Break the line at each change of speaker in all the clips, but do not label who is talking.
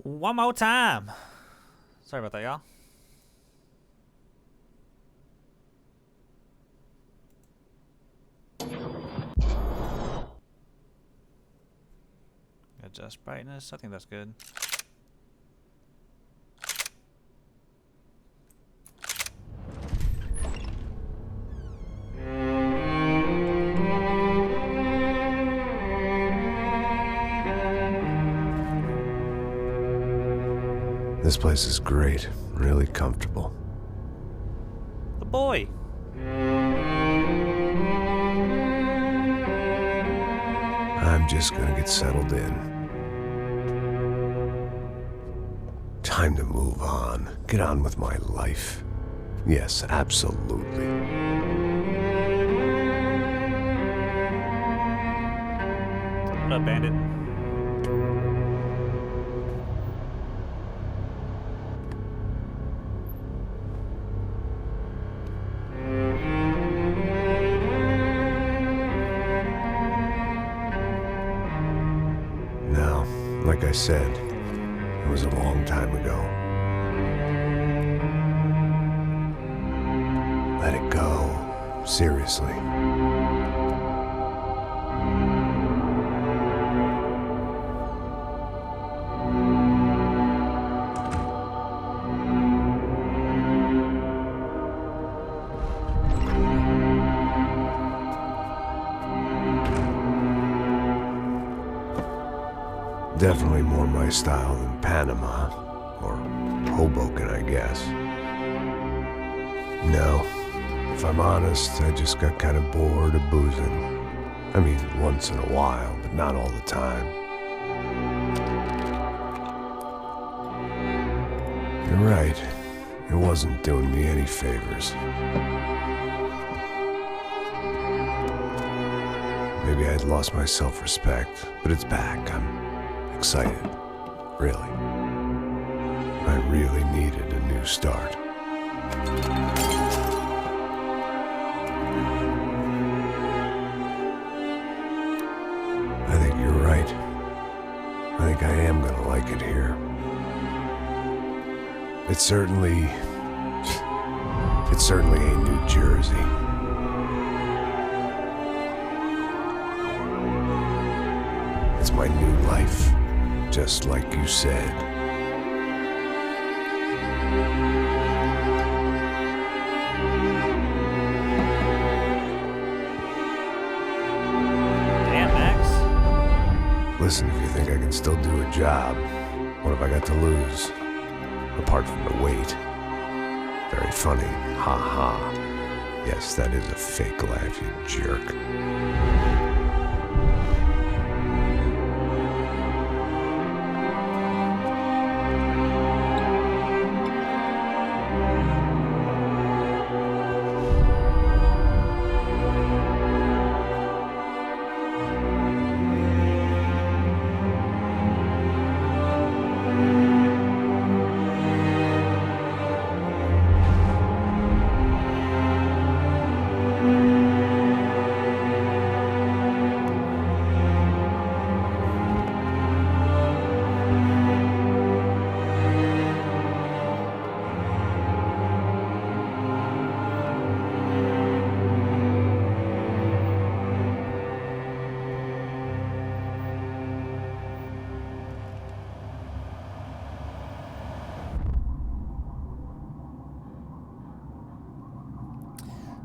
One more time. Sorry about that, y'all. Adjust brightness. I think that's good.
This place is great, really comfortable.
The boy.
I'm just gonna get settled in. Time to move on. Get on with my life. Yes, absolutely.
What up, bandit?
Now, like I said, it was a long time ago. Let it go. Seriously. Definitely more my style than Panama, or Hoboken, I guess. No, if I'm honest, I just got kind of bored of boozing. I mean, once in a while, but not all the time. You're right, it wasn't doing me any favors. Maybe I'd lost my self-respect, but it's back. I'm excited, really. I really needed a new start. I think you're right. I think I am gonna like it here. It certainly ain't New Jersey. It's my new life. Just like you said.
Damn, Max.
Listen, if you think I can still do a job, what have I got to lose? Apart from the weight. Very funny. Ha ha. Yes, that is a fake laugh, you jerk.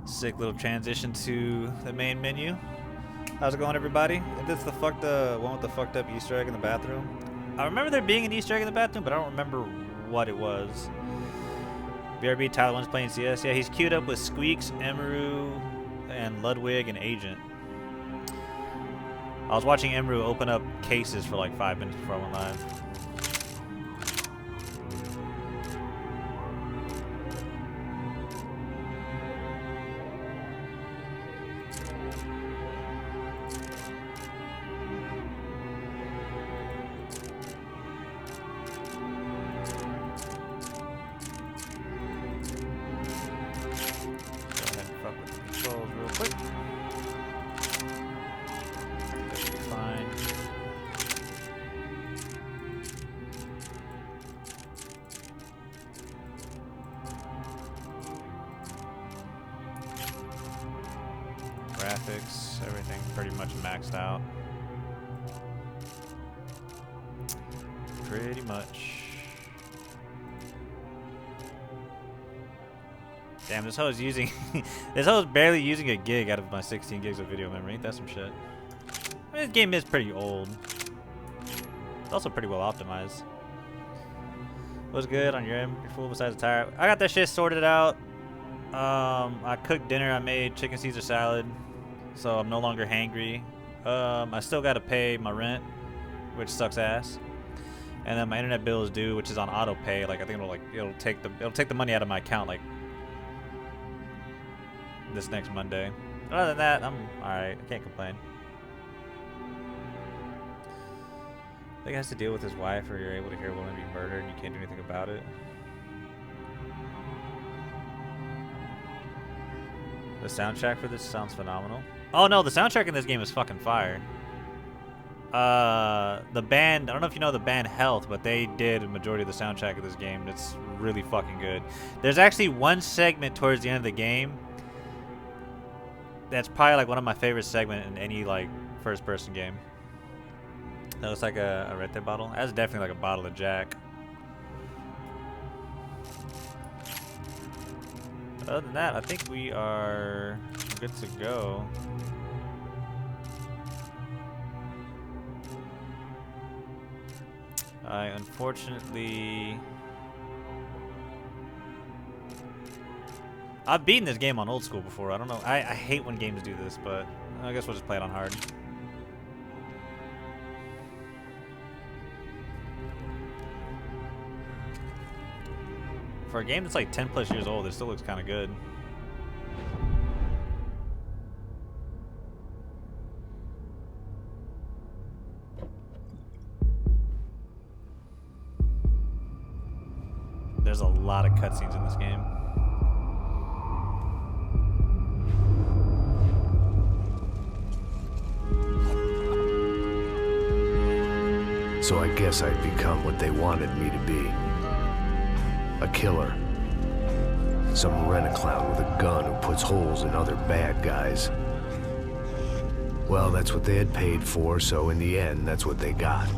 Sick little transition to the main menu. How's it going, everybody? Is this the one with the fucked up Easter egg in the bathroom? I remember there being an Easter egg in the bathroom, but I don't remember what it was. BRB Tyler One's playing CS. Yeah, he's queued up with Squeaks, Emeru, and Ludwig and Agent. I was watching Emeru open up cases for like 5 minutes before I went live. graphics, everything pretty much maxed out. Pretty much. Damn, this hoe is using this hoe is barely using a gig out of my 16 gigs of video memory. Ain't that some shit? I mean, this game is pretty old. It's also pretty well optimized. What's good on your end? You're full besides the tire. I got that shit sorted out. I cooked dinner. I made chicken Caesar salad, so I'm no longer hangry. I still got to pay my rent, which sucks ass. And then my internet bill is due, which is on auto pay. Like I think it'll take the money out of my account like this next Monday. But other than that, I'm alright. I can't complain. I think he has to deal with his wife, or you're able to hear a woman be murdered and you can't do anything about it. The soundtrack for this sounds phenomenal. Oh no, the soundtrack in this game is fucking fire. The band, I don't know if you know the band Health, but they did a majority of the soundtrack of this game. It's really fucking good. There's actually one segment towards the end of the game that's probably like one of my favorite segments in any like first-person game. That looks like a Red Dead bottle. That's definitely like a bottle of Jack. Other than that, I think we are good to go. I unfortunately... I've beaten this game on old school before. I don't know. I hate when games do this, but I guess we'll just play it on hard. For a game that's like 10 plus years old, it still looks kind of good. There's a lot of cutscenes in this game.
So I guess I'd become what they wanted me to be. A killer. Some rent-a-clown with a gun who puts holes in other bad guys. Well, that's what they had paid for, so in the end, that's what they got.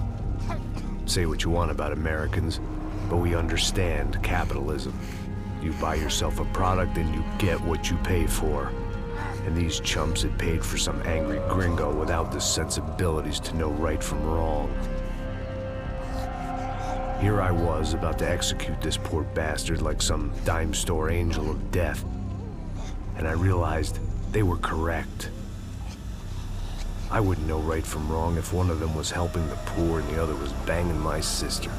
Say what you want about Americans, but we understand capitalism. You buy yourself a product and you get what you pay for. And these chumps had paid for some angry gringo without the sensibilities to know right from wrong. Here I was, about to execute this poor bastard like some dime store angel of death. And I realized they were correct. I wouldn't know right from wrong if one of them was helping the poor and the other was banging my sister.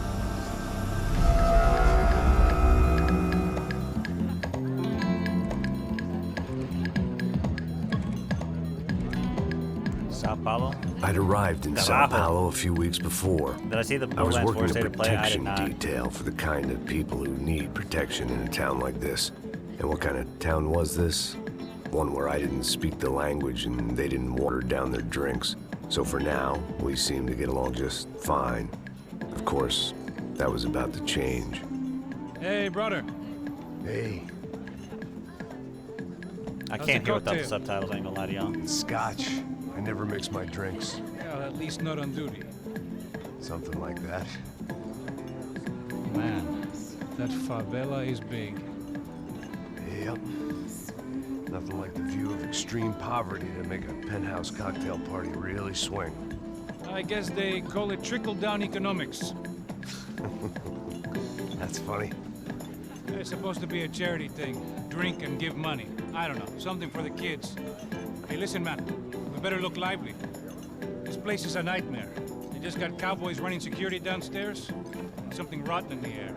Sao Paulo?
I'd arrived in Sao Paulo a few weeks before.
Did I see the
I was
Borderlands 4
working a
state of play? I did
protection
not.
detail for the kind of people who need protection in a town like this. And what kind of town was this? One where I didn't speak the language and they didn't water down their drinks. So for now, we seemed to get along just fine. Of course, that was about to change.
Hey, brother.
Hey.
I can't hear without the subtitles, I ain't gonna lie to y'all.
Scotch. I never mix my drinks.
Well, at least not on duty.
Something like that.
Man, that favela is big.
Yep. Nothing like the view of extreme poverty to make a penthouse cocktail party really swing.
I guess they call it trickle-down economics.
That's funny.
It's supposed to be a charity thing. Drink and give money. I don't know, something for the kids. Hey, listen, man. We better look lively. This place is a nightmare. They just got cowboys running security downstairs. And something rotten in the air.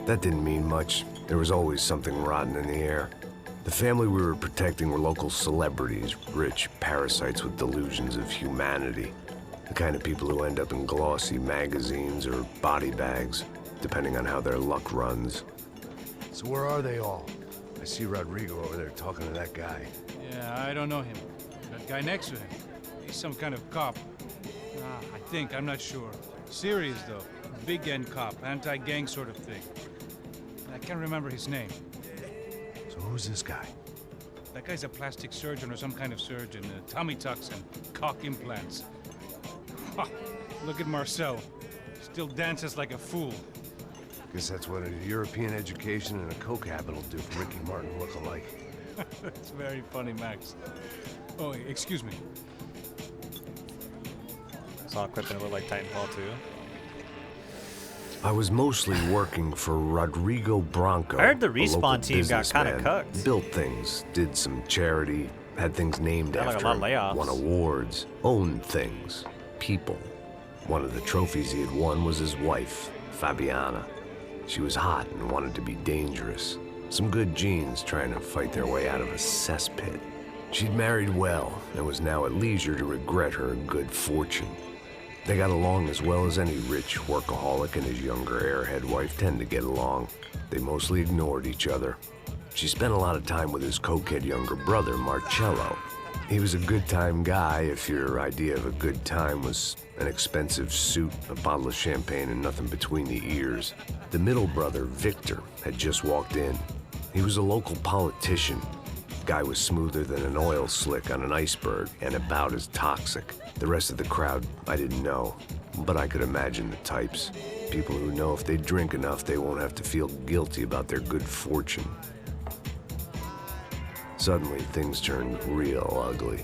That didn't mean much. There was always something rotten in the air. The family we were protecting were local celebrities, rich parasites with delusions of humanity. The kind of people who end up in glossy magazines or body bags, depending on how their luck runs. So where are they all? I see Rodrigo over there talking to that guy.
Yeah, I don't know him. That guy next to him. He's some kind of cop. I think, I'm not sure. Serious, though. Big end cop, anti-gang sort of thing. I can't remember his name.
So who's this guy?
That guy's a plastic surgeon or some kind of surgeon. Tummy tucks and cock implants. Ha, look at Marcel. Still dances like a fool.
Guess that's what a European education and a coke habit will do for Ricky Martin look-alike.
That's very funny, Max. Oh, excuse me.
Saw a clip and it looked like Titanfall 2.
I was mostly working for Rodrigo Branco.
I heard the
a
Respawn
local
team got kinda
businessman.
cucked.
Built things, did some charity, had things named
Got like a
after
lot of
him,
layoffs.
won awards, owned things, people. One of the trophies he had won was his wife, Fabiana. She was hot and wanted to be dangerous. Some good genes trying to fight their way out of a cesspit. She'd married well and was now at leisure to regret her good fortune. They got along as well as any rich workaholic and his younger airhead wife tend to get along. They mostly ignored each other. She spent a lot of time with his cokehead younger brother, Marcello. He was a good-time guy if your idea of a good time was an expensive suit, a bottle of champagne, and nothing between the ears. The middle brother, Victor, had just walked in. He was a local politician. Guy was smoother than an oil slick on an iceberg and about as toxic. The rest of the crowd, I didn't know, but I could imagine the types. People who know if they drink enough, they won't have to feel guilty about their good fortune. Suddenly, things turned real ugly.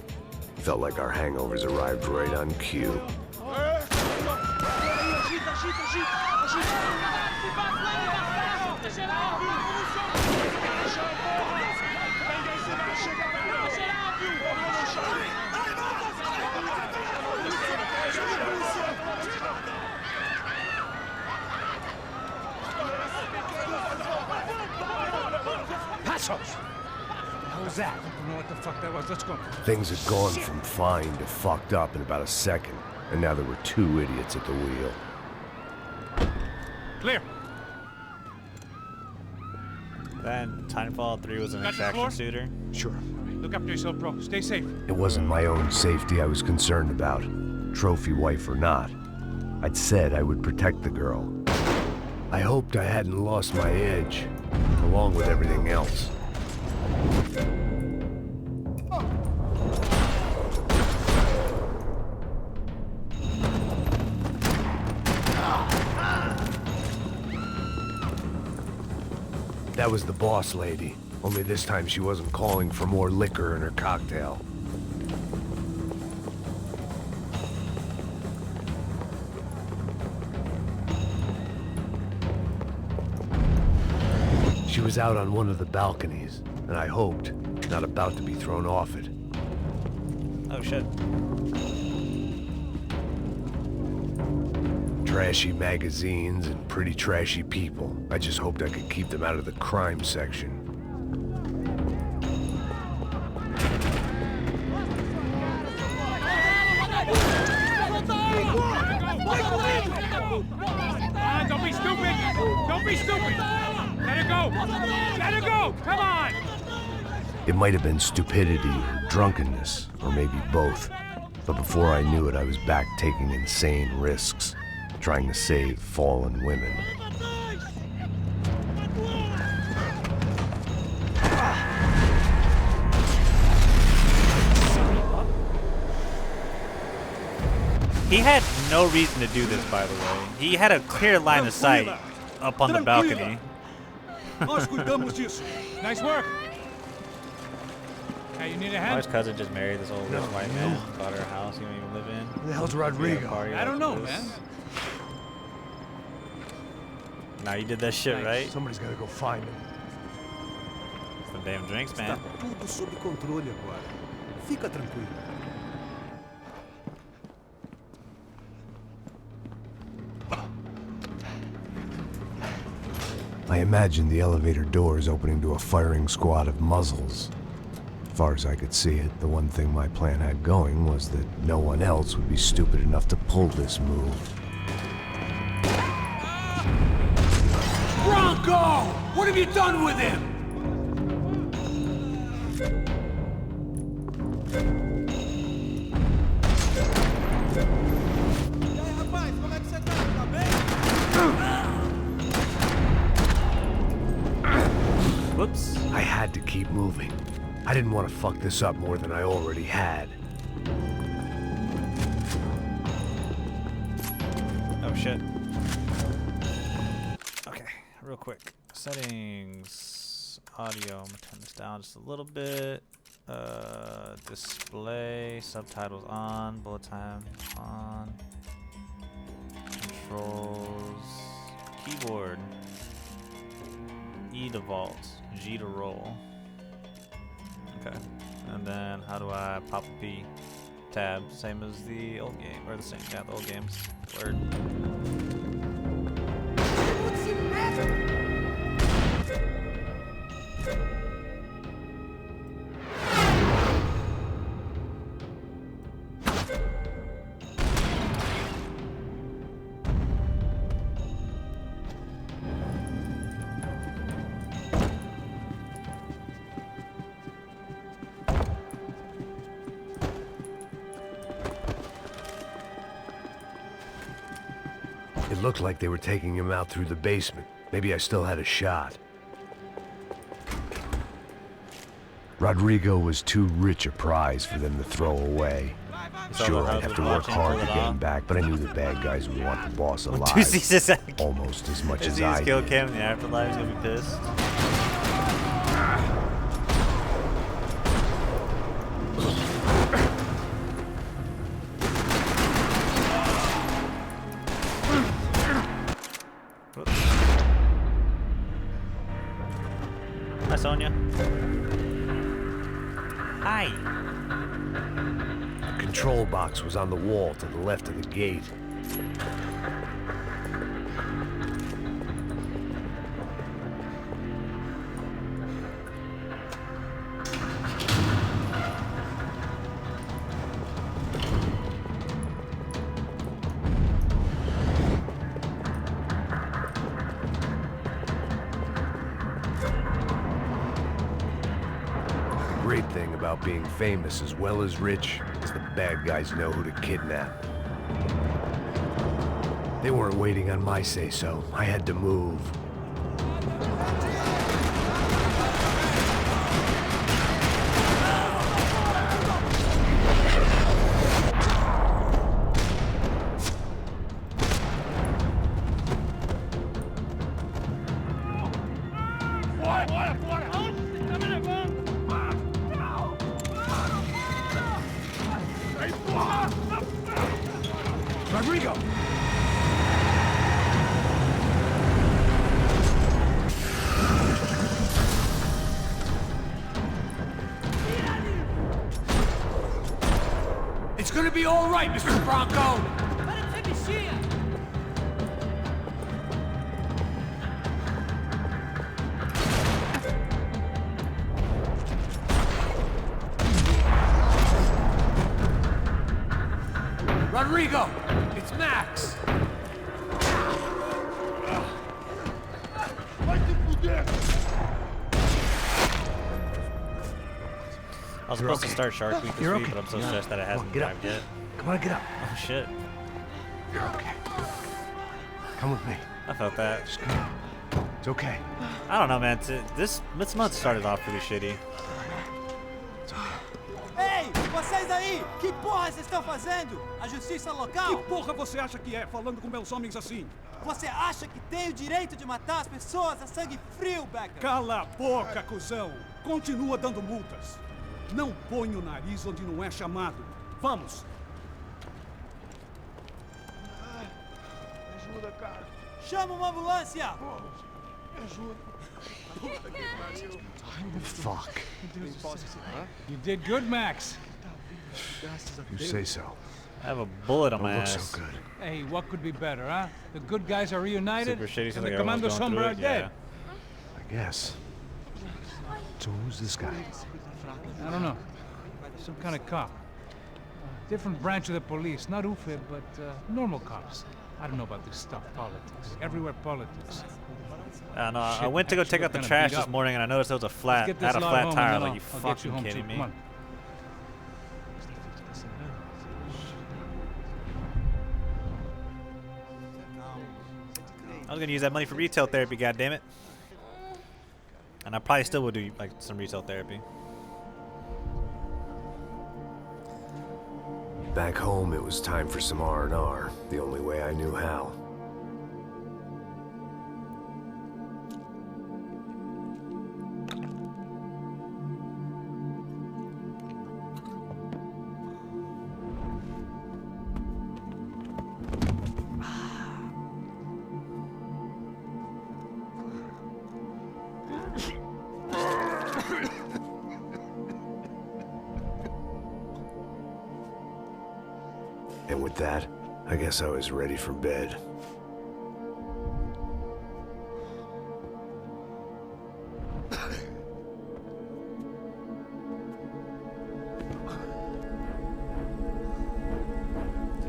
Felt like our hangovers arrived right on cue.
Passos! How was that? I don't know what the fuck that was. Let's go.
Things had gone from fine to fucked up in about a second, and now there were two idiots at the wheel.
Clear.
Then Titanfall 3 was an
Got the
extraction
floor?
shooter.
Sure.
Look after yourself, bro. Stay safe.
It wasn't my own safety I was concerned about, trophy wife or not. I'd said I would protect the girl. I hoped I hadn't lost my edge, along with everything else. That was the boss lady, only this time she wasn't calling for more liquor in her cocktail. She was out on one of the balconies, and I hoped not about to be thrown off it.
Oh shit.
Trashy magazines and pretty trashy people. I just hoped I could keep them out of the crime section.
Don't be stupid! Don't be stupid! Let her go! Let her go! Come on!
It might have been stupidity or drunkenness, or maybe both. But before I knew it, I was back taking insane risks, trying to save fallen women.
He had no reason to do this, by the way. He had a clear line of sight up on the balcony.
Nice work. Hey, you need a
My
hand?
cousin just married this old
No,
rich white
no.
man, bought her a house he don't even live in.
Who the hell's
He had a
Rodrigo?
party
I
like
don't know,
this.
man.
Now you did that shit,
Nice.
right?
Somebody's gotta go find him.
Some damn drinks, man.
Tudo sob controle agora. Fica tranquilo.
I imagined the elevator doors opening to a firing squad of muzzles. As far as I could see it, the one thing my plan had going was that no one else would be stupid enough to pull this move.
Bronco! What have you done with him?
Whoops.
I had to keep moving. I didn't want to fuck this up more than I already had.
Oh shit. Okay, real quick. Settings, audio. I'm gonna turn this down just a little bit. Display, subtitles on, bullet time on. Controls, keyboard. E to vault, G to roll. Okay, and then how do I pop a P? Tab, same as the old game, or the same, yeah, the old games. Word.
It looked like they were taking him out through the basement. Maybe I still had a shot. Rodrigo was too rich a prize for them to throw away. Sure, I'd have to work hard to get him back, but I knew the bad guys would want the boss alive. Almost as much as I
kill
did.
Cam in the afterlife, he's gonna be pissed. Hi, Sonia. Hi.
The control box was on the wall to the left of the gate. The great thing about being famous as well as rich is the bad guys know who to kidnap. They weren't waiting on my say-so. I had to move. Rodrigo!
It's gonna be all right, Mr. Bronco! Rodrigo! It's Max!
I was supposed to start Shark Week this week, but I'm so stressed that it hasn't arrived yet.
Come on, get up.
Oh shit.
You're okay. Come with me.
I felt that.
Just come. It's okay.
I don't know, man. This month started off pretty shitty.
Ei, vocês aí! Que porra vocês estão fazendo? A justiça local?
Que porra você acha que é, falando com meus homens assim?
Você acha que tem o direito de matar as pessoas a sangue frio, Becker?
Cala a boca, cuzão! Continua dando multas. Não põe o nariz onde não é chamado. Vamos!
Ajuda, cara.
Chama uma ambulância!
Me ajuda.
Fuck.
You did good, Max.
You say so.
I have a bullet on
Don't
my
look
ass.
so good.
Hey, what could be better, huh? The good guys are reunited,
Super shitty, seems
and
like
the
everyone's
Commando
going through
Sombra are
it,
dead.
I guess. So who's this guy?
I don't know. Some kind of cop. Different branch of the police. Not UFE, but normal cops. I don't know about this stuff, politics. Everywhere politics.
No, I
Shit,
went to go
Max,
take
you
out the
look kinda
trash
beat
this
up.
morning and I noticed there was a flat,
Get
had
this
a
lot
flat
home,
tire.
and
Like,
then
you
I'll get
fucking
you home too.
kidding me?
Come on.
I was gonna use that money for retail therapy, goddammit. And I probably still would do like some retail therapy.
Back home, it was time for some R&R, the only way I knew how. And with that, I guess I was ready for bed.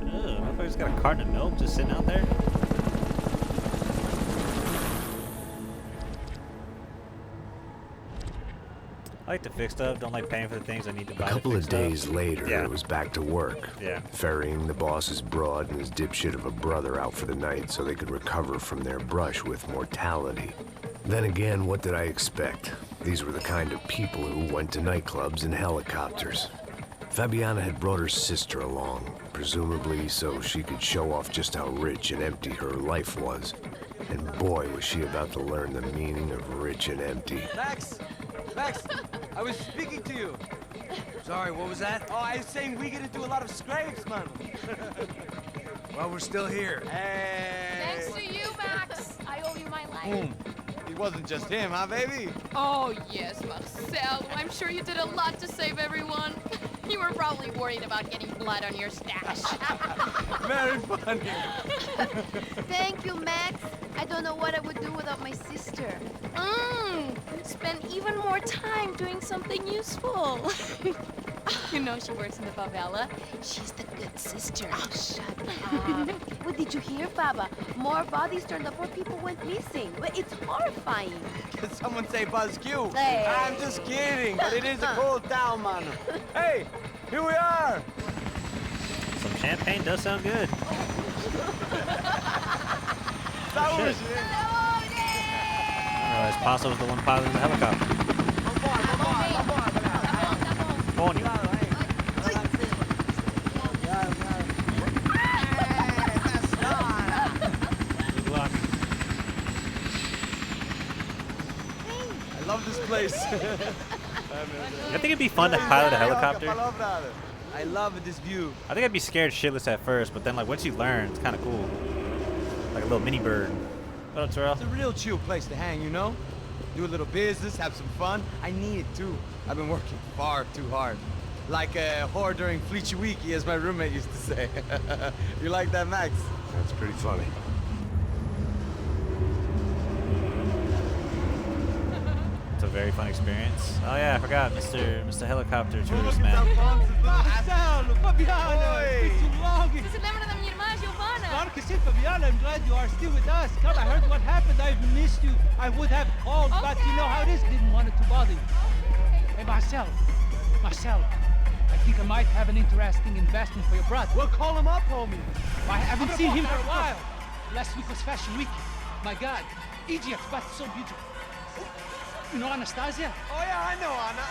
Motherfucker's got a carton of milk just sitting out there. I like to fix stuff, don't like paying for the things I need to buy.
A couple of
to fix
days
stuff.
later,
Yeah.
it was back to work.
Yeah.
Ferrying the boss's broad and his dipshit of a brother out for the night so they could recover from their brush with mortality. Then again, what did I expect? These were the kind of people who went to nightclubs in helicopters. Fabiana had brought her sister along, presumably so she could show off just how rich and empty her life was. And boy, was she about to learn the meaning of rich and empty.
Max! Max! I was speaking to you.
Sorry, what was that?
Oh, I was saying we get into a lot of scrapes, man.
Well, we're still here.
Hey!
Thanks to you, Max. I owe you my life.
Boom. It wasn't just him, huh, baby?
Oh, yes, Marcel. I'm sure you did a lot to save everyone. You were probably worried about getting blood on your stash.
Very funny.
Thank you, Max. I don't know what I would do without my sister.
Spend even more time doing something useful. You know she works in the favela. She's the good sister.
Oh, shut up. What did you hear, Baba? More bodies turned up where people went missing. But it's horrifying.
Can someone say Buzz Q?
Hey.
I'm just kidding, but it is a cold town, man. Hey, here we are.
Some champagne does sound good.
That was
I realized Paso was the one piloting the helicopter. Pony. Good luck.
I love this place.
I think it'd be fun to pilot a helicopter.
I love this view.
I think I'd be scared shitless at first, but then like once you learn, it's kind of cool. Like a little mini bird. What up, Terrell?
It's a real chill place to hang, you know? Do a little business, have some fun. I need it too. I've been working far too hard. Like a whore during Fleechy Weeky, as my roommate used to say. You like that, Max?
That's pretty funny.
It's a very fun experience. Oh yeah, I forgot, Mr. Helicopter Tourist Man.
Marcelo, Fabiana, it's been too long.
Você se lembra da minha irmã, Giovanna?
Claro que sim, Fabiana. I'm glad you are still with us. Come, I heard what happened. I've missed you. I would have called, but you know how it is. Didn't want it to bother you. Hey, Marcel, I think I might have an interesting investment for your brother.
Well, call him up, homie.
I haven't seen him for a while. Last week was Fashion Week. My God, Egypt, but so beautiful. You know Anastasia?
Oh, yeah, I know, Anna.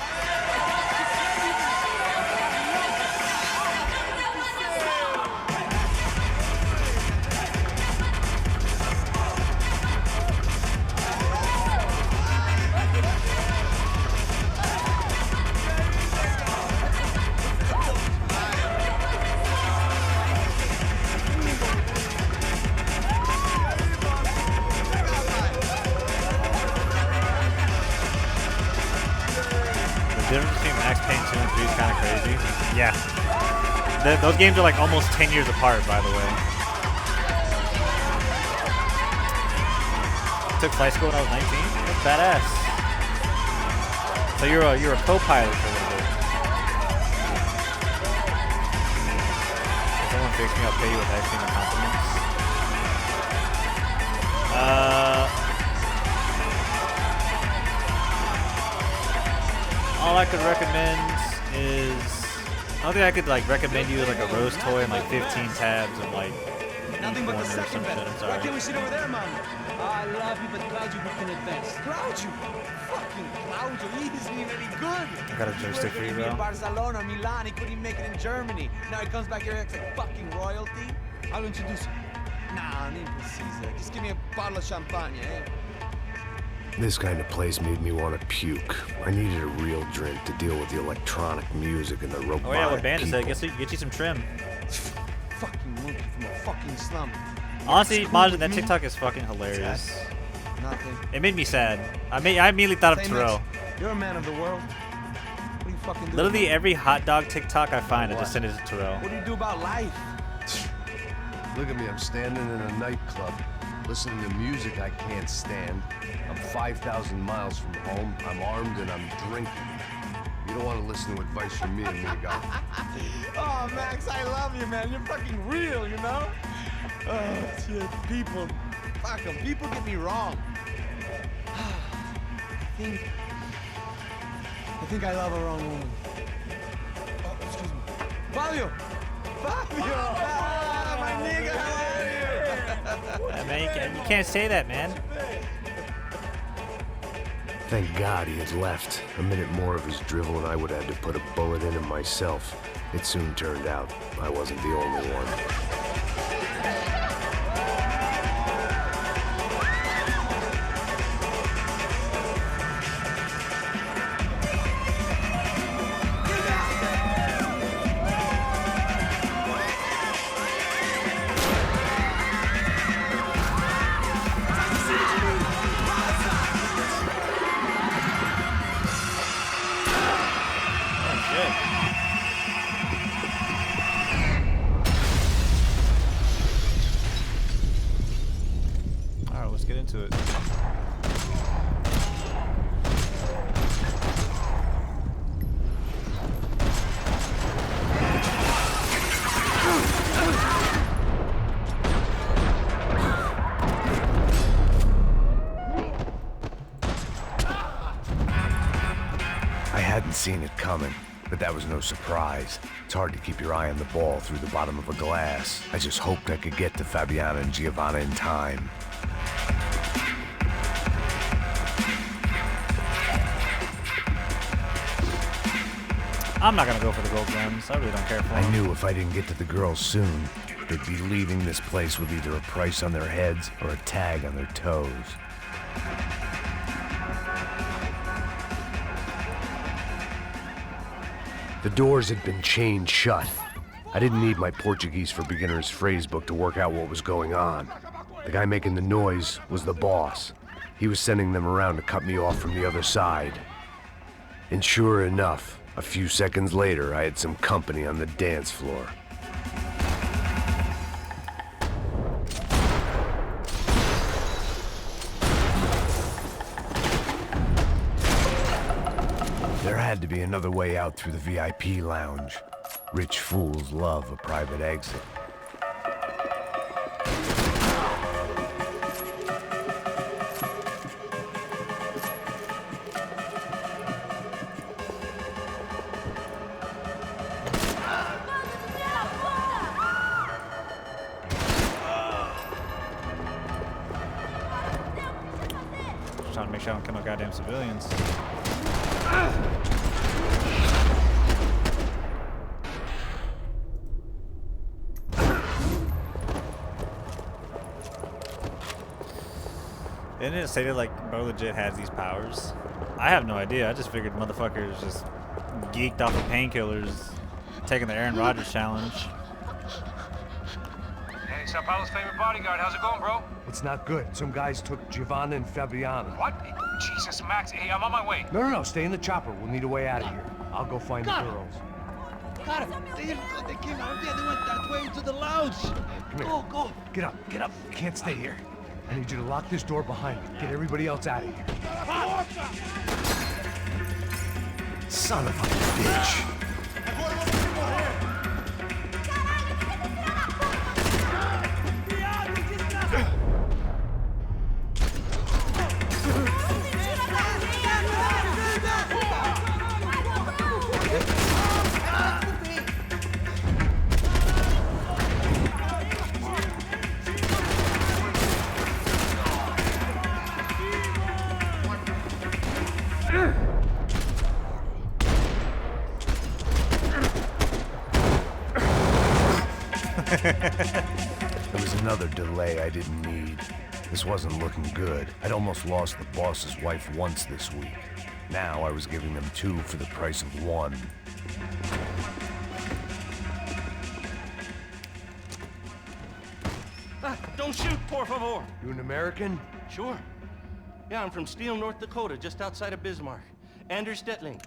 The difference between Max Payne 2 and 3 is kind of crazy. Yeah. Those games are like almost 10 years apart, by the way. I took flight school when I was 19. That's badass. So you're a co-pilot for a little bit. If someone fix me, I'll pay you with ice cream and compliments. All I could recommend is, I don't think I could like recommend you like a rose toy and like 15 tabs of like
Nothing but the
corner or
second
some
best.
shit, I'm
Why
sorry.
can't we sit over there, man?
I love you, but Claudio booked in advance.
Claudio! Fucking Claudio, he isn't even any good.
I got a joystick for you,
He in
bro.
Barcelona, Milan, he couldn't even make it in Germany. Now he comes back here acts like fucking royalty.
I'll introduce you.
Nah, need precisa. Just give me a bottle of champagne, eh?
This kind of place made me want to puke. I needed a real drink to deal with the electronic music and the robotic
Oh yeah, what band is that?
people.
Get you some trim.
Fucking monkey from a fucking slum.
Honestly,
School
Majin,
with
that
me?
TikTok is fucking hilarious.
Nothing.
It made me sad. I immediately thought of
Say,
Terrell.
Mitch, you're a man of the world. What do you fucking do?
Literally every hot dog TikTok I find, I
What?
just send it to Terrell.
What do you do about life?
Look at me, I'm standing in a nightclub, listening to music I can't stand. I'm 5,000 miles from home, I'm armed and I'm drinking. You don't want to listen to advice from me, amigo.
Oh, Max, I love you, man. You're fucking real, you know? Oh, shit. People. Fuck 'em. People get me wrong. I think I love a wrong woman. Oh, excuse me. Fabio! Fabio! Ah, my nigga, how are you?
Yeah, man, you can't say that, man.
Thank God he had left. A minute more of his drivel and I would have had to put a bullet in him myself. It soon turned out I wasn't the only one.
Alright, let's get into it.
I hadn't seen it coming, but that was no surprise. It's hard to keep your eye on the ball through the bottom of a glass. I just hoped I could get to Fabiana and Giovanna in time.
I'm not gonna go for the gold gems. I really don't care for
I
them.
knew if I didn't get to the girls soon, they'd be leaving this place with either a price on their heads or a tag on their toes. The doors had been chained shut. I didn't need my Portuguese for Beginners phrase book to work out what was going on. The guy making the noise was the boss. He was sending them around to cut me off from the other side. And sure enough, a few seconds later, I had some company on the dance floor. There had to be another way out through the VIP lounge. Rich fools love a private exit.
Just trying to make sure I don't kill no goddamn civilians. Didn't it say that like bro legit has these powers? I have no idea. I just figured motherfuckers just geeked off of painkillers, taking the Aaron Rodgers challenge.
Hey, Sao Paulo's favorite bodyguard. How's it going, bro?
It's not good. Some guys took Giovanna and Fabiana.
What? Jesus, Max. Hey, I'm on my way.
No, stay in the chopper. We'll need a way out of here. I'll go find the girls.
Got it. They came out there. They went that way into the lounge.
Come here.
Go.
Get up. You can't stay here. I need you to lock this door behind me. Get everybody else out of here.
Son of a bitch. There was another delay I didn't need. This wasn't looking good. I'd almost lost the boss's wife once this week. Now I was giving them 2 for the price of 1.
Don't shoot, por favor.
You an American?
Sure. Yeah, I'm from Steele, North Dakota, just outside of Bismarck. Anders Detling.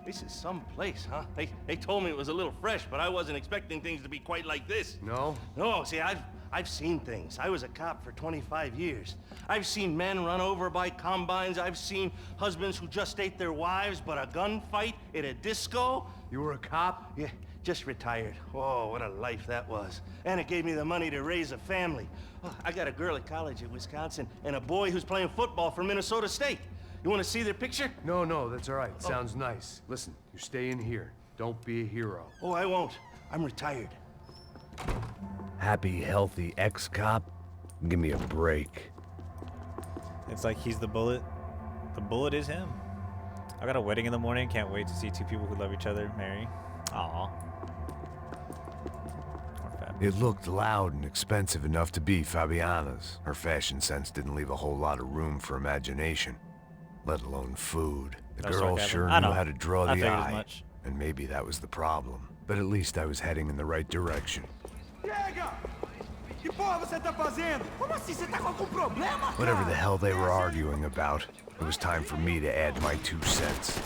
This is some place, huh? They told me it was a little fresh, but I wasn't expecting things to be quite like this.
No?
No, see, I've seen things. I was a cop for 25 years. I've seen men run over by combines. I've seen husbands who just ate their wives, but a gunfight at a disco.
You were a cop?
Yeah, just retired. Oh, what a life that was. And it gave me the money to raise a family. Oh, I got a girl at college at Wisconsin and a boy who's playing football for Minnesota State. You want to see their picture?
No, that's all right. Sounds nice. Listen, you're staying here. Don't be a hero.
Oh, I won't. I'm retired.
Happy, healthy ex-cop? Give me a break.
It's like he's the bullet. The bullet is him. I got a wedding in the morning. Can't wait to see 2 people who love each other marry. Aww.
It looked loud and expensive enough to be Fabiana's. Her fashion sense didn't leave a whole lot of room for imagination, let alone food. The
No
girl
sarcasm.
sure
I
knew
know.
how to draw
I
the
figured as
eye.
much.
And maybe that was the problem. But at least I was heading in the right direction. Whatever the hell they were arguing about, it was time for me to add my 2 cents.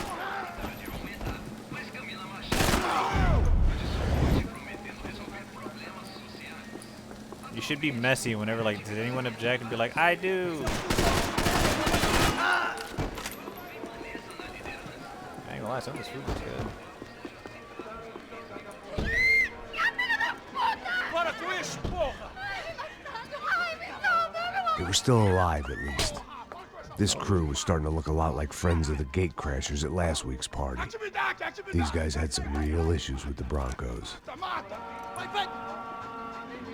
You should be messy whenever, like, did anyone object and be like, I do. I ain't gonna lie, some of this food was good.
They were still alive, at least. This crew was starting to look a lot like friends of the gatecrashers at last week's party. These guys had some real issues with the Broncos.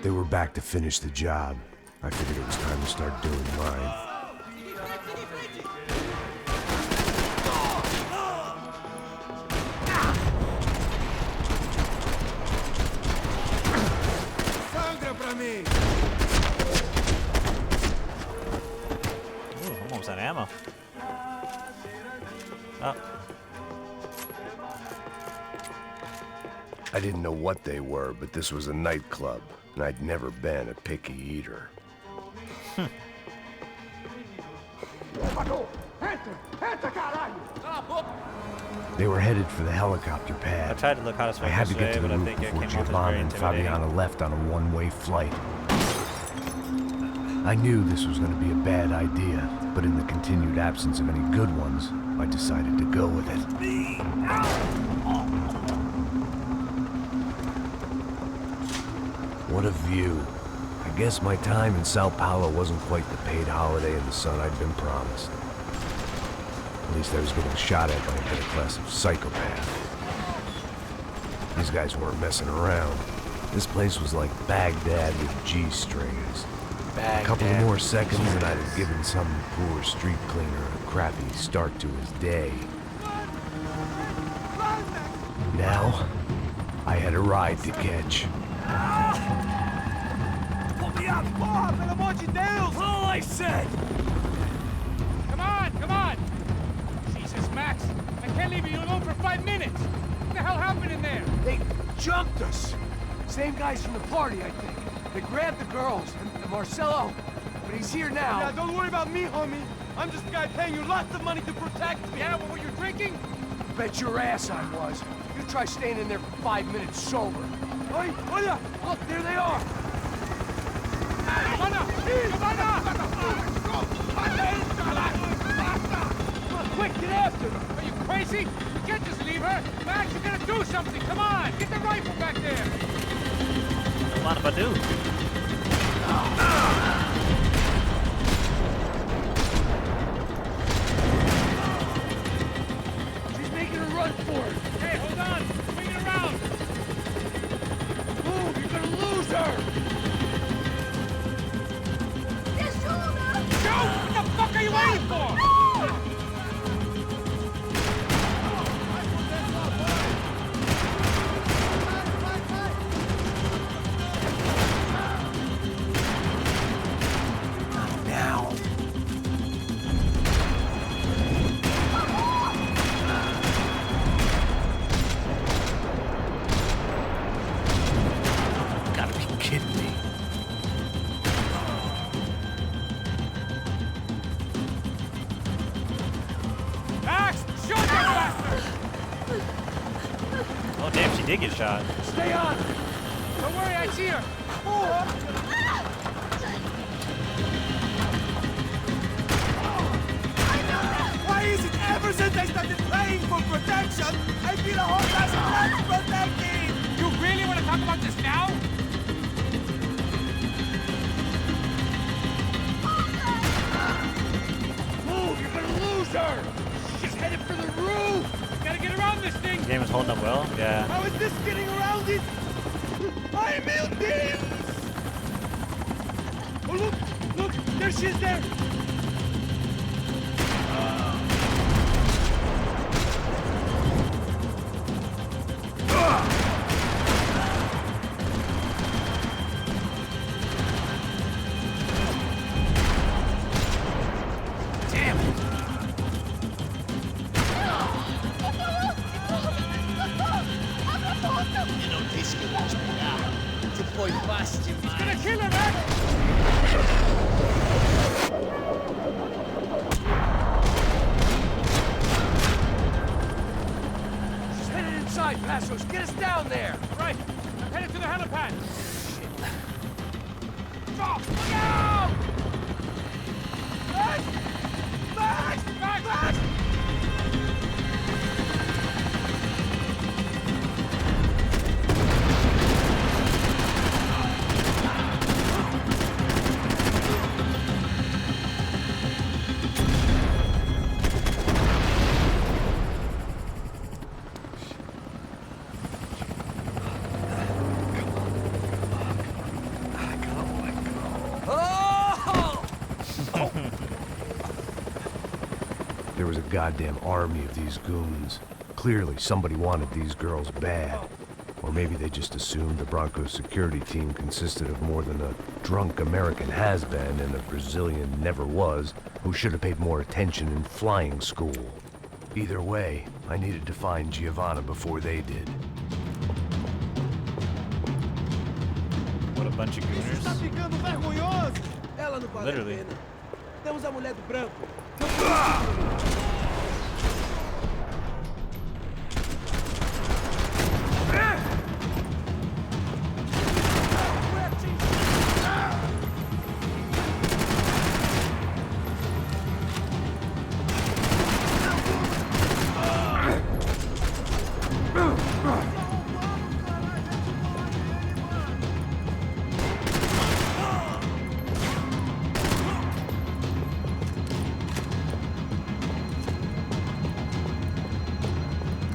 They were back to finish the job. I figured it was time to start doing mine.
Ooh, almost out of ammo. Oh.
I didn't know what they were, but this was a nightclub, and I'd never been a picky eater. They were headed for the helicopter
I
pad.
tried to look hot as
I
fuck
had to get
yesterday,
to the
but I
roof
think it
before
came off as
Giovanna
very
and
intimidating.
Fabiana left on a one-way flight. I knew this was going to be a bad idea, but in the continued absence of any good ones, I decided to go with it. What a view. I guess my time in Sao Paulo wasn't quite the paid holiday in the sun I'd been promised. At least I was getting shot at by a better class of psychopath. These guys weren't messing around. This place was like Baghdad with G-strings. A couple of more seconds and I'd have given some poor street cleaner a crappy start to his day. Now, I had a ride to catch.
All I said! Come on! Jesus, Max! I can't leave you alone for 5 minutes! What the hell happened in there?
They jumped us. Same guys from the party, I think. They grabbed the girls and Marcelo, but he's here now.
Yeah, don't worry about me, homie. I'm just a guy paying you lots of money to protect me.
Yeah, what were you drinking?
Bet your ass I was. You try staying in there for 5 minutes sober. Oi, Oya! Look, there they are!
Giovanna!
Quick, get after them!
Are you crazy? We can't just leave her! Max, you gotta do something! Come on! Get the rifle back there!
What if I do?
She's making a run for it!
Hey, hold on! Swing it around!
Move, you're gonna lose her!
Shoot! What the fuck are you waiting for?
Oh damn, she did get shot.
Stay on!
Don't worry, I see her.
Why is it ever since I started playing for protection, I feel a whole lot less protected?
You really want to talk about this now?
Move, you're gonna lose her! She's headed for the roof!
Gotta get around this thing.
The game is holding up well. Yeah.
How is this getting around it? I'm buildings! Oh, look, there she is there!
Gonna kill her, man.
She's headed inside, Passos. Get us down there!
Right. I'm headed to the helipad.
Drop! Look out! Max! Max! Max! Max!
There was a goddamn army of these goons. Clearly, somebody wanted these girls bad. Or maybe they just assumed the Broncos security team consisted of more than a drunk American has-been and a Brazilian never-was who should have paid more attention in flying school. Either way, I needed to find Giovanna before they did.
What a bunch of gooners. Literally.
Temos a mulher do branco.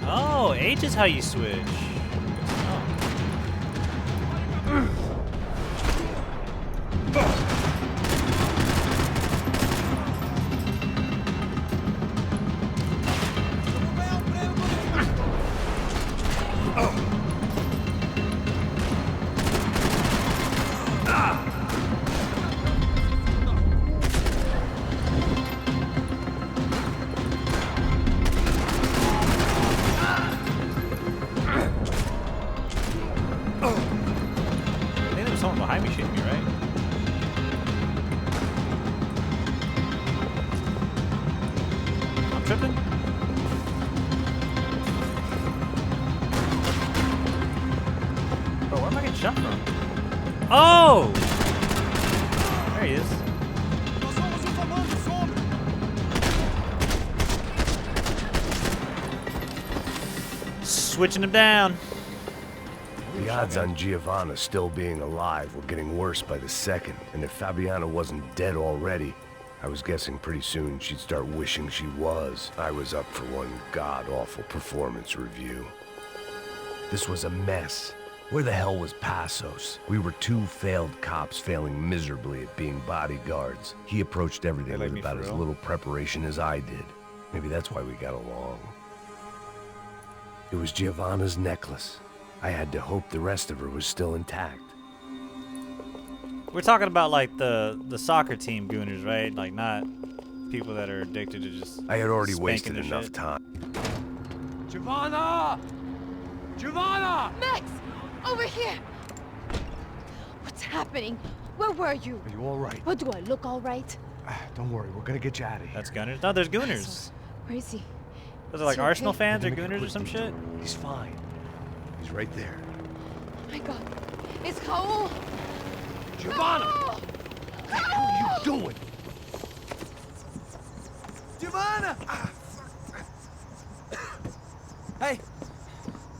Oh, H is how you switch. I think there was someone behind me shooting me, right? I'm tripping? Bro, where am I getting shot from? Oh! There he is. Switching him down.
The odds on Giovanna still being alive were getting worse by the second, and if Fabiana wasn't dead already, I was guessing pretty soon she'd start wishing she was. I was up for one god-awful performance review. This was a mess. Where the hell was Passos? We were two failed cops failing miserably at being bodyguards. He approached everything
like
with
me
about
for
as
real?
little preparation as I did. Maybe that's why we got along. It was Giovanna's necklace. I had to hope the rest of her was still intact.
We're talking about like the soccer team gooners, right? Like not people that are addicted to just
I had already
spanking
wasted
their
enough
shit.
time.
Giovanna! Giovanna!
Max! Over here! What's happening? Where were you?
Are you all right?
What, do I look all right?
Don't worry, we're gonna get you out of here.
That's Gunners. No, there's Gooners.
Where is he?
Those are like
Is he
Arsenal
okay?
fans or
Make a
Gooners or
quick
some
detour.
shit.
He's fine.
He's right there.
Oh my God. It's Raul.
Giovanna!
Raul!
What are you doing?
Giovanna! Hey!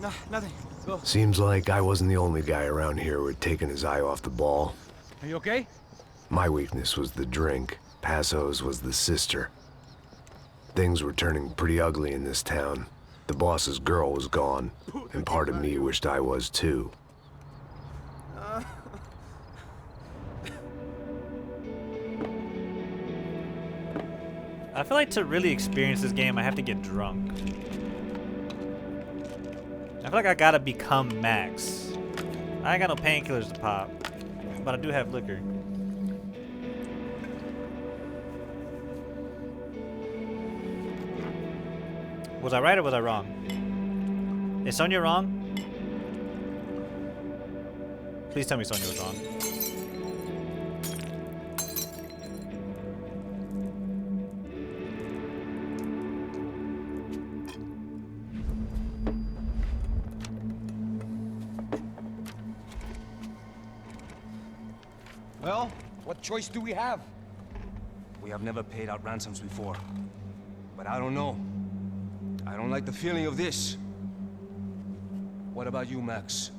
No, nothing. Go.
Seems like I wasn't the only guy around here who had taken his eye off the ball.
Are you okay?
My weakness was the drink. Passo's was the sister. Things were turning pretty ugly in this town. The boss's girl was gone, and part of me wished I was too.
I feel like to really experience this game, I have to get drunk. I feel like I gotta become Max. I ain't got no painkillers to pop, but I do have liquor. Was I right or was I wrong? Is Sonya wrong? Please tell me Sonya was wrong.
Well, what choice do we have? We have never paid out ransoms before. But I don't know. I don't like the feeling of this. What about you, Max?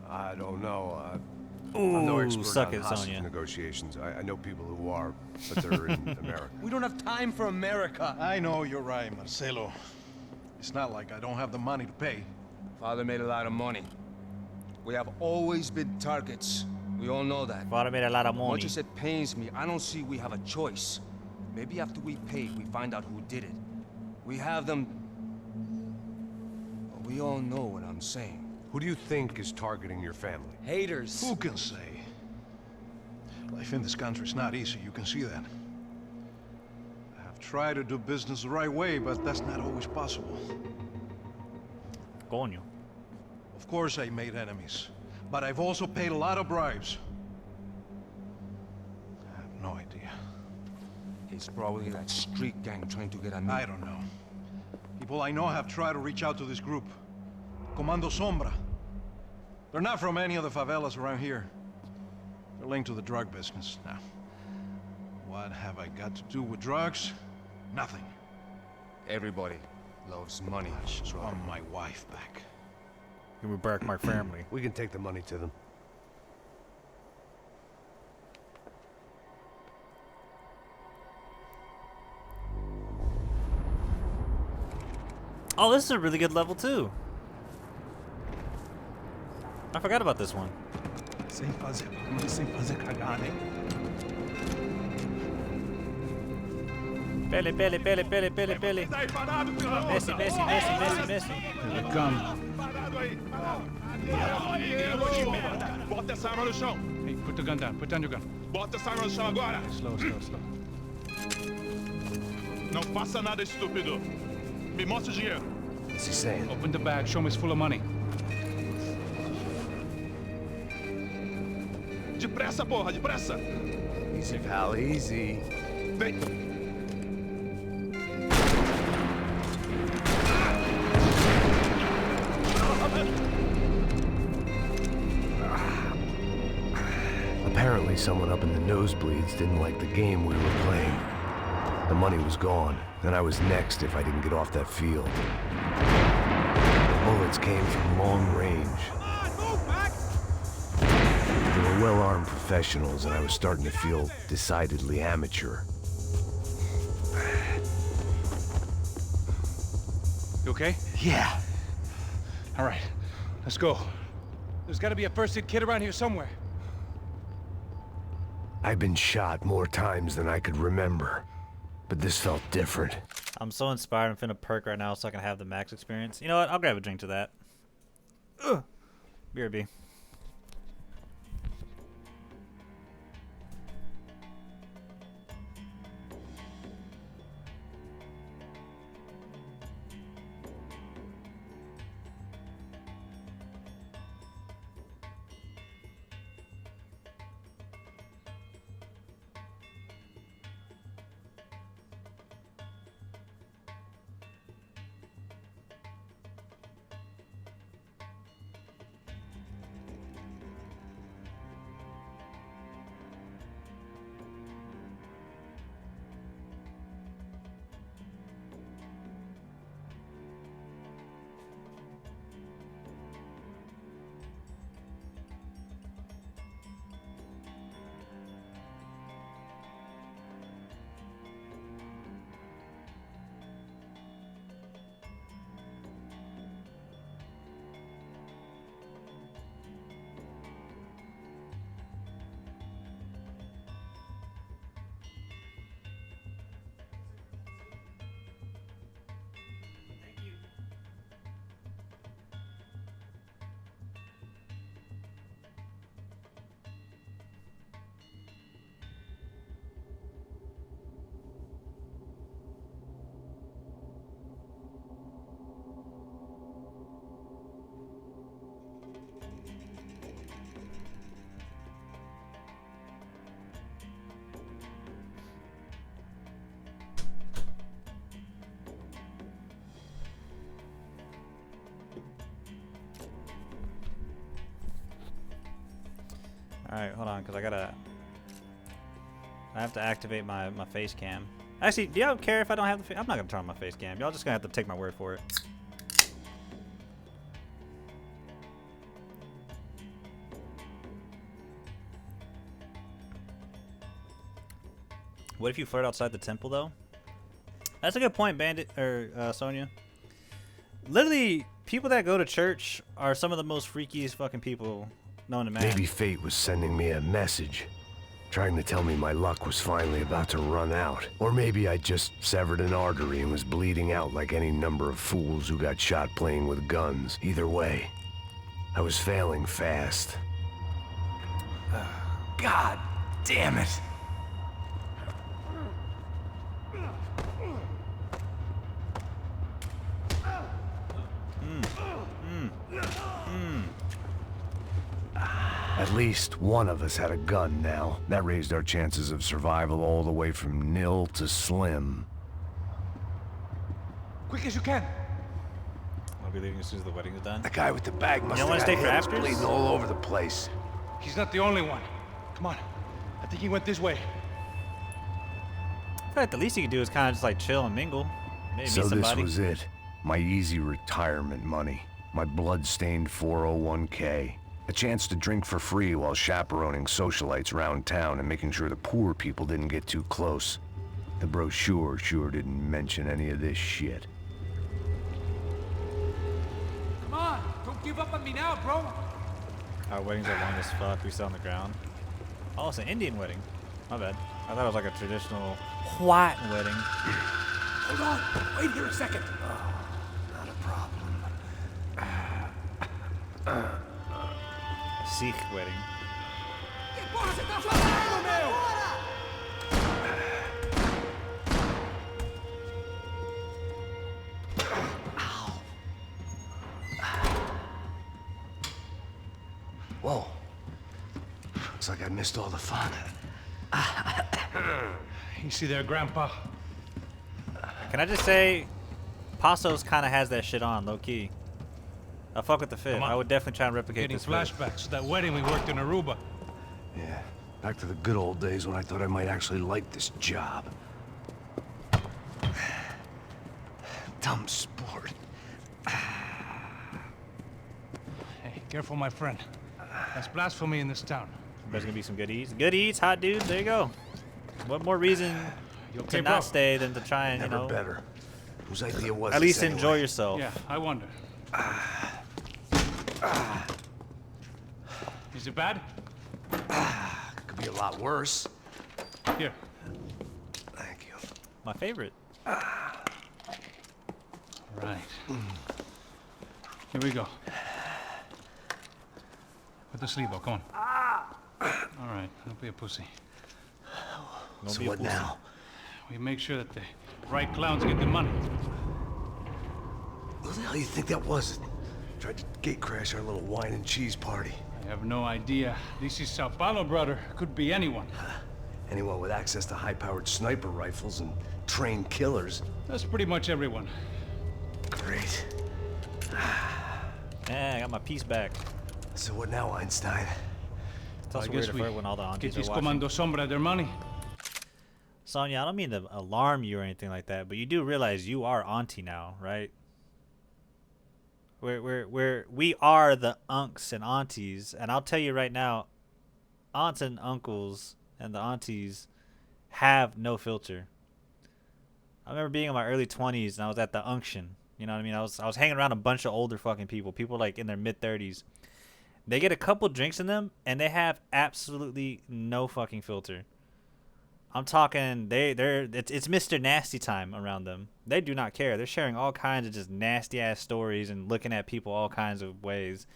I don't know.
Ooh,
I'm no expert
suck
on
it,
hostage
Sonya.
negotiations. I know people who are, but they're in America.
We don't have time for America.
I know you're right, Marcelo. It's not like I don't have the money to pay.
Father made a lot of money. We have always been targets. We all know that.
Father made a lot of
Much
money.
as it pains me, I don't see we have a choice. Maybe after we pay, we find out who did it. We have them... We all know what I'm saying.
Who do you think is targeting your family?
Haters.
Who can say? Life in this country is not easy, you can see that. I have tried to do business the right way, but that's not always possible.
Coño.
Of course I made enemies, but I've also paid a lot of bribes. I have no idea.
It's probably that street gang trying to get at me.
I don't know. People I know have tried to reach out to this group. Comando Sombra. They're not from any of the favelas around here. They're linked to the drug business. Now, what have I got to do with drugs? Nothing.
Everybody loves money.
I just want my wife back.
Give me back my family.
We can take the money to them.
Oh, this is a really good level too. I forgot about this one.
Sem fazer cagada, hein?
Pele, pele, pele, pele, pele, pele. Messi, Messi, Messi, Messi, Messi.
Here they come.
Bota essa arma no chão.
Hey, put the gun down. Put down your gun.
Bota essa arma no chão agora.
Slow, slow, slow.
Não faça nada estúpido. Me mostre o dinheiro.
What's he saying?
Open the bag. Show me it's full of money.
Depressa, porra, depressa.
Easy, pal, easy.
Vem.
Apparently someone up in the nosebleeds didn't like the game we were playing. The money was gone, and I was next if I didn't get off that field. The bullets came from long range. They were well-armed professionals, and I was starting to feel decidedly amateur.
You okay?
Yeah.
All right. Let's go. There's got to be a first-aid kit around here somewhere.
I've been shot more times than I could remember, but this felt different.
I'm so inspired. I'm finna perk right now so I can have the max experience. You know what? I'll grab a drink to that. Ugh. BRB. Alright, hold on, because I have to activate my face cam. Actually, do y'all care if I don't have the I'm not going to turn on my face cam. Y'all just going to have to take my word for it. What if you flirt outside the temple, though? That's a good point, Bandit, or Sonya. Literally, people that go to church are some of the most freakiest fucking people known to man.
Maybe fate was sending me a message, trying to tell me my luck was finally about to run out. Or maybe I just severed an artery and was bleeding out like any number of fools who got shot playing with guns. Either way, I was failing fast.
God damn it.
At least one of us had a gun now. That raised our chances of survival all the way from nil to slim.
Quick as you can.
I'll be leaving as soon as the wedding is done.
The guy with the bag must
You don't
have
wanna
got
stay for
hands
afters?
bleeding all over the place.
He's not the only one. Come on. I think he went this way.
I feel like the least you can do is kind of just like chill and mingle. Maybe
So
meet
this
somebody.
was it. My easy retirement money. My blood-stained 401k. A chance to drink for free while chaperoning socialites around town and making sure the poor people didn't get too close. The brochure sure didn't mention any of this shit.
Come on, don't give up on me now, bro.
Our weddings are long as fuck. We sit on the ground. Oh, it's an Indian wedding. My bad. I thought it was like a traditional white wedding.
Hold on. Wait here a second.
Not a problem.
Sikh wedding.
Que porra você tá fazendo, meu?
Whoa. Looks like I missed all the fun.
You see there, Grandpa?
Can I just say, Passos kind of has that shit on, low key. I fuck with the fit.
Come on.
I would definitely try and replicate
Getting
this fit.
flashbacks to that wedding we worked in Aruba.
Yeah, back to the good old days when I thought I might actually like this job. Dumb sport.
Hey, careful, my friend. That's blasphemy in this town.
There's gonna be some good eats. Good eats, hot dudes. There you go. What more reason
You okay,
to
bro?
not stay than to try and,
Never
you know,
better. Whose idea was
at
this
least enjoy
anyway?
yourself.
Yeah, I wonder. Is it bad?
Could be a lot worse.
Here.
Thank you.
My favorite.
Right. Here we go. Put the sleeve on, come on. All right, don't be a pussy.
Don't
So
be a
what
pussy.
now?
We make sure that the right clowns get the money.
Who the hell you think that was? Tried to gate crash our little wine and cheese party.
I have no idea. This is Sao Paulo, brother. Could be anyone.
Anyone with access to high-powered sniper rifles and trained killers.
That's pretty much everyone.
Great.
Yeah, I got my piece back.
So what now, Einstein?
It's also
I
weird
guess
to
we
flirt when all the aunties
get
are
this
watching.
Comando Sombra their money.
Sonya, I don't mean to alarm you or anything like that, but you do realize you are auntie now, right? We are the unks and aunties, and I'll tell you right now, aunts and uncles and the aunties have no filter. I remember being in my early 20s and I was at the unction. You know what I mean? I was hanging around a bunch of older fucking people like in their mid 30s. They get a couple drinks in them and they have absolutely no fucking filter. I'm talking it's Mr. Nasty time around them. They do not care. They're sharing all kinds of just nasty ass stories and looking at people all kinds of ways.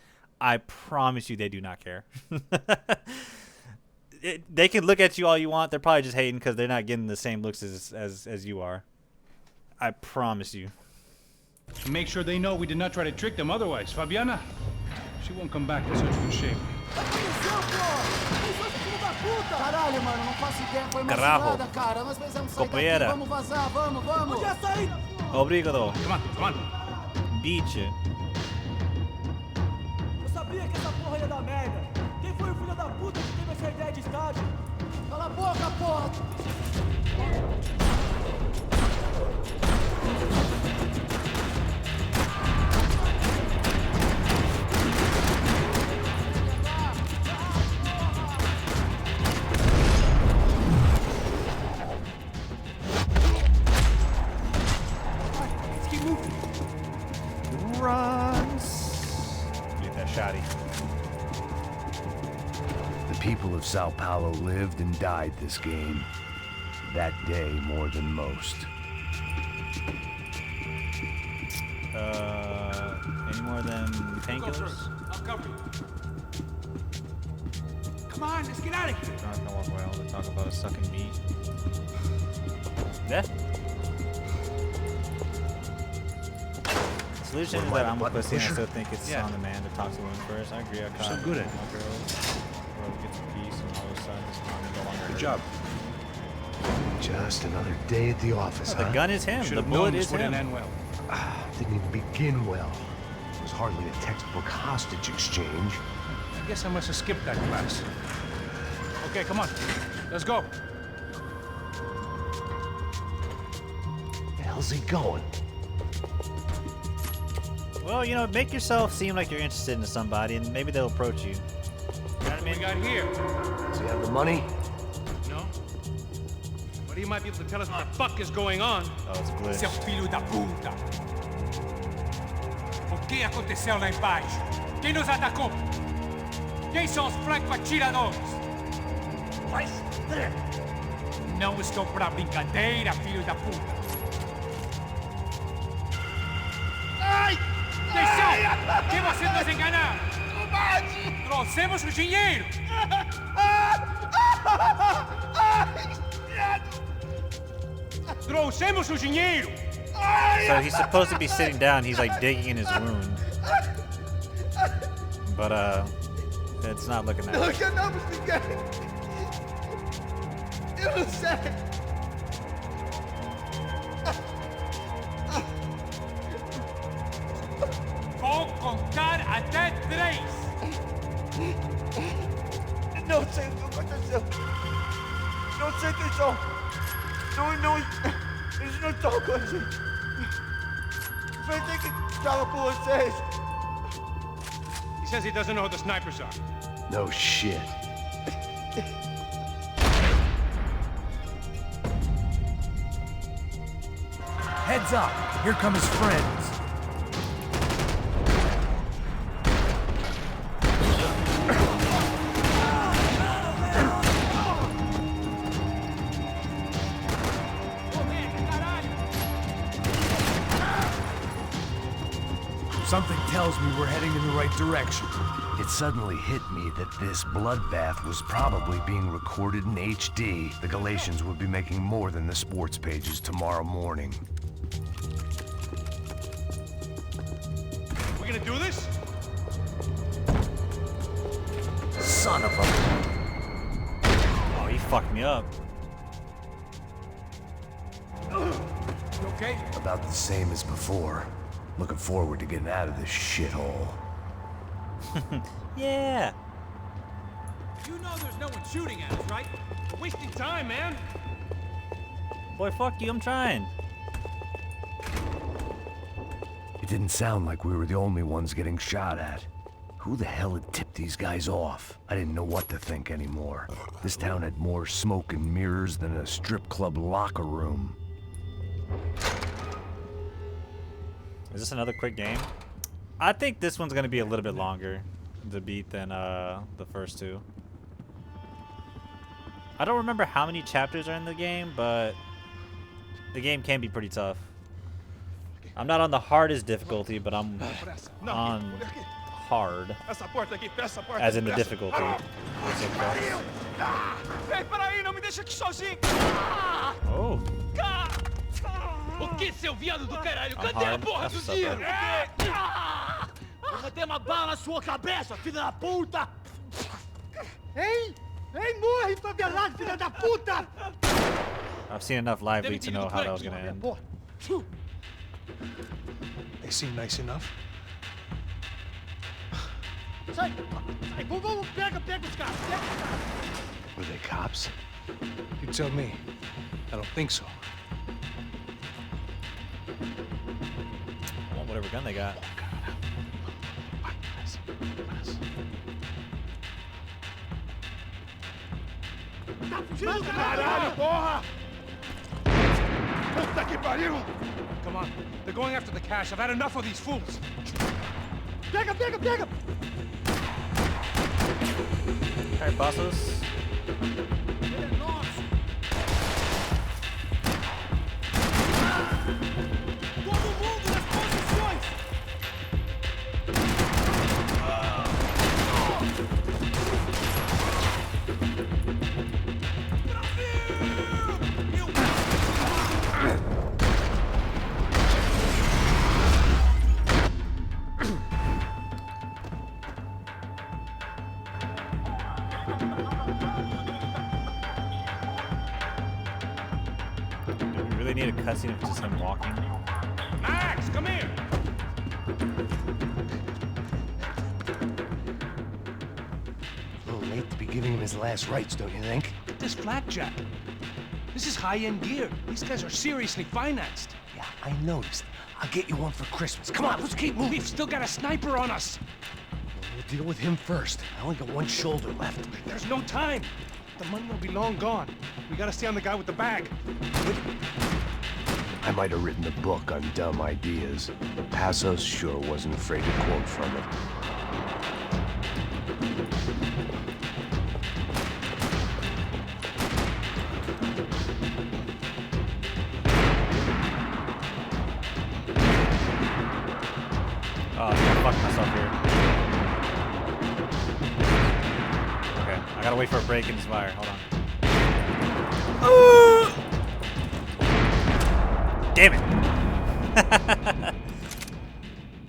I promise you they do not care. They can look at you all you want. They're probably just hating because they're not getting the same looks as you are. I promise you.
Make sure they know we did not try to trick them otherwise. Fabiana, she won't come back in such good shape.
Caralho, mano, não faço ideia. Foi uma
Carajo.
cilada, cara. Nós precisamos sair daqui.
Companheira.
Vamos vazar, vamos, vamos. Onde é sair?
Obrigado.
Come on, come on.
Beach.
Eu sabia que essa porra ia dar merda. Quem foi o filho da puta que teve verdade. Cala a boca, porra!
Let's keep moving.
Runs. Get that shotty.
The people of Sao Paulo lived and died this game. That day more than most.
Any more than painkillers?
I'll cover you. Come on, let's get out of here.
Not gonna walk away while we talk about sucking meat. Yeah. Solution is that I'm a pussy and I still think it's on the man to talk to women first. I agree. I caught
so good at
my girls. Bro gets a piece and all of a sudden it's no longer.
Good job.
Just another day at the office,
The gun is him.
Should
The
have known
bullet
this
is
wouldn't
him.
end well.
Didn't even begin well. It was hardly a textbook hostage exchange.
I guess I must have skipped that class. Okay, come on. Let's go.
The hell's he going?
Well, you know, make yourself seem like you're interested in somebody and maybe they'll approach you. You know what I mean?
We got here.
Does he have the money?
No? But he might be able to tell us what the fuck is going on.
Oh, it's glitched.
Seu filho da puta! O que aconteceu lá embaixo? Quem nos atacou? Quem são os franco-atiradores? Mas... Não estou pra brincadeira, filho da puta! Ai! Deixou! Que você nos enganar! Trouxemos o dinheiro! Trouxemos o dinheiro!
So he's supposed to be sitting down. He's like digging in his wound. But, it's not looking that way.
Ganhamos ninguém! Eu não sei!
Vou contar até 3!
Não sei o que aconteceu! Não sei quem são! Eles não estão com a gente! Pensei que estava com vocês!
He says he doesn't know who the snipers are.
No shit.
Heads up! Here come his friends. Something tells me we're heading in the right direction.
It suddenly hit me that this bloodbath was probably being recorded in HD. The Galatians would be making more than the sports pages tomorrow morning.
We gonna do this?
Son of a...
Oh, he fucked me up.
You okay?
About the same as before. Looking forward to getting out of this shithole.
Yeah.
You know there's no one shooting at us, right? We're wasting time, man.
Boy, fuck you. I'm trying.
It didn't sound like we were the only ones getting shot at. Who the hell had tipped these guys off? I didn't know what to think anymore. This town had more smoke and mirrors than a strip club locker room.
Is this another quick game? I think this one's gonna be a little bit longer to beat than the first two. I don't remember how many chapters are in the game, but the game can be pretty tough. I'm not on the hardest difficulty, but I'm on hard, as in the difficulty.
Peraí, não me deixa aqui sozinho!
Oh.
O que, seu viado do caralho?
I'm
Cadê a
hard.
porra
That's
do
what's up,
dinheiro?
bro.
Eu vou ter uma bala na sua cabeça, filha da puta! Hein? Hein, morre, favelado, filha da puta!
I've seen enough live leak to know how that was gonna end.
They seem nice enough.
Sai, sai, vamos, pega os caras, pega os caras!
Were they cops?
You tell me. I don't think so.
I want whatever gun they got.
Caralho, porra! Puta que pariu!
Come on. They're going after the cash. I've had enough of these fools.
Pega, pega, pega!
Alright, bosses.
Todo mundo nas posições!
Do we really need a cutscene of just him walking?
Max, come here!
A little late to be giving him his last rites, don't you think?
Look at this blackjack. This is high-end gear. These guys are seriously financed.
Yeah, I noticed. I'll get you one for Christmas. Come on, let's keep moving.
We've still got a sniper on us.
We'll deal with him first. I only got one shoulder left.
There's no time. The money will be long gone. We gotta stay on the guy with the bag.
I might have written a book on dumb ideas, but Passos sure wasn't afraid to quote from it.
Oh, I fucked myself here. Okay, I gotta wait for a break in this fire. Hold on. Damn it!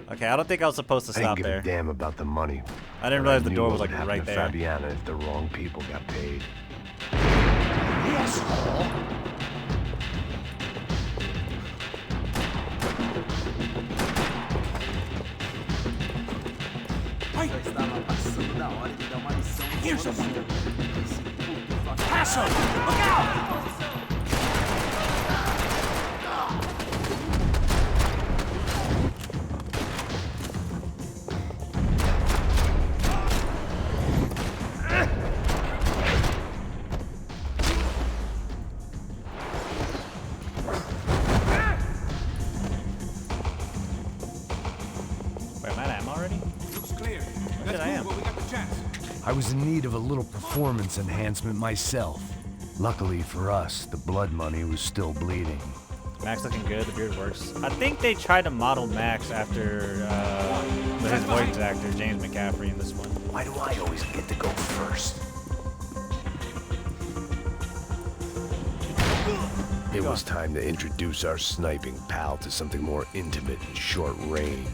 Okay, I don't think I was supposed to
I didn't
stop
give
there.
a damn about the money.
I didn't
but
realize the
knew
door
what
was
would
like
happen
right
to
there.
Fabiana if the wrong people got paid.
Yes, Hall.
Here's someone. Pass him! Look out!
Wait, am I at ammo already?
Looks clear.
Where
Let's
did I am?
move while we got the chance.
I was in need of a little performance enhancement myself. Luckily for us, the blood money was still bleeding.
Max looking good, the beard works. I think they tried to model Max after his voice actor, James McCaffrey, in this one.
Why do I always get to go first? It was time to introduce our sniping pal to something more intimate and short range.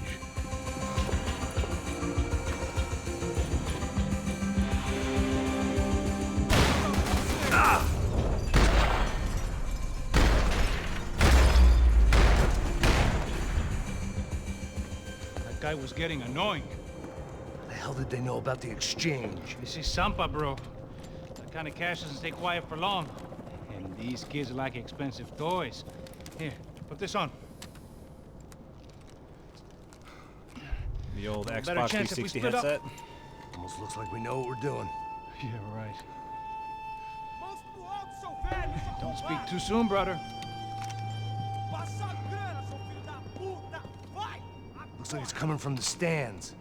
That guy was getting annoying.
What the hell did they know about the exchange?
This is Sampa, bro. That kind of cash doesn't stay quiet for long. And these kids like expensive toys. Here, put this on.
The old
Better
Xbox
chance if we
360
split up.
headset.
Almost looks like we know what we're doing.
Yeah, right. Don't speak too soon, brother.
Looks like it's coming from the stands.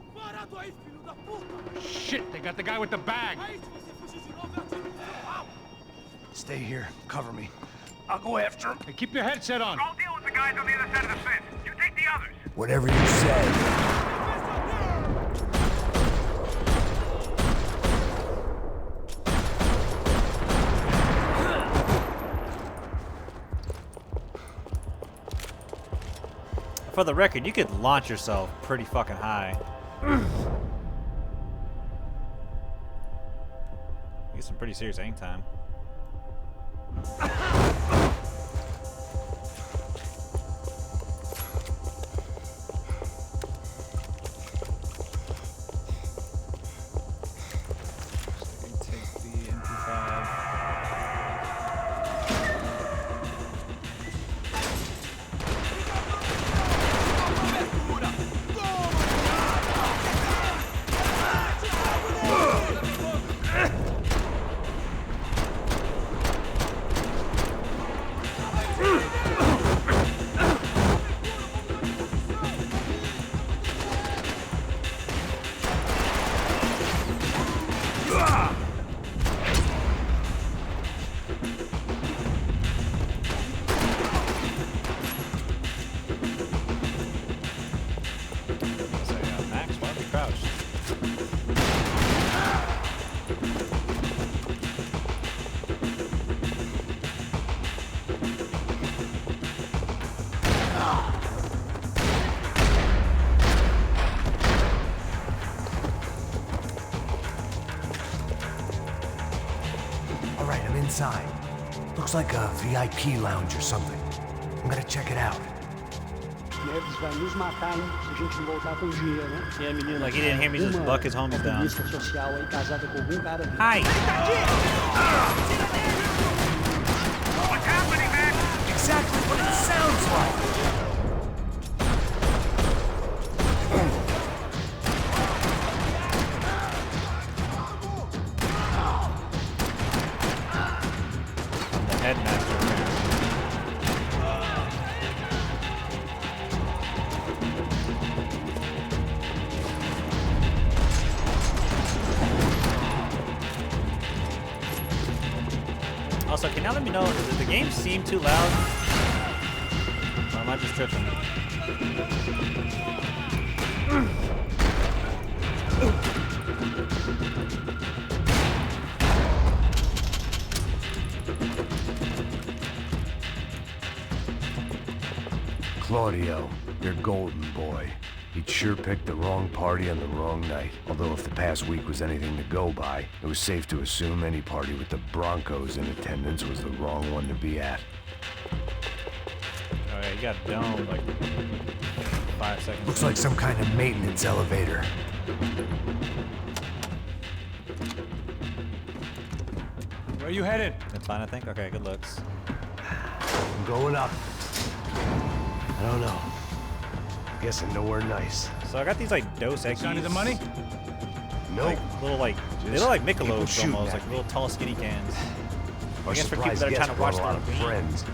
Shit, they got the guy with the bag.
Stay here. Cover me. I'll go after him.
Hey, keep your headset on.
I'll deal with the guys on the other side of the fence. You take the others.
Whatever you say.
For the record, you could launch yourself pretty fucking high. Get some pretty serious aim time. Take the MP5. Max, why are we crouched?
All right, I'm inside. Looks like a VIP lounge or something. I'm gonna check it out.
Neves vai nos matar, hein, se a gente não voltar com dinheiro, né? E a menina
Like he didn't hear me just buck his homies down.
social aí, casada com algum cara ali.
Hi.
What's happening, man?
Exactly what it sounds like!
The headmaster. Also, can you let me know, does the game seem too loud? Or am I just tripping?
Claudio, your golden boy. He'd sure picked the wrong party on the wrong night. Although if the past week was anything to go by, it was safe to assume any party with the Broncos in attendance was the wrong one to be at.
Oh yeah, you got domed like 5 seconds.
Looks like some kind of maintenance elevator.
Where are you headed?
That's fine, I think. Okay, good looks.
I'm going up. I don't know. Guessing nowhere nice.
So I got these like Dos Equis.
Sign of the money?
Nope.
Like little like they look like Michelob's almost, like little tall skinny cans.
Our
I guess for people
surprise
that are
guest
trying to watch
brought a lot
the
of friends.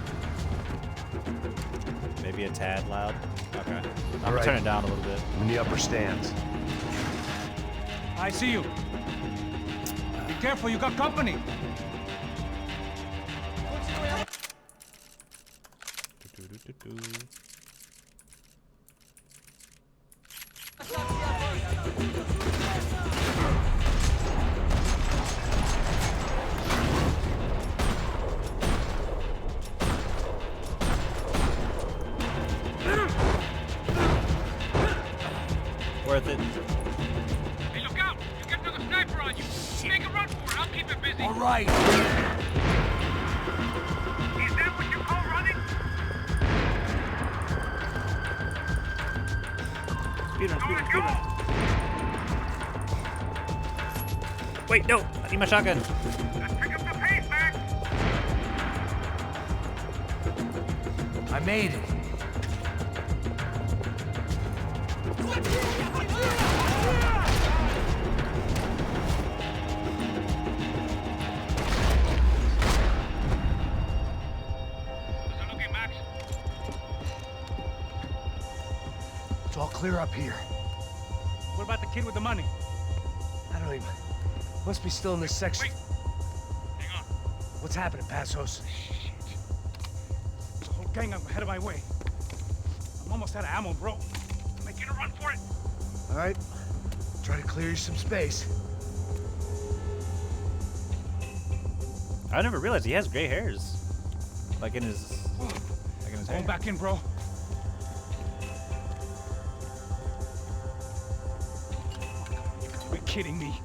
Maybe a tad loud. Okay. I'm
All
gonna
right.
turn it down a little bit.
In the upper stands.
I see you. Be careful, you got company.
Worth it.
Hey, look out! You get another sniper on you. Make a run for it. I'll keep it busy.
All right.
Is that what you call running?
Speedrun, speedrun, speedrun. Wait, no! I need my shotgun.
Let's pick up the pace, Max.
I made it.
How's it looking, Max?
It's all clear up here.
What about the kid with the money?
I don't even... Must be still in this section.
Wait. Hang on.
What's happening, Passos?
The whole gang ahead of my way. I'm almost out of ammo, bro.
Making a run for it.
All right. Try to clear you some space.
I never realized he has gray hairs. Like in his hair.
Going back in, bro. You're kidding me.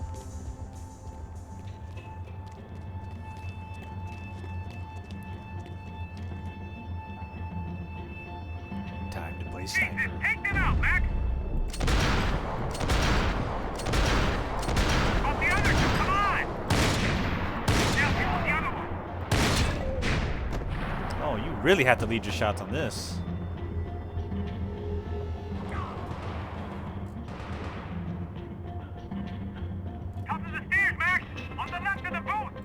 Time to play
Jesus,
sniper.
take them out, Max. Got the other two. Come on. Now get the other one.
Oh, you really have to lead your shots on this.
Top of the stairs, Max. On the left of the booth.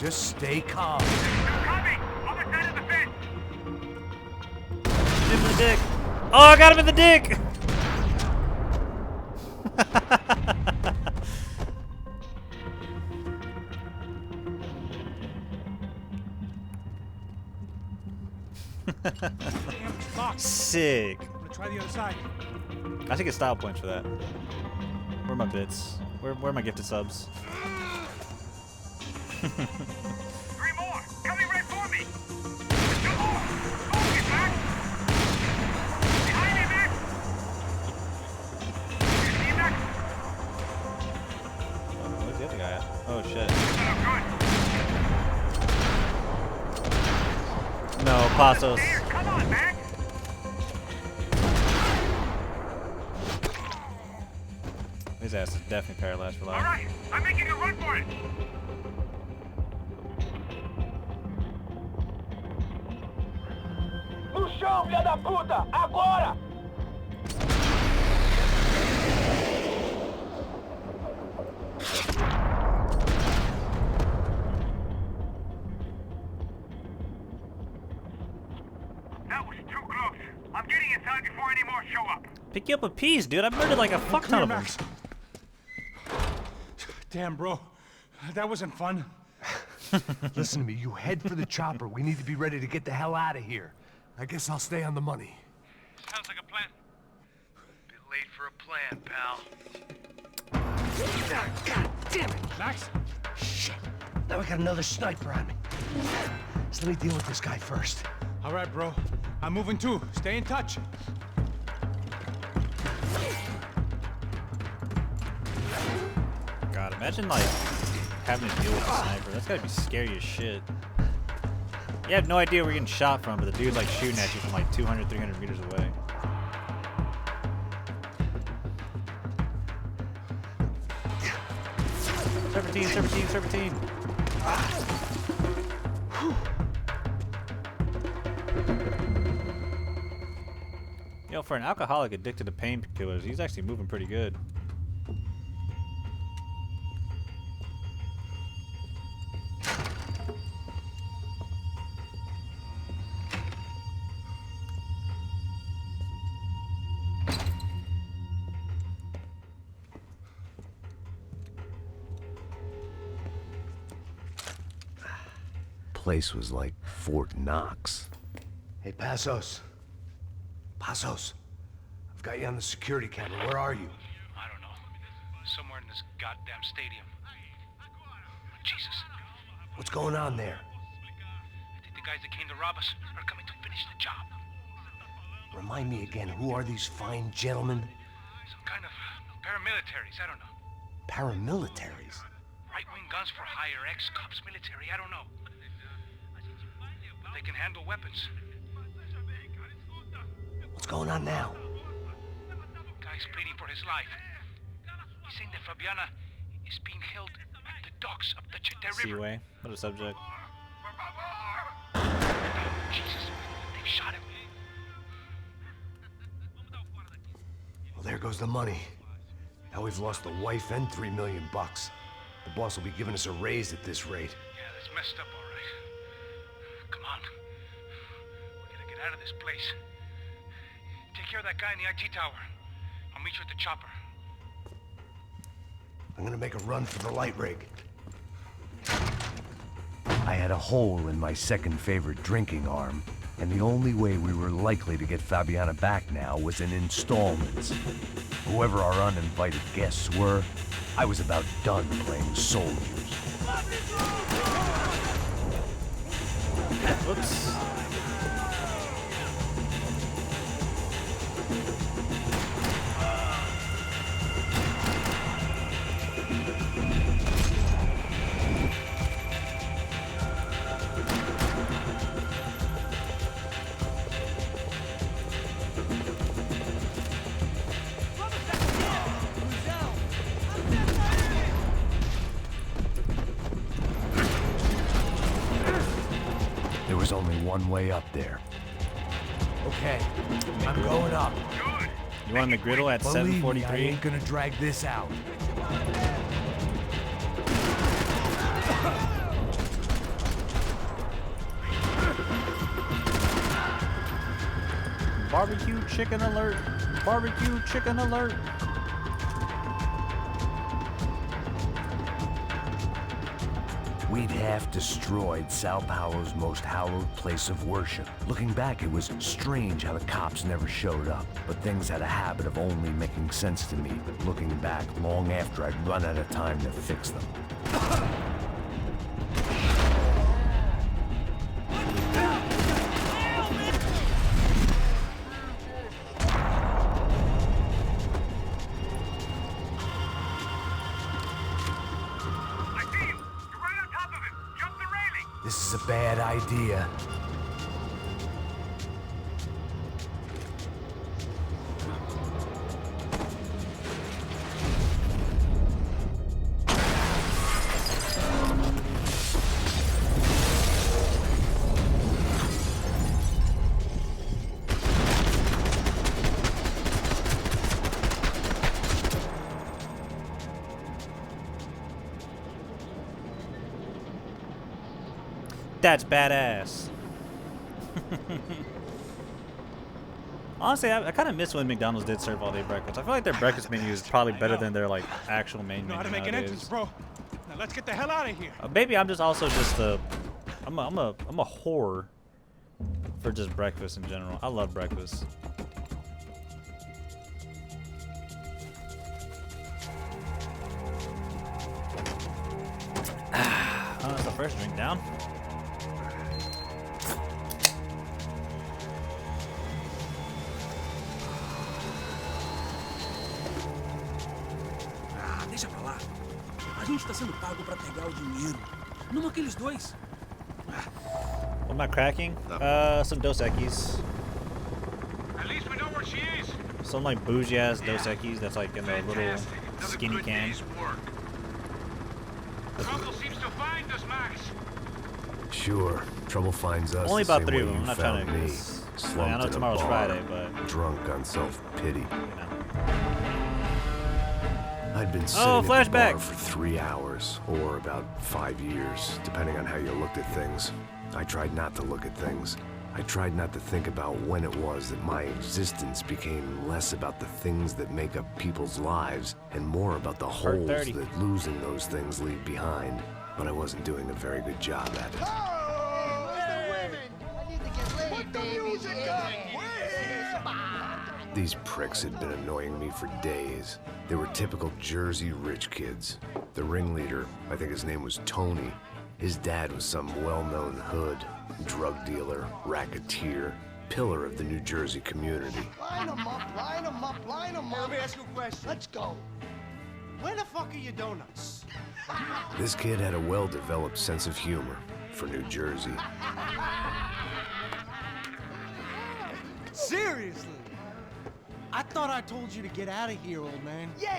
Just stay calm.
Coming! Other side of the fence!
Hit him in the dick. Oh, I got him in the dick!
Damn, it's locked.
Sick.
I'm gonna try the other side.
I should get style points for that. Where are my bits? Where are my gifted subs?
3 more! Coming right for me! 2 more! Focus, Max! Behind me, Max! You see, Max?
Where's the other guy at? Oh shit. No, Pasos.
Come on, Max!
His ass is definitely paralyzed for life.
Alright, I'm making a run for it!
No chão, filha da puta! Agora!
That was too close. I'm getting inside before any more show up.
Pick you up with peas, dude. I murdered like a fuck ton of them.
Max. Damn, bro. That wasn't fun.
Listen to me, you head for the chopper. We need to be ready to get the hell out of here. I guess I'll stay on the money.
Sounds like a plan.
Bit late for a plan, pal.
God damn it!
Max?
Shit. Now we got another sniper on me. So let me deal with this guy first.
All right, bro. I'm moving too. Stay in touch.
God, imagine like having to deal with a sniper. That's gotta be scary as shit. You have no idea where you're getting shot from, but the dude's like shooting at you from like 200, 300 meters away. Serpentine. Yo, for an alcoholic addicted to painkillers, he's actually moving pretty good.
Place was like Fort Knox.
Hey, Pasos. Pasos. I've got you on the security camera. Where are you?
I don't know. Somewhere in this goddamn stadium. Jesus.
What's going on there?
I think the guys that came to rob us are coming to finish the job.
Remind me again, who are these fine gentlemen?
Some kind of paramilitaries, I don't know.
Paramilitaries?
Right-wing guns for hire, ex-cops, military, I don't know. But they can handle weapons.
What's going on now?
Guy's pleading for his life. He's saying that Fabiana is being held at the docks of the Chete River.
Seaway. What a subject.
Jesus, they've shot him.
Well, there goes the money. Now we've lost the wife and $3 million bucks. The boss will be giving us a raise at this rate.
Yeah, that's messed up, all right. Come on. We gotta get out of this place. Take care of that guy in the IT tower. I'll meet you at the chopper.
I'm gonna make a run for the light rig. I had a hole in my second favorite drinking arm, and the only way we were likely to get Fabiana back now was in installments. Whoever our uninvited guests were, I was about done playing soldiers.
Whoops.
There was only one way up there. Okay, I'm going up.
You want a McGriddle at
Believe me, I
7:43?
ain't gonna drag this out.
Barbecue chicken alert. Barbecue chicken alert.
We'd half destroyed Sao Paulo's most hallowed place of worship. Looking back, it was strange how the cops never showed up, but things had a habit of only making sense to me, looking back long after I'd run out of time to fix them. This is a bad idea.
That's badass. Honestly, I kind of miss when McDonald's did serve all-day breakfast. I feel like their breakfast menu is probably better than their like actual main
You know how
menu
to make an entrance,
nowadays.
bro. Now let's get the hell out of here.
Maybe I'm just also just a, I'm a whore for just breakfast in general. I love breakfast. Oh, that's the first drink down.
Ah, deixa pra lá. A gente tá sendo pago pra pegar o dinheiro. Não aqueles dois.
What am I cracking? Some Dos Equis.
At least we know where she is.
Some like bougie ass Dos Equis that's like in a little skinny can.
Trouble seems to find us, Max.
Sure, trouble finds us.
Only
the
about
same
3
way
of them.
you
I'm not trying
found
to.
me,
I
slumped
know
in a
tomorrow's
bar,
Friday, but
drunk on self-pity. I'd been sitting
Oh,
at the
flashback.
bar for 3 hours, or about 5 years, depending on how you looked at things. I tried not to look at things. I tried not to think about when it was that my existence became less about the things that make up people's lives and more about the holes
30.
that losing those things leave behind. But I wasn't doing a very good job at it. These pricks had been annoying me for days. They were typical Jersey rich kids. The ringleader, I think his name was Tony. His dad was some well-known hood, drug dealer, racketeer, pillar of the New Jersey community.
Line them up, line them up, line them up.
Let me ask you a question.
Let's go.
Where the fuck are your donuts?
This kid had a well-developed sense of humor for New Jersey.
Seriously? I thought I told you to get out of here, old man.
Yeah,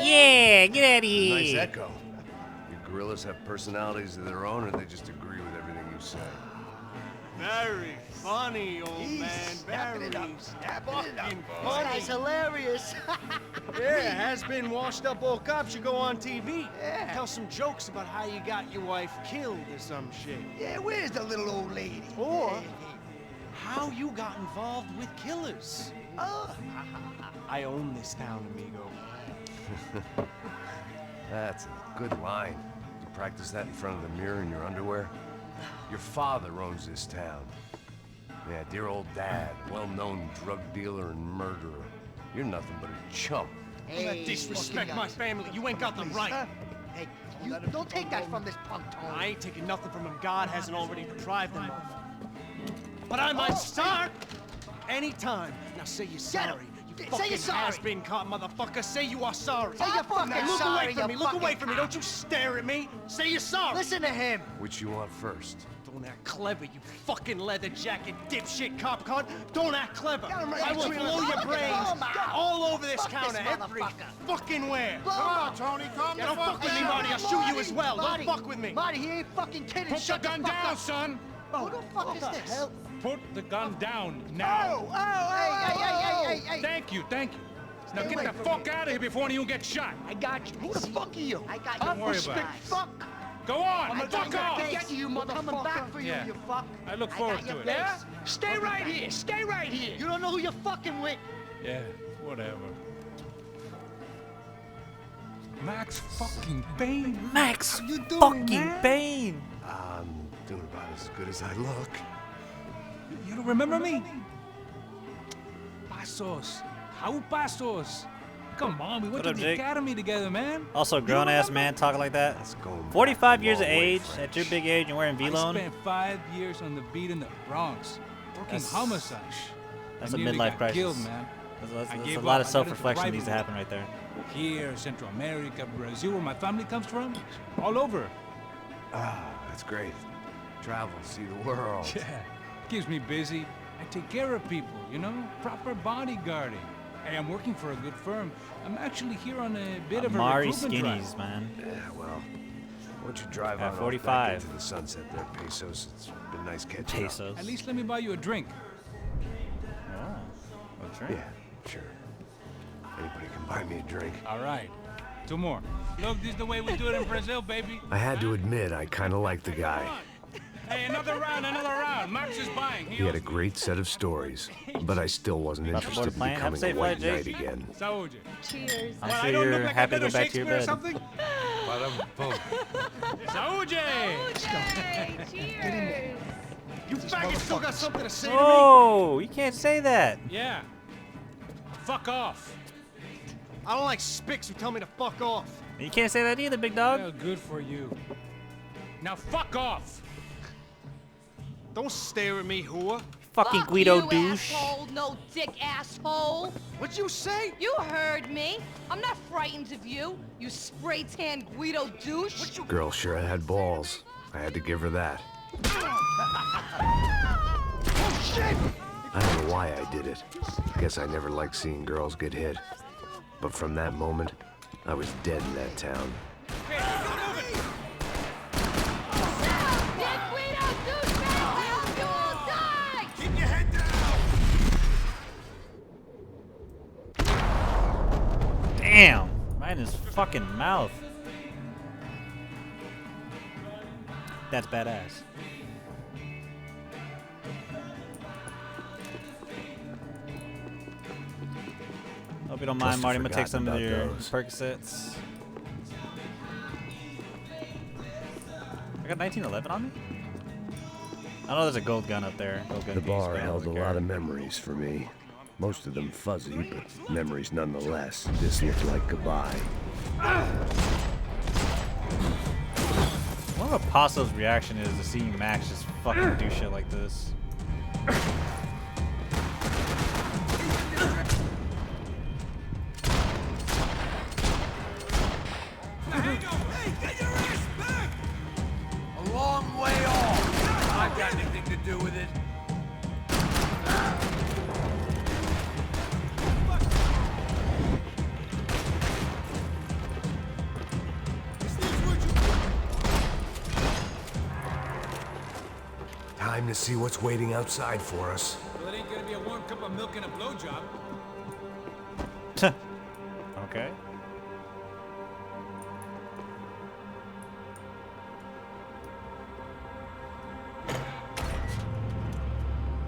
yeah, get out of here.
Nice echo. Your gorillas have personalities of their own, or they just agree with everything you say?
Very funny, old man. Very fucking funny.
That's hilarious.
Yeah, has-been washed-up old cops should go on TV. Yeah. Tell some jokes about how you got your wife killed or some shit.
Yeah, where's the little old lady?
Or how you got involved with killers. I own this town, amigo.
That's a good line. You practice that in front of the mirror in your underwear? Your father owns this town. Yeah, dear old dad, well-known drug dealer and murderer. You're nothing but a chump.
Hey, disrespect my family. You ain't got the right.
Hey, you don't take that from this punk, Tony.
I ain't taking nothing from him God hasn't already deprived them of. But I might start anytime. Now say you're sorry. You
Say you're sorry.
has-been caught, motherfucker. Say you are sorry.
Say you're fucking
Look
sorry,
away from me.
you
Look away
fucking
from me. Don't you stare at me. Say you're sorry.
Listen to him.
Which you want first?
Don't act clever, you fucking leather jacket dipshit cop cunt. Don't act clever.
Got him right
I will
between
blow
us.
your
Look at
brains
him.
all over this
Fuck
counter,
this
every
motherfucker.
fucking where.
Blow
Come
him
on,
up.
Tony, calm
Yeah,
the fuck with me, Marty. I'll shoot you as well.
Marty,
Don't fuck with me.
Marty, he ain't fucking kidding.
Put
Shut
the gun
fuck
down,
up.
son.
Who the fuck is this? Hell?
Put the gun down now.
Hey.
Thank you, thank you. Now
Stay
get
away
the
from
fuck
me.
out of here before you get shot.
I got you. Who the fuck are you? I got
Don't
you.
worry
Respect
about it.
fuck.
Go on,
I'm
fuck off!
get you, motherfucker. Coming back for you,
Yeah.
you fuck.
I look forward to it.
Yeah? Stay right here. Stay right here. You don't know who you're fucking with.
Yeah, whatever. Max fucking Payne.
Max
How you doing,
fucking
man?
Payne.
I'm doing about as good as I look.
You don't remember me? Pasos. How Pasos? Come on, we went
What
to
up,
the
Jake?
academy together, man.
Also, grown ass man talking like that.
Let's go.
45 years of
Long way,
age,
French.
at your big age, and wearing
I
V-Lone.
spent 5 years on the beat in the Bronx, working
That's-
homicide.
That's
I
a
nearly
midlife
got
crisis.
Killed, man.
That's
I
a
gave
lot
up.
of
I got into
self-reflection
rivalry.
needs to happen right there.
Here, Central America, Brazil, where my family comes from, all over.
Ah, that's great. Travel, see the world.
Yeah, keeps me busy. I take care of people, you know, proper bodyguarding. Hey, I'm working for a good firm. I'm actually here on a bit of a
Amari
recruitment
Skinnies,
drive.
man.
Yeah, well, why don't you drive
At
on off
45.
back into the sunset there, Pesos? It's been nice catching up.
Pesos.
At least let me buy you a drink.
Oh, a drink.
Yeah, sure. Anybody can buy me a drink.
All right, 2 more. Look, this is the way we do it in Brazil, baby.
I had to admit, I kind of liked the guy.
Hey, another round, another round. Max is buying.
He had a great set of stories, but I still wasn't
About to board
interested
a
in
plane? Have a
becoming
safe
a white
flight,
knight
Jake.
again.
Saúde.
Cheers.
I'm
Well,
sure
I don't
you're
look like
happy
a
to go
better
back to your
Shakespeare or
bed.
something? Saúde!
Cheers.
You faggots still got something to say to me?
Oh, you can't say that.
Yeah. Fuck off.
I don't like spics who tell me to fuck off.
You can't say that either, big dog.
Well, good for you. Now fuck off.
Don't stare at me, whore.
Fucking
Fuck
Guido
you,
douche.
Asshole, no dick asshole.
What'd you say?
You heard me. I'm not frightened of you, you spray tan Guido douche.
Girl sure had balls. I had to give her that.
Oh, shit!
I don't know why I did it. Guess I never liked seeing girls get hit. But from that moment, I was dead in that town.
Dick Guido douchebag, I hope you all die.
Keep your head down!
Damn. Right in his fucking mouth. That's badass. Hope you don't mind,
Must've
Marty. I'm gonna take
forgotten
some of
about
your
those.
Percocets. I got 1911 on me? I know there's a gold gun up there. Gold gun
The
piece,
bar
but I don't
held a
really
lot
care.
of memories for me. Most of them fuzzy, but memories nonetheless. This looked like goodbye.
I wonder what Paso's reaction is to seeing Max just fucking do shit like this.
A long way off. I've got anything to do with it.
Time to see what's waiting outside for us.
Well, it ain't gonna be a warm cup of milk and a blowjob.
Okay.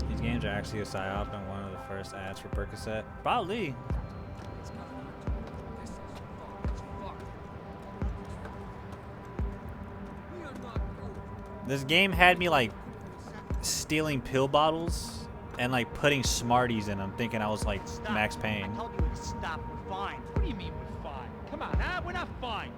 These games are actually a psyop and one of the first ads for Percocet. Probably. This game had me like stealing pill bottles and like putting Smarties in them, thinking I was like Max Payne.
I told you to stop. We're fine. What do you mean we're fine? Come on, huh? We're not fine.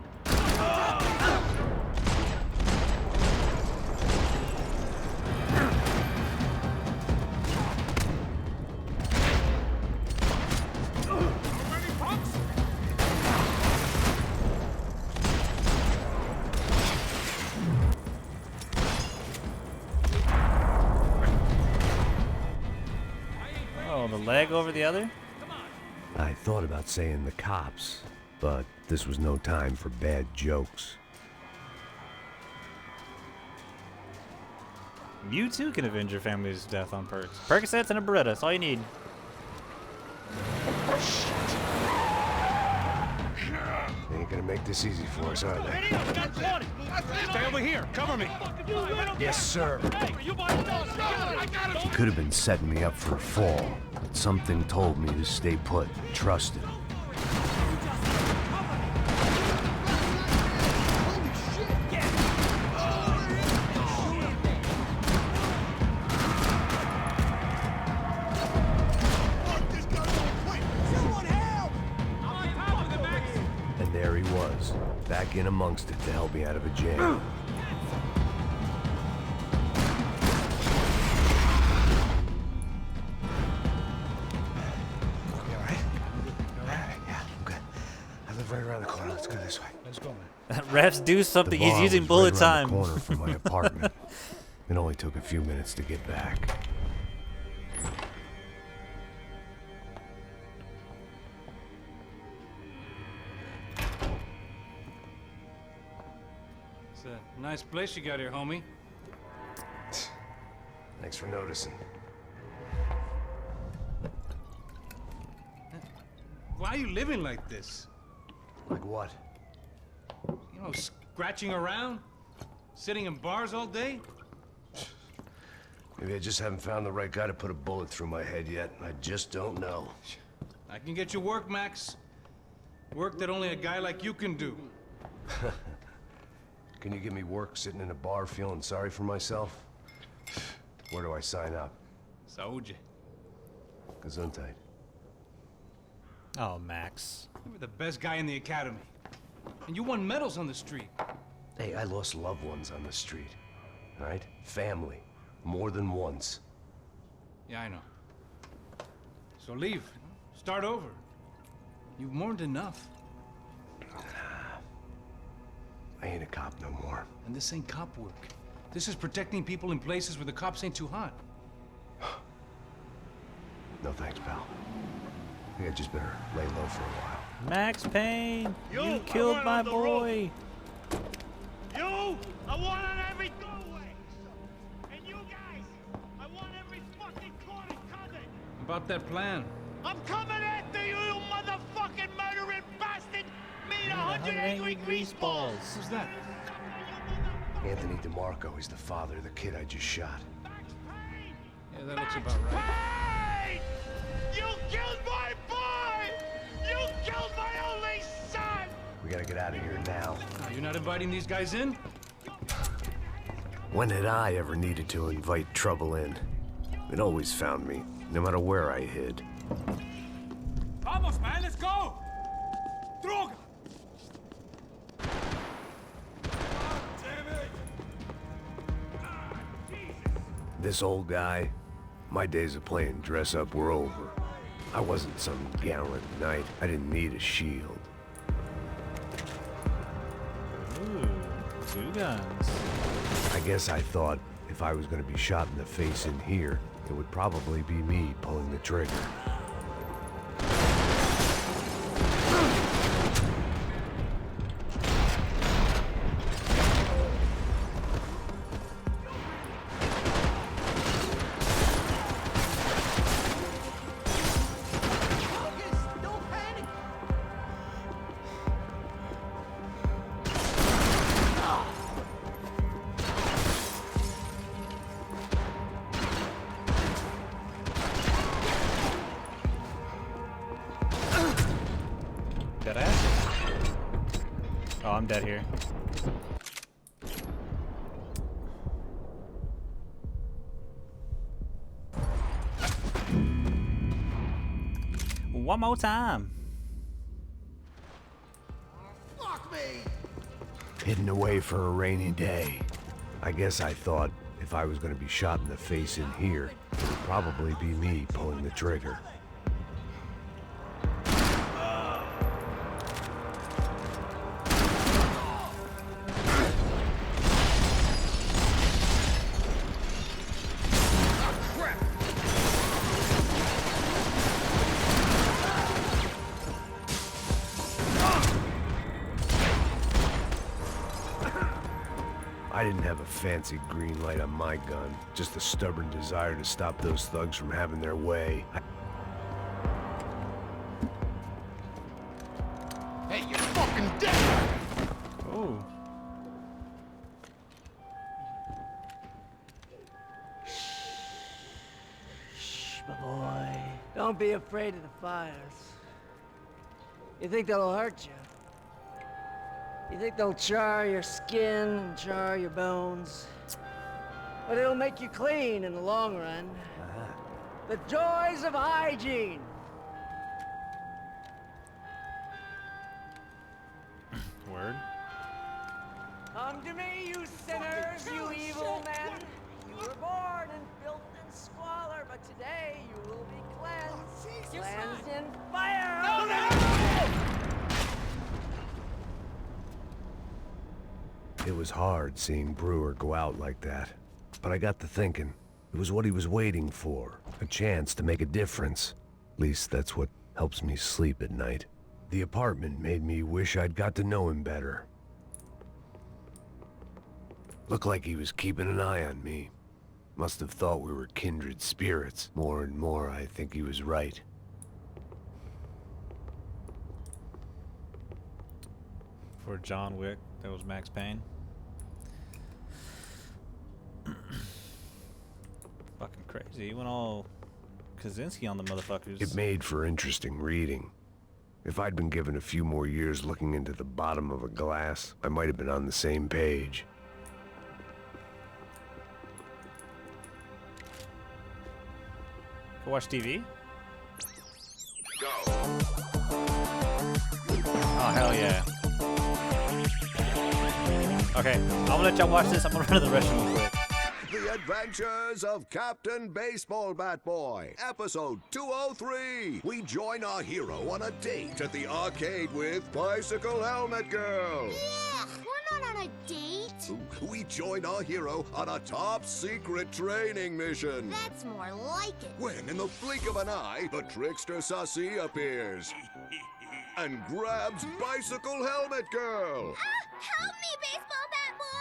Oh, the leg over the other?
I thought about saying the cops, but this was no time for bad jokes.
You too can avenge your family's death on perks. Percocets and a Beretta, that's all you need.
Ain't gonna make this easy for us, are they?
Stay over here. Cover me.
Yes, sir.
He could have been setting me up for a fall, but something told me to stay put, trust him. And there he was, back in amongst it to help me out of a jam.
Right around the corner. Let's go this way.
Let's go, man.
Refs do something.
The
He's
bar
using
was
bullet
right around
time.
the corner from my apartment. It only took a few minutes to get back.
It's a nice place you got here, homie.
Thanks for noticing.
Why are you living like this?
Like what?
You know, scratching around? Sitting in bars all day?
Maybe I just haven't found the right guy to put a bullet through my head yet. I just don't know.
I can get you work, Max. Work that only a guy like you can do.
Can you give me work sitting in a bar feeling sorry for myself? Where do I sign up?
Saúde.
Gesundheit.
Oh, Max.
You were the best guy in the academy. And you won medals on the street.
Hey, I lost loved ones on the street. All right? Family. More than once.
Yeah, I know. So leave. Start over. You've mourned enough.
I ain't a cop no more.
And this ain't cop work. This is protecting people in places where the cops ain't too hot.
No thanks, pal. I think I just better lay low for a while.
Max Payne,
Yo,
you
I
killed
want
my
on the road.
boy.
You, I want on every doorway. And you guys, I want every fucking corner covered.
About that plan.
I'm coming after you, you motherfucking murdering bastard! Meet 100 angry grease balls!
Who's that?
Anthony DeMarco, he's the father of the kid I just shot.
Yeah, that looks about right.
Payne! You killed my boy! You killed my only son!
We gotta get out of here now.
You're not inviting these guys in?
When had I ever needed to invite trouble in? It always found me, no matter where I hid.
Vamos, man, let's go! Droga!
This old guy, my days of playing dress up were over. I wasn't some gallant knight. I didn't need a shield.
Ooh, two guns.
I guess I thought if I was going to be shot in the face in here, it would probably be me pulling the trigger.
Dead ass? Oh, I'm dead here. One more time.
Fuck me!
Hidden away for a rainy day. I guess I thought if I was going to be shot in the face in here, it would probably be me pulling the trigger. I didn't have a fancy green light on my gun, just a stubborn desire to stop those thugs from having their way.
Hey, you're fucking dead!
my boy. Don't be afraid of the fires. You think they'll hurt you? You think they'll char your skin and char your bones? But it'll make you clean in the long run. The joys of hygiene.
Word.
Come to me, you sinners, you evil men. You were born in filth and squalor, but today you will be cleansed. Cleansed in fire.
It was hard seeing Brewer go out like that, but I got to thinking. It was what he was waiting for, a chance to make a difference. At least that's what helps me sleep at night. The apartment made me wish I'd got to know him better. Looked like he was keeping an eye on me. Must have thought we were kindred spirits. More and more, I think he was right.
For John Wick, that was Max Payne. Fucking crazy. He went all Kaczynski on the motherfuckers.
It made for interesting reading. If I'd been given a few more years looking into the bottom of a glass, I might have been on the same page.
Go watch TV?
Go.
Oh, hell yeah. Okay, I'm gonna let y'all watch this. I'm gonna run to the restroom real quick.
The Adventures of Captain Baseball Bat Boy, episode 203. We join our hero on a date at the arcade with Bicycle Helmet Girl.
Yeah, we're not on a date.
We join our hero on a top-secret training mission.
That's more like it.
When, in the blink of an eye, the trickster Sassy appears and grabs Bicycle Helmet Girl.
Help me, Baseball Bat Boy!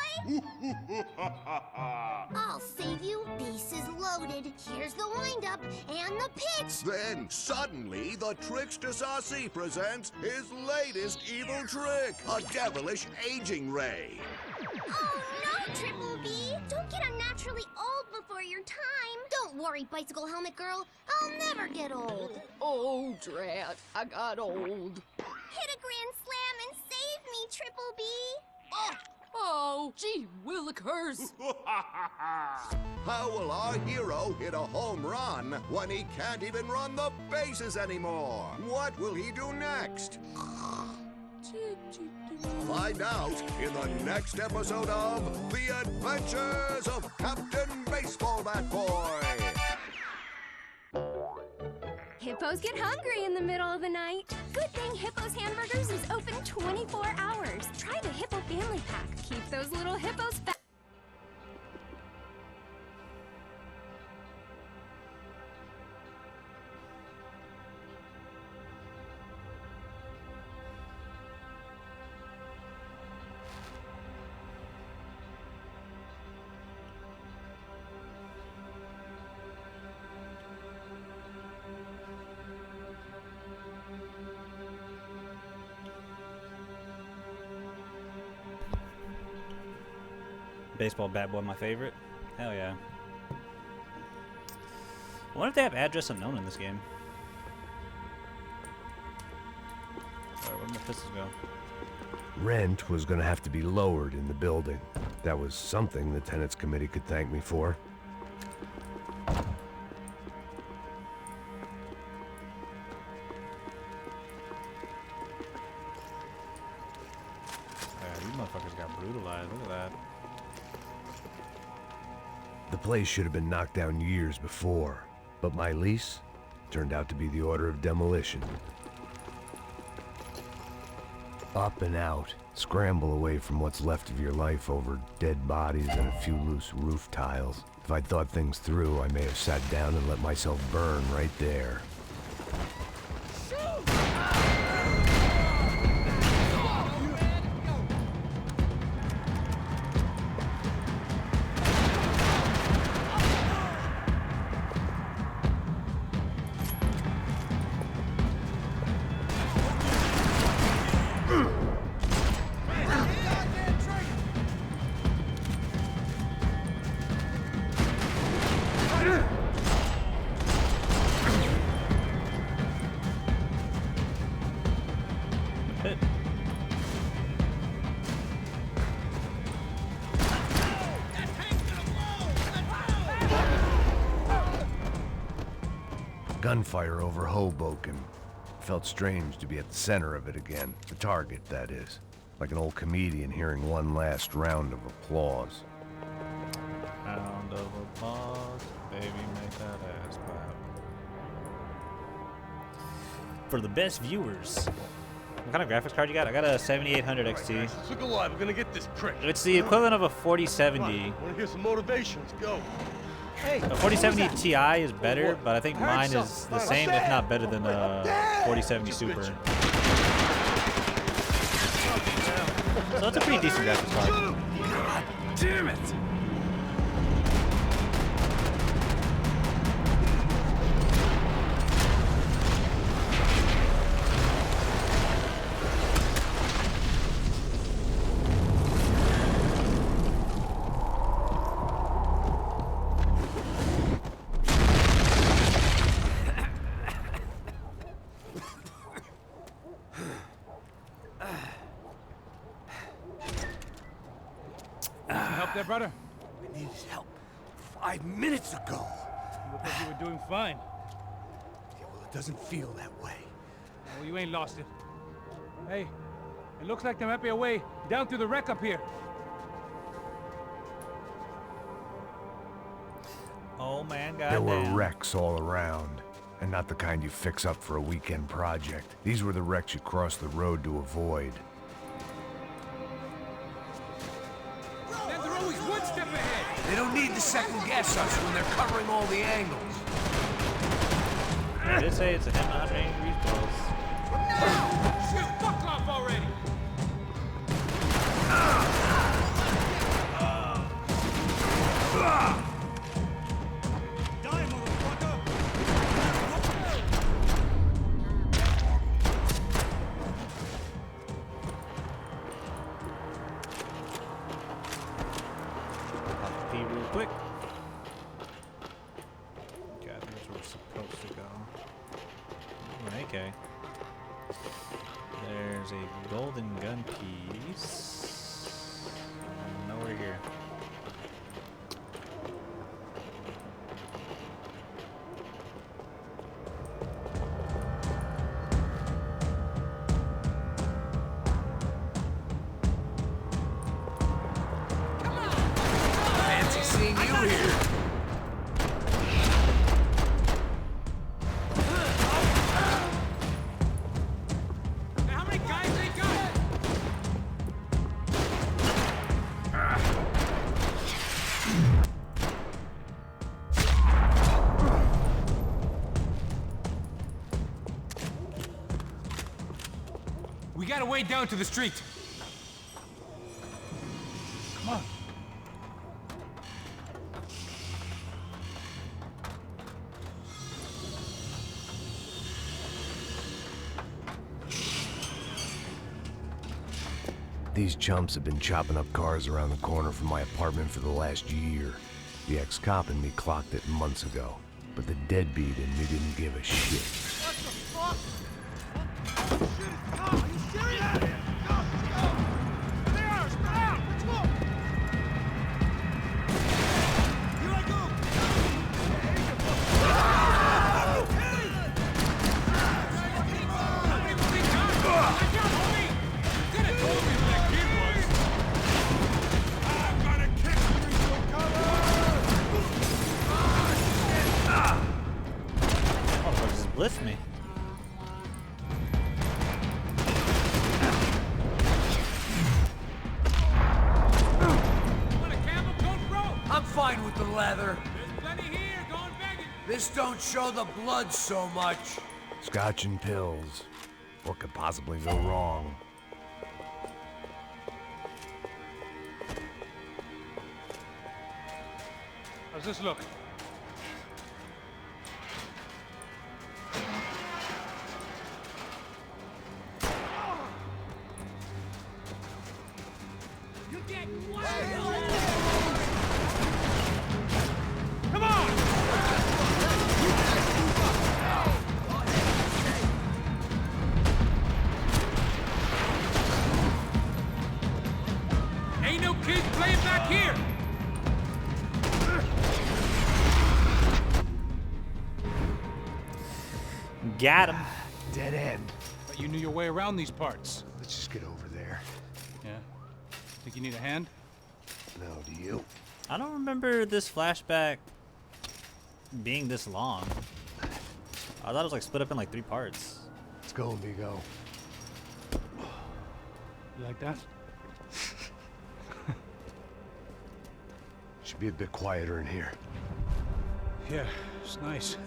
I'll save you. Bases loaded. Here's the windup and the pitch.
Then, suddenly, the trickster Sassy presents his latest evil trick, a devilish aging ray.
Oh, no, Triple B. Don't get unnaturally old before your time. Don't worry, Bicycle Helmet Girl. I'll never get old.
Oh, drat, I got old.
Hit a grand slam and save me, Triple B.
Oh, gee willikers.
How will our hero hit a home run when he can't even run the bases anymore? What will he do next? Find out in the next episode of The Adventures of Captain Baseball Bat Boy.
Hippos get hungry in the middle of the night. Good thing Hippo's Hamburgers is open 24 hours. Try the Hippo Family Pack. Keep those little hippos fat.
Baseball Bat Boy, my favorite. Hell yeah. I wonder if they have address unknown in this game. Alright, where'd my pistols go?
Rent was gonna have to be lowered in the building. That was something the tenants committee could thank me for.
These motherfuckers got brutalized. Look at that.
The place should have been knocked down years before, but my lease turned out to be the order of demolition. Up and out, scramble away from what's left of your life over dead bodies and a few loose roof tiles. If I'd thought things through, I may have sat down and let myself burn right there. Gunfire over Hoboken. Felt strange to be at the center of it again. The target, that is. Like an old comedian hearing one last round of applause.
Round of applause, baby, make that ass clap. For the best viewers. What kind of graphics card you got? I got a 7800 XT.
Let's look alive. We're gonna get this prick.
It's the equivalent of a 4070.
Want to hear some motivation? Let's go. Hey,
a 4070 Ti is better, but I think mine is the same, if not better than a 4070 Super. So it's a pretty decent graphics card.
God damn it!
Help there, brother?
I needed help 5 minutes ago.
You look like you were doing fine.
Yeah, well, it doesn't feel that way.
Well, you ain't lost it. Hey, it looks like there might be a way down through the wreck up here.
Oh man, goddamn.
There were wrecks all around. And not the kind you fix up for a weekend project. These were the wrecks you cross the road to avoid.
Then they're always one step ahead.
They don't need to second guess us when they're covering all the angles.
I did say it's an M100 degrees pulse.
Shoot, fuck off already.
Real quick. God, here's where we're supposed to go. Ooh, AK. There's a golden gun piece. Nowhere here.
Fancy seeing you here.
How many guys they got? We got a way down to the street. Come on.
These chumps have been chopping up cars around the corner from my apartment for the last year. The ex-cop in me clocked it months ago, but the deadbeat in me didn't give a shit.
What the fuck? Oh, shit. No, are you serious? Go, go. They are. Spread out. Let's go. Here I go.
Motherfucker just blitzed me.
I'm fine with the leather. This don't show the blood so much.
Scotch and pills. What could possibly go wrong?
How's this look? Come on! Ain't no kids playing back here!
Got him.
Dead end.
But you knew your way around these parts.
Let's just get over there.
Yeah. Think you need a hand?
No, do you?
I don't remember this flashback being this long. I thought it was like split up in like 3 parts.
Let's go, amigo.
You like that?
Should be a bit quieter in here.
Yeah, it's nice.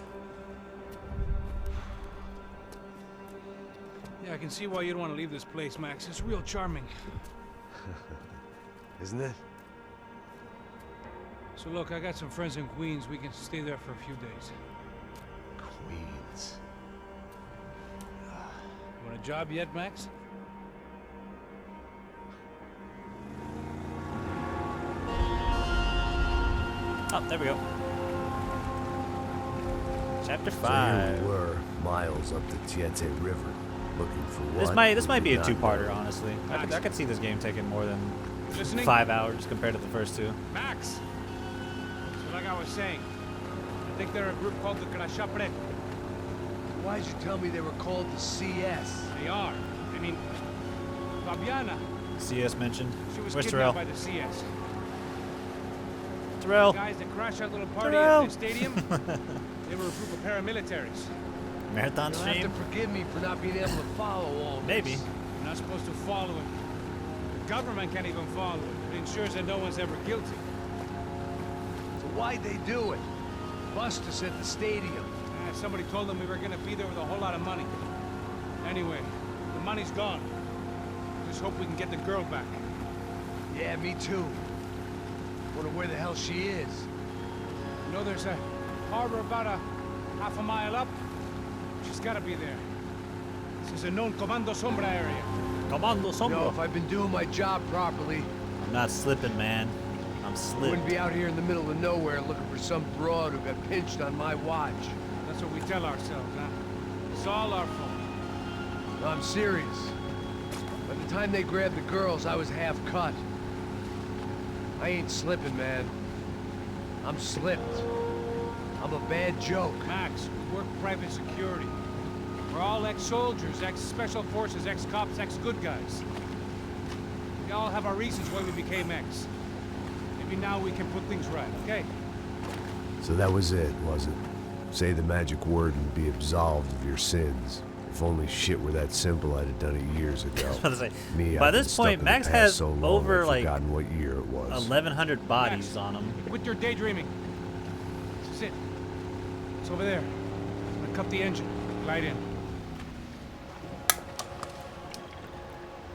Yeah, I can see why you'd want to leave this place, Max. It's real charming.
Isn't it?
So look, I got some friends in Queens. We can stay there for a few days.
Queens.
You want a job yet, Max?
Oh, there we go. Chapter
So
5.
here we were, miles up the Tiete River, looking for what?
This might be a
Not
2-parter,
know.
honestly. I could see this game taking more than
Listening?
5 hours compared to the first 2.
Max! So like I was saying, I think they're a group called the Crashapre.
Why'd you tell me they were called the CS?
They are. I mean, Fabiana.
CS mentioned.
She was
Where's
kidnapped
Terrell?
by the CS.
Terrell.
The guys that crashed that little party
Terrell.
at the stadium, they were a group of paramilitaries.
Marathon
You'll
stream?
have to forgive me for not being able to follow all this.
Maybe.
You're not supposed to follow it. The government can't even follow it. It ensures that no one's ever guilty.
So why'd they do it? Bust us at the stadium.
Somebody told them we were gonna be there with a whole lot of money. Anyway, the money's gone. Just hope we can get the girl back.
Yeah, me too. Wonder where the hell she is.
You know, there's a harbor about a half a mile up. She's gotta be there. This is a known Comando Sombra area.
Comando
You know,
Sombra.
if I'd been doing my job properly,
I'm not slipping, man. I'm
I
slipping.
wouldn't be out here in the middle of nowhere looking for some broad who got pinched on my watch.
That's what we tell ourselves, huh? It's all our fault.
No, I'm serious. By the time they grabbed the girls, I was half cut. I ain't slipping, man. I'm slipped. I'm a bad joke.
Max, we work private security. We're all ex-soldiers, ex-special forces, ex-cops, ex-good guys. We all have our reasons why we became ex. Maybe now we can put things right, okay?
So that was it, was it? Say the magic word and be absolved of your sins. If only shit were that simple, I'd have done it years ago.
I was about to say,
Me,
by
I've been
this
stuck
point,
in the
Max
past
has
so long,
over
I've
like
forgotten what year it was.
1,100 bodies
Max,
on him.
Quit your daydreaming. This is it. It's over there. I'm gonna cut the engine. Glide in.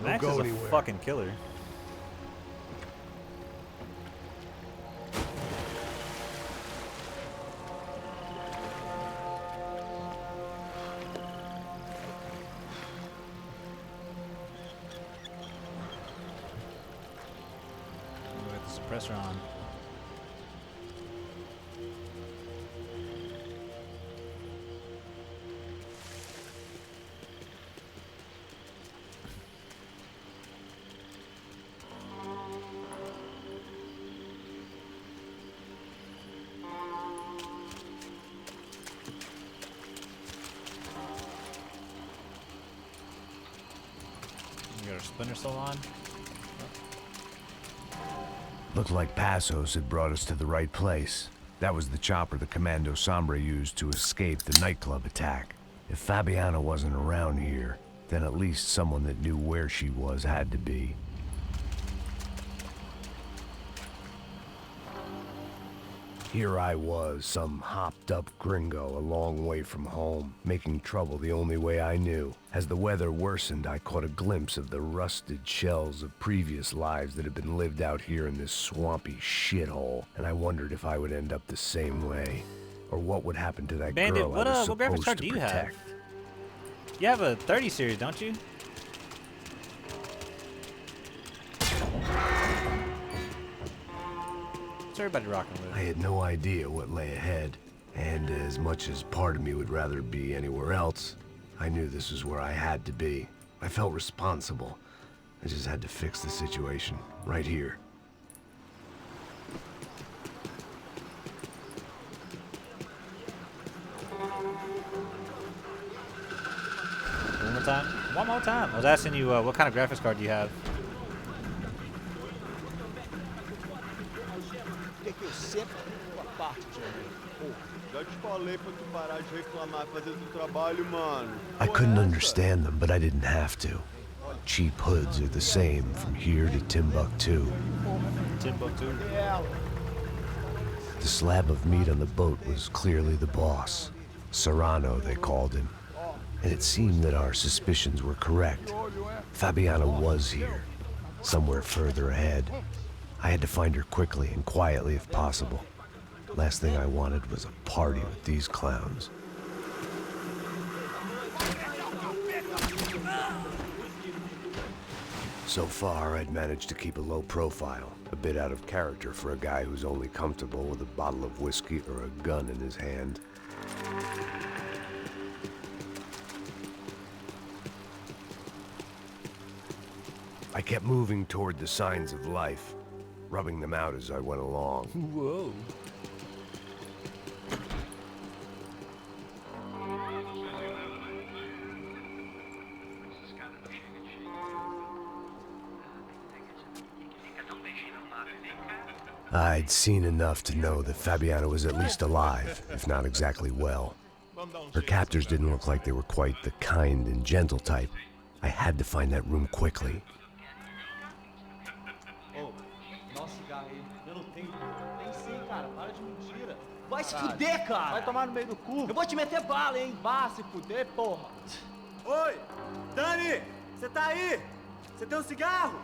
Max
go
is a
anywhere.
fucking killer. With the suppressor on. We got our splinter still on.
Looked like Passos had brought us to the right place. That was the chopper the Comando Sombra used to escape the nightclub attack. If Fabiana wasn't around here, then at least someone that knew where she was had to be. Here I was, some hopped-up gringo a long way from home, making trouble the only way I knew. As the weather worsened, I caught a glimpse of the rusted shells of previous lives that had been lived out here in this swampy shithole, and I wondered if I would end up the same way, or what would happen to that
Bandit,
girl
what
I was
graphics
supposed
card
to
do you
protect.
have? You have a 30 series, don't you? What's everybody rocking with?
I had no idea what lay ahead, and as much as part of me would rather be anywhere else, I knew this was where I had to be. I felt responsible. I just had to fix the situation, right here.
time. One more time. I was asking you what kind of graphics card do you have?
Que eu sempre tua parte, Jerry. Pô, já te falei pra tu parar de reclamar e fazer teu trabalho, mano.
I couldn't understand them, but I didn't have to. Cheap hoods are the same from here to Timbuktu.
Timbuktu.
The slab of meat on the boat was clearly the boss. Serrano, they called him. And it seemed that our suspicions were correct. Fabiana was here, somewhere further ahead. I had to find her quickly and quietly if possible. Last thing I wanted was a party with these clowns. So far, I'd managed to keep a low profile, a bit out of character for a guy who's only comfortable with a bottle of whiskey or a gun in his hand. I kept moving toward the signs of life, rubbing them out as I went along.
Whoa.
I'd seen enough to know that Fabiana was at least alive, if not exactly well. Her captors didn't look like they were quite the kind and gentle type. I had to find that room quickly.
Oh, dá cigarro aí. Eu não tenho. Tem sim, cara. Para de mentira. Vai se fuder, cara. Vai tomar no meio do cu. Eu vou te meter bala, hein. Vá se fuder, porra. Oi, Dani, você tá aí? Você tem um cigarro?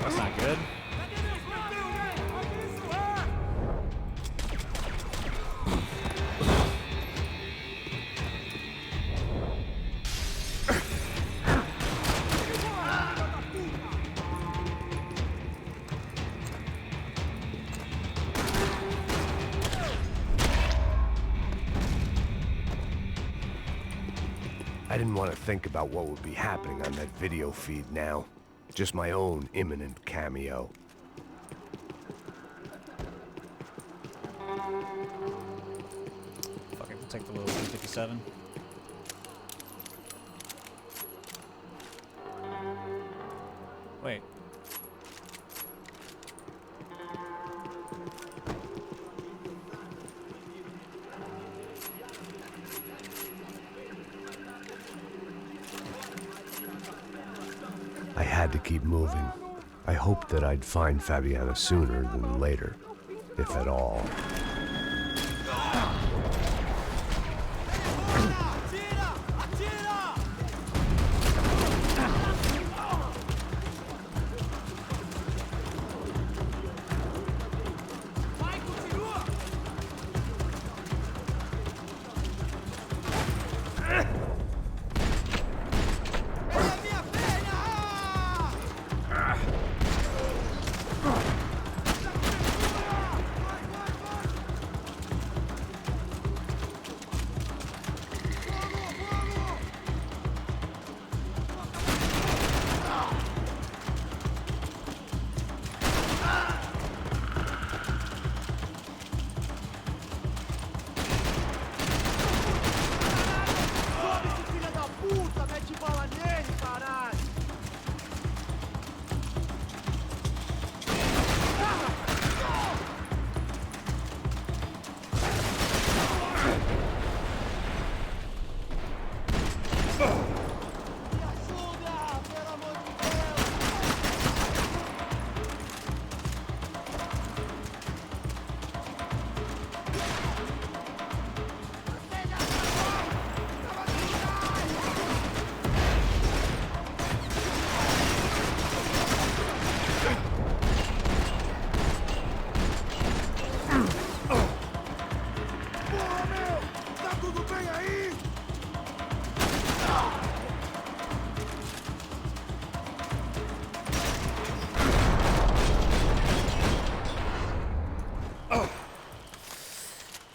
That's not good.
I didn't want to think about what would be happening on that video feed now. Just my own imminent cameo.
Fuck it, we'll take the little 257. Wait.
I had to keep moving. I hoped that I'd find Fabiana sooner than later, if at all.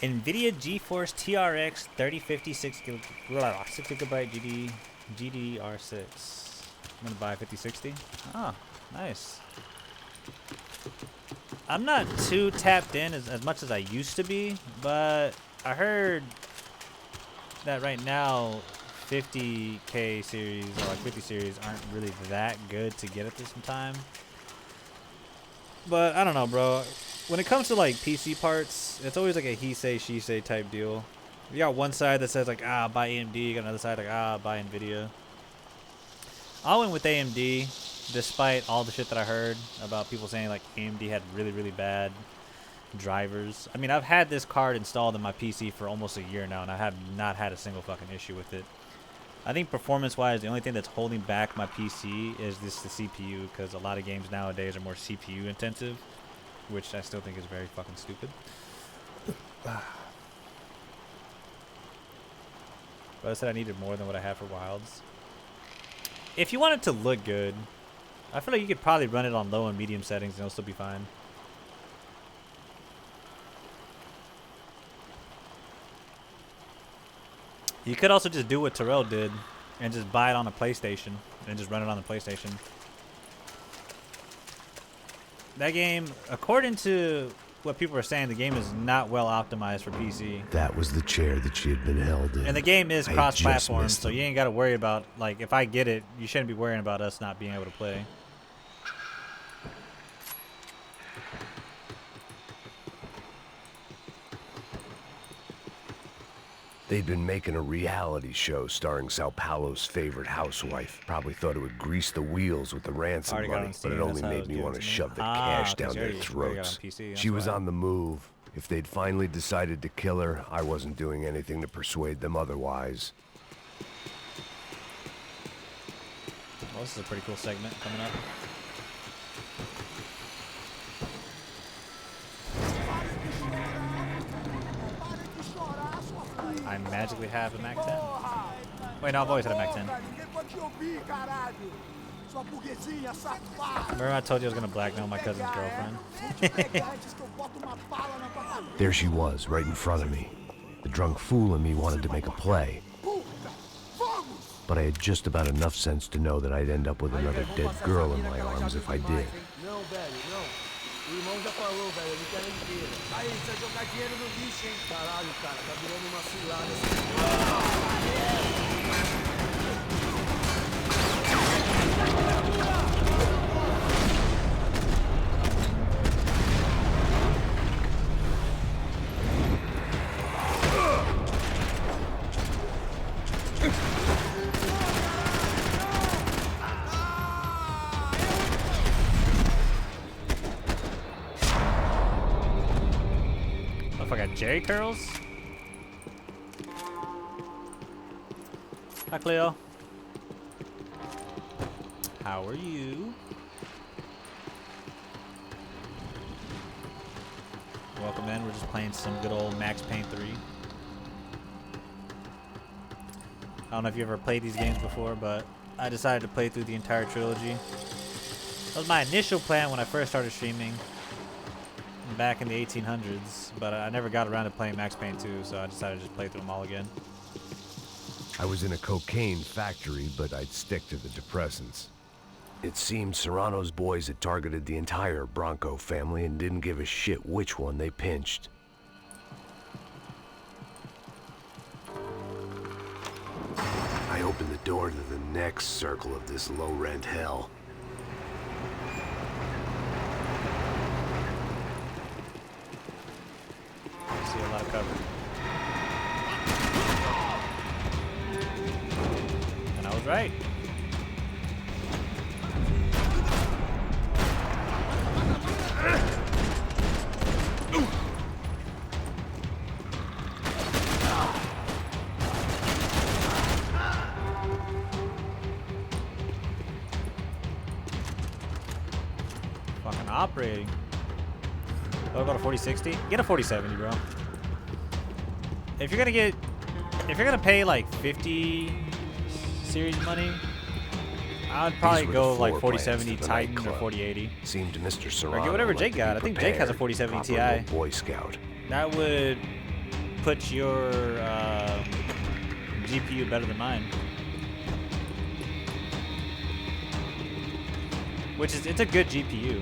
NVIDIA GeForce TRX 3050 6GB GDR6. I'm gonna buy a 5060. Ah, nice. I'm not too tapped in as much as I used to be, but I heard that right now 50K series or like 50 series aren't really that good to get at this time. But I don't know, bro. When it comes to like PC parts, it's always like a he say she say type deal. You got one side that says like buy AMD, you got another side like buy Nvidia. I went with AMD despite all the shit that I heard about people saying like AMD had really bad drivers. I mean, I've had this card installed in my PC for almost a year now and I have not had a single fucking issue with it. I think performance-wise, the only thing that's holding back my PC is the CPU, because a lot of games nowadays are more CPU intensive, which I still think is very fucking stupid. But I said I needed more than what I have for Wilds. If you want it to look good, I feel like you could probably run it on low and medium settings and it'll still be fine. You could also just do what Terrell did and just buy it on a PlayStation and just run it on the PlayStation. That game, according to what people are saying, the game is not well optimized for PC.
That was the chair that she had been held in.
And the game is
I
cross-platform,
just
so
missed
you ain't got to worry about, like, if I get it, you shouldn't be worrying about us not being able to play.
They'd been making a reality show starring Sao Paulo's favorite housewife. Probably thought it would grease the wheels with the ransom
Already got
money,
on
but
Steam,
it
that's
only
how it
made
was
me
given
want to
to me.
shove the
Ah,
cash
'cause
down
you
their
already got on
throats.
PC, that's
She was
why.
on the move. If they'd finally decided to kill her, I wasn't doing anything to persuade them otherwise.
Well, this is a pretty cool segment coming up. I magically have a Mac 10. Wait, no, I've always had a Mac 10. Remember I told you I was going to blackmail my cousin's girlfriend?
There she was, right in front of me. The drunk fool in me wanted to make a play. But I had just about enough sense to know that I'd end up with another dead girl in my arms if I did.
Não, velho, não. O irmão já falou, velho, ele quer inteira. Aí, você vai jogar dinheiro no lixo, hein? Caralho, cara, tá virando uma cilada
Oh, if I got Jerry curls? Hi, Cleo. How are you? Welcome in. We're just playing some good old Max Payne 3. I don't know if you ever played these games before, but I decided to play through the entire trilogy. That was my initial plan when I first started streaming back in the 1800s, but I never got around to playing Max Payne 2, so I decided to just play through them all again.
I was in a cocaine factory, but I'd stick to the depressants. It seemed Serrano's boys had targeted the entire Bronco family and didn't give a shit which one they pinched. I opened the door to the next circle of this low-rent hell.
I see a lot of cover. And I was right. Fucking operating. Oh, about a 4060? Get a 4070, bro. If you're gonna pay like 50 series money, I'd probably go like 4070 Titan or 4080.
Seemed to Mr. Serrano
Or get whatever
like
Jake
to
got.
be
I think Jake has a
prepared,
4070
proper
Ti.
little Boy Scout.
That would put your GPU better than mine. Which is, it's a good GPU.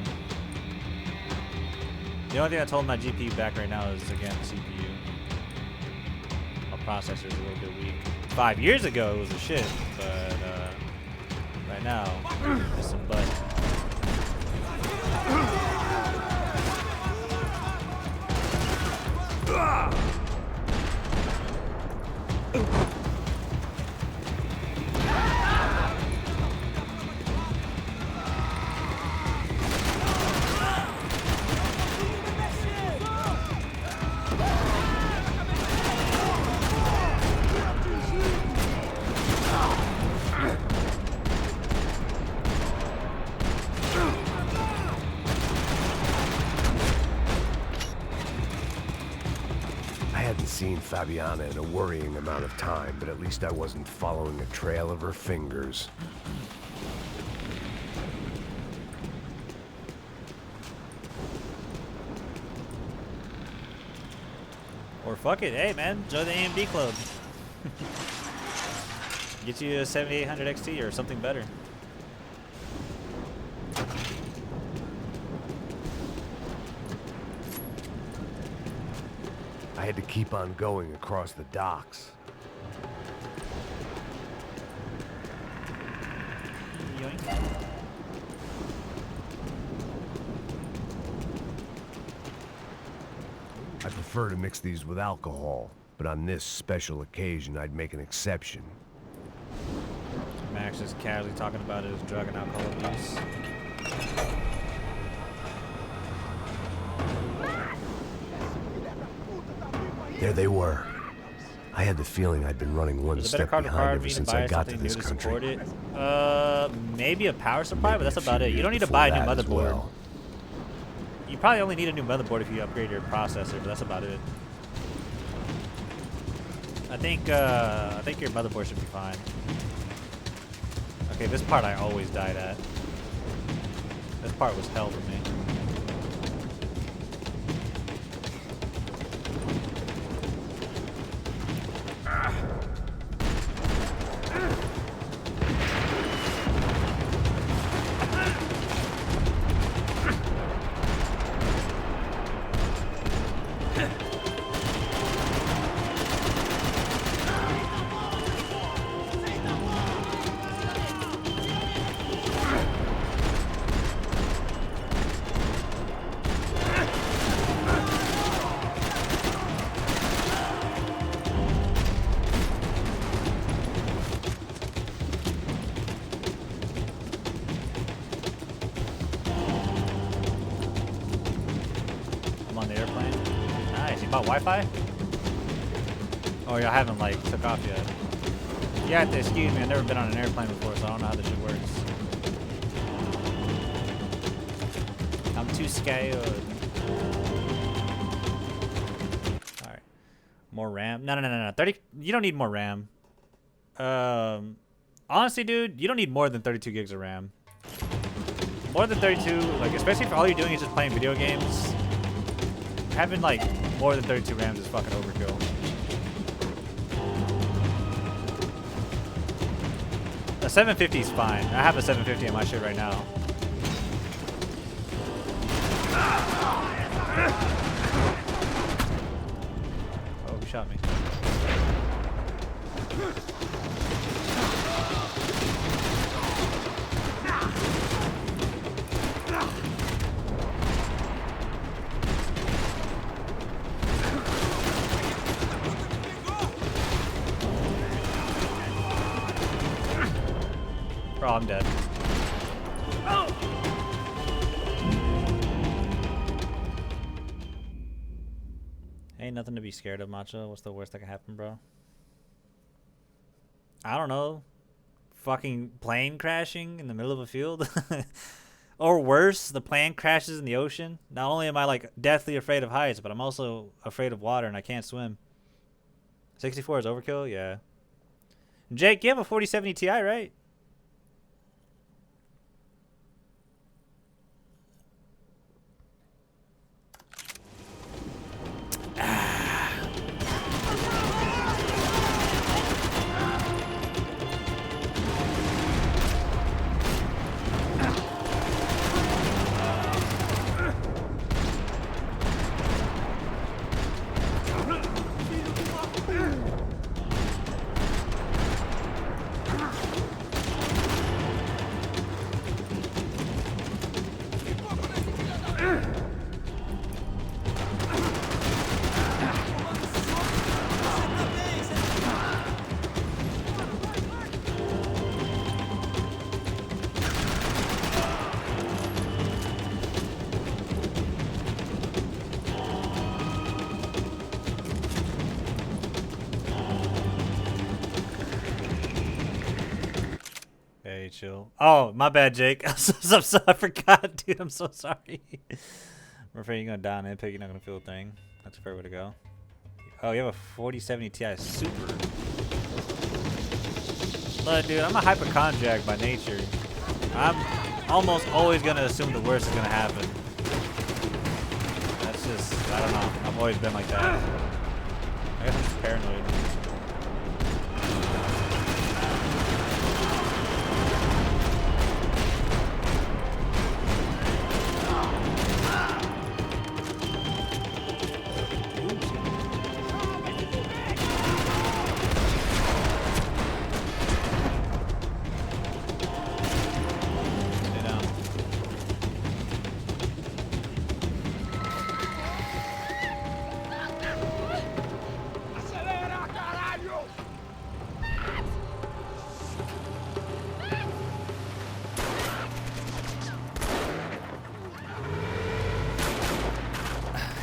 The only thing I told my GPU back right now is, again, CPU. My processor is a little bit weak. 5 years ago, it was a shit, but right now, it's some butt.
Seen Fabiana in a worrying amount of time, but at least I wasn't following a trail of her fingers.
Or fuck it, hey man, join the AMD club. Get you a 7800 XT or something better.
I had to keep on going across the docks. I prefer to mix these with alcohol, but on this special occasion, I'd make an exception.
Max is casually talking about his drug and alcohol abuse.
There they were. I had the feeling I'd been running one step behind ever since I got to this country.
Maybe a power supply, but that's about it. You don't need to buy a new motherboard. You probably only need a new motherboard if you upgrade your processor, but that's about it. I think your motherboard should be fine. Okay, this part I always died at. This part was hell for me. Wi-Fi? Oh, y'all haven't like took off yet. You have to excuse me, I've never been on an airplane before, so I don't know how this shit works. I'm too scared. Alright. More RAM? No. 30. You don't need more RAM. Honestly, dude, you don't need more than 32 gigs of RAM. More than 32, like, especially if all you're doing is just playing video games, having like more than 32 RAMs is fucking overkill. A 750 is fine. I have a 750 in my shit right now. Oh, who shot me? Oh, I'm dead. Ain't nothing to be scared of, Macho. What's the worst that can happen, bro? I don't know. Fucking plane crashing in the middle of a field? Or worse, the plane crashes in the ocean. Not only am I like deathly afraid of heights, but I'm also afraid of water and I can't swim. 64 is overkill? Yeah. Jake, you have a 4070 Ti, right? Okay, chill. Oh, my bad, Jake. I'm so I forgot, dude. I'm so sorry. I'm afraid you're gonna die on Epic. You're not gonna feel a thing. That's a fair way to go. Oh, you have a 4070 Ti Super. Look, dude, I'm a hypochondriac by nature. I'm almost always gonna assume the worst is gonna happen. That's just, I don't know. I've always been like that. I guess I'm just paranoid.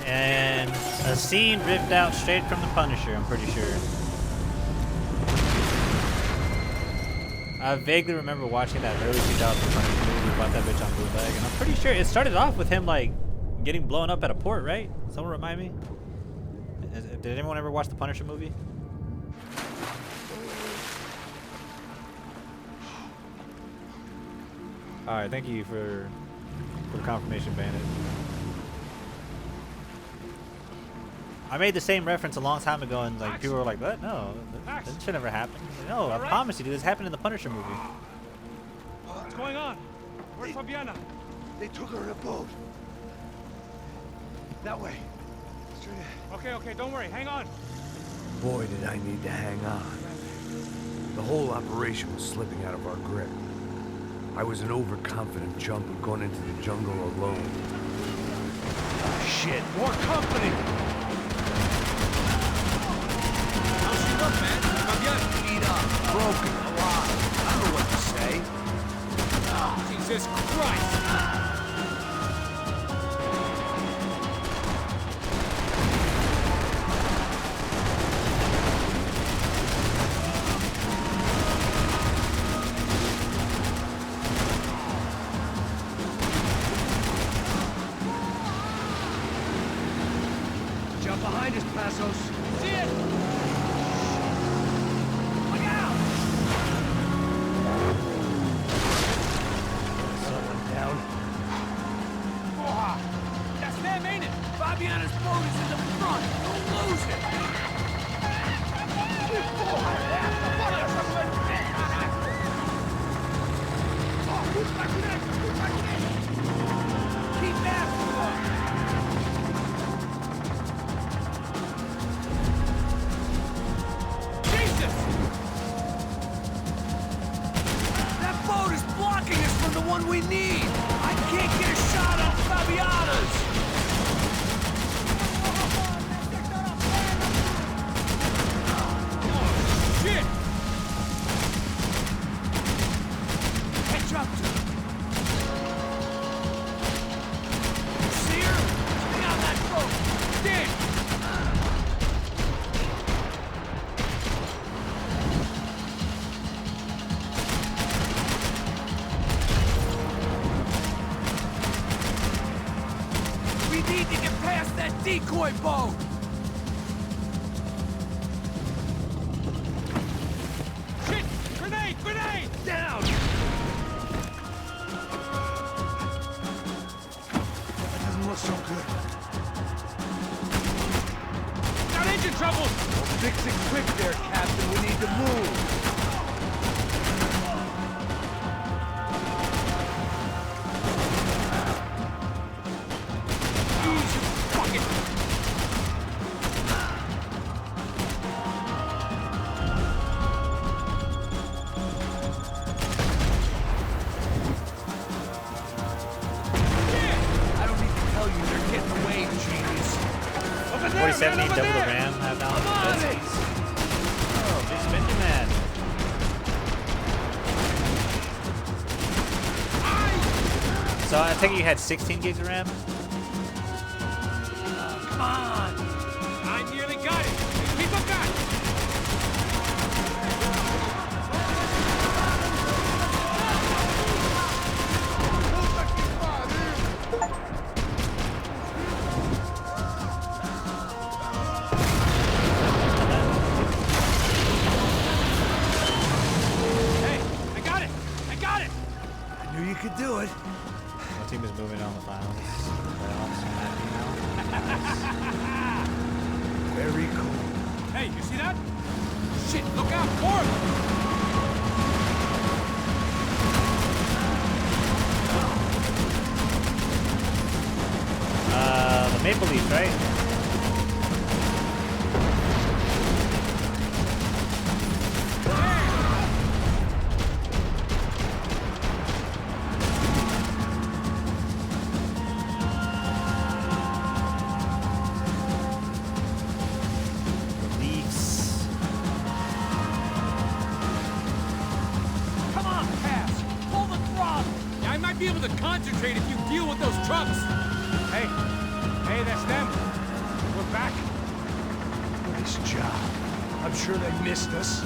And a scene ripped out straight from The Punisher, I'm pretty sure. I vaguely remember watching that early 2000 Punisher movie about that bitch on bootleg, and I'm pretty sure it started off with him like getting blown up at a port, right? Someone remind me? Did anyone ever watch the Punisher movie? Alright, thank you for the confirmation, Bandit. I made the same reference a long time ago, and like people were like, "What? No, that should never happen." Like, no, I promise you, dude, this happened in the Punisher movie.
What's going on? Where's Fabiana?
They took her in a boat. That way. Straight ahead.
Okay, don't worry. Hang on.
Boy, did I need to hang on. The whole operation was slipping out of our grip. I was an overconfident chump who'd gone into the jungle alone.
Shit, more company! How's she look, man? Beat up, broken, alive. I don't know what to say. Oh, Jesus Christ!
Jump behind us, Passos.
See it! Look out!
Someone down.
Oh, that's them, ain't it? Fabiana's boat is in the front. Don't lose it. Keep that. That boat is blocking us from the one we need! I can't get a shot on Fabiana's! Oh, shit! Catch up to her! You see her? Stay on that boat! Dig! We need to get past that decoy boat! Shit! Grenade! Grenade! Down!
That doesn't look so good.
Got engine trouble!
Well, fix it quick there, Captain. We need to move.
Easy! Fuck it!
I don't need to tell you, they're getting away, genius.
Over there,
4070
man, over
double the
there.
RAM have now.
Come on,
Oh, big spending man. So I think you had 16 gigs of RAM.
Come on! I nearly got it! Keep a gun!
Knew you could do it.
My team is moving on the finals. Playoffs.
Very cool.
Hey, you see that? Shit, look out, more of them!
The Maple Leafs, right?
Come on, Cass! Pull the throttle! Yeah, I might be able to concentrate if you deal with those trucks! Hey, that's them. We're back.
Nice job. I'm sure they missed us.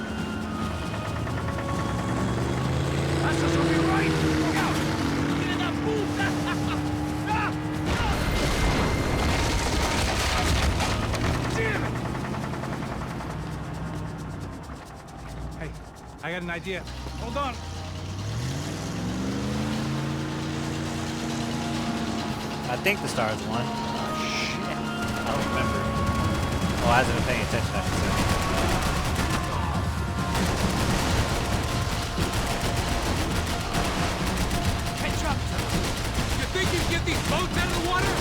That's us will be right! Look out! Get in that booth! Damn it! Hey, I got an idea. Hold on.
I think the Stars won. Shit. I don't remember. Oh, I hasn't been paying attention, I should say.
Catch up! You think you can get these boats out of the water?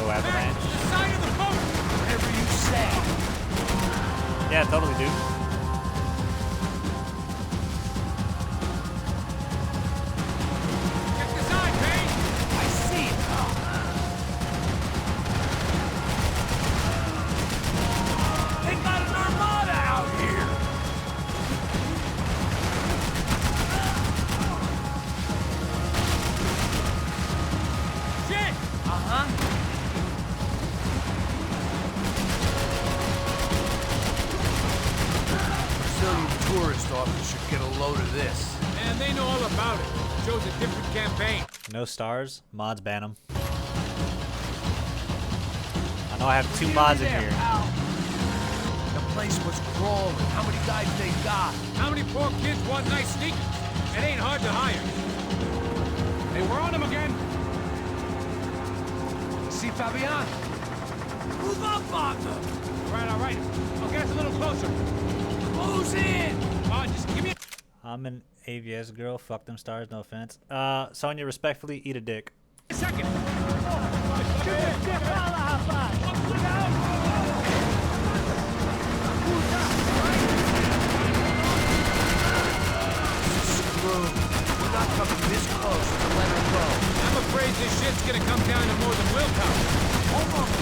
Go Avalanche.
Hey, the side of the boat!
Whatever you say.
Yeah, totally, dude.
Check the side, Payne!
I see it. They got an armada out here.
Shit!
Brazilian tourist office should get a load of this.
Man, they know all about it. Shows a different campaign.
No Stars. Mods ban them. I know I have 2 mods in here.
The place was crawling. How many guys they got?
How many poor kids want nice sneakers? It ain't hard to hire. Hey, we're on them again.
See Fabian? Move up on them.
All right. I'll get us a little closer.
Close in.
Come on, just give me
I'm an AVS girl. Fuck them Stars. No offense. Sonya, respectfully, eat a dick.
a second.
Screwed. We're not coming this close to let her go.
I'm afraid this shit's gonna come down to more than willpower. Almost.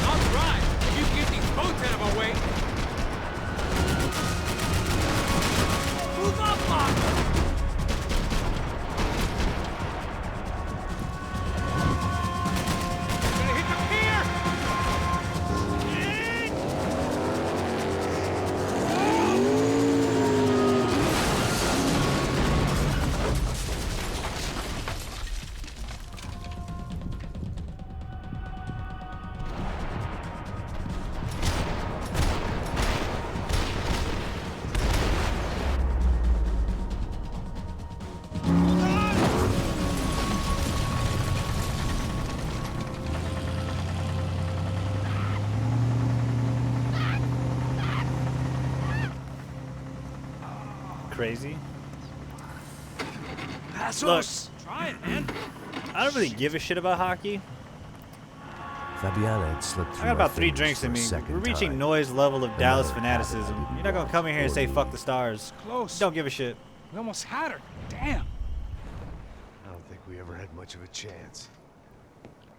I'll try. If you can get these boats out of our way.
Move up, Mark!
Gonna hit the pier!
Crazy.
Look,
Try it, man.
I don't really give a shit about hockey.
Fabiana had slipped through
I got
my
about 3
fingers
drinks
for
in
a
me.
second
We're reaching
time.
noise level of Dallas
Another
fanaticism.
habit
You're not gonna come in here and say fuck the Stars.
Close.
Don't give a shit.
We almost had her. Damn.
I don't think we ever had much of a chance.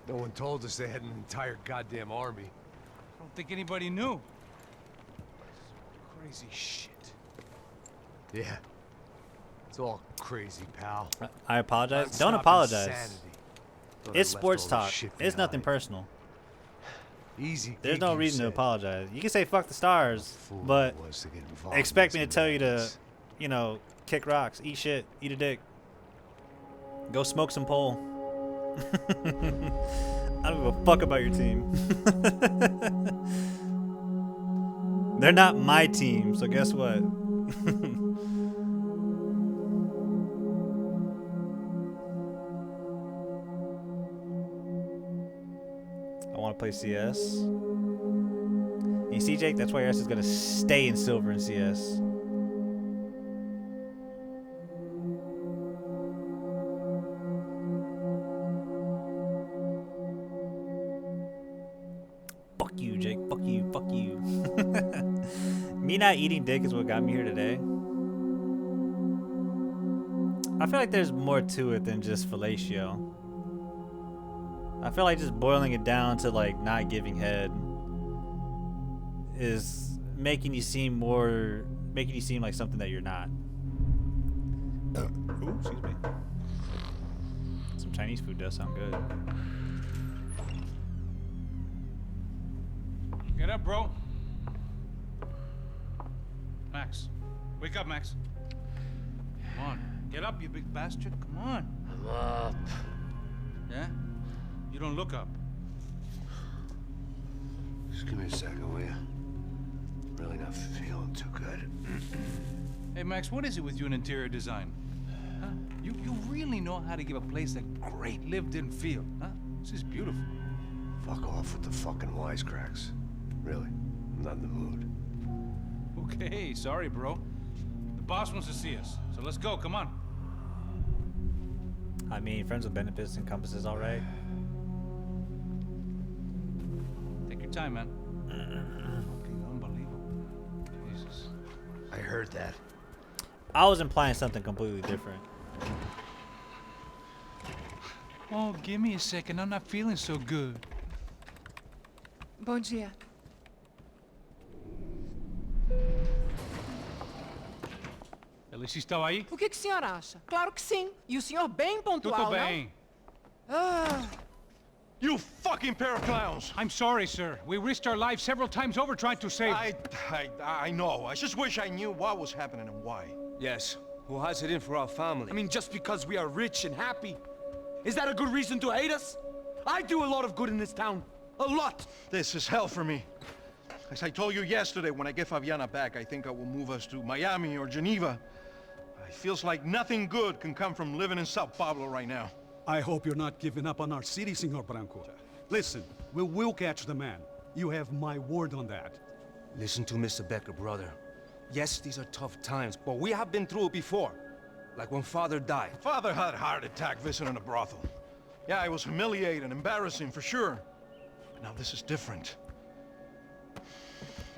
No one told us they had an entire goddamn army.
I don't think anybody knew. Crazy shit.
Yeah. It's all crazy, pal.
I apologize.
Nonstop
Don't apologize.
insanity. Thought I
It's
left
sports
all this
talk.
shit
It's nothing
behind.
personal.
Easy.
There's
gig,
no
you
reason to
said.
apologize. You can say fuck the Stars,
Fool I
but
was to get involved in
expect me to
this
tell you to,
madness.
you know, kick rocks, eat shit, eat a dick. Go smoke some pole. I don't give a fuck about your team. They're not my team, so guess what? want to play CS. You see, Jake, that's why your ass is gonna stay in silver in CS. Fuck you, Jake. Fuck you. Fuck you. Me not eating dick is what got me here today. I feel like there's more to it than just fellatio. I feel like just boiling it down to like not giving head is making you seem like something that you're not. Ooh, excuse me. Some Chinese food does sound good.
Get up, bro. Max. Wake up, Max. Come on. Get up, you big bastard. Come on.
I'm up.
Yeah? You don't look up.
Just give me a second, will you? Really not feeling too good.
Hey, Max, what is it with you and interior design? Huh? You really know how to give a place a great lived-in feel, huh? This is beautiful.
Fuck off with the fucking wisecracks. Really, I'm not in the mood.
Okay, sorry, bro. The boss wants to see us, so let's go, come on.
I mean, friends with benefits encompasses all right.
Take your time, man. Okay, unbelievable. Jesus.
I heard that.
I was implying something completely different.
Oh, give me a second. I'm not feeling so good.
Bom dia.
Alice estava aí?
O que o senhor acha? Claro que sim. E o senhor bem pontual,
Tudo bem.
não? Ah.
You fucking pair of clowns!
I'm sorry, sir. We risked our lives several times over trying to save...
I know. I just wish I knew what was happening and why.
Yes. Who has it in for our family?
I mean, just because we are rich and happy, is that a good reason to hate us? I do a lot of good in this town. A lot!
This is hell for me. As I told you yesterday, when I get Fabiana back, I think I will move us to Miami or Geneva. It feels like nothing good can come from living in Sao Paulo right now.
I hope you're not giving up on our city, Senor Branco. Listen, we will catch the man. You have my word on that.
Listen to Mr. Becker, brother. Yes, these are tough times, but we have been through it before. Like when Father died.
Father had a heart attack visiting a brothel. Yeah, it was humiliating, embarrassing for sure. But now this is different.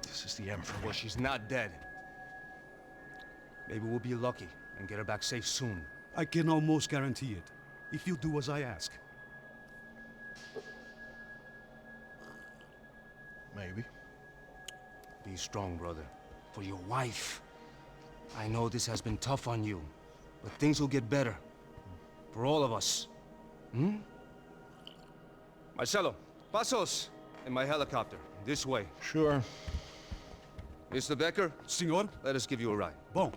This is the Emperor.
Well, she's not dead. Maybe we'll be lucky and get her back safe soon.
I can almost guarantee it, if you do as I ask.
Maybe.
Be strong, brother. For your wife. I know this has been tough on you, but things will get better. For all of us. Hmm? Marcelo, pasos in my helicopter. This way.
Sure.
Mr. Becker?
Senhor?
Let us give you a ride.
Bom.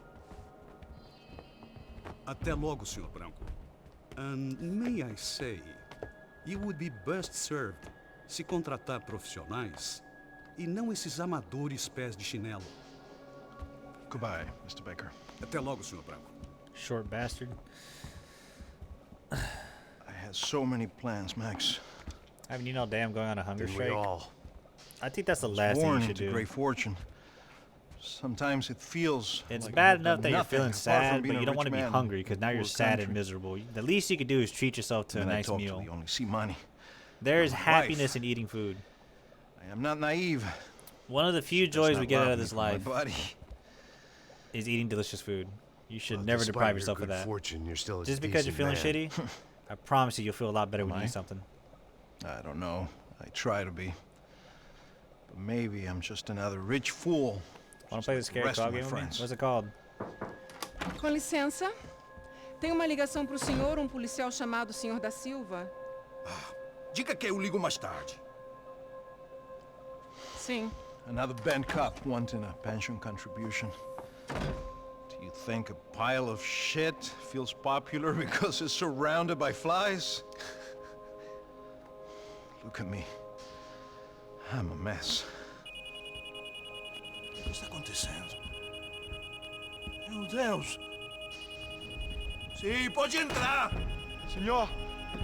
Até logo, Senhor Branco. And may I say, you would be best served se contratar profissionais e não esses amadores pés de chinelo.
Goodbye, Mr. Baker.
Até logo, Senhor Branco.
Short bastard.
I had so many plans, Max.
Haven't you know damn going on a hunger strike?
We all.
I think that's the last thing you should do.
Great fortune. Sometimes it feels
it's
like
bad enough that you're
nothing,
feeling
far from
sad,
being
but you
a
don't
rich
want to be
man
hungry because now
in
you're
poor
sad and
country.
miserable. The least you could do is treat yourself to a
And
nice
I talk
meal.
To the only see money.
There is
My
happiness
wife.
in eating food.
I am not naive.
One of the few
She does
joys
not
we get out
love
of
me
this
for my
life
body.
is eating delicious food. You should
Well,
never
despite
deprive
your
yourself of
good
that.
fortune, you're still a
Just because you're feeling
decent
shitty, I promise you'll feel a lot better when you
Am
eat
I?
something.
I don't know. I try to be. But maybe I'm just another rich fool.
Want to play the scary
rest of
card
my
game with me?
friends.
What's it called?
Com licença. Tem uma ligação pro senhor, policial chamado Senhor da Silva.
Diga que eu ligo mais tarde.
Sim.
Another bent cop wanting a pension contribution. Do you think a pile of shit feels popular because it's surrounded by flies? Look at me. I'm a mess.
O que está acontecendo? Meu Deus! Sim, pode entrar!
Senhor,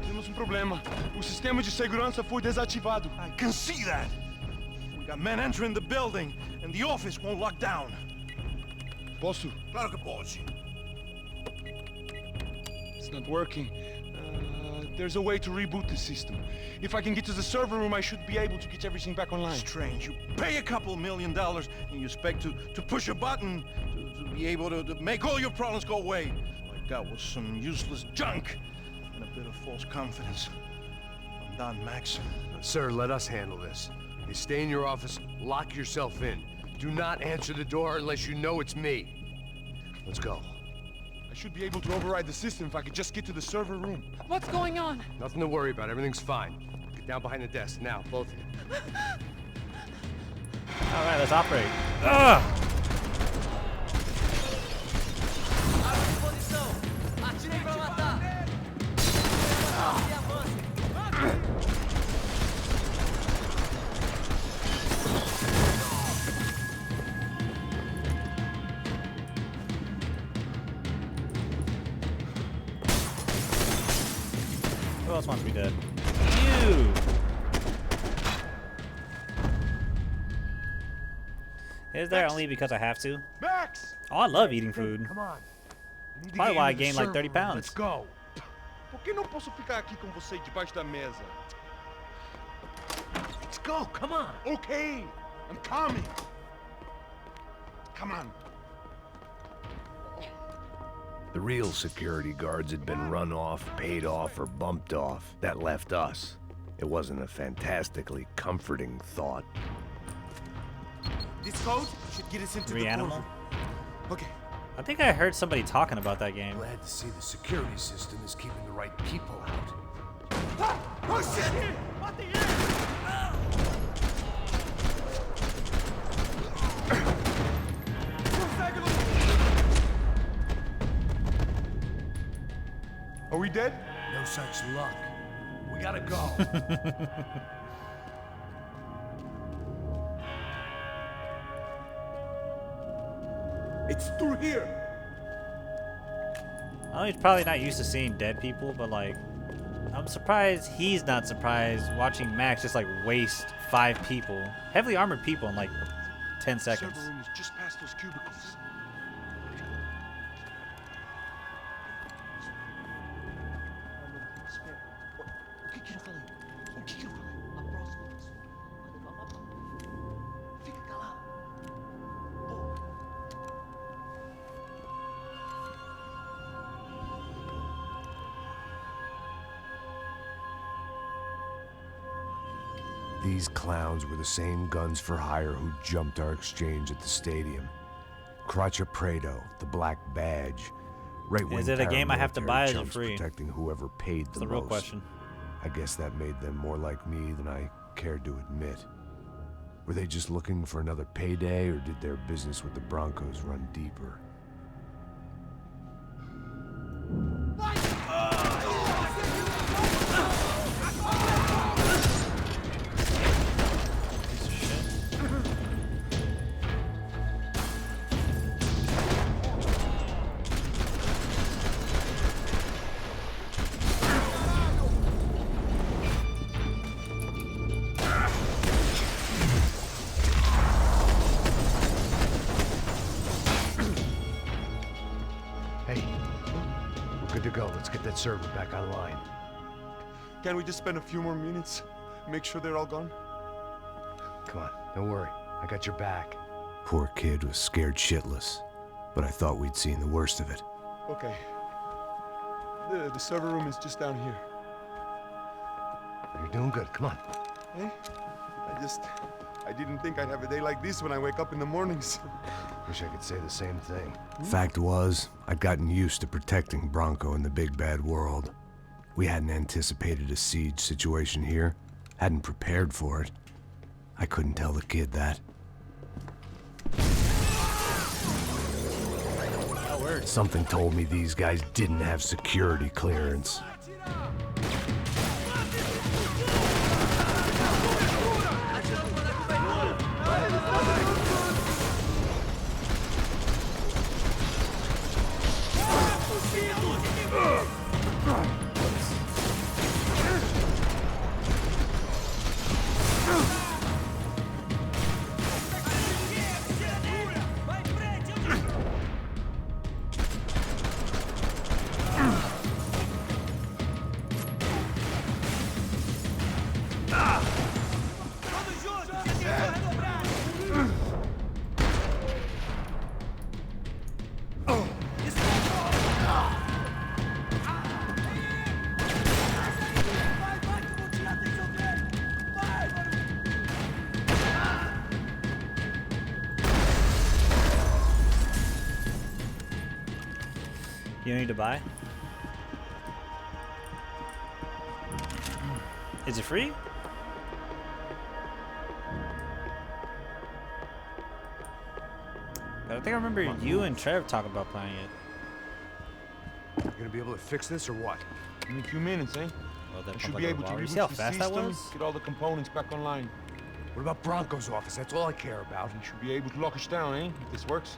Temos problema. O sistema de segurança foi desativado. I can see that. We got men entering the building, and the office won't lock down. Posso?
Claro que pode.
It's not working. There's a way to reboot the system. If I can get to the server room, I should be able to get everything back online.
Strange. You pay a couple $1 million and you expect to push a button to be able to make all your problems go away. All I got was some useless junk and a bit of false confidence. I'm done, Max.
Sir, let us handle this. You stay in your office, lock yourself in. Do not answer the door unless you know it's me. Let's go.
I should be able to override the system if I could just get to the server room.
What's going on?
Nothing to worry about. Everything's fine. Get down behind the desk now, both of you.
All right, let's operate. Ugh! Who else wants to be dead? You! Is there only because I have to?
Max!
Oh, I love eating food.
Come on.
Probably why I gained like 30 pounds.
Let's go.
Por que não posso ficar aqui com você debaixo da mesa?
Let's go. Come on.
Okay, I'm coming. Come on.
The real security guards had been run off, paid off, or bumped off. That left us. It wasn't a fantastically comforting thought.
This code should get us into the
Reanimal?
courtroom. Okay.
I think I heard somebody talking about that game.
Glad to see the security system is keeping the right people out.
Oh shit!
Are we dead?
No such luck. We gotta go.
It's through here.
I know he's probably not used to seeing dead people, but like, I'm surprised he's not surprised watching Max just like waste 5 people, heavily armored people in like 10 seconds.
Server room is just past those cubicles. O que eu falei? O que eu falei? A próxima vez. Fica calado.
These clowns were the same guns for hire who jumped our exchange at the stadium. Crotcha Prado, the Black Badge. Right-wing
Is it a game I have to
paramilitary
buy or is it
chumps
free?
protecting whoever paid
That's
the
the real
most.
question.
I guess that made them more like me than I cared to admit. Were they just looking for another payday, or did their business with the Broncos run deeper? Hey, we're good to go. Let's get that server back online.
Can we just spend a few more minutes? Make sure they're all gone?
Come on, don't worry. I got your back. Poor kid was scared shitless, but I thought we'd seen the worst of it.
Okay. The server room is just down here.
You're doing good. Come on.
Hey, I didn't think I'd have a day like this when I wake up in the mornings.
Wish I could say the same thing. Fact was, I'd gotten used to protecting Bronco in the big bad world. We hadn't anticipated a siege situation here, hadn't prepared for it. I couldn't tell the kid that. Something told me these guys didn't have security clearance.
You need to buy? Is it free? I think I remember you and Trev talking about playing it.
You gonna be able to fix this or what?
In a few minutes, eh?
Well, that
I should
sounds
be
like a
able to
robbery.
reboot
See how
the
fast that
system,
was?
get all the components back online.
What about Bronco's office? That's all I care about.
You should be able to lock us down, eh? If this works.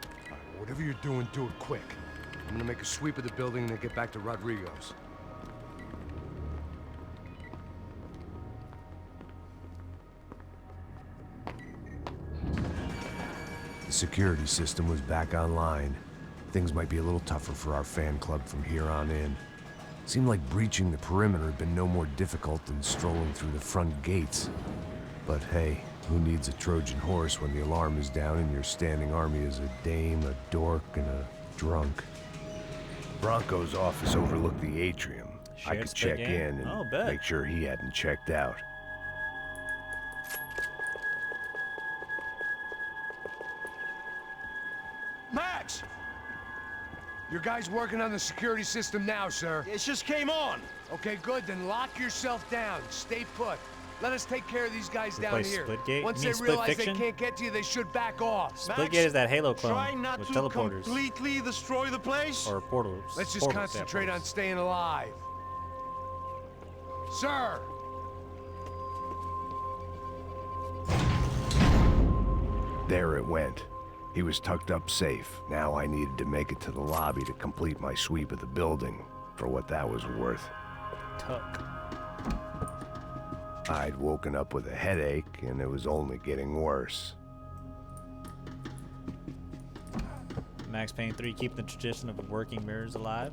All right, well, whatever you're doing, do it quick. I'm gonna make a sweep of the building and then get back to Rodrigo's. The security system was back online. Things might be a little tougher for our fan club from here on in. Seemed like breaching the perimeter had been no more difficult than strolling through the front gates. But hey, who needs a Trojan horse when the alarm is down and your standing army is a dame, a dork, and a drunk? Bronco's office overlooked the atrium. I could check in and make sure he hadn't checked out. Max! Your guy's working on the security system now, sir.
It just came on.
Okay, good. Then lock yourself down. Stay put. Let us take care of these guys down here.
Splitgate?
Once
You
they
mean
realize
Split Fiction?
they can't get to you, they should back off.
Splitgate is that Halo clone
Try not
with
to
teleporters.
completely destroy the place.
Or portals.
Let's just concentrate on staying alive. Sir! There it went. He was tucked up safe. Now I needed to make it to the lobby to complete my sweep of the building, for what that was worth.
Tuck.
I'd woken up with a headache, and it was only getting worse.
Max Payne 3 keep the tradition of working mirrors alive.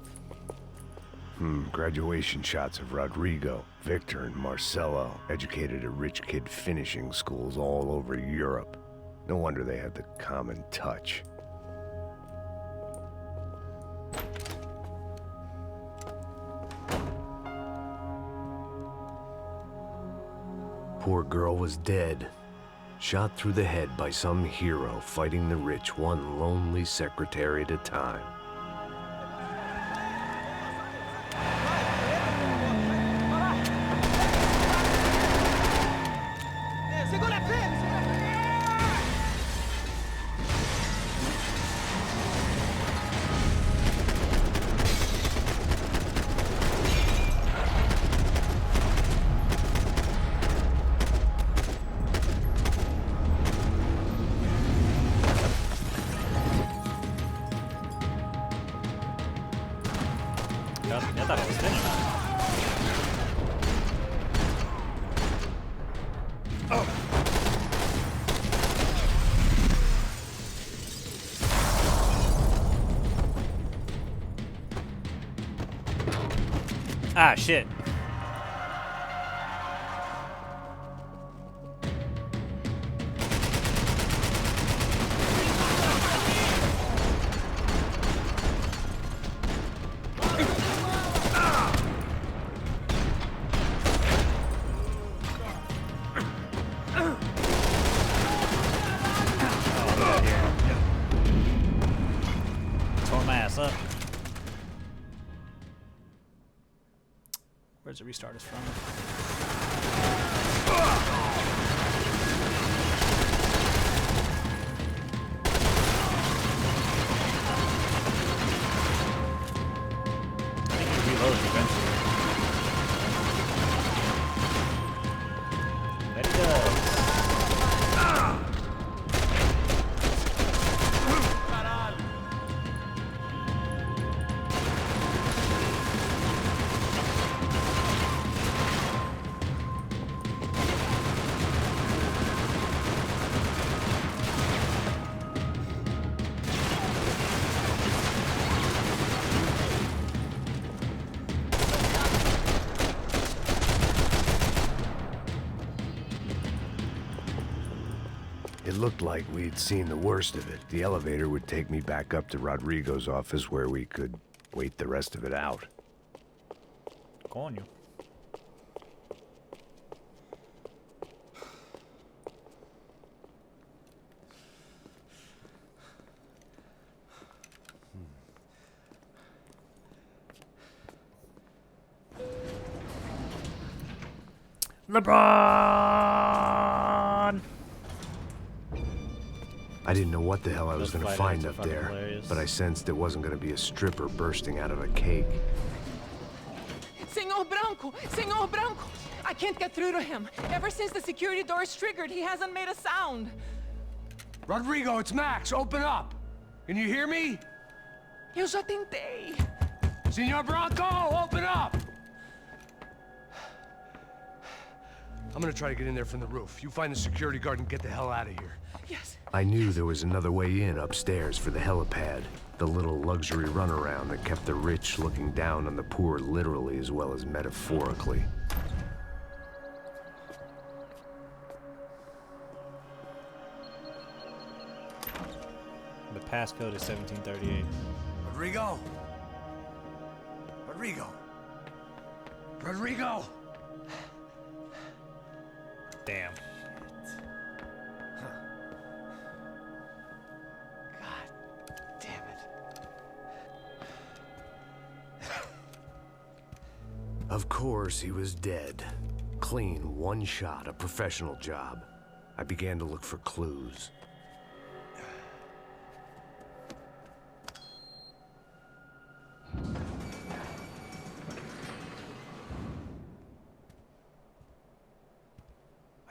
Graduation shots of Rodrigo, Victor, and Marcelo, educated at rich kid finishing schools all over Europe. No wonder they had the common touch. Poor girl was dead. Shot through the head by some hero fighting the rich one lonely secretary at a time.
I thought it was finished. Ah, shit. Tore my ass up. Where's the restart us from? I think it reloads eventually. That he does.
It looked like we'd seen the worst of it. The elevator would take me back up to Rodrigo's office where we could wait the rest of it out.
Coño. LeBron!
I didn't know what the hell I was
Those
gonna
flight
find
attendants
up
are
there,
fucking hilarious.
but I sensed it wasn't gonna be a stripper bursting out of a cake.
Senor Branco! Senor Branco! I can't get through to him. Ever since the security door is triggered, he hasn't made a sound.
Rodrigo, it's Max. Open up. Can you hear me?
Eu já tentei.
Senor Branco, open up! I'm gonna try to get in there from the roof. You find the security guard and get the hell out of here.
Yes.
I knew there was another way in upstairs for the helipad, the little luxury runaround that kept the rich looking down on the poor literally as well as metaphorically.
The passcode is 1738.
Rodrigo? Rodrigo? Rodrigo?
Damn.
Damn it.
Of course, he was dead. Clean, one shot, a professional job. I began to look for clues.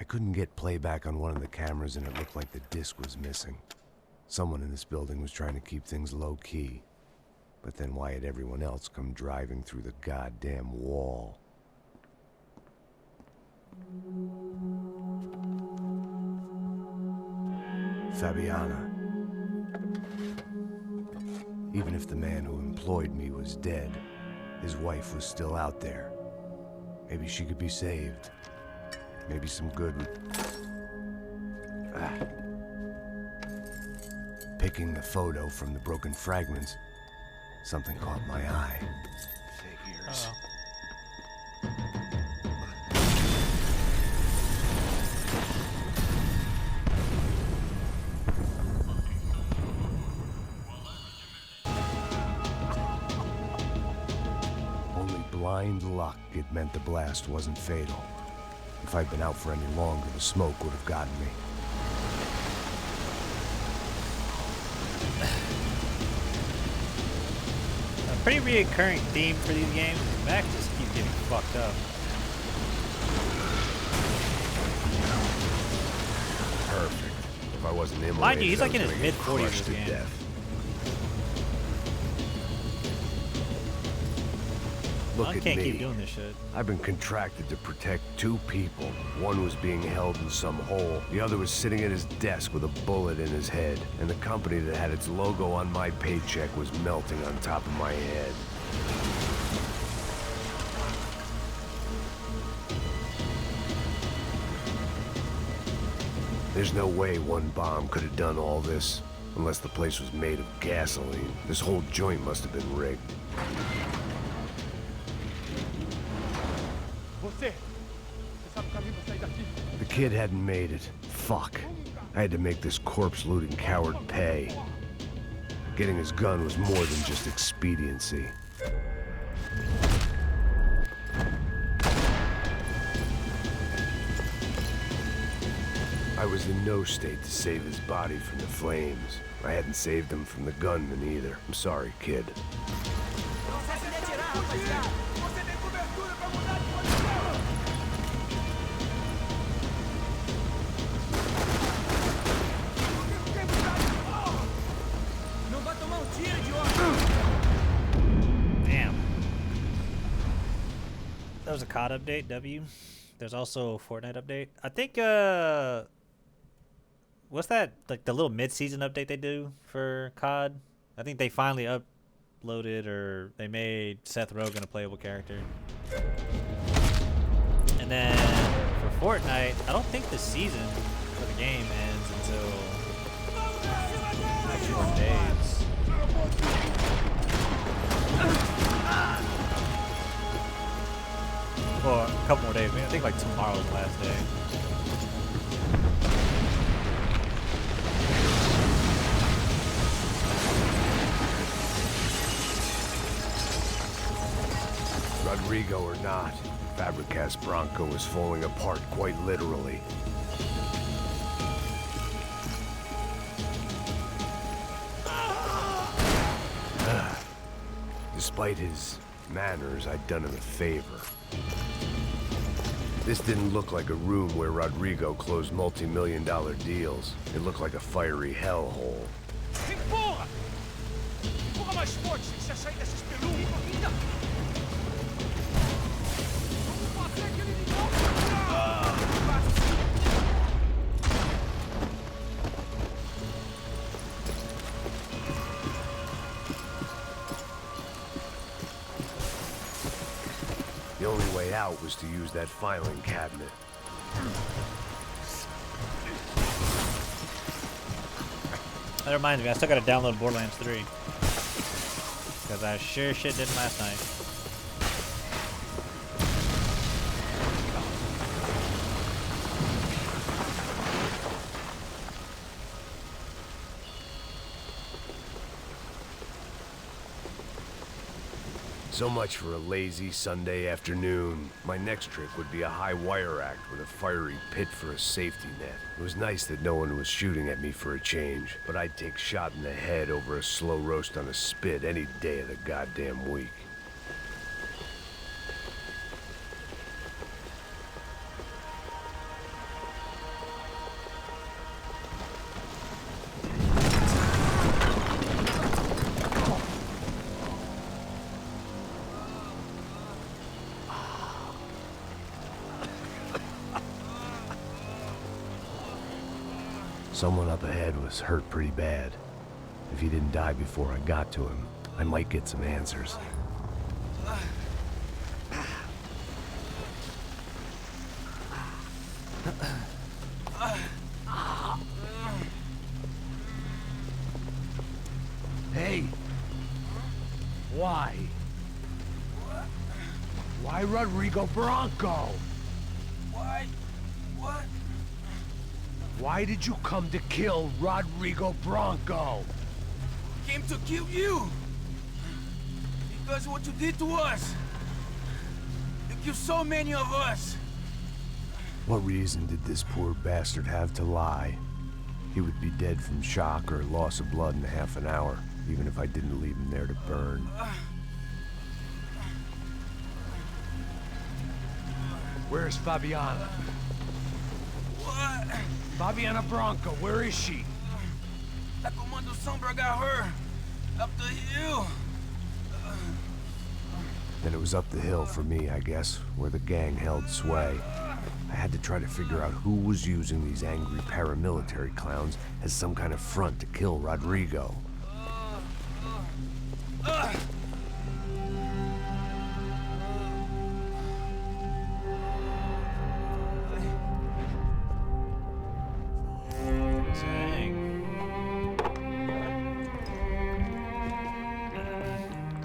I couldn't get playback on one of the cameras and it looked like the disc was missing. Someone in this building was trying to keep things low-key. But then why had everyone else come driving through the goddamn wall? Fabiana. Even if the man who employed me was dead, his wife was still out there. Maybe she could be saved. Maybe some good would... Picking the photo from the broken fragments, something caught my eye. Figures. Only blind luck it meant the blast wasn't fatal. If I'd been out for any longer, the smoke would have gotten me.
A pretty reoccurring theme for these games. Max just keeps getting fucked up.
Perfect. If I wasn't immolated,
Mind you, he's
I
like
was
in his
gonna get
mid-40s
crushed
this
to
game.
death. Look
I
at
can't
me.
keep doing this shit.
I've been contracted to protect two people. One was being held in some hole. The other was sitting at his desk with a bullet in his head. And the company that had its logo on my paycheck was melting on top of my head. There's no way one bomb could have done all this. Unless the place was made of gasoline. This whole joint must have been rigged. The kid hadn't made it. Fuck. I had to make this corpse-looting coward pay. Getting his gun was more than just expediency. I was in no state to save his body from the flames. I hadn't saved him from the gunman either. I'm sorry, kid.
Damn. That was a COD update, W. There's also a Fortnite update. I think, what's that? Like the little mid-season update they do for COD? I think they finally uploaded or they made Seth Rogen a playable character. And then for Fortnite, I don't think the season for the game ends until like 4 days. Or a couple more days. I think like tomorrow's the last day.
Rodrigo or not,
Fabricast Bronco was falling apart quite literally. Despite his manners, I'd done him a favor. This didn't look like a room where Rodrigo closed multi-million-dollar deals. It looked like a fiery hellhole.
Empurra! Empurra mais forte se quiser sair dessa espelunca. Vamos fazer aquele de novo!
The only way out was to use that filing cabinet.
That reminds me, I still gotta download Borderlands 3. Because I sure shit didn't last night.
So much for a lazy Sunday afternoon. My next trick would be a high wire act with a fiery pit for a safety net. It was nice that no one was shooting at me for a change, but I'd take shot in the head over a slow roast on a spit any day of the goddamn week. Someone up ahead was hurt pretty bad. If he didn't die before I got to him, I might get some answers. Hey! Why? Why Rodrigo Bronco?
Why? What?
Why did you come to kill Rodrigo Bronco?
Came to kill you! Because of what you did to us! You killed so many of us!
What reason did this poor bastard have to lie? He would be dead from shock or loss of blood in half an hour, even if I didn't leave him there to burn. Where's Fabiana?
What?
Fabiana Bronco, where is she?
That Comando Sombra got her. Up the hill.
Then it was up the hill for me, I guess, where the gang held sway. I had to try to figure out who was using these angry paramilitary clowns as some kind of front to kill Rodrigo.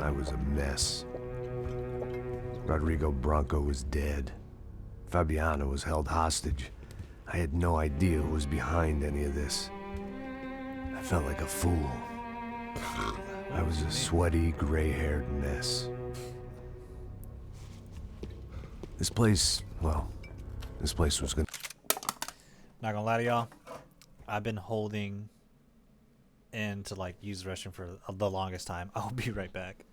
I was a mess. Rodrigo Bronco was dead. Fabiana was held hostage. I had no idea who was behind any of this. I felt like a fool. I was a sweaty, gray-haired mess. This place, well, this place was gonna...
Not gonna lie to y'all, I've been holding in to like use the restroom for the longest time. I'll be right back.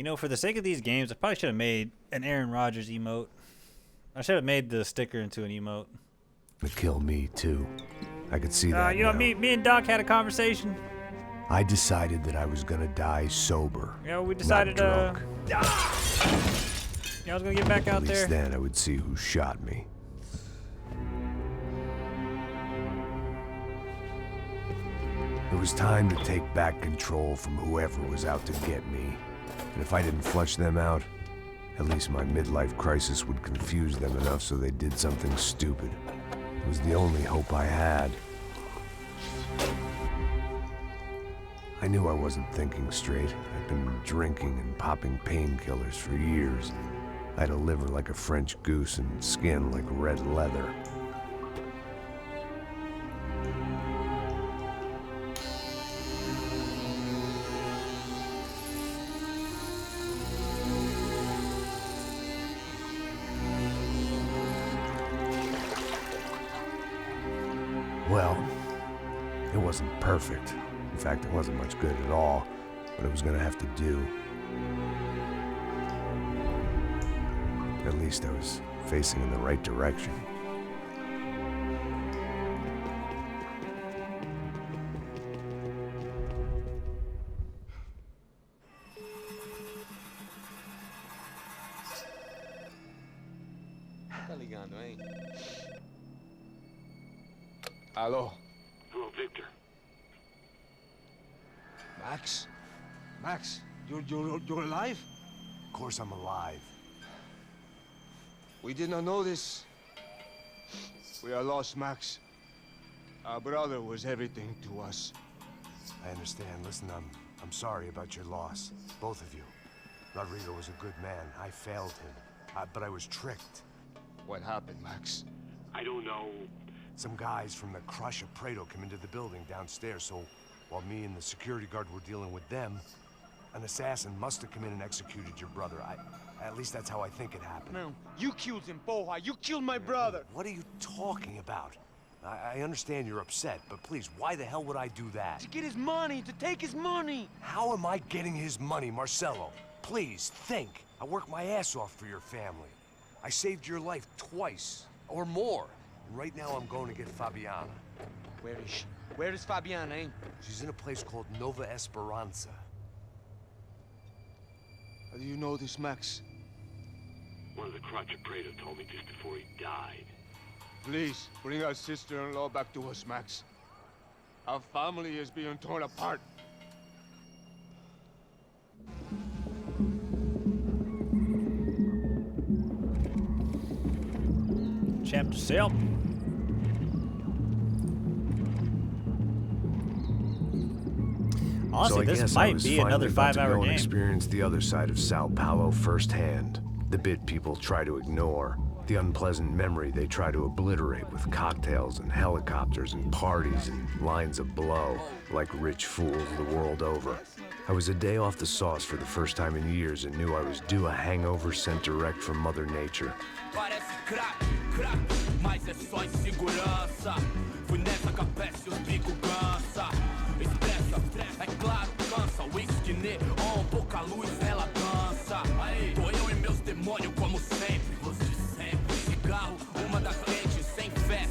You know, for the sake of these games, I probably should have made an Aaron Rodgers emote. I should have made the sticker into an emote.
To kill me, too. I could see that
You know,
now.
me and Doc had a conversation.
I decided that I was gonna die sober.
Yeah, we decided,
not drunk.
Yeah, I was gonna get back out
At least
there.
then I would see who shot me. It was time to take back control from whoever was out to get me. And if I didn't flush them out, at least my midlife crisis would confuse them enough so they did something stupid. It was the only hope I had. I knew I wasn't thinking straight. I'd been drinking and popping painkillers for years. I had a liver like a French goose and skin like red leather. Well, it wasn't perfect. In fact, it wasn't much good at all, but it was gonna have to do. At least I was facing in the right direction.
Tá ligando, hein?
Alô?
Hello, Victor.
Max? Max, you're alive?
Of course I'm alive.
We did not know this. We are lost, Max. Our brother was everything to us.
I understand. Listen, I'm sorry about your loss. Both of you. Rodrigo was a good man. I failed him. But I was tricked.
What happened, Max?
I don't know.
Some guys from the Crush of Prado came into the building downstairs, so while me and the security guard were dealing with them, an assassin must have come in and executed your brother. At least that's how I think it happened.
No, you killed him, Porra. You killed my brother.
What are you talking about? I understand you're upset, but please, why the hell would I do that?
To get his money, to take his money.
How am I getting his money, Marcelo? Please, think. I worked my ass off for your family. I saved your life twice, or more. And right now I'm going to get Fabiana.
Where is she? Where is Fabiana, eh?
She's in a place called Nova Esperanza.
How do you know this, Max?
One of the Crotch of Prado told me just before he died.
Please, bring our sister-in-law back to us, Max. Our family is being torn apart.
Chapter 7. Honestly,
So I
this
guess
might
I was
be
finally
another
about to
5-hour
go and
game.
experience the other side of Sao Paulo firsthand. The bit people try to ignore. The unpleasant memory they try to obliterate with cocktails and helicopters and parties and lines of blow, like rich fools the world over. I was a day off the sauce for the first time in years and knew I was due a hangover sent direct from Mother Nature.
Parece crack, crack, mas é só insegurança. Fui nessa capeste, os bico cansa. Estressa, é claro, cansa. Whisky, neon, pouca luz, ela dança. Aí, tô eu e meus demônios como sempre. Luz de sempre, cigarro, uma das quentes. Sem fé,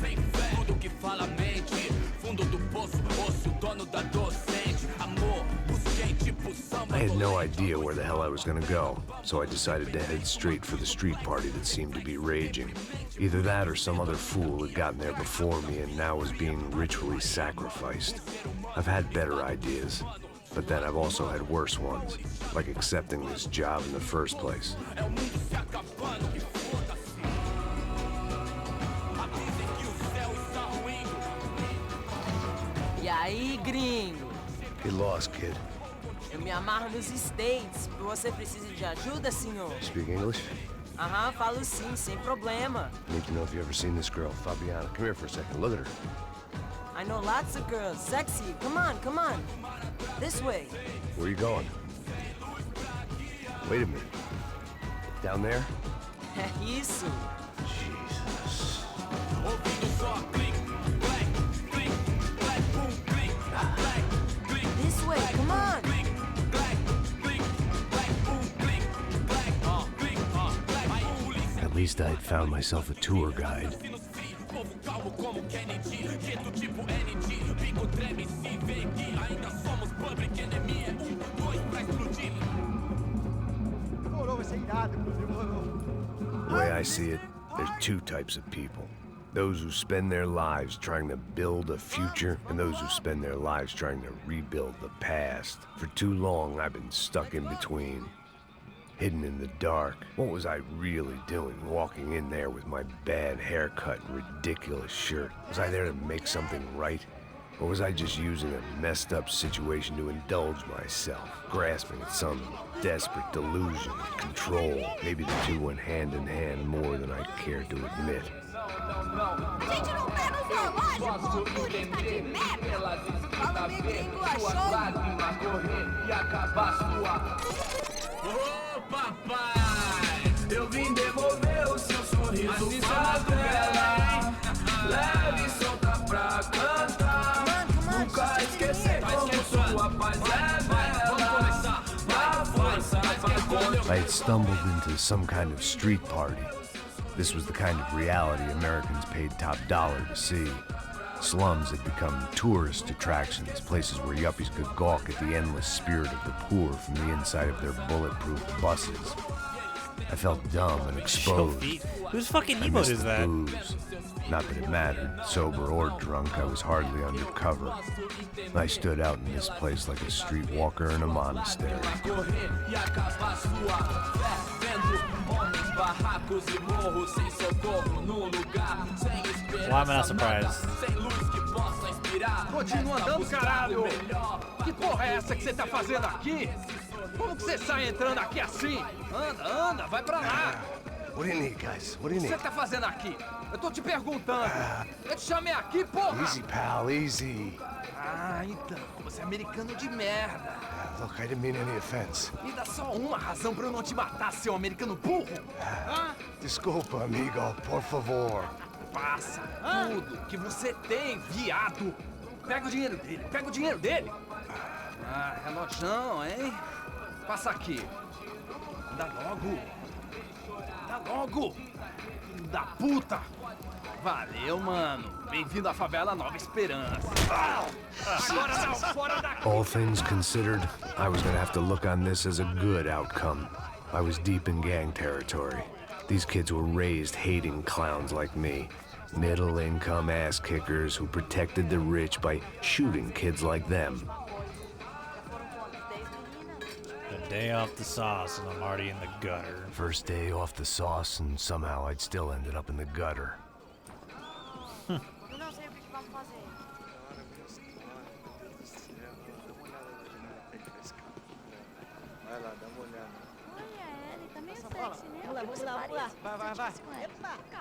tudo que fala mente. Fundo do poço, osso, dono da docente. Amor, busquei tipo samba.
I had no idea where the hell I was gonna go, so I decided to head straight for the street party that seemed to be raging. Either that or some other fool had gotten there before me and now was being ritually sacrificed. I've had better ideas, but then I've also had worse ones, like accepting this job in the first place.
E aí, gringo?
Get lost, kid.
Eu me amarro nos States. Você precisa de ajuda, senhor?
Speak English?
Aham, falo sim, sem problema.
I need to know if you've ever seen this girl, Fabiana. Come here for a second. Look at her.
I know lots of girls. Sexy. Come on, come on. This way.
Where are you going? Wait a minute. Down there?
Isso.
Jesus.
This way, come on.
least I had found myself a tour guide. The way I see it, there's two types of people. Those who spend their lives trying to build a future, and those who spend their lives trying to rebuild the past. For too long, I've been stuck in between. Hidden in the dark. What was I really doing walking in there with my bad haircut and ridiculous shirt? Was I there to make something right? Or was I just using a messed up situation to indulge myself, grasping at some desperate delusion of control? Maybe the two went hand in hand more than I care to admit.
Gente, não pega o zoológico! Turista de merda! Fala bem gringo, achou?
Ô papai, eu vim devolver o seu sorriso favela. Leve e solta pra cantar. Nunca esquecer como sua paz é bela. Na força,
I had stumbled into some kind of street party. This was the kind of reality Americans paid top dollar to see. Slums had become tourist attractions, places where yuppies could gawk at the endless spirit of the poor from the inside of their bulletproof buses. I felt dumb and exposed.
Whose fucking
I
emote
missed
is
the
that?
booze. Not that it mattered. Sober or drunk, I was hardly undercover. I stood out in this place like a streetwalker in a monastery.
Why am I not surprised?
Continua andando, caralho! Que porra é essa que você tá fazendo aqui? Como que você sai entrando aqui assim? Anda, anda, vai pra lá!
What do you need, guys? What do you
O que
need?
você tá fazendo aqui? Eu tô te perguntando. Eu te chamei aqui, porra!
Easy, pal, easy.
Ah, então, você é americano de merda.
Look, I didn't mean any offense.
Me dá só uma razão pra eu não te matar, seu americano burro.
Desculpa, amigo, por favor.
Passa tudo que você tem, viado. Pega o dinheiro dele, pega o dinheiro dele. Ah, relojão, hein? Passa aqui. Dá logo. Dá logo. Filho da puta. Valeu, mano. Bem-vindo à favela Nova Esperança. Agora não, fora daqui.
All things considered, I was gonna have to look on this as a good outcome. I was deep in gang territory. These kids were raised hating clowns like me. Middle-income ass-kickers who protected the rich by shooting kids like them.
A day off the sauce and I'm already in the gutter.
First day off the sauce and somehow I'd still ended up in the gutter.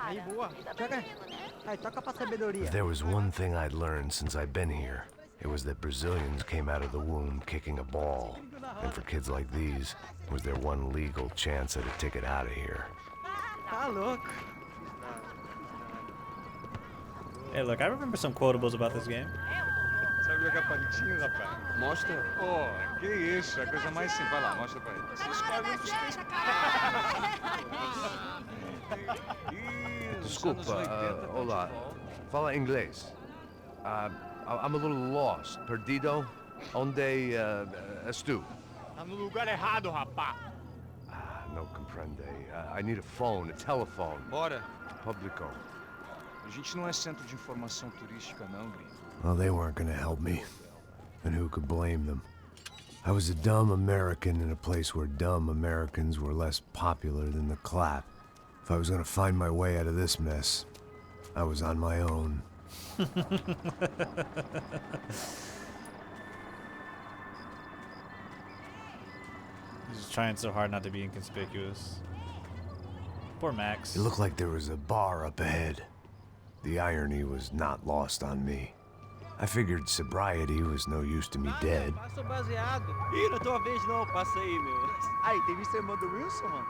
Aí, boa. Joga. Aí, toca pra sabedoria.
If there was one thing I'd learned since I'd been here, it was that Brazilians came out of the womb kicking a ball. And for kids like these, it was their one legal chance at a ticket out of here.
Tá louco.
Hey, look, I remember some quotables about this game.
Sabe jogar palitinho, rapaz?
Mostra.
Oh, que isso, é a coisa mais simples. Vai lá, mostra pra ele. Você escolhe um dos três.
Desculpa, olá. Fala inglês. I'm a little lost. Perdido? Onde estou?
Tá no lugar errado, rapá.
No comprende. I need a phone, a telephone.
Bora.
Publico.
A gente não é centro de informação turística, não, gringo.
Well, they weren't gonna help me. And who could blame them? I was a dumb American in a place where dumb Americans were less popular than the clap. If I was gonna find my way out of this mess, I was on my own.
He's just trying so hard not to be inconspicuous. Poor Max.
It looked like there was a bar up ahead. The irony was not lost on me. I figured sobriety was no use to me dead.
Passa o baseado. Ih, não é tua vez não, passa aí, meu. Aí, tem visto a irmã do Wilson, mano?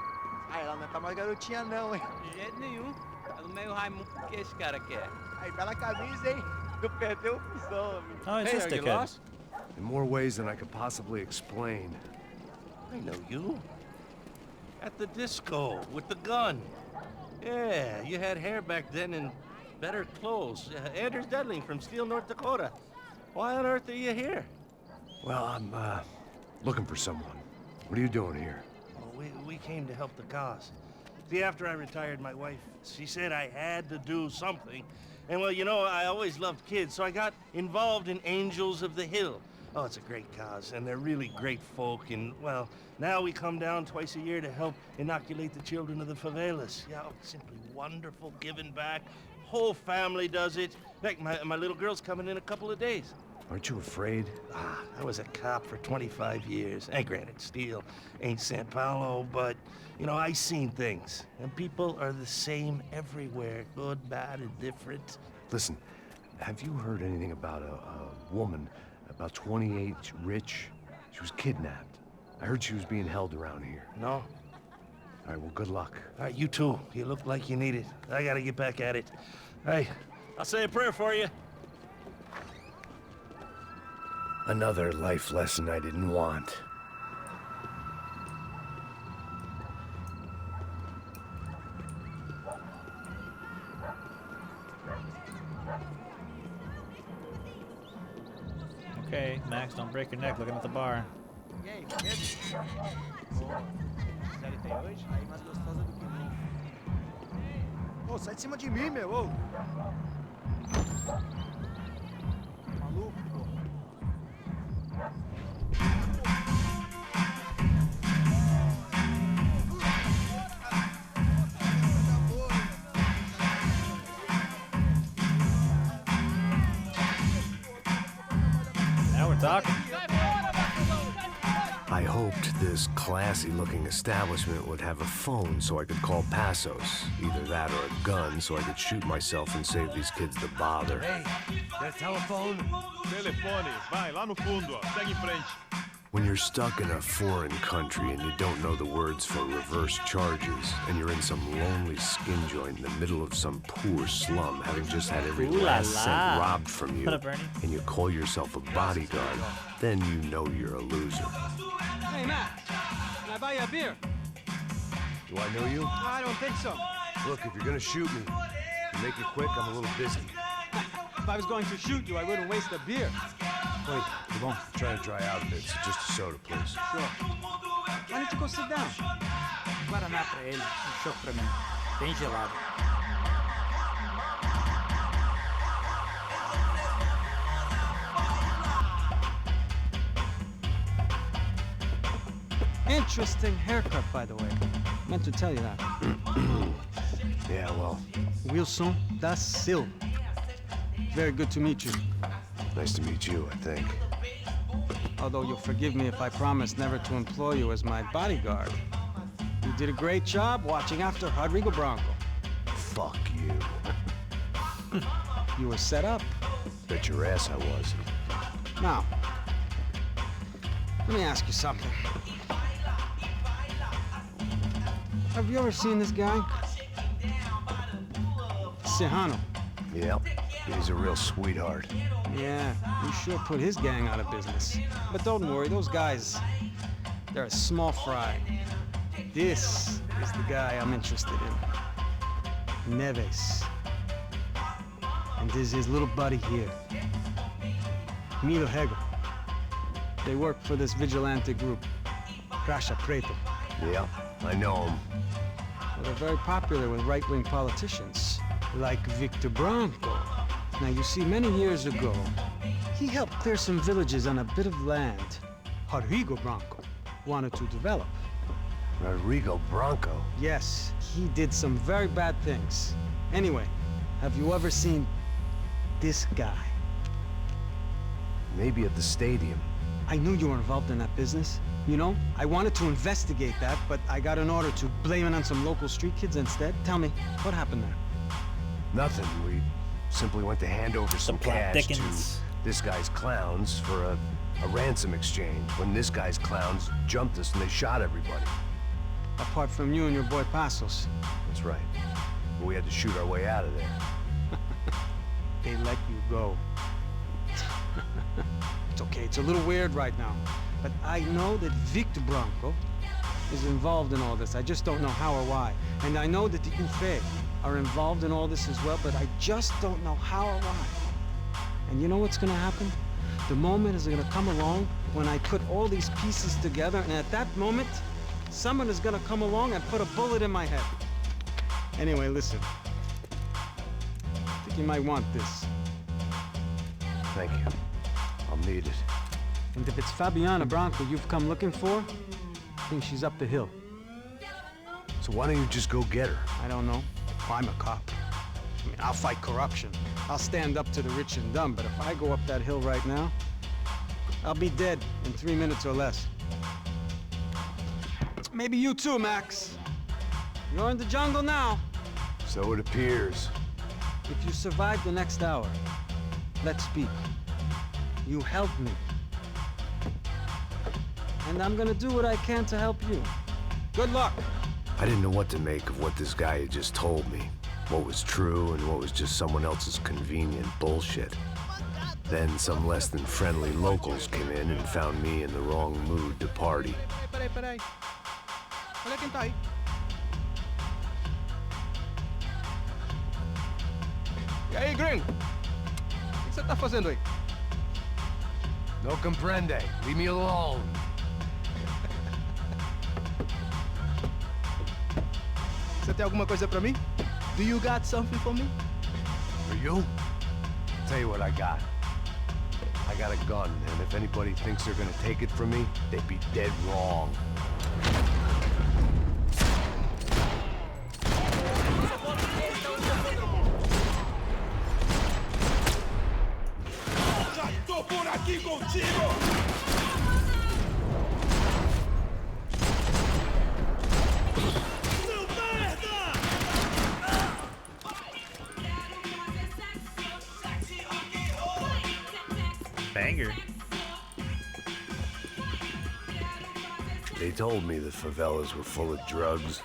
Aí, ela não tá mais garotinha não, hein? De jeito nenhum. Tá no meio Raimundo que esse cara quer. Aí, bela camisa, hein? Tu perdeu o fusão, amigo.
Oh, it's just a kid.
In more ways than I could possibly explain.
I know you. At the disco with the gun. Yeah, you had hair back then and better clothes. Anders Dudley from Steele, North Dakota. Why on earth are you here?
Well, I'm, looking for someone. What are you doing here?
Well, we came to help the cause. See, after I retired, my wife, she said I had to do something. And well, you know, I always loved kids, so I got involved in Angels of the Hill. Oh, it's a great cause, and they're really great folk, and well, now we come down twice a year to help inoculate the children of the favelas. Yeah, oh, simply wonderful, giving back. Whole family does it. In fact, my little girl's coming in a couple of days.
Aren't you afraid?
I was a cop for 25 years. And granted, Steele ain't San Paulo, but, you know, I seen things. And people are the same everywhere, good, bad, and different.
Listen, have you heard anything about a woman, about 28, rich? She was kidnapped. I heard she was being held around here.
No.
All right, well, good luck.
All right, you too. You look like you need it. I gotta get back at it. Hey, I'll say a prayer for you.
Another life lesson I didn't want.
Okay, Max, don't break your neck looking at the bar.
Ô, sai de cima de mim, meu, ô! Maluco, pô.
Now we're talking.
I hoped this classy-looking establishment would have a phone so I could call Passos. Either that or a gun so I could shoot myself and save these kids the bother.
Hey, got a telephone?
Telefone, vai, lá no fundo, ó. Segue em frente.
When you're stuck in a foreign country and you don't know the words for reverse charges, and you're in some lonely skin joint in the middle of some poor slum, having just had every last cent robbed from you,
What up, Bernie?
and you call yourself a bodyguard, then you know you're a loser.
Hey, Matt, can I buy you a beer?
Do I know you?
I don't think so.
Look, if you're gonna shoot me, make it quick, I'm a little busy.
If I was going to shoot you, I wouldn't waste a beer.
Wait, come on. I'm trying to dry out a bit, so just a soda, please.
Sure. Why don't you go sit down?
Guaraná pra ele, chopp pra mim. Bem gelado.
Interesting haircut, by the way. Meant to tell you that.
Yeah, well,
Wilson da Silva. Very good to meet you.
nice to meet you, I think.
Although you'll forgive me if I promise never to employ you as my bodyguard. You did a great job watching after Rodrigo Branco.
Fuck you.
You were set up.
Bet your ass I was.
Now, let me ask you something. Have you ever seen this guy? Serrano.
Yep, he's a real sweetheart.
Yeah, you sure put his gang out of business. But don't worry, those guys, they're a small fry. This is the guy I'm interested in. Neves. And this is his little buddy here. Milo Hegel. They work for this vigilante group, Crasha Preto.
Yeah, I know him.
Well, they're very popular with right-wing politicians, like Victor Branco. Now, you see, many years ago, he helped clear some villages on a bit of land Rodrigo Branco wanted to develop.
Rodrigo Branco?
Yes, he did some very bad things. Anyway, have you ever seen this guy?
Maybe at the stadium.
I knew you were involved in that business. You know, I wanted to investigate that, but I got an order to blame it on some local street kids instead. Tell me, what happened there?
Nothing. We simply went to hand over some
plot
cash
thickens.
to this guy's clowns for a ransom exchange when this guy's clowns jumped us and they shot everybody.
Apart from you and your boy Passos.
That's right. But we had to shoot our way out of there.
They let you go. It's okay, it's a little weird right now. But I know that Victor Branco
is involved in all this. I just don't know how or why. And I know that the Ufe are involved in all this as well, but I just don't know how or why. And you know what's gonna happen? The moment is gonna come along when I put all these pieces together, and at that moment, someone is gonna come along and put a bullet in my head. Anyway, listen. I think you might want this.
Thank you. I'll need it.
And if it's Fabiana Branco you've come looking for, I think she's up the hill.
So why don't you just go get her?
I don't know. I'm a cop. I mean, I'll fight corruption. I'll stand up to the rich and dumb, but if I go up that hill right now, I'll be dead in 3 minutes or less. Maybe you too, Max. You're in the jungle now.
So it appears.
If you survive the next hour, let's speak. You help me. And I'm gonna do what I can to help you. Good luck.
I didn't know what to make of what this guy had just told me. What was true and what was just someone else's convenient bullshit. Then some less than friendly locals came in and found me in the wrong mood to party.
Peraí. Olha quem tá aí. E aí, gringo? O que você tá fazendo aí?
No comprende. Leave me alone.
Você tem alguma coisa pra mim? Do you got something for me?
For you? Tell you what I got. I got a gun, and if anybody thinks they're gonna take it from me, they'd be dead wrong.
Já tô por aqui contigo!
Banger.
They told me the favelas were full of drugs.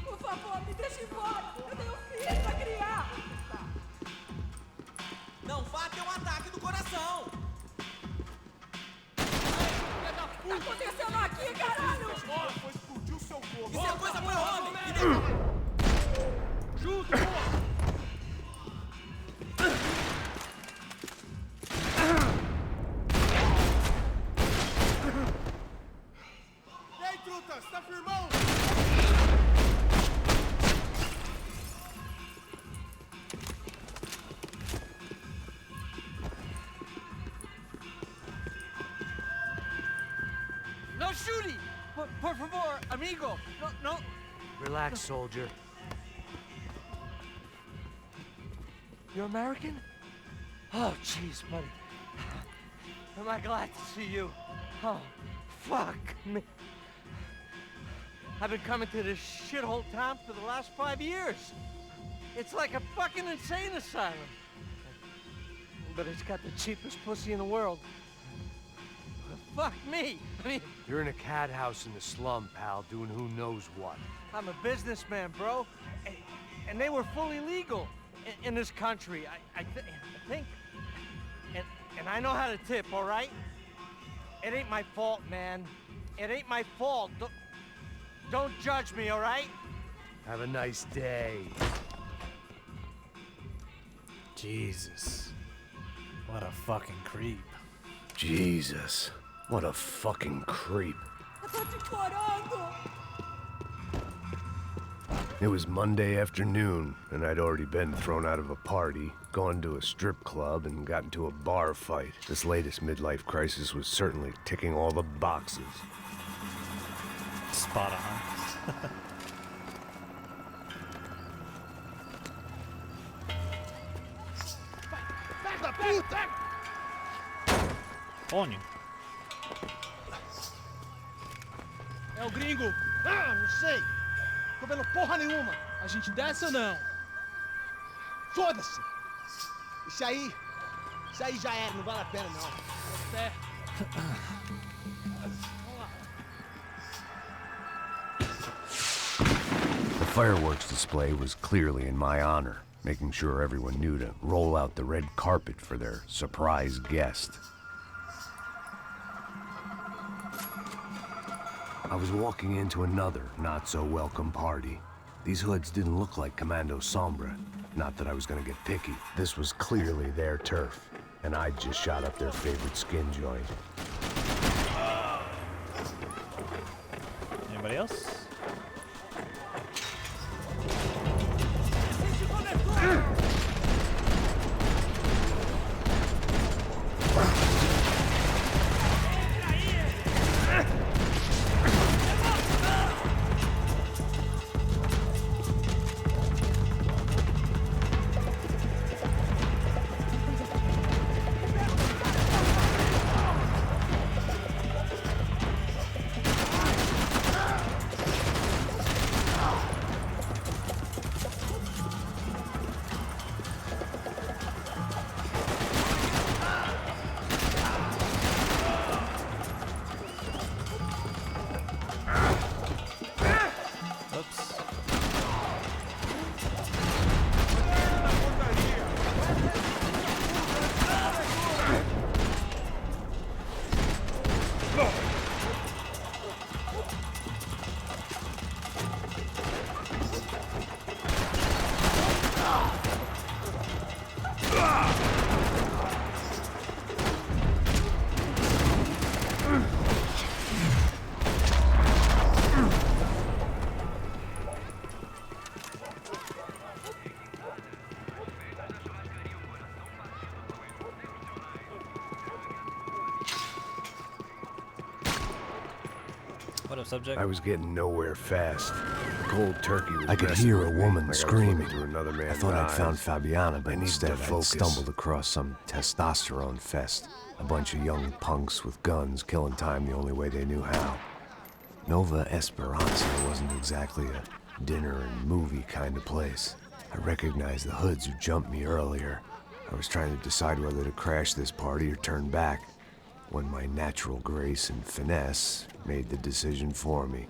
Por favor, me deixe embora! Eu tenho filho pra criar! Não vá ter um ataque do coração! O que tá acontecendo aqui, caralho? Escola foi explodir o seu corpo! Isso é coisa pra homem! Junto, porra! E aí, truta, você tá firmão?
No shooting! Por favor, amigo! No.
Relax, soldier.
You're American? Oh, jeez, buddy. Am I glad to see you? Oh, fuck me. I've been coming to this shithole town for the last 5 years. It's like a fucking insane asylum. But it's got the cheapest pussy in the world. Fuck me! I mean,
You're in a cat house in the slum, pal, doing who knows what.
I'm a businessman, bro. And they were fully legal in this country. I think. And I know how to tip, all right? It ain't my fault, man. It ain't my fault. Don't judge me, all right?
Have a nice day.
Jesus. What a fucking creep.
Jesus. What a fucking creep.
Eu tô te implorando!
It was Monday afternoon, and I'd already been thrown out of a party, gone to a strip club, and got into a bar fight. This latest midlife crisis was certainly ticking all the boxes.
Spot on.
Filho da puta!
Pônio.
É o gringo! Ah, não sei! Tô vendo porra nenhuma! A gente desce ou não? Foda-se! Isso aí já era, não vale a pena não. Vamos lá.
fireworks display was clearly in my honor, making sure everyone knew to roll out the red carpet for their surprise guest. I was walking into another not-so-welcome party. These hoods didn't look like Commando Sombra. Not that I was gonna get picky. This was clearly their turf, and I'd just shot up their favorite skin joint.
Anybody else? What up, subject?
I was getting nowhere fast. Cold turkey was
I could
messing
hear
with
a
me,
woman
like I was
screaming.
looking through another
I
man's
thought I'd
eyes.
found Fabiana, but
I needed
instead
to
I'd
focus.
stumbled across some testosterone fest. A bunch of young punks with guns killing time the only way they knew how. Nova Esperanza wasn't exactly a dinner and movie kind of place. I recognized the hoods who jumped me earlier. I was trying to decide whether to crash this party or turn back, when my natural grace and finesse made the decision for me.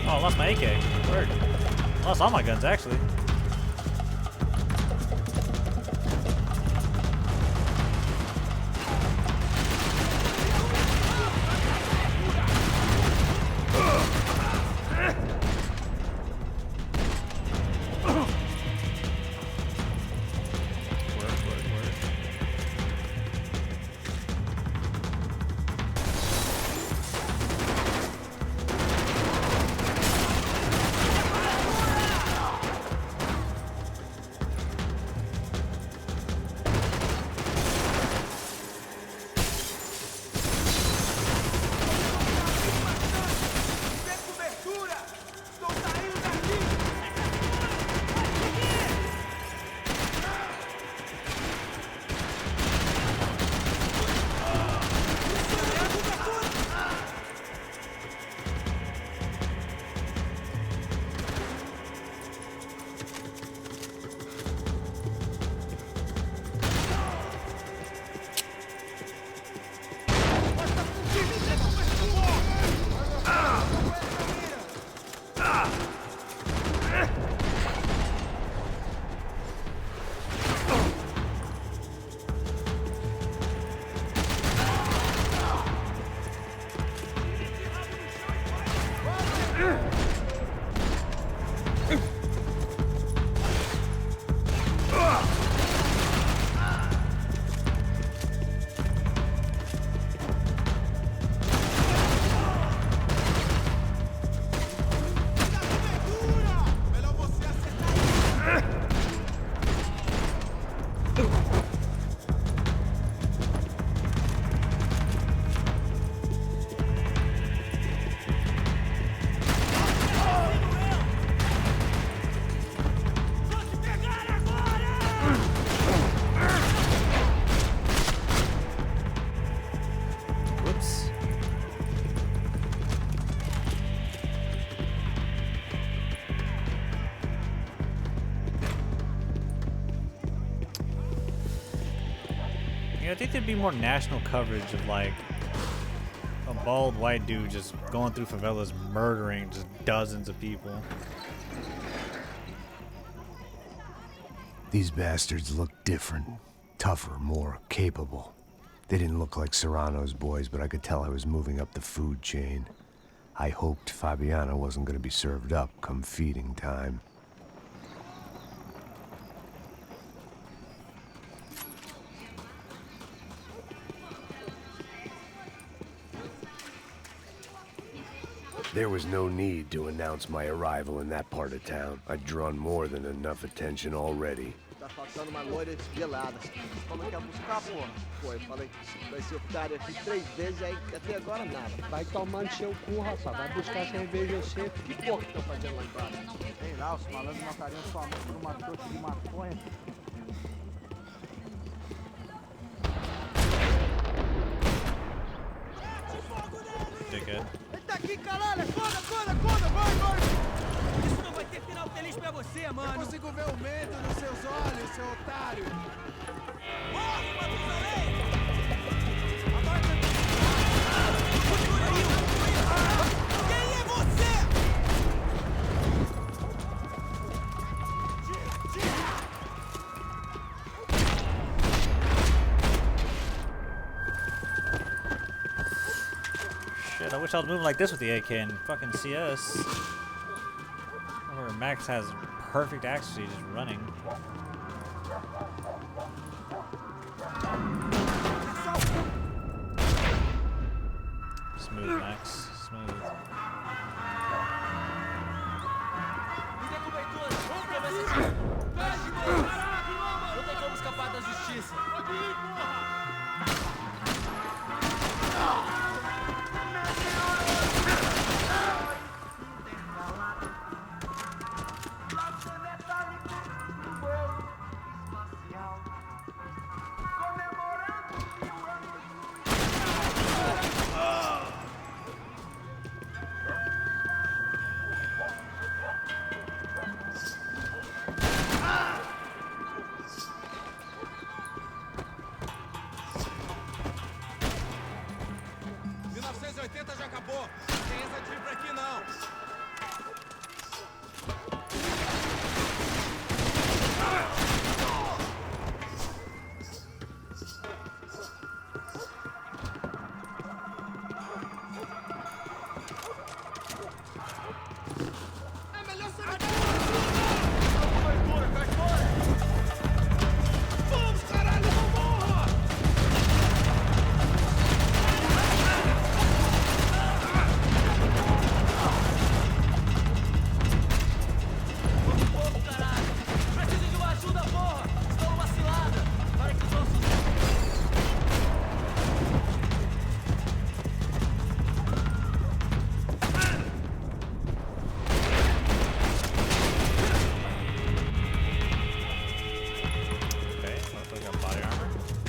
Oh, I lost my AK. Word. I lost all my guns, actually. You know, I think there'd be more national coverage of like a bald white dude just going through favelas murdering just dozens of people.
These bastards look different, tougher, more capable. They didn't look like Serrano's boys, but I could tell I was moving up the food chain. I hoped Fabiana wasn't going to be served up come feeding time. There was no need to announce my arrival in that part of town. I'd drawn more than enough attention already.
Tá faltando uma loira desvelada. Falou que ia buscar, porra. Foi, falei, vai ser otário aqui 3 vezes, aí até agora nada. Vai tomando seu cu, rapaz. Vai buscar cerveja você. Que porra que estão fazendo lá embaixo? Sei lá, os malandros matariam sua mãe por uma trouxa de maconha.
Dickhead.
Ele tá aqui, caralho! Acorda! Vai! Isso não vai ter final feliz pra você, mano! Eu consigo ver o medo nos seus olhos, seu otário! Morre, Matusalém! Quem é você?
Shit, I wish I was moving like this with the AK and fucking CS. Where Max has perfect accuracy just running. Smooth, Max. Smooth.
Não tem como escapar da justiça.
Já acabou. Não tem essa de vir pra aqui, não.
É melhor ser cai fora! Vamos, caralho, não morra!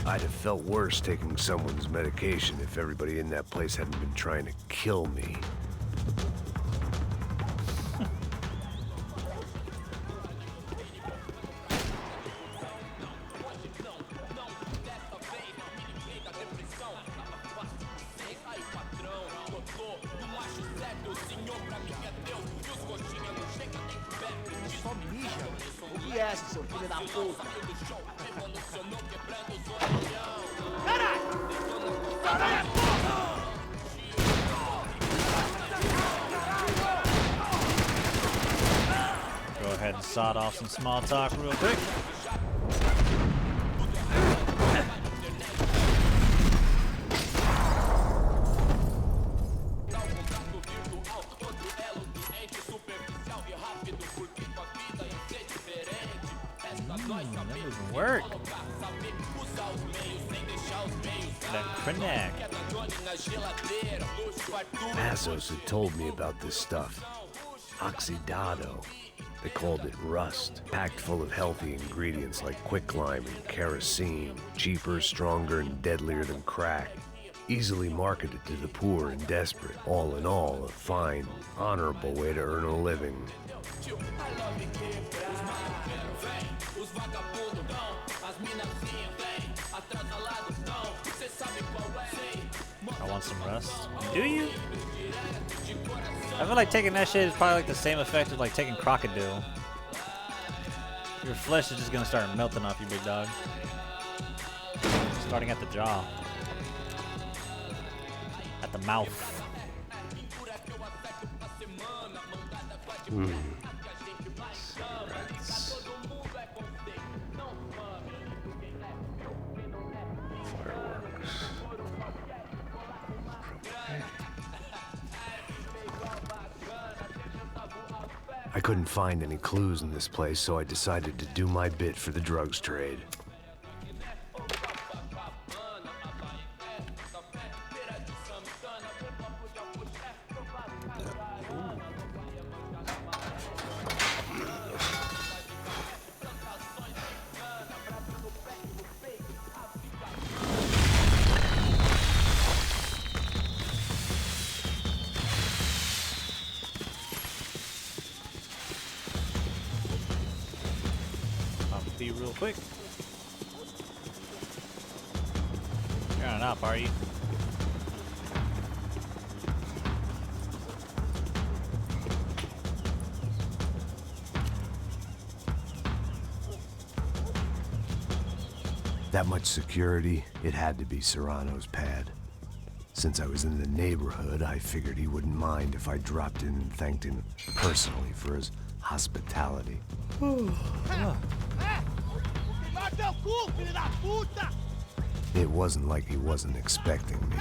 I'd have felt worse taking someone's medication if everybody in that place hadn't been trying to kill me.
Só mija. O que é esse, seu filho da puta?
Go ahead and sod off some small talk real quick. That doesn't work. That cognac.
Passos had told me about this stuff. Oxidado. They called it rust, packed full of healthy ingredients like quicklime and kerosene, cheaper, stronger, and deadlier than crack. Easily marketed to the poor and desperate. All in all, a fine, honorable way to earn a living.
Os vagabundos, as minas vêm, atrás ao lado.
I want some rest. Do you? I feel like taking that shit is probably like the same effect as like taking crocodile. Your flesh is just gonna start melting off you, big dog. Starting at the jaw. At the mouth.
I couldn't find any clues in this place, so I decided to do my bit for the drugs trade.
Real quick. You're on up, are you?
That much security, it had to be Serrano's pad. Since I was in the neighborhood, I figured he wouldn't mind if I dropped in and thanked him personally for his hospitality. It wasn't like he wasn't expecting me.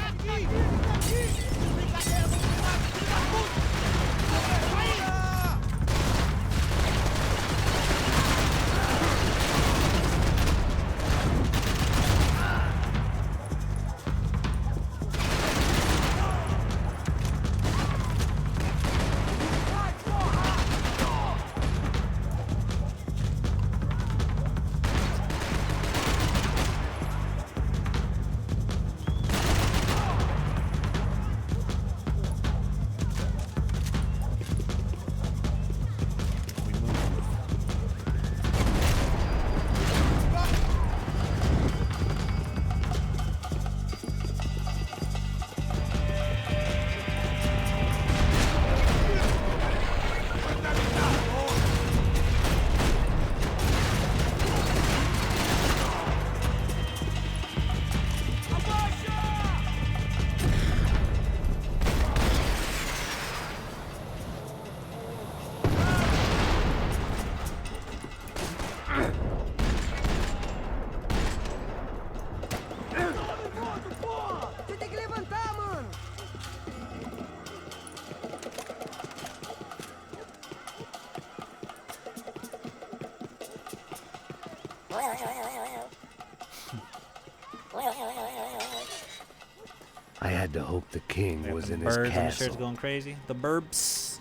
I had to hope the king was in his
Birds and the
castle.
shirt's going crazy. The burbs.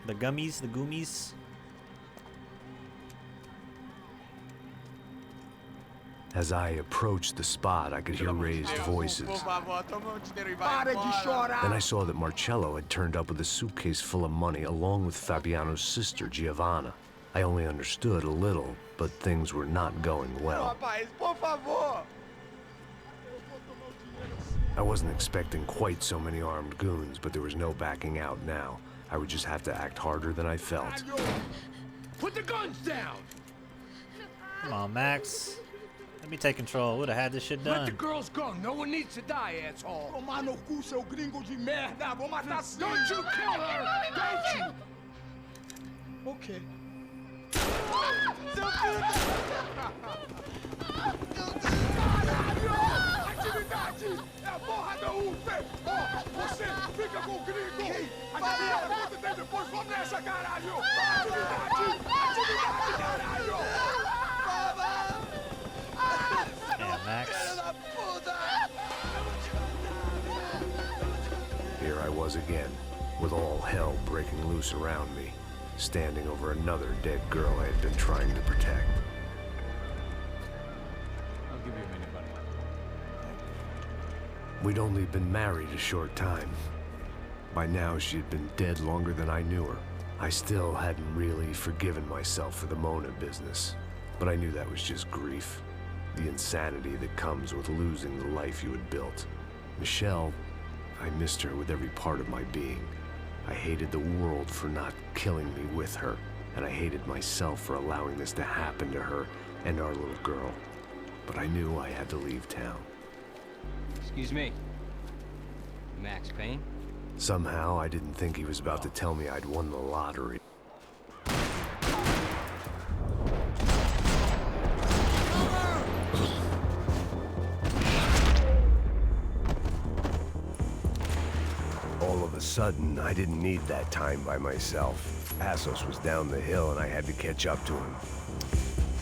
The gummies, the goomies.
As I approached the spot, I could hear raised voices. Then I saw that Marcello had turned up with a suitcase full of money along with Fabiano's sister, Giovanna. I only understood a little, but things were not going well. I wasn't expecting quite so many armed goons, but there was no backing out now. I would just have to act harder than I felt.
Put the guns down!
Come on, Max. Let me take control. Would have had this shit done.
Let the girls go. No one needs to die, asshole. Tomar no cu, seu gringo de merda. Vou matar sim. Don't you kill her! Don't you!
Okay.
Atividade! É a porra da UFE! Ó, você fica com o gringo! Adivinha quanto tem depois? Vamos nessa, caralho! Atividade! Atividade, caralho!
Yeah, Max.
Here I was again, with all hell breaking loose around me, standing over another dead girl I had been trying to protect.
I'll give you a minute, buddy.
We'd only been married a short time. By now, she had been dead longer than I knew her. I still hadn't really forgiven myself for the Mona business, but I knew that was just grief. The insanity that comes with losing the life you had built.
Michelle, I missed her with every part of my being. I hated the world for not killing me with her, and I hated myself for allowing this to happen to her and our little girl. But I knew I had to leave town.
Excuse me. Max Payne?
Somehow, I didn't think he was about to tell me I'd won the lottery. All of a sudden, I didn't need that time by myself. Passos was down the hill and I had to catch up to him.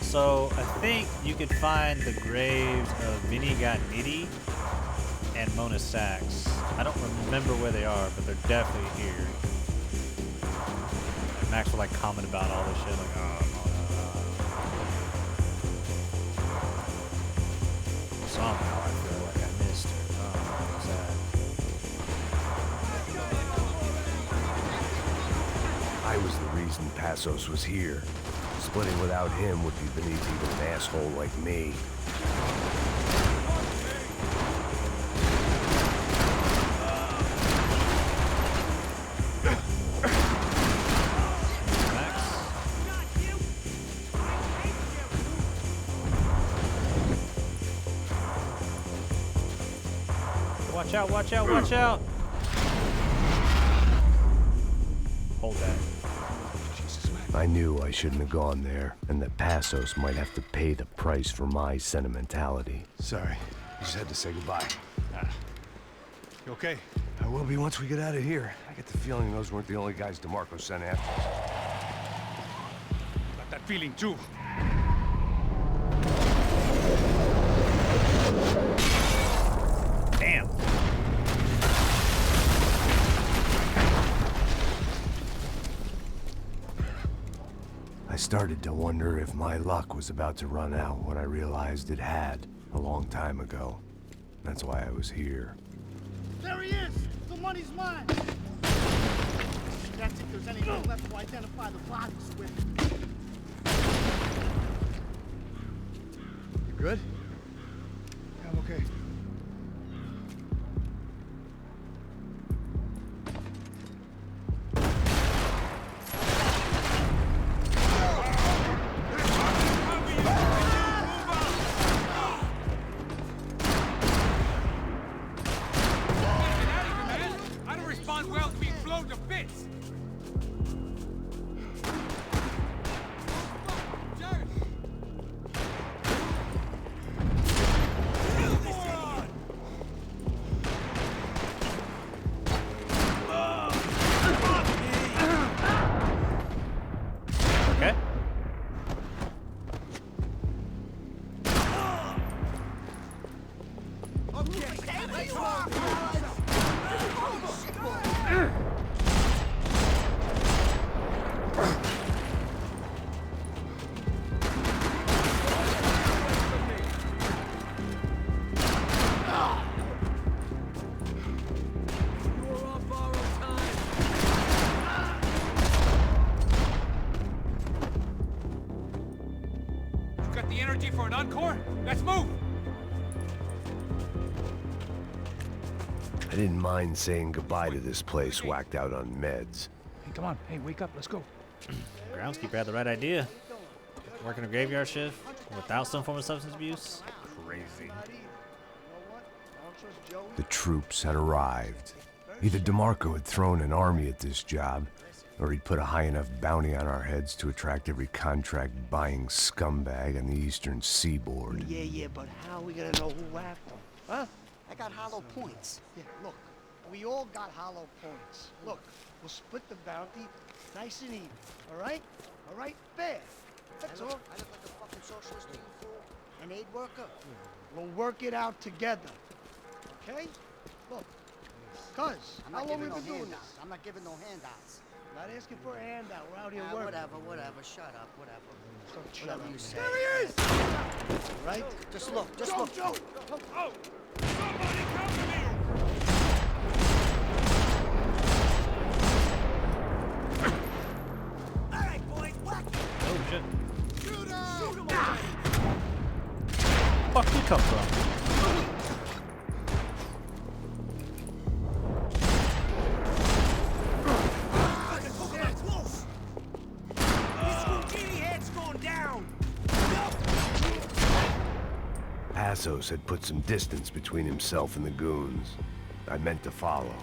So I think you could find the graves of Vinny Got Nitty and Mona Sachs. I don't remember where they are, but they're definitely here. And Max will like comment about all this shit, like, oh, somehow I feel like I missed her. Oh, sad.
I was the reason Passos was here. Splitting without him would be beneath even an asshole like me.
Watch out, watch out, watch out! Hold that.
I knew I shouldn't have gone there, and that Passos might have to pay the price for my sentimentality.
Sorry, I just had to say goodbye. You okay?
I will be once we get out of here. I get the feeling those weren't the only guys DeMarco sent after us.
Got that feeling too.
Damn.
I started to wonder if my luck was about to run out when I realized it had a long time ago. That's why I was here.
There he is! The money's mine! That's if there's anything left to identify the bodies with.
You good? Yeah, I'm okay.
For an encore? Let's move!
I didn't mind saying goodbye to this place whacked out on meds.
Hey, come on. Hey, wake up. Let's go.
Groundskeeper had the right idea. Working a graveyard shift without some form of substance abuse? Crazy.
The troops had arrived. Either DeMarco had thrown an army at this job, or he'd put a high enough bounty on our heads to attract every contract-buying scumbag on the eastern seaboard.
Yeah, but how are we gonna know who whacked them? Huh? I got hollow points. Yeah, look, we all got hollow points. Look, we'll split the bounty nice and even, all right? All right? Fair. That's all. I look like a fucking socialist to you, fool? An aid worker? We'll work it out together, okay? Look, cuz, how long we been doing this?
I'm not giving no handouts.
Not asking for a handout. We're out here working.
Whatever. Shut up, whatever.
Whatever you say.
There he is!
All right?
Just look, look.
Joe!
Oh! Somebody come to me!
All right, boys, whack it!
Oh, shit.
Shoot him!
Fuck you come from?
Santos had put some distance between himself and the goons. I meant to follow.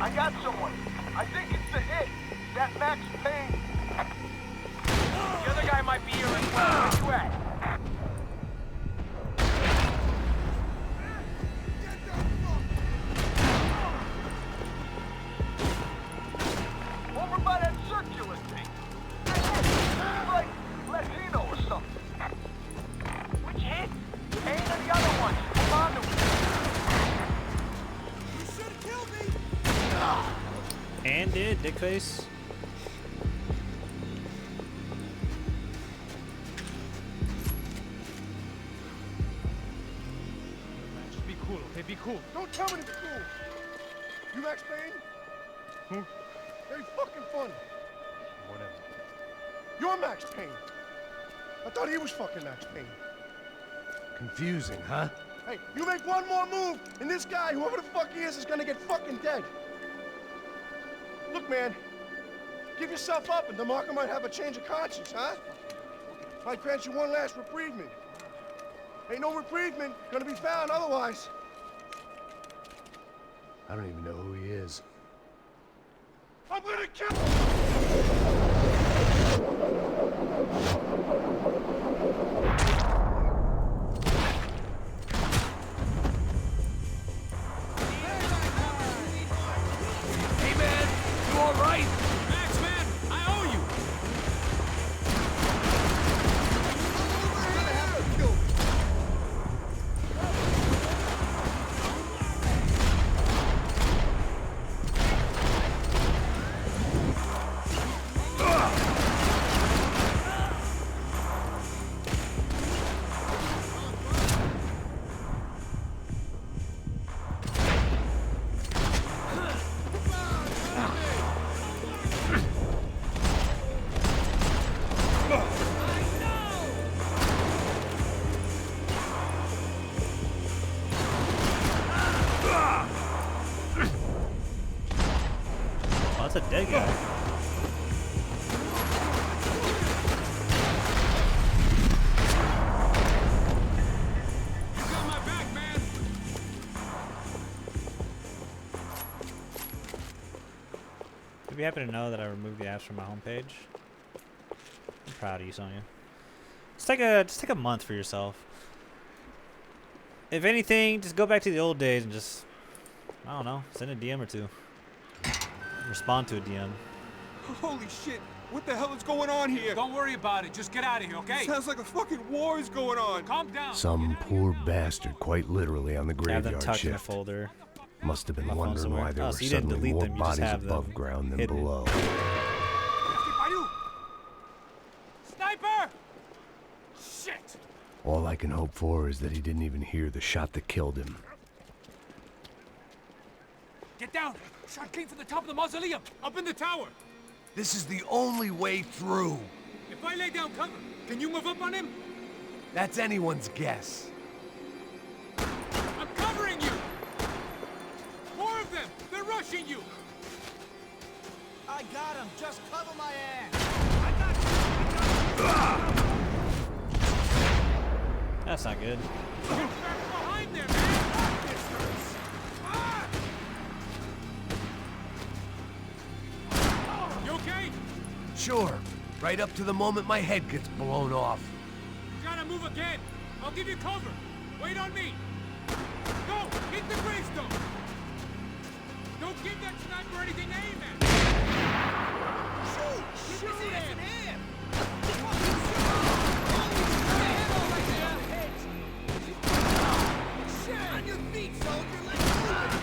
I got someone. I think it's the hit. That Max Payne. The other guy might be here as well. Where you at? Over by that circular thing. Like Latino or something. Which hit? Payne and the other one. Hold on to it. You should have killed me.
And did, dickface.
Just be cool, okay? Be cool.
Don't tell me to be cool. You Max Payne?
Who?
Very fucking funny.
Whatever.
You're Max Payne. I thought he was fucking Max Payne.
Confusing, huh?
Hey, you make one more move, and this guy, whoever the fuck he is gonna get fucking dead. Look, man, give yourself up, and DeMarco might have a change of conscience, huh? Might grant you one last reprievement. Ain't no reprievement gonna be found otherwise.
I don't even know who he is.
I'm gonna kill
Hey, man! You all right?
Max, man, I owe you.
Oh, that's a dead guy.
You got my back, man.
If you happen to know that I removed the apps from my homepage, I'm proud of you, Sonya. Just take a month for yourself. If anything, just go back to the old days and just, I don't know, send a DM or two. Respond to a DM.
Holy shit! What the hell is going on here?
Don't worry about it. Just get out of here, okay?
Sounds like a fucking war is going on.
Calm down.
Some poor bastard, quite literally, on the
Have them
graveyard
tucked in a
shift.
folder.
Must have been
My phone
wondering
somewhere.
why there
Oh,
were
so you didn't
suddenly
delete
more
them, you just
bodies
have them
above ground than
hidden.
below.
Sniper! Shit!
All I can hope for is that he didn't even hear the shot that killed him.
Get down! Shot came from the top of the mausoleum, up in the tower.
This is the only way through.
If I lay down cover, can you move up on him?
That's anyone's guess.
I'm covering you! More of them! They're rushing you!
I got him. Just cover my ass.
That's not good.
Behind there, man! This hurts. You okay?
Sure. Right up to the moment my head gets blown off.
You gotta move again. I'll give you cover. Wait on me. Go! Hit the gravestone! Don't give that sniper anything to aim at! Shoot! Shoot him!
On your feet, soldier. Let's move.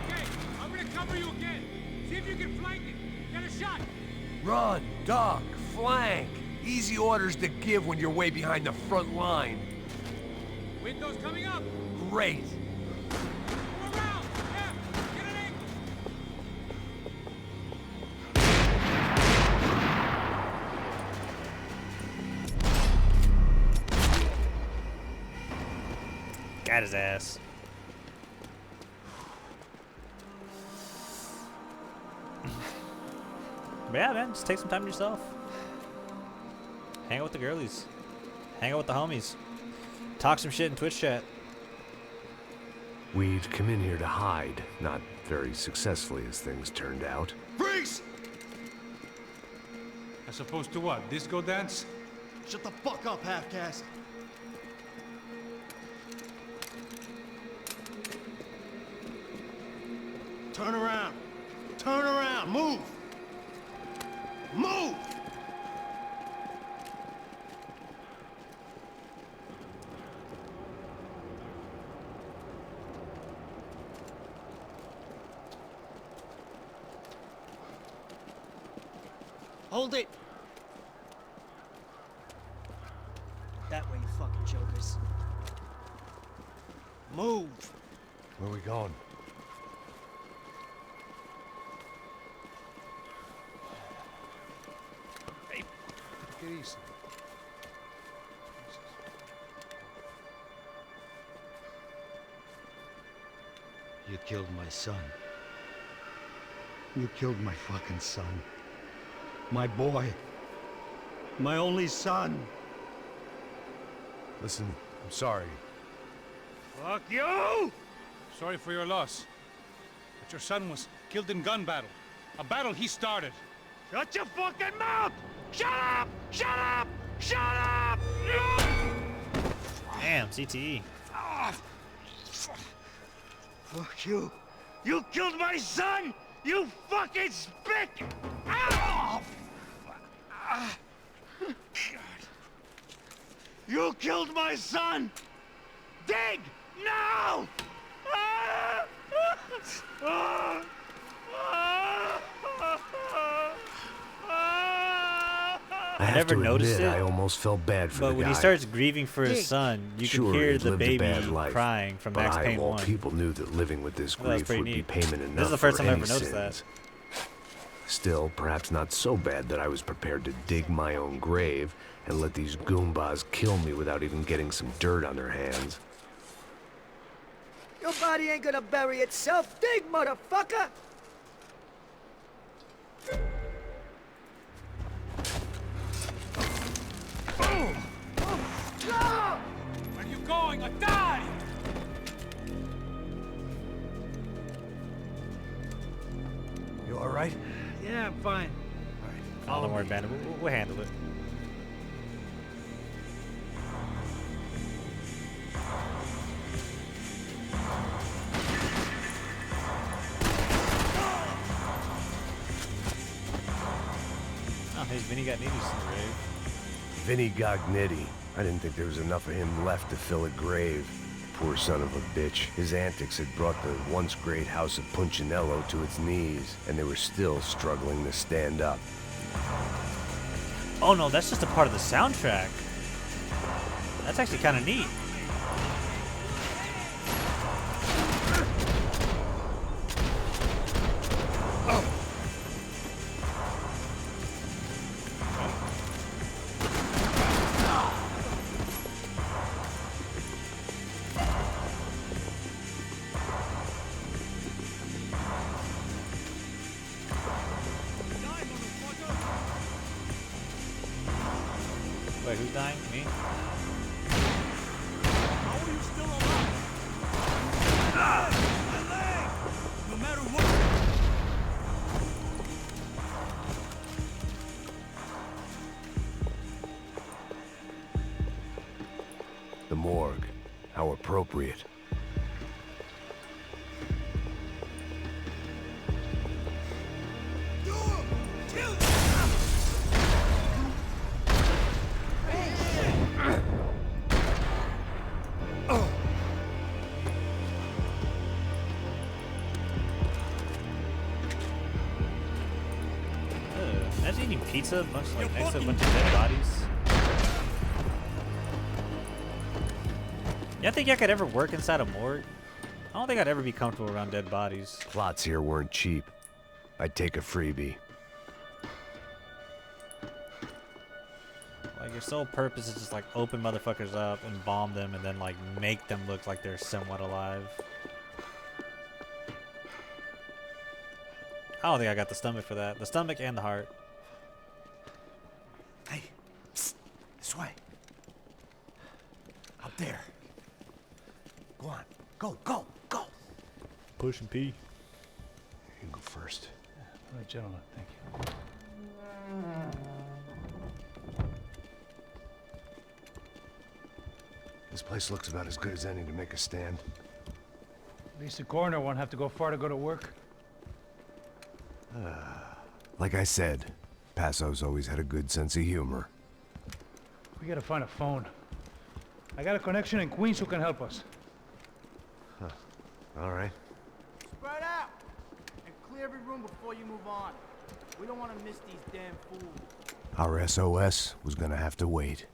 Okay, I'm gonna cover you again. See if you can flank it. Get a shot.
Run, duck, flank. Easy orders to give when you're way behind the front line.
Windows coming up.
Great.
Move around. Yeah, get an angle.
Got his ass. But yeah, man, just take some time to yourself. Hang out with the girlies. Hang out with the homies. Talk some shit in Twitch chat.
We'd come in here to hide, not very successfully as things turned out.
Freeze!
As opposed to what? Disco dance?
Shut the fuck up, half-caste. Turn around. Turn around. Move. Move!
Hold it! That way, you fucking jokers. Move!
Where are we going?
Hey, take it easy.
You killed my son. You killed my fucking son. My boy. My only son.
Listen, I'm sorry.
Fuck you! Sorry for your loss. But your son was killed in gun battle. A battle he started.
Shut your fucking mouth! Shut up! Shut up! Shut up!
Damn, CTE.
Fuck you! You killed my son! You fucking spick! Ow! You killed my son! Dig! Now!
I have
never
to
noticed
admit,
it,
I almost felt bad for
But
the
when
guy.
he starts grieving for his son, you
Sure,
can hear
he'd
the
lived a
baby
bad life,
crying from
but
Max
I,
Payne
of all
1.
people, knew that living with this
Well, that's
grief
pretty
would be
neat.
payment enough
This is the first
for
time I
any
ever noticed that.
sins. Still, perhaps not so bad that I was prepared to dig my own grave and let these goombas kill me without even getting some dirt on their hands.
Your body ain't gonna bury itself. Dig, motherfucker!
Where are you going? I died!
You all right?
Yeah, I'm fine.
Oh, don't worry, Bandit. We'll handle it. Oh, here's Vinny got Nitty's in the grave.
Vinny Gognitti. I didn't think there was enough of him left to fill a grave. Poor son of a bitch. His antics had brought the once great house of Punchinello to its knees, and they were still struggling to stand up.
Oh no, that's just a part of the soundtrack. That's actually kind of neat. Wait, who's dying? Me?
How are you still alive? My leg! No matter what.
The morgue. How appropriate.
Imagine eating pizza next to a bunch of dead bodies. You think I could ever work inside a morgue? I don't think I'd ever be comfortable around dead bodies.
Plots here weren't cheap. I'd take a freebie.
Like, your sole purpose is just like open motherfuckers up and bomb them and then like make them look like they're somewhat alive. I don't think I got the stomach for that. The stomach and the heart.
Hey, psst, this way.
There. Go on. Go, go, go.
Push and pee.
You can go first.
All right, gentlemen, thank you.
This place looks about as good as any to make a stand.
At least the coroner won't have to go far to go to work.
Like I said, Passo's always had a good sense of humor.
We gotta find a phone. I got a connection in Queens who can help us.
Huh. All right.
Spread out! And clear every room before you move on. We don't want to miss these damn fools.
Our SOS was gonna have to wait.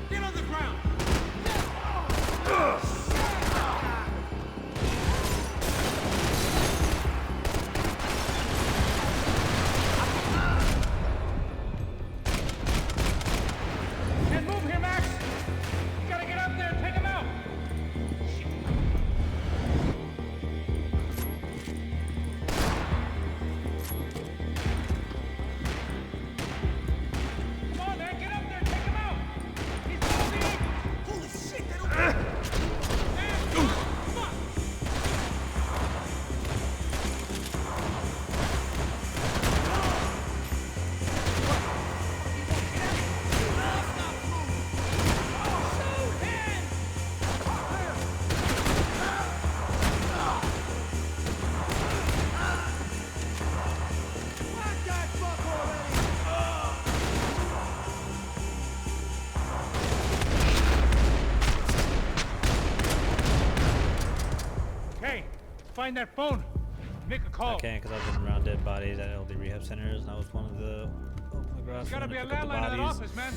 Get on the ground!
Can't move here, Max! You gotta get up there and take him out! Come on, man, get up there and take him out! He's below the ankles!
Holy shit, they don't...
Okay, find that phone. Make a call.
I can't because I've been around dead bodies at LD rehab centers, and I was one of the. Oh my god!
There's gotta be a
pick up the
landline in that
bodies.
office, man.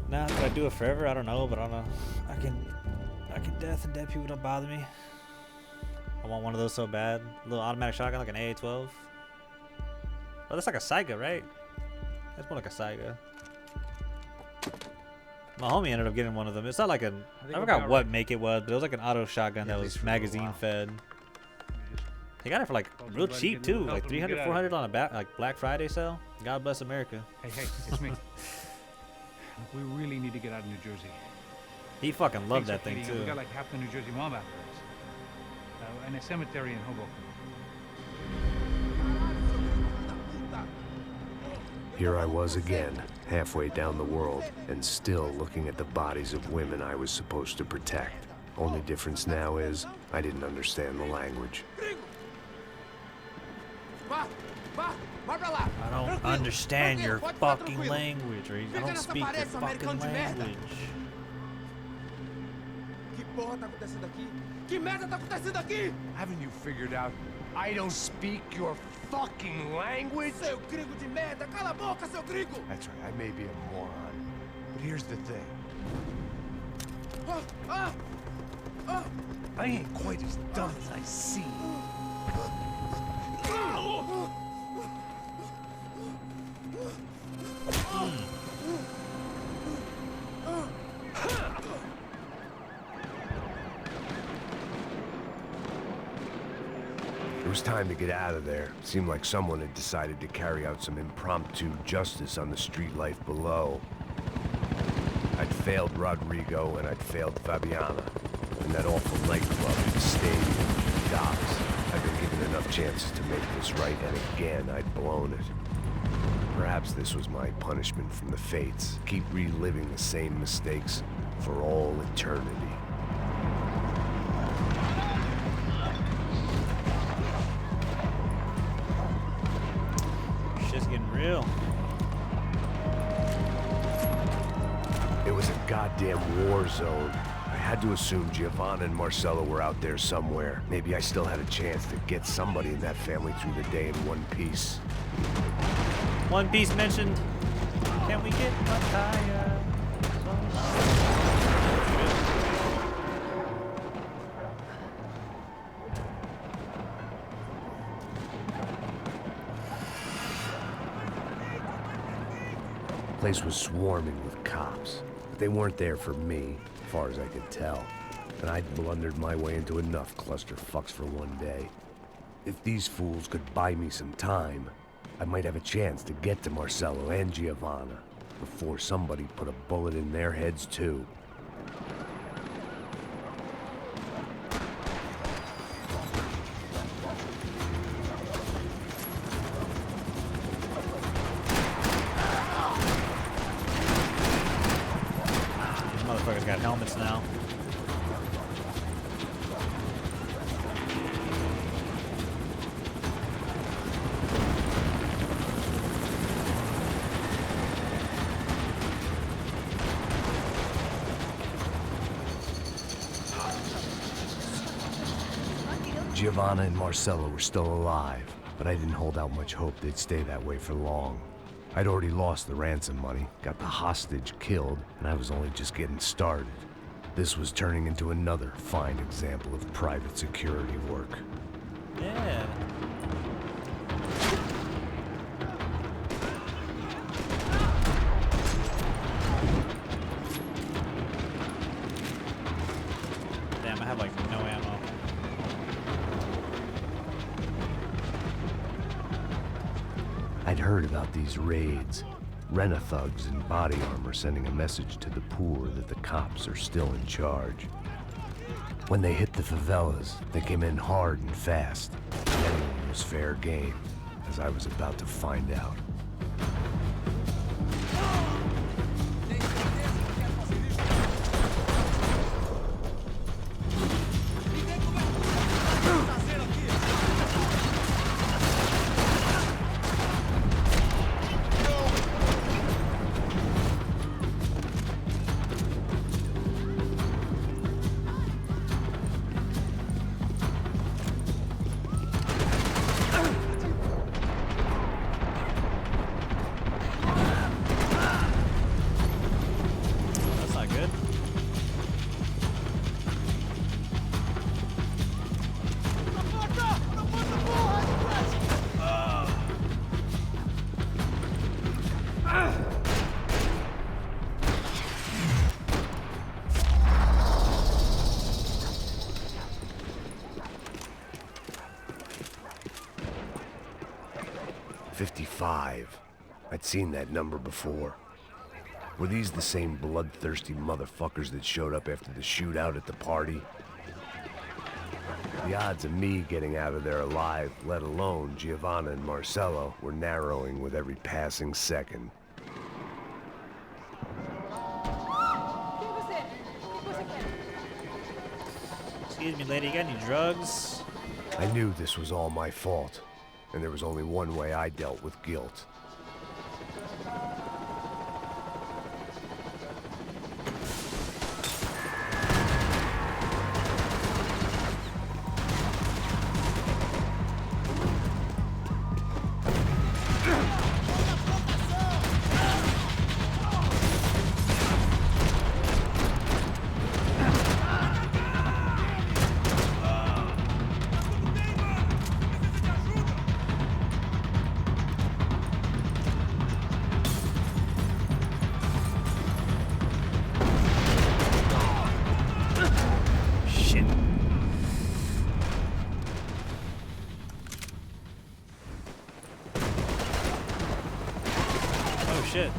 Nah, do I do it forever? I don't know, but I don't know. I can death and dead people don't bother me. I want one of those so bad. A little automatic shotgun like an AA-12. Oh, that's like a Saiga, right? That's more like a Saiga. My homie ended up getting one of them. It's not like an. I
we'll
forgot
be
what
alright.
make it was, but it was like an auto shotgun
Yeah,
that
at
was
least for a little
magazine
while.
fed. He got it for like
Told
real
everybody
cheap
get a little
too,
help
like
when we
300,
get out of
400 on a like Black Friday sale. God bless America.
Hey, it's me. We really need to get out of New Jersey.
He fucking loved
Things
that
are
thing
heating up.
too.
We got like half the New Jersey mob after us. And a cemetery in Hoboken.
Here I was again, halfway down the world, and still looking at the bodies of women I was supposed to protect. Only difference now is, I didn't understand the language.
Vá, vá, vai pra lá.
I don't
Tranquilo,
understand
tranquilo,
your
pode ficar
fucking
tranquilo.
language, or I
Fica
don't
nessa
speak your
parede, seu
fucking
americano de merda.
language.
Que porra tá acontecendo aqui? Que merda tá acontecendo aqui?
Haven't you figured out I don't speak your fucking language?
Seu gringo de merda! Cala a boca, seu gringo!
That's right, I may be a moron. But here's the thing.
Ah, ah, ah.
I ain't quite as dumb as I seem.
It was time to get out of there. Seemed like someone had decided to carry out some impromptu justice on the street life below. I'd failed Rodrigo and I'd failed Fabiana. And that awful nightclub, the stadium, the docks. I'd been given enough chances to make this right, and again, I'd blown it. Perhaps this was my punishment from the fates. Keep reliving the same mistakes for all eternity.
Shit's getting real.
It was a goddamn war zone. I had to assume Giovanna and Marcelo were out there somewhere. Maybe I still had a chance to get somebody in that family through the day in one piece.
One Piece mentioned. Can we get my tire?
The place was swarming with cops, but they weren't there for me, as far as I could tell.
and I'd blundered my way into enough clusterfucks for one day. If these fools could buy me some time, I might have a chance to get to Marcello and Giovanna before somebody put a bullet in their heads too.
These motherfuckers got helmets now.
Giovanna and Marcello were still alive, but I didn't hold out much hope they'd stay that way for long. I'd already lost the ransom money, got the hostage killed, and I was only just getting started. This was turning into another fine example of private security work.
Yeah. Damn, I have like no ammo.
I'd heard about these raids. Rena-thugs in body armor sending a message to the poor that the cops are still in charge. When they hit the favelas, they came in hard and fast. Anyone was fair game, as I was about to find out.
That's not good.
$55. I'd seen that number before. Were these the same bloodthirsty motherfuckers that showed up after the shootout at the party? The odds of me getting out of there alive, let alone Giovanna and Marcello, were narrowing with every passing second.
Excuse me, lady, you got any drugs?
I knew this was all my fault, and there was only one way I dealt with guilt.
Shit. Oh shit.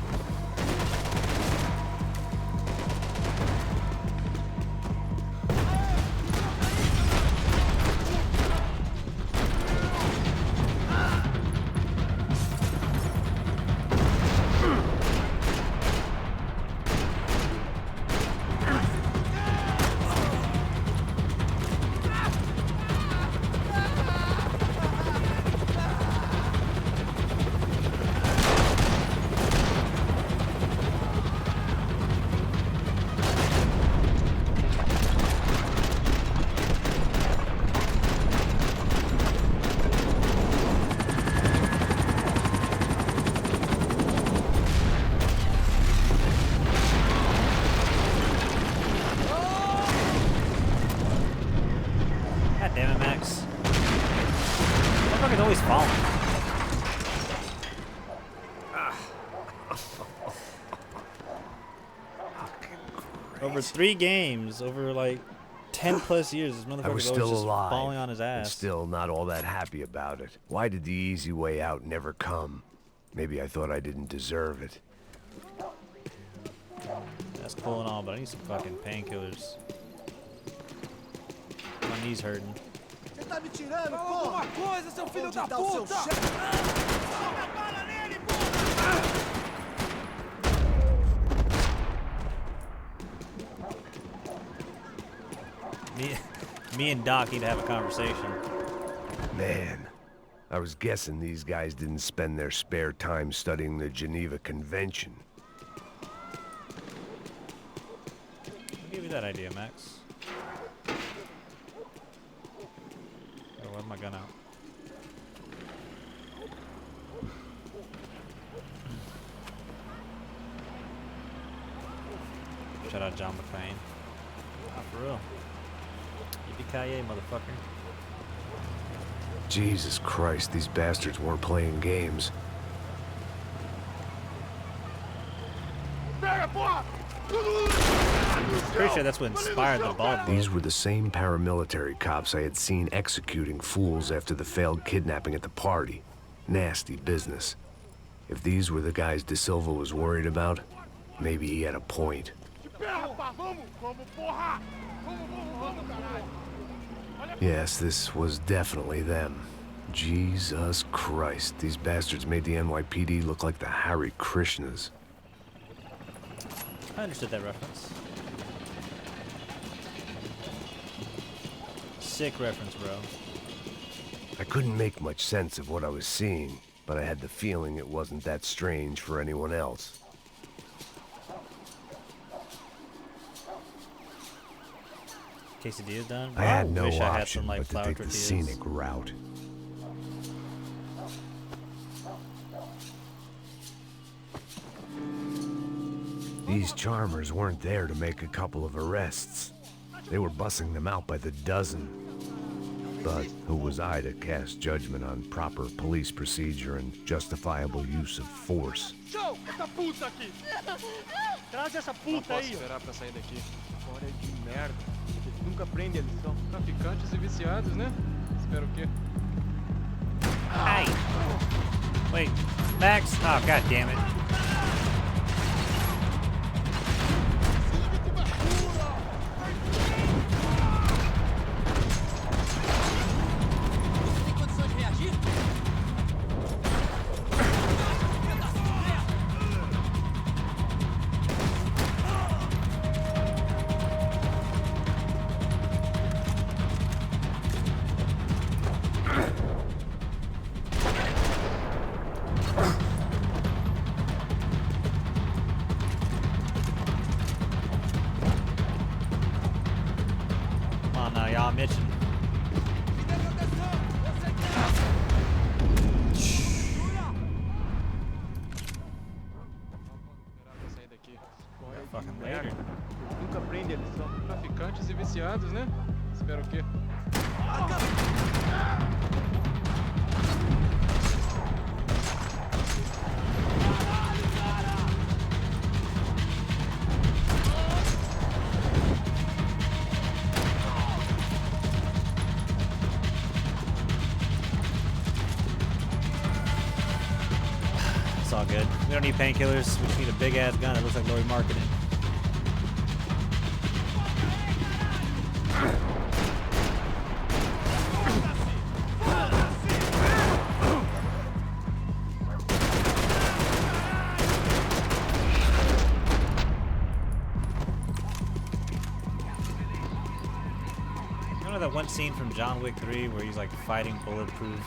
God damn it, Max. Motherfucker's always falling. Over 3 games, over like 10+ years, this
I
motherfucker
was
was
still
just
alive,
falling on his
and
ass.
still not all that happy about it. Why did the easy way out never come? Maybe I thought I didn't deserve it.
That's cool and all, but I need some fucking painkillers. My knee's hurting.
Você tá me tirando, porra? Alguma coisa, seu filho da puta! Joga a bala nele, porra!
Me and Doc need to have a conversation.
Man, I was guessing these guys didn't spend their spare time studying the Geneva Convention.
I'll give you that idea, Max. Oh, where's my gun out? Shout out John McClane. Ah, for real. Yippee-ki-yay, motherfucker.
Jesus Christ, these bastards weren't playing games.
Pretty sure that's what inspired the ball.
These were the same paramilitary cops I had seen executing fools after the failed kidnapping at the party. Nasty business. If these were the guys De Silva was worried about, maybe he had a point. Yes, this was definitely them. Jesus Christ, these bastards made the NYPD look like the Hare Krishnas.
I understood that reference. Sick reference, bro.
I couldn't make much sense of what I was seeing, but I had the feeling it wasn't that strange for anyone else.
Quesadilla done?
I had no
wish I had
option
some, like,
but to
flour
take the
tortillas.
scenic route. These charmers weren't there to make a couple of arrests. They were bussing them out by the dozen. But who was I to cast judgment on proper police procedure and justifiable use of force?
Show! Essa puta aqui! Traz essa puta aí!
Esperar pra sair daqui. História de merda. Eles nunca aprendem a lição. Traficantes e viciados, né? Espero o quê?
Hey! Wait, Max? Oh, god damn it. Come on now, y'all, I'm itching. Fucking later.
Nunca aprendem a lição. Traficantes e viciados, né? Espero o quê?
It's all good. We don't need painkillers. We just need a big ass gun that looks like Lori Marketing. You know that one scene from John Wick 3 where he's like fighting bulletproof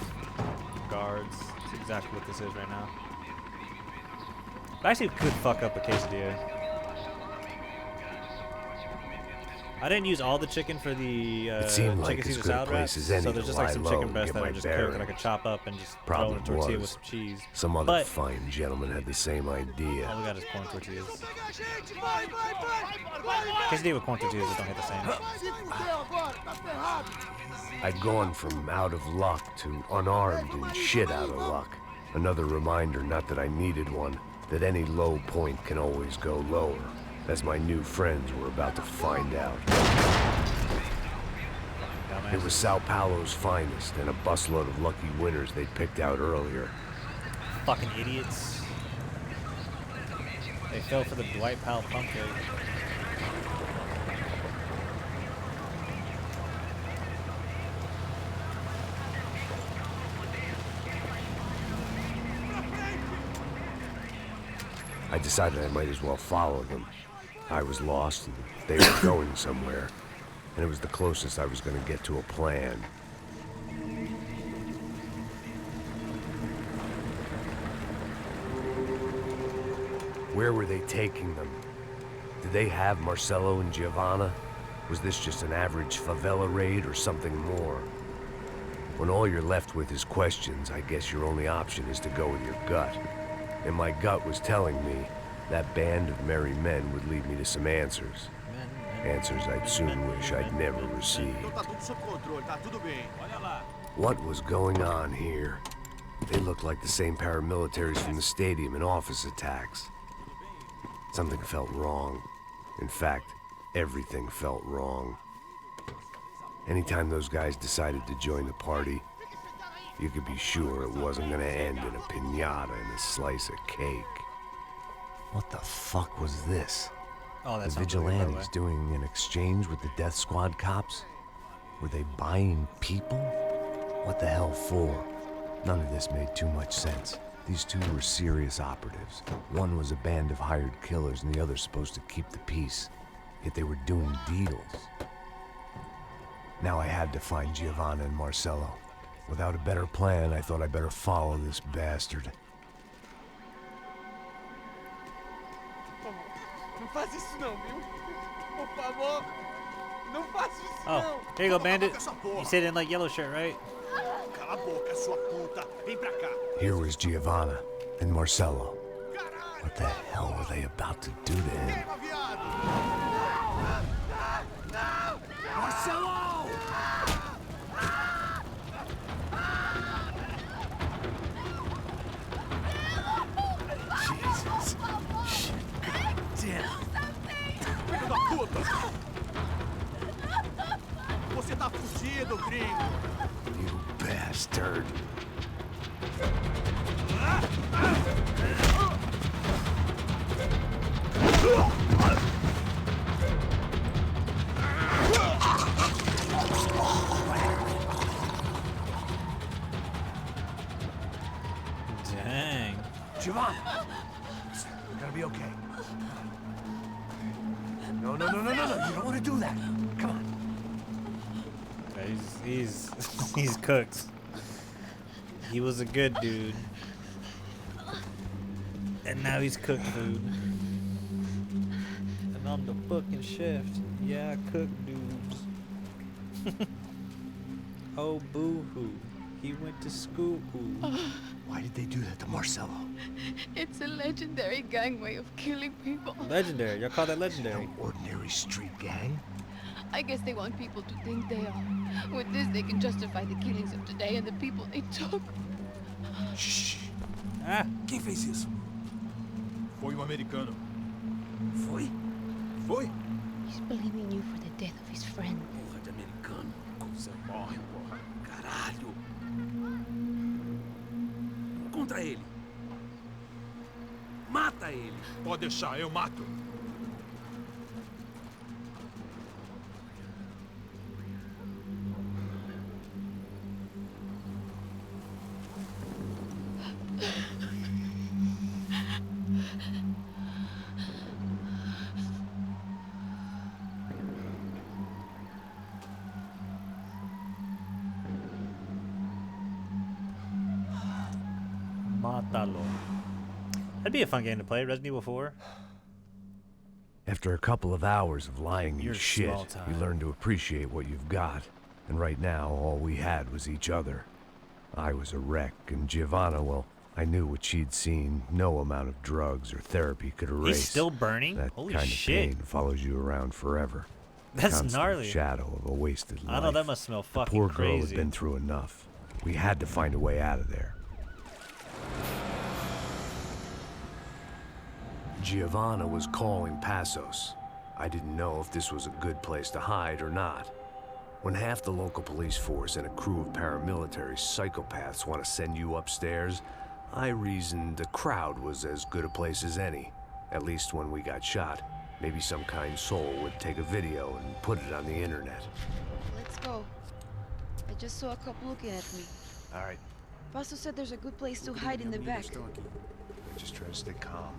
guards? That's exactly what this is right now. I actually could fuck up a quesadilla. I didn't use all the chicken for the
It seemed like
chicken
as
Caesar
good a
salad
place
wraps,
as any
so there's
to
just like
lie
some
low
chicken
and
breast
get
that
my
I just cook that I
bearings.
could chop up and just throw
Problem
in a tortilla with
was,
some cheese.
some other
But
fine gentleman had the same idea.
all we got is corn tortillas. Quesadilla with corn tortillas just don't hit the same.
I'd gone from out of luck to unarmed and shit out of luck. Another reminder, not that I needed one, that any low point can always go lower, as my new friends were about to find out.
dumbasses.
It was Sao Paulo's finest and a busload of lucky winners they'd picked out earlier.
Fucking idiots. They fell for the Dwight Powell pump fake.
I decided I might as well follow them. I was lost and they were going somewhere, and it was the closest I was going to get to a plan. Where were they taking them? Did they have Marcelo and Giovanna? Was this just an average favela raid or something more? When all you're left with is questions, I guess your only option is to go with your gut. And my gut was telling me that band of merry men would lead me to some answers. Answers I'd soon wish I'd never received. What was going on here? They looked like the same paramilitaries from the stadium in office attacks. Something felt wrong. In fact, everything felt wrong. Anytime those guys decided to join the party, you could be sure it wasn't gonna end in a piñata and a slice of cake. What the fuck was this?
Oh, that's
the vigilantes doing an exchange with the death squad cops? Were they buying people? What the hell for? None of this made too much sense. These two were serious operatives. One was a band of hired killers and the other supposed to keep the peace. Yet they were doing deals. Now I had to find Giovanna and Marcelo. Without a better plan, I thought I'd better follow this bastard.
Não faz isso não, viu? Por favor, não faça isso
Oh,
não.
here you go, Bandit. You said in like yellow shirt, right?
Cala a boca, sua puta. Vem pra cá.
Here was Giovanna and Marcelo. What the hell were they about to do to him?
Marcelo!
Jesus. Shit. Damn.
Filho da puta! Você tá fugido, gringo!
You bastard.
Dang.
Giovanna! You're gonna be okay. No, no, no, no, no, no. You don't want to do that. Come on.
Yeah, he's cooked. He was a good dude. And now he's cooked food. And I'm the fucking chef. Yeah, I cook dudes. Oh, boo-hoo. He went to school.
Why did they do that to Marcelo?
It's a legendary gang way of killing people.
Legendary. Y'all call that legendary?
No ordinary street gang?
I guess they want people to think they are. With this, they can justify the killings of today and the people they took.
Shh.
Ah.
Quem fez isso? Foi um americano.
Foi?
Foi?
He's blaming you for the death of his friend.
Porra de americano. Como você morre, porra. Caralho. Contra ele. Mata ele. Pode deixar, eu mato.
Mátalo. That'd be a fun game to play. Resident Evil 4.
After a couple of hours of lying
You're
and shit,
small time.
you learn to appreciate what you've got. And right now, all we had was each other. I was a wreck, and Giovanna, well, I knew what she'd seen. No amount of drugs or therapy could erase.
He's still burning?
That
Holy
kind
shit.
of pain follows you around forever.
That's
Constant
gnarly.
shadow of a wasted life.
I know that must smell
The
fucking
poor girl
crazy.
had been through enough. We had to find a way out of there. Giovanna was calling Passos. I didn't know if this was a good place to hide or not.
When half the local police force and a crew of paramilitary psychopaths want to send you upstairs, I reasoned the crowd was as good a place as any. At least when we got shot. Maybe some kind soul would take a video and put it on the internet.
Let's go. I just saw a couple looking at me.
All right,
Paso said there's a good place to hide in the back.
just try to stay calm.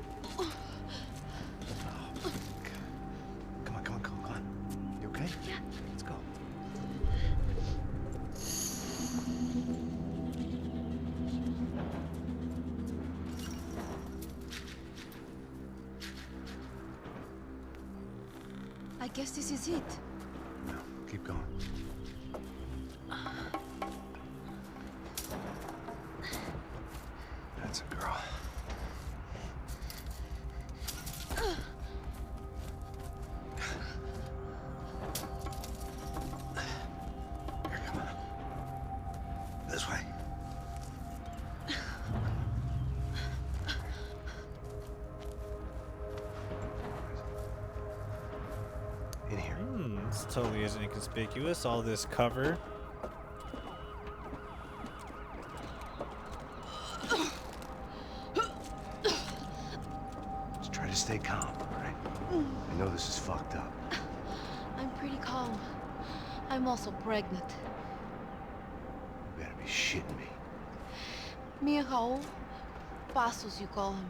Come on. You okay?
Yeah.
Let's go.
I guess this is it.
No, keep going. That's a girl. Here, come on. This way. In here.
This totally isn't inconspicuous, all this cover.
Just try to stay calm, all right? I know this is fucked up.
I'm pretty calm. I'm also pregnant.
You gotta be shitting me.
Me and Raul, Pasos you call him.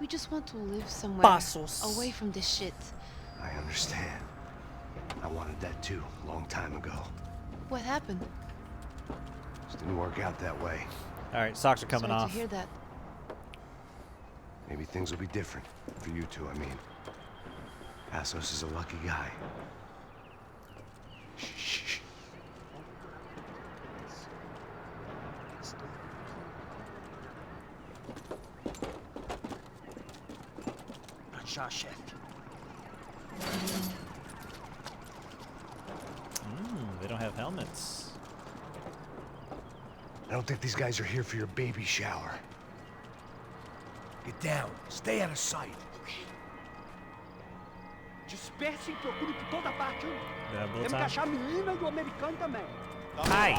We just want to live somewhere
Pasos.
away from this shit.
I understand. I wanted that too, a long time ago.
What happened?
Just didn't work out that way.
All right, socks are coming
Sorry
off.
to hear that.
Maybe things will be different. For you two, I mean. Pasos is a lucky guy. Shh.
Shot chef.
They don't have helmets.
I don't think these guys are here for your baby shower.
Get down. Stay out of sight.
Disperse e procure por toda parte.
Yeah,
Temos que achar a menina e o americano também.
Hi.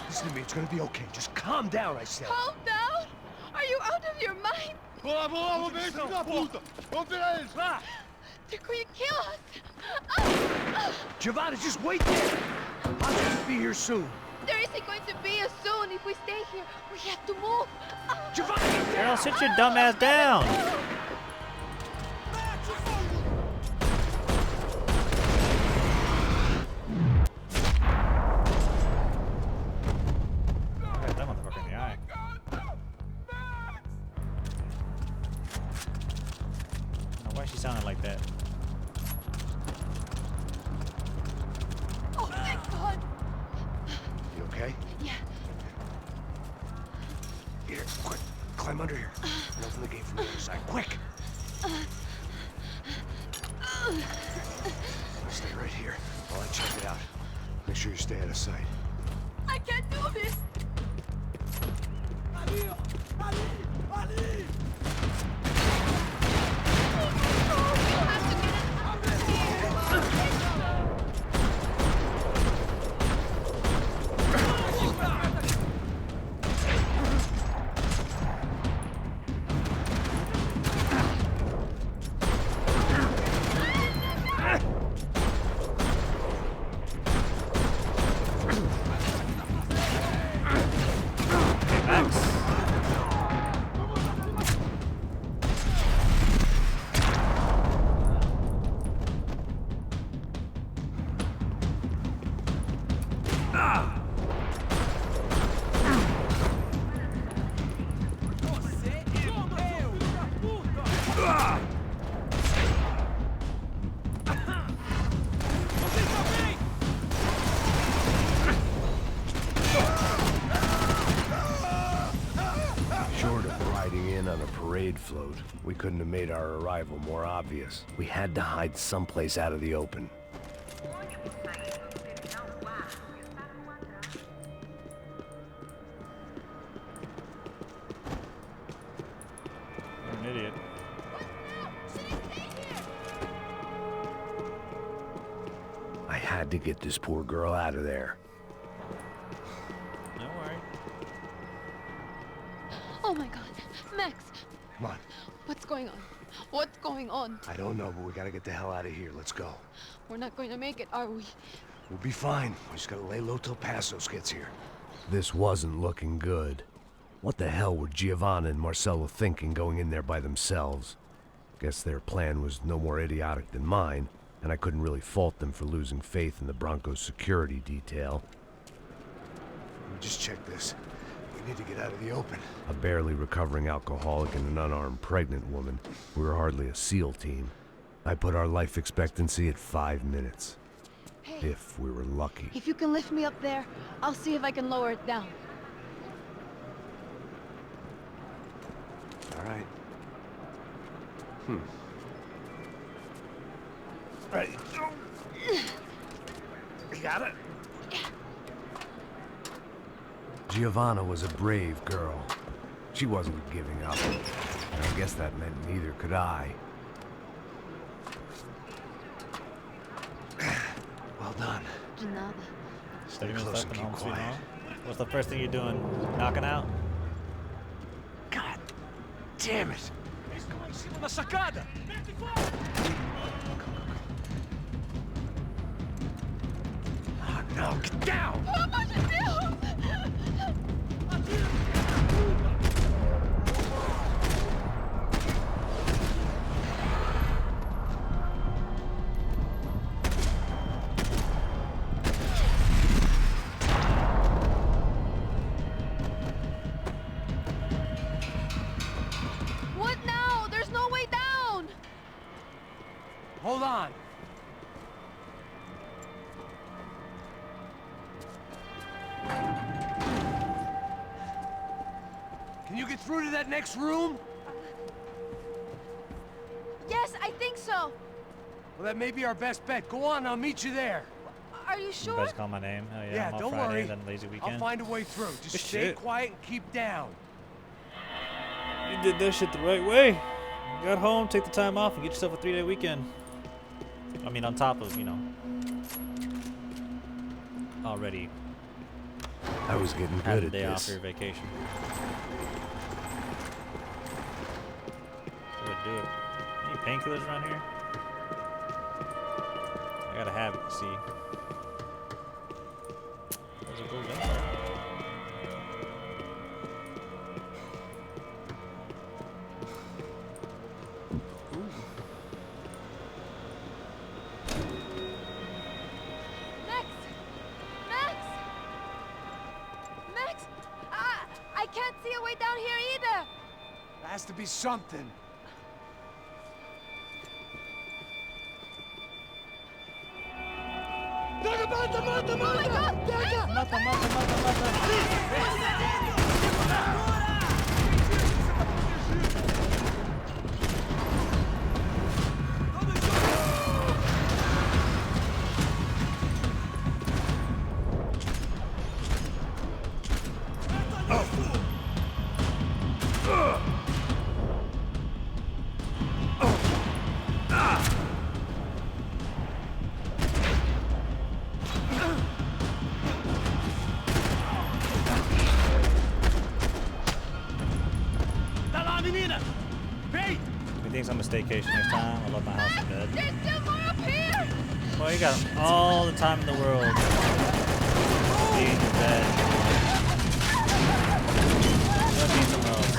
Listen to me, it's gonna be okay. Just calm down, I said.
Calm down? Are you out of your mind?
Vamos ver esse filho da puta! Vamos pegar eles, lá!
They're going to kill us.
Giovanna, just wait there! I'll just be here soon.
There isn't going to be a soon if we stay here. We have to move.
Giovanna!
Girl, sit your dumb ass down. Got that motherfucker in the eye. Now, why is she sounding like that?
Oh, thank God.
You okay?
Yeah.
Here, quick. Climb under here. And open the gate from the other side. Quick! Stay right here while I check it out. Make sure you stay out of sight.
I can't do this.
Ali!
parade float. We couldn't have made our arrival more obvious. We had to hide someplace out of the open.
You're an idiot.
I had to get this poor girl out of there.
Don't worry.
Oh my God, Max,
Come on.
what's going on? What's going on?
I don't know, but we gotta get the hell out of here. Let's go.
We're not going to make it, are we?
We'll be fine. We just gotta lay low till Passos gets here. This wasn't looking good. What the hell were Giovanna and Marcello thinking going in there by themselves? Guess their plan was no more idiotic than mine, and I couldn't really fault them for losing faith in the Broncos security detail.
Let me just check this. We need to get out of the open.
A barely recovering alcoholic and an unarmed pregnant woman. We were hardly a SEAL team. I put our life expectancy at 5 minutes.
Hey.
If we were lucky.
If you can lift me up there, I'll see if I can lower it down.
All right.
Ready. You got it?
Giovanna was a brave girl. She wasn't giving up. And I guess that meant neither could I.
Well done.
De nada.
Stay
30 minutes
close
left
and
and
keep
home sweet
quiet.
home. What's the first thing you're doing? Knocking out?
God damn it!
Una sacada!
Oh no, get down!
Pelo amor de Deus!
What now? There's no way down!
Hold on. Can you get through to that next room?
Yes, I think so.
Well, that may be our best bet. Go on, I'll meet you there.
Are you
You
sure?
guys call my name? Oh yeah,
Yeah,
I'm off
don't
Friday,
worry.
then lazy weekend.
I'll find a way through. Just
Good
stay
shit.
quiet and keep down.
You did that shit the right way. You got home, take the time off, and get yourself a 3-day weekend. I mean, on top of, you know, already
I was getting
had
good
a
at
day off
this.
for your vacation. That would do it. Any painkillers around here? I gotta have it, see. There's a gold gunfire.
Max! Max! Max! I can't see a way down here either!
There has to be something.
Mata, mata, mata, mata! Pega!
Mata, mata, mata, mata!
Tá lá, menina! Vem!
He thinks I'm a staycation next time. I love my house in bed.
There's still more up here!
Well, you got all the time in the world. Be in your bed. Let me be somewhere else.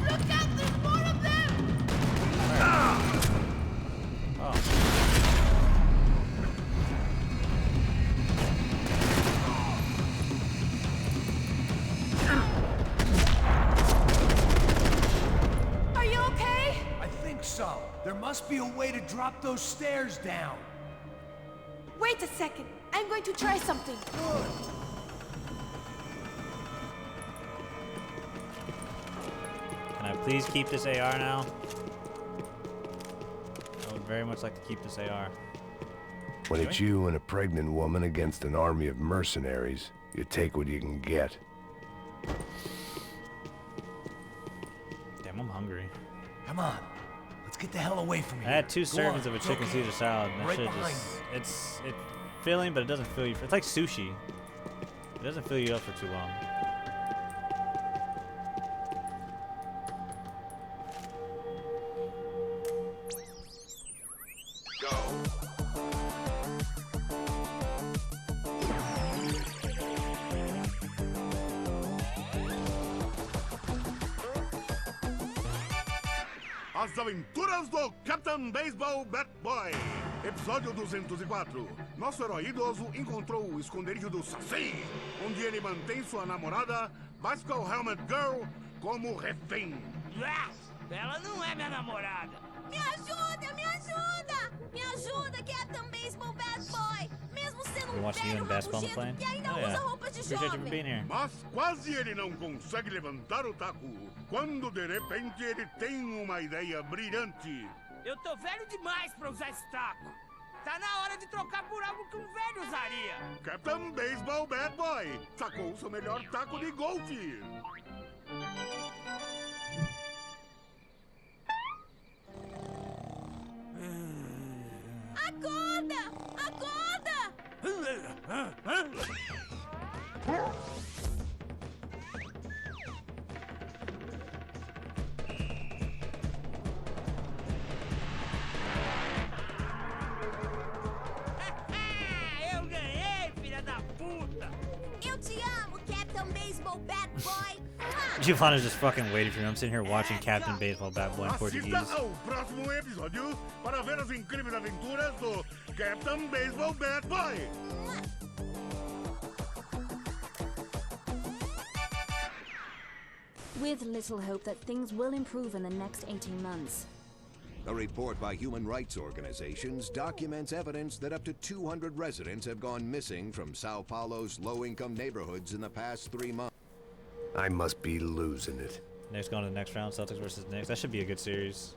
Look out, there's more of them!
Oh.
Are you okay?
I think so. There must be a way to drop those stairs down.
Wait a second. I'm going to try something.
Please keep this AR now. I would very much like to keep this AR.
When it's you and a pregnant woman against an army of mercenaries, you take what you can get.
Damn, I'm hungry.
Come on. Let's get the hell away from here.
I had 2
Go
servings
on,
of a
it's
chicken
okay.
Caesar salad, and that
Right
shit
behind
just, it's filling, but it doesn't fill you. It's like sushi. It doesn't fill you up for too long.
As Aventuras do Captain Baseball Bat Boy. Episódio 204. Nosso herói idoso encontrou o esconderijo do Saci, onde ele mantém sua namorada, Bicycle Helmet Girl, como refém.
Ela não é minha namorada.
Me ajuda, me ajuda! Me ajuda, Captain Baseball Bad Boy! Mesmo sendo
We
um
watching you
velho
in basketball on the
rabugento
plane?
que ainda
Oh,
usa
yeah.
roupas de
Appreciate you for
jovem.
being here.
Mas quase ele não consegue levantar o taco, quando de repente ele tem uma ideia brilhante.
Eu tô velho demais pra usar esse taco. Tá na hora de trocar por algo que um velho usaria.
Captain Baseball Bad Boy sacou o seu melhor taco de golfe.
Acorda! Acorda!
Eu ganhei, filha da puta!
Eu te amo, Captain Baseball Bad Boy!
Giovanna's just fucking waiting for me. I'm sitting here watching Captain Baseball Bat Boy in Portuguese.
Assista ao próximo episódio para ver as incríveis aventuras do Captain Baseball Bad Boy.
With little hope that things will improve in the next 18 months.
A report by human rights organizations documents evidence that up to 200 residents have gone missing from Sao Paulo's low-income neighborhoods in the past 3 months.
I must be losing it.
Knicks going to the next round. Celtics versus Knicks. That should be a good series.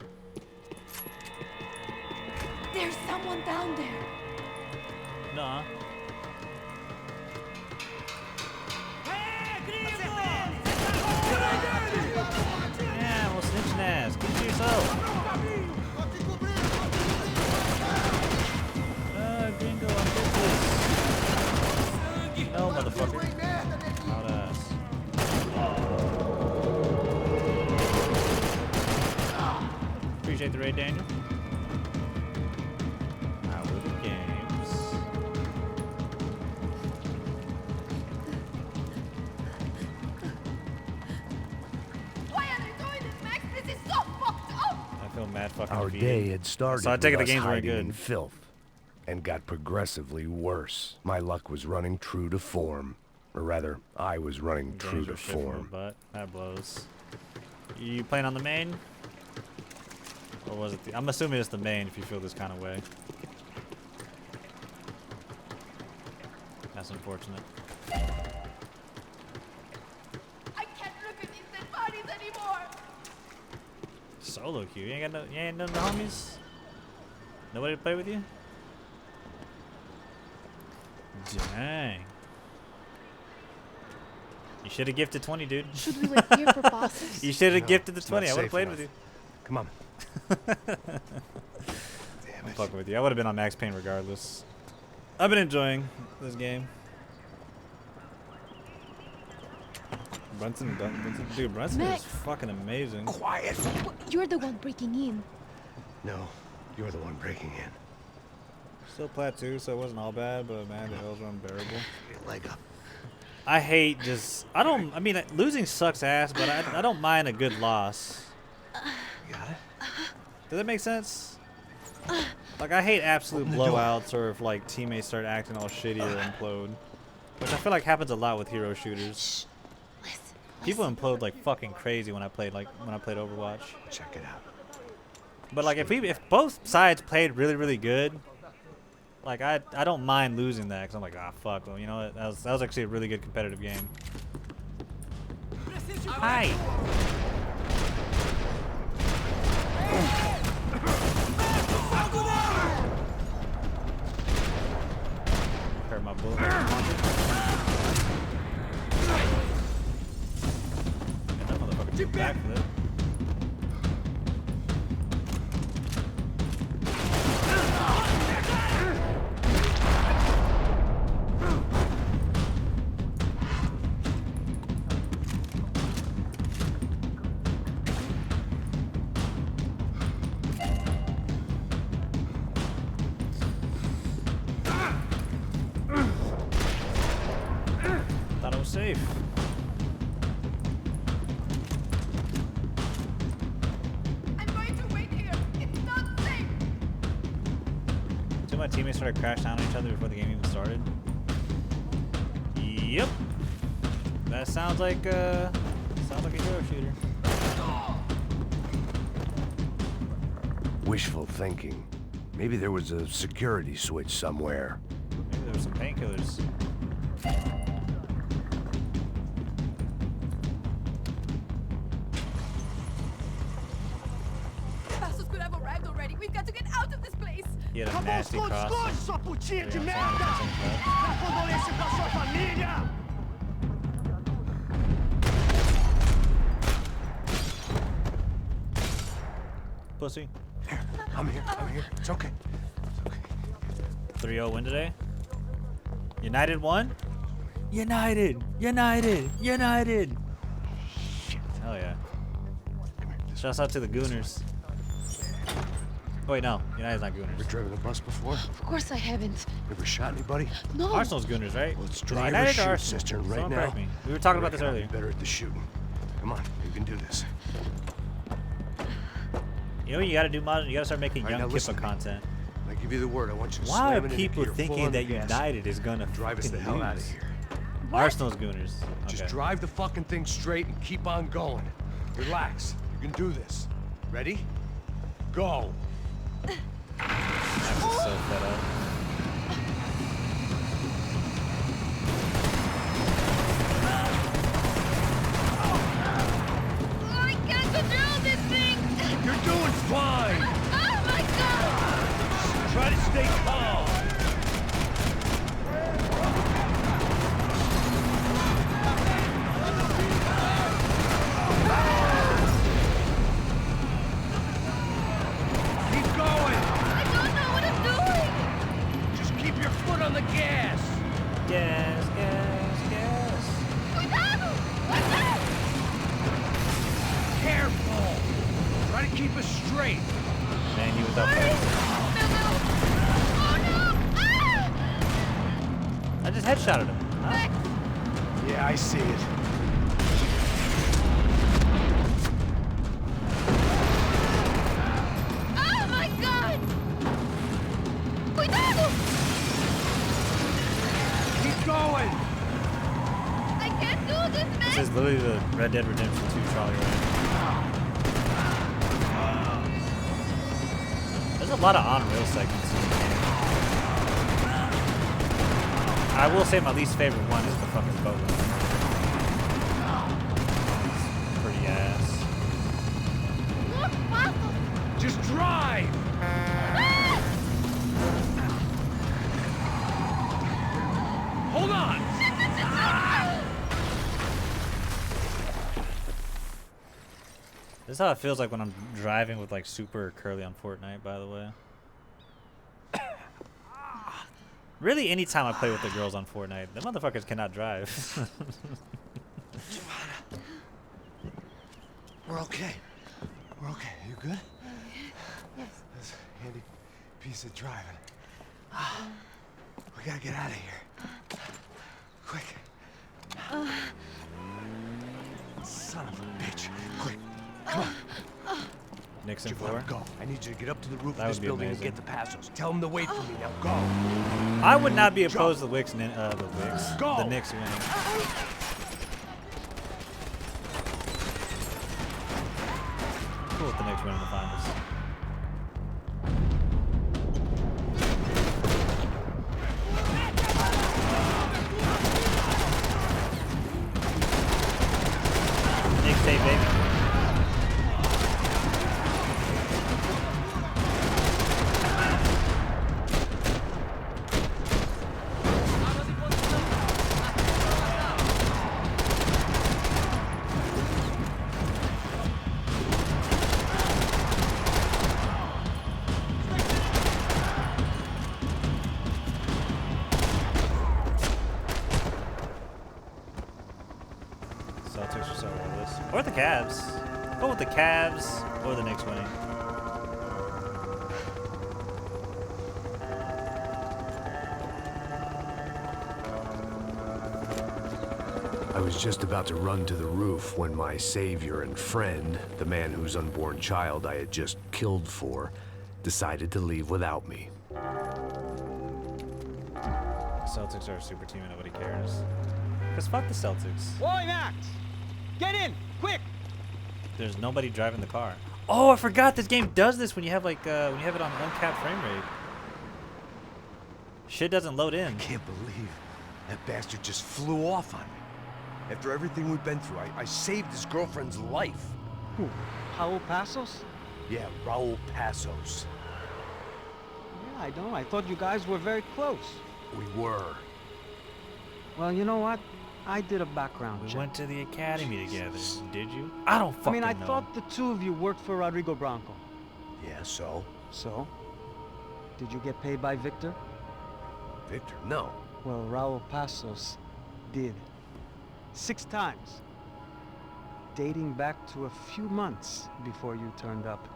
There's someone down there.
Nah. Yeah, well, snitching ass. Keep it to yourself. Gringo, I'm business. No, motherfucker. Loud ass. Appreciate the raid, Daniel. How were the games?
Why are they doing this, Max? This is so fucked up!
I feel mad fucking
Our
defeated.
day had started
So I take it the
with us
games weren't
hiding
good.
in filth, and got progressively worse. My luck was running true to form. Or rather, I was running true to form.
But that blows. You playing on the main? Or was it the... I'm assuming it's the main if you feel this kind of way. That's unfortunate.
I can't look at these dead bodies anymore!
Solo queue. You ain't none of the homies? Nobody to play with you? Dang. You should have gifted 20, dude.
Should we wait here for bosses?
You should have
No,
gifted the
it's not
20. I would have
safe
played
enough.
with you.
Come on.
I'm fucking with you. I would have been on Max Payne regardless. I've been enjoying this game. Brunson, dude, Brunson
Max.
is fucking amazing.
Quiet.
You're the one breaking in.
No, you're the one breaking in.
Still plat 2, so it wasn't all bad, but man, the hills were unbearable.
Your leg up.
I hate just. I mean, losing sucks ass, but I don't mind a good loss.
You got it?
Does that make sense? Like, I hate absolute blowouts or if, like, teammates start acting all shitty or implode. Which I feel like happens a lot with hero shooters. People implode like fucking crazy when I played Overwatch.
Check it out.
But like if both sides played really good, like I don't mind losing that because I'm like, ah, fuck, well, you know what, that was actually a really good competitive game. Hi. safe.
I'm going to wait here. It's not safe.
Two of my teammates started crashing down on each other before the game even started. Yep. That sounds like a hero shooter.
Wishful thinking. Maybe there was a security switch somewhere.
Maybe there were some painkillers.
Passos could have arrived already. We've got to get out of this place.
He had a nasty cross.
Sua putinha de
Yeah,
merda! Dá condolência pra sua família!
Pussy.
Here, I'm here. It's okay.
3-0 win today. United won? United! United! United! Hell yeah. Shouts out to the Gooners. Oh, wait, no. United's not Gooners.
Ever driven a bus before?
Of course I haven't.
Ever shot anybody?
No.
Arsenal's Gooners, right?
Let's
Is it
drive
United
or
or
shoot,
Arsenal?
sister, right
Someone
now.
correct me. We were talking
I
about this
reckon I'll be
earlier.
better at the shooting. Come on, you can do this.
You know what you gotta do, Modern? You gotta start making
All right,
young
now listen
Kippa
to me.
content.
I give you the word. I want you to
Why
slam
are
it into
people
gear, full
thinking
on the
that
gas.
United is gonna
Drive us the
fucking
hell out of
lose?
here.
Arsenal's Gooners.
Just
Okay.
drive the fucking thing straight and keep on going. Relax. You can do this. Ready? Go.
I'm just so fed up.
I can't control this thing.
You're doing fine.
Oh my god.
Try to stay calm. Keep going.
I don't know what I'm doing.
Just keep your foot on the gas.
Gas, gas, gas.
Cuidado. What's that?
Careful. Try to keep us straight.
Man, he was up
Hurry.
there.
No, no. Oh no. Ah!
I just headshotted him. Huh?
Yeah, I see it.
Oh my god. Cuidado.
Keep going.
I can't do this, man.
This is literally the Red Dead Redemption 2 trolley ride. There's a lot of on-rail segments in the game. I will say my least favorite one is the fucking boat one. It's pretty ass.
Look, Passos.
Just drive.
Ah!
Hold on.
This is how it feels like when I'm driving with like super curly on Fortnite, by the way. Really, anytime I play with the girls on Fortnite, the motherfuckers cannot drive.
We're okay. We're okay. You good?
Yes.
That's a handy piece of driving. We gotta get out of here. Quick. Son of a bitch. Quick. Come on.
Nixon
Javon,
4.
go. I need you to get up to the roof
That
of this
would be
building and
amazing.
get the Passos. Tell them to wait for me. Now go.
I would not be opposed to the Knicks winning.
Go.
The Knicks winning. Cool with the Knicks winning the finals. Knicks day, baby. Celtics are so this. Or the Cavs. Go with the Cavs or the Knicks winning.
I
was just about to run to the roof when my savior and friend, the man whose unborn child I had just killed for, decided to leave without me.
Celtics are a super team and nobody cares. Because fuck the Celtics.
Oi, Max! Get in! Quick!
There's nobody driving the car. Oh, I forgot this game does this when you have like when you have it on uncapped frame rate. Shit doesn't load in.
I can't believe that bastard just flew off on me. After everything we've been through, I saved his girlfriend's life.
Who? Raul Passos?
Yeah, Raul Passos.
Yeah, I know. I thought you guys were very close.
We were.
Well, you know what? I did a background check.
We went to the academy together, did you? I don't fucking know.
I thought the two of you worked for Rodrigo Branco.
Yeah, so?
So? Did you get paid by Victor?
Victor? No.
Well, Raul Passos did. 6 times. Dating back to a few months before you turned up.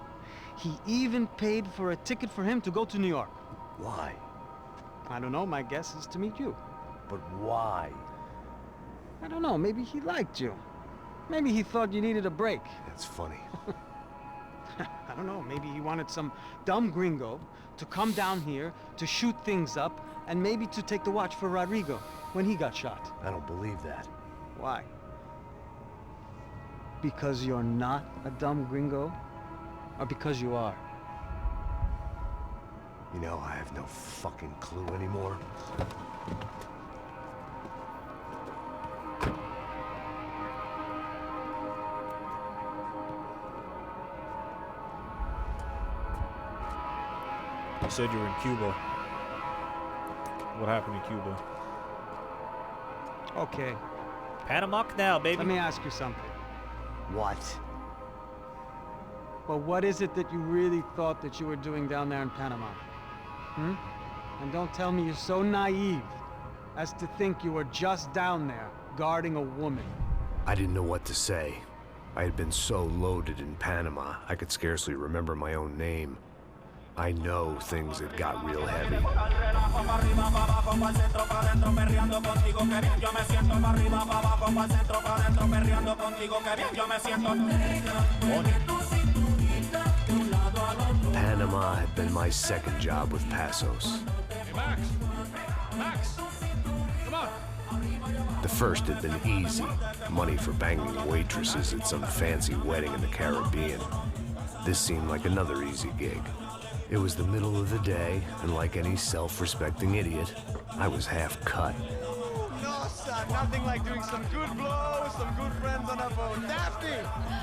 He even paid for a ticket for him to go to New York.
Why?
I don't know. My guess is to meet you.
But why?
I don't know. Maybe he liked you. Maybe he thought you needed a break.
That's funny.
I don't know. Maybe he wanted some dumb gringo to come down here to shoot things up and maybe to take the watch for Rodrigo when he got shot.
I don't believe that.
Why? Because you're not a dumb gringo? Or because you are?
You know, I have no fucking clue anymore.
You said you were in Cuba. What happened in Cuba?
Okay.
Panama Canal, baby.
Let me ask you something.
What?
Well, what is it that you really thought that you were doing down there in Panama? Hmm? And don't tell me you're so naive as to think you were just down there guarding a woman.
I didn't know what to say. I had been so loaded in Panama, I could scarcely remember my own name. I know things had got real heavy. Panama had been my second job with Passos.
Hey, Max! Max! Come on!
The first had been easy. Money for banging waitresses at some fancy wedding in the Caribbean. This seemed like another easy gig. It was the middle of the day, and like any self-respecting idiot, I was half cut.
No, son, nothing like doing some good blows, some good friends on a boat. Daphne!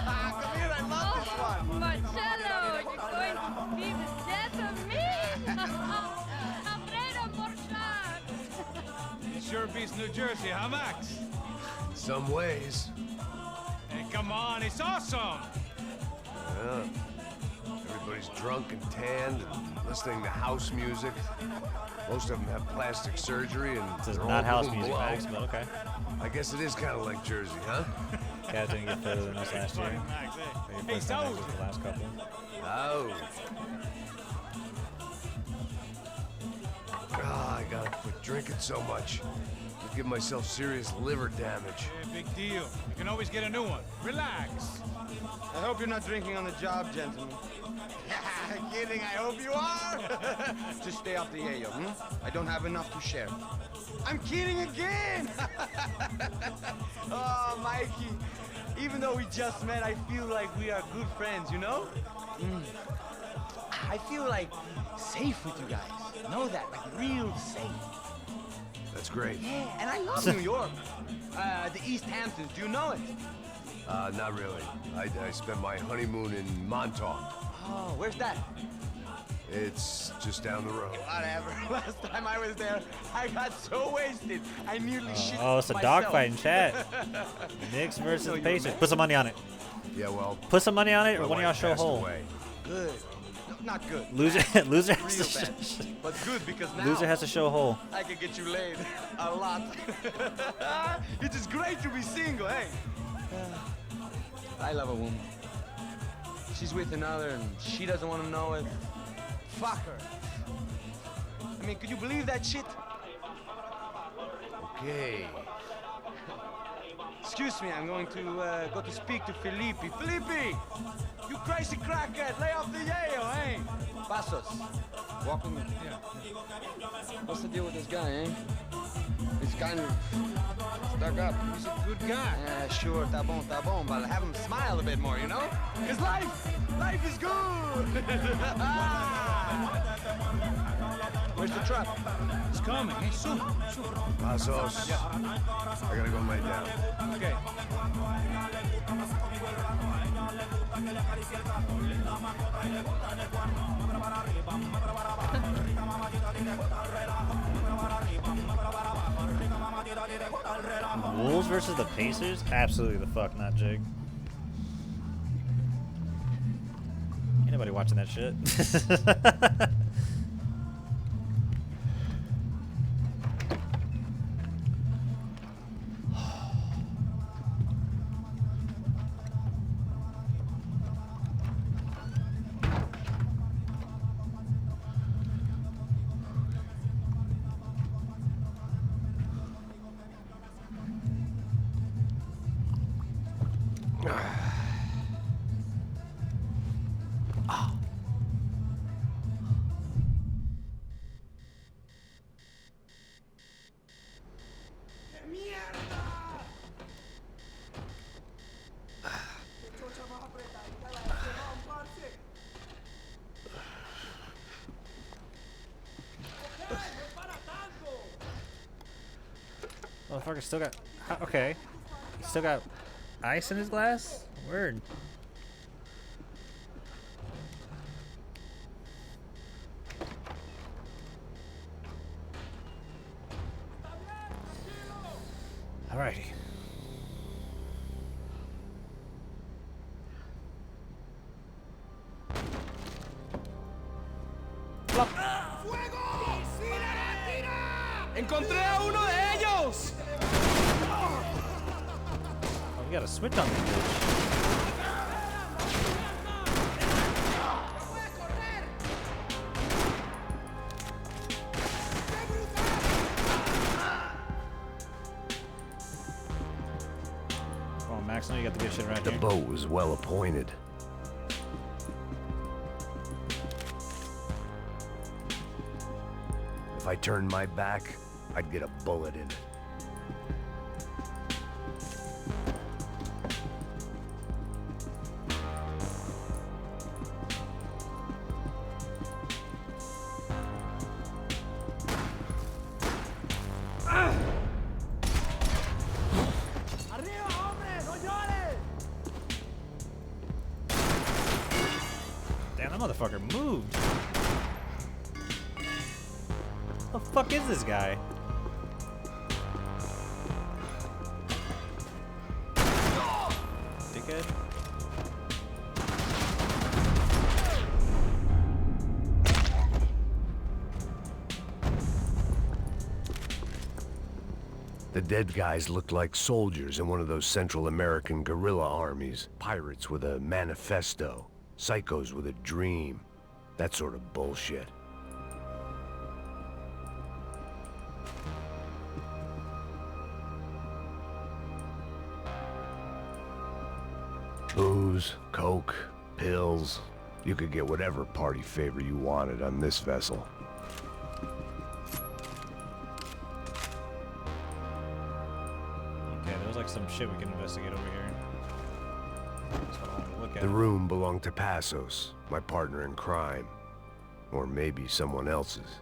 Come here, I love this one.
Marcello, you're going to be the death of me. Alfredo Morchan.
It sure beats New Jersey, huh, Max?
In some ways.
Hey, come on, it's awesome!
Yeah. Everybody's drunk and tanned and listening to house music. Most of them have plastic surgery and
This is
they're
not
all
house
doing
music,
blow.
Max, but okay.
I guess it is kind of like Jersey, huh?
Cavs didn't get further than us last year. Maybe
Hey,
first time
so-
was the last couple.
Oh. I gotta quit drinking so much. I'll give myself serious liver damage.
Hey, big deal. You can always get a new one. Relax.
I hope you're not drinking on the job, gentlemen. Kidding, I hope you are. Just stay off the yayo, I don't have enough to share. I'm kidding again. Oh, Mikey. Even though we just met, I feel like we are good friends, you know? I feel like safe with you guys. Know that, like real safe.
That's great.
Yeah, and I love New York. The East Hamptons, do you know it?
Not really. I spent my honeymoon in Montauk.
Oh, where's that?
It's just down the road.
Whatever. Last time I was there, I got so wasted, I nearly shit
Oh, it's a
myself.
dogfight in chat. Knicks versus Pacers. Put some money on it.
Yeah, well.
Put some money on it, or
my
one of y'all
wife
show
passed
hole.
away.
Good. Not good.
Loser,
Bad.
loser
Real
has to.
bad. But good because now
Loser has to show hole.
I can get you laid a lot. It is great to be single, hey. I love a woman. She's with another and she doesn't want to know it. Fuck her. I mean, could you believe that shit?
Okay.
excuse me, I'm going to go to speak to Felipe. Felipe! You crazy crackhead! Lay off the yayo, eh? Passos, walk with me.
Yeah.
What's the deal with this guy, eh? He's kind of stuck up.
He's a good guy.
Yeah, sure, tá bom, but have him smile a bit more, you know? Because life is good! Where's the truck?
It's coming, eh? Soon.
Passos.
Yeah.
I gotta go lay down.
Okay.
Wolves versus the Pacers? Absolutely the fuck not, Jig. Ain't nobody watching that shit. Motherfucker still got... Okay. He still got ice in his glass? Word. Alrighty.
¡Encontré a uno de ellos!
Oh, we got a switch on this bitch. Come on, Max, now you got the good shit right
The
here.
boat was well appointed. If I turned my back, I'd get a bullet in it.
Damn, that motherfucker moved. What the fuck is this guy? Dickhead.
The dead guys looked like soldiers in one of those Central American guerrilla armies. Pirates with a manifesto. Psychos with a dream. That sort of bullshit. Booze, coke, pills. You could get whatever party favor you wanted on this vessel.
Okay, there's like some shit we can investigate over here. That's what I want to look at.
The room belonged to Passos, my partner in crime. Or maybe someone else's.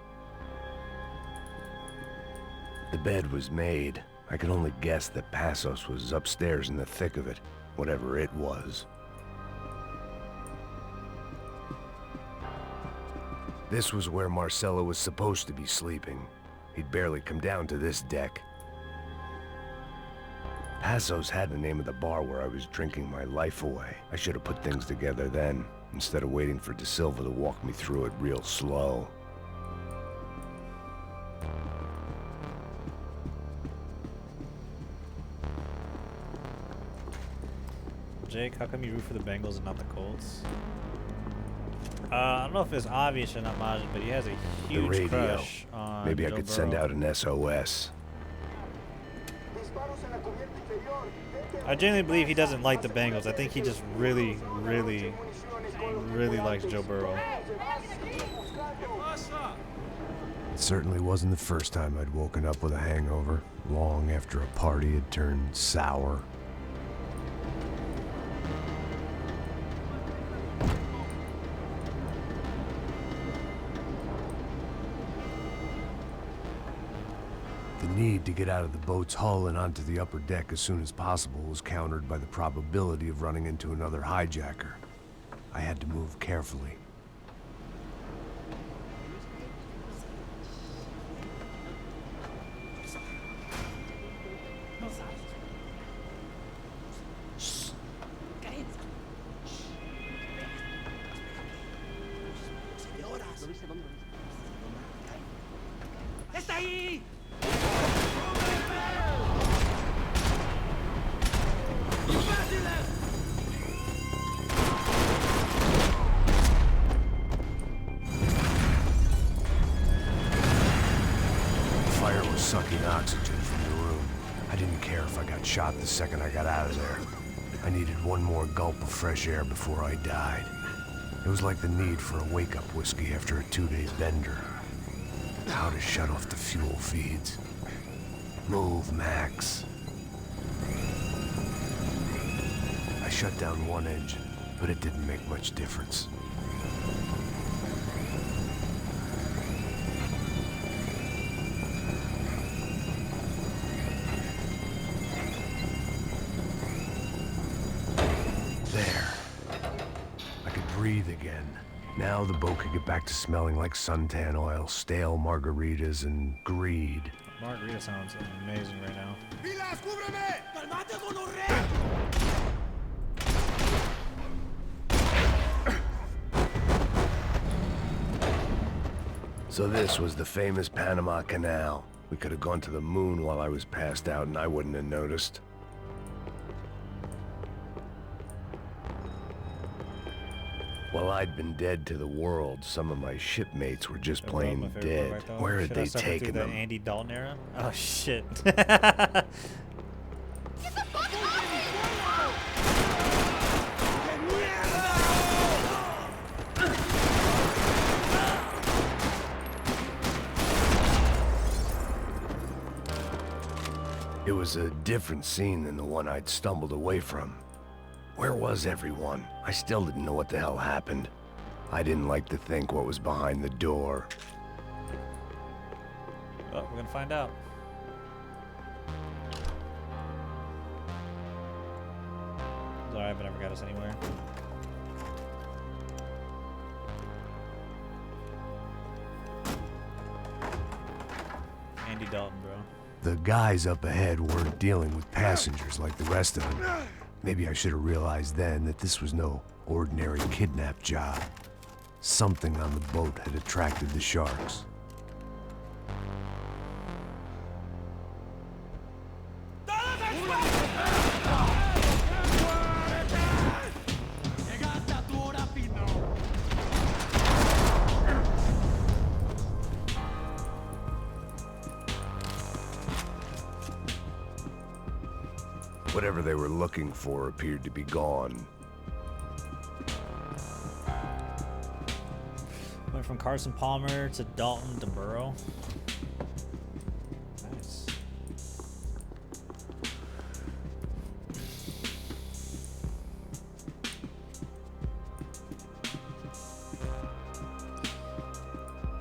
The bed was made. I could only guess that Passos was upstairs in the thick of it, whatever it was. This was where Marcelo was supposed to be sleeping. He'd barely come down to this deck. Passos had the name of the bar where I was drinking my life away. I should have put things together then, instead of waiting for De Silva to walk me through it real slow.
Jake, how come you root for the Bengals and not the Colts? I don't know if it's obvious or not, Majid, but he has a
The
huge
radio.
crush on
Maybe I
Joe
could send
Burrow.
out an SOS.
Disparos en la cubierta inferior.
I genuinely believe he doesn't like the Bengals. I think he just really likes Joe Burrow.
It certainly wasn't the first time I'd woken up with a hangover, long after a party had turned sour. The need to get out of the boat's hull and onto the upper deck as soon as possible was countered by the probability of running into another hijacker. I had to move carefully.
¡Está ahí!
Fire was sucking oxygen from the room. I didn't care if I got shot the second I got out of there. I needed one more gulp of fresh air before I died. It was like the need for a wake-up whiskey after a 2-day bender. How to shut off the fuel feeds. Move, Max. I shut down one engine, but it didn't make much difference. There. I could breathe again. Now the boat could get back to smelling like suntan oil, stale margaritas, and greed.
Margarita sounds amazing right now.
¡Pilas, cúbreme! ¡Calmate, gonorrea!
So this was the famous Panama Canal. We could have gone to the moon while I was passed out and I wouldn't have noticed. While I'd been dead to the world, some of my shipmates were just plain dead.
Right,
Where had
Should
they
I suffer
taken
through
them?
the Andy Dalton era? Oh shit.
It was a different scene than the one I'd stumbled away from. Where was everyone? I still didn't know what the hell happened. I didn't like to think what was behind the door.
Well, we're gonna find out. It's alright, but never got us anywhere. Andy Dalton, bro.
The guys up ahead weren't dealing with passengers like the rest of them. Maybe I should have realized then that this was no ordinary kidnap job. Something on the boat had attracted the sharks. Whatever they were looking for appeared to be gone.
Went from Carson Palmer to Dalton to Burrow. Nice.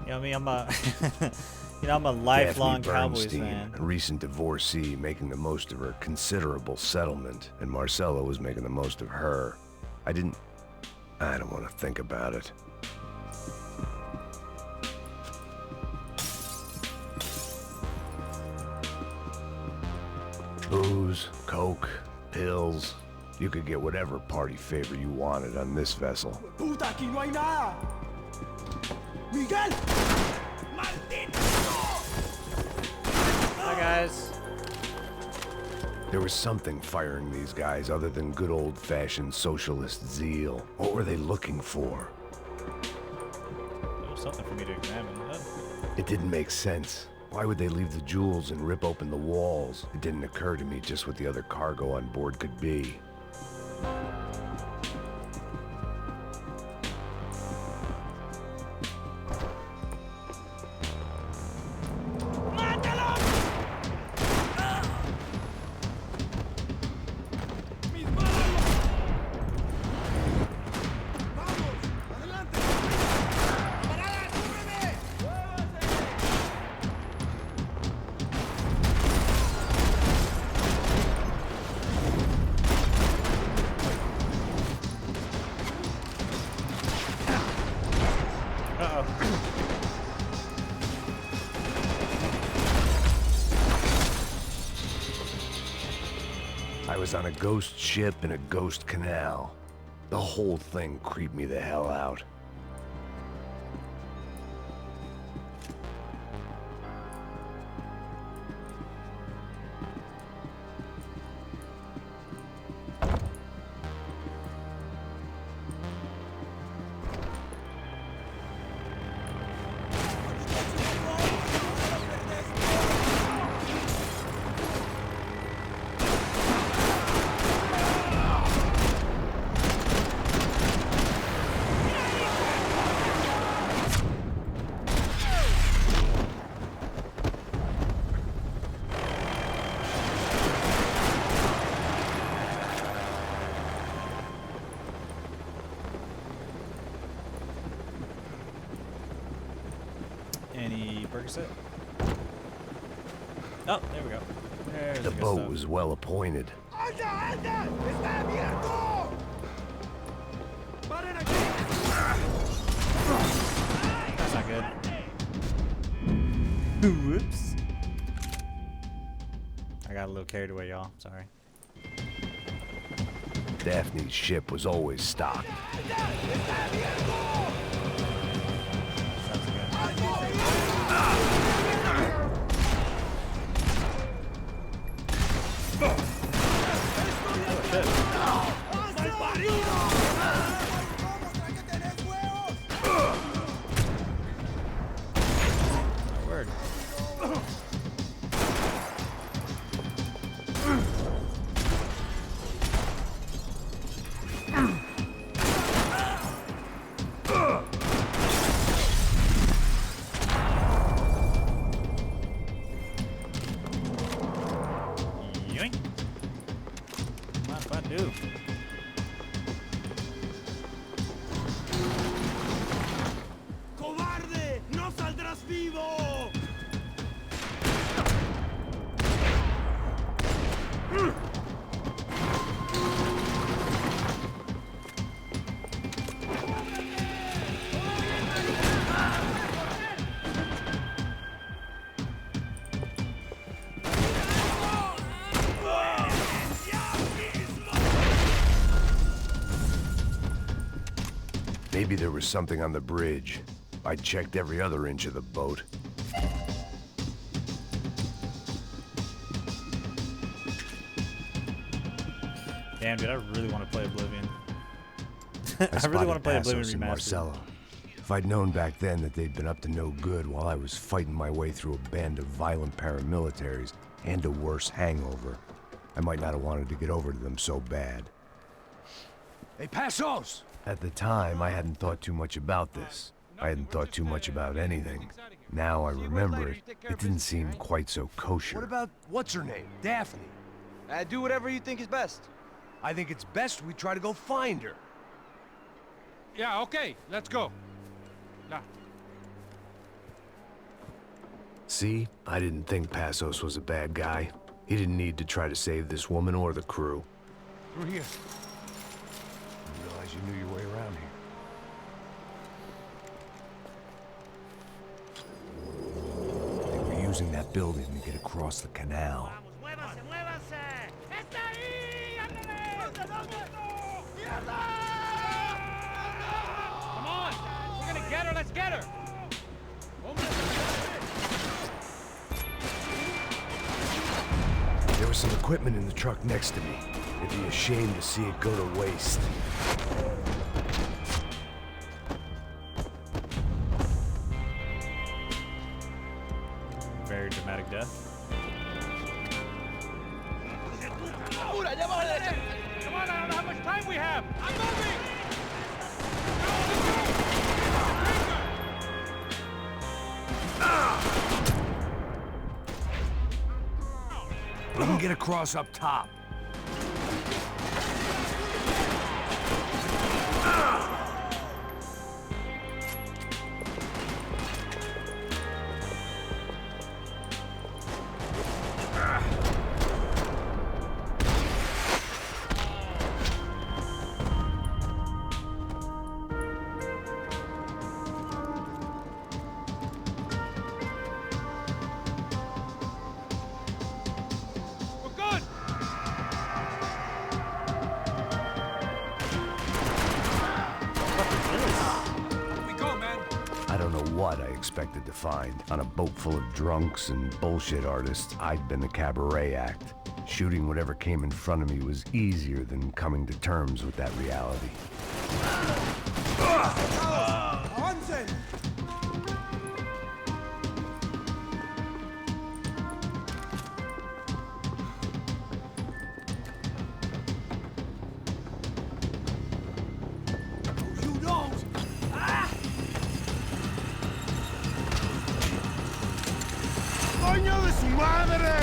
You know what I mean? I'm a you know, I'm a lifelong
Daphne
Cowboys
Bernstein,
fan.
a recent divorcee, making the most of her considerable settlement, and Marcella was making the most of her. I don't want to think about it. Booze, coke, pills. You could get whatever party favor you wanted on this vessel.
¡Puta, aquí no hay nada! ¡Miguel! ¡Maldito!
Hi, guys.
There was something firing these guys other than good old-fashioned socialist zeal. What were they looking for?
There was something for me to examine.
It didn't make sense.
Why would they leave the jewels and rip open the walls? It didn't occur to me just what the other cargo on board could be. I was on a ghost ship in a ghost canal. The whole thing creeped me the hell out.
Any Percocet? Oh, there we go. There's
The
good
boat
stuff.
was well appointed.
That's not good. Whoops. I got a little carried away, y'all. Sorry.
Daphne's ship was always stocked.
Word. Yoink. Mind if I do?
¡Cobarde! ¡No saldrás vivo!
Maybe there was something on the bridge. I checked every other inch of the boat.
Damn, dude, I really want to play Oblivion.
I
really want to play Oblivion
Passos and
Remastered.
Marcello. If I'd known back then that they'd been up to no good while I was fighting my way through a band of violent paramilitaries and a worse hangover, I might not have wanted to get over to them so bad.
Hey, Passos!
At the time, I hadn't thought too much about this. I hadn't thought too much about anything. Now I remember it, it didn't seem quite so kosher.
What about what's her name? Daphne.
Do whatever you think is best.
I think it's best we try to go find her.
Yeah, okay, let's go. Now,
See, I didn't think Passos was a bad guy. He didn't need to try to save this woman or the crew.
Through here. I realize you knew your way around here.
They were using that building to get across the canal.
¡Muévanse, muévanse! ¡Está ahí! ¡Ándale!
come on! We're gonna get her, let's get her!
There was some equipment in the truck next to me. It'd be a shame to see it go to waste.
very dramatic death.
Come on, I don't know how much time we have. I'm moving.
We can get across up top. I don't know what I expected to find. On a boat full of drunks and bullshit artists, I'd been a cabaret act. Shooting whatever came in front of me was easier than coming to terms with that reality.
¡Coño de su madre!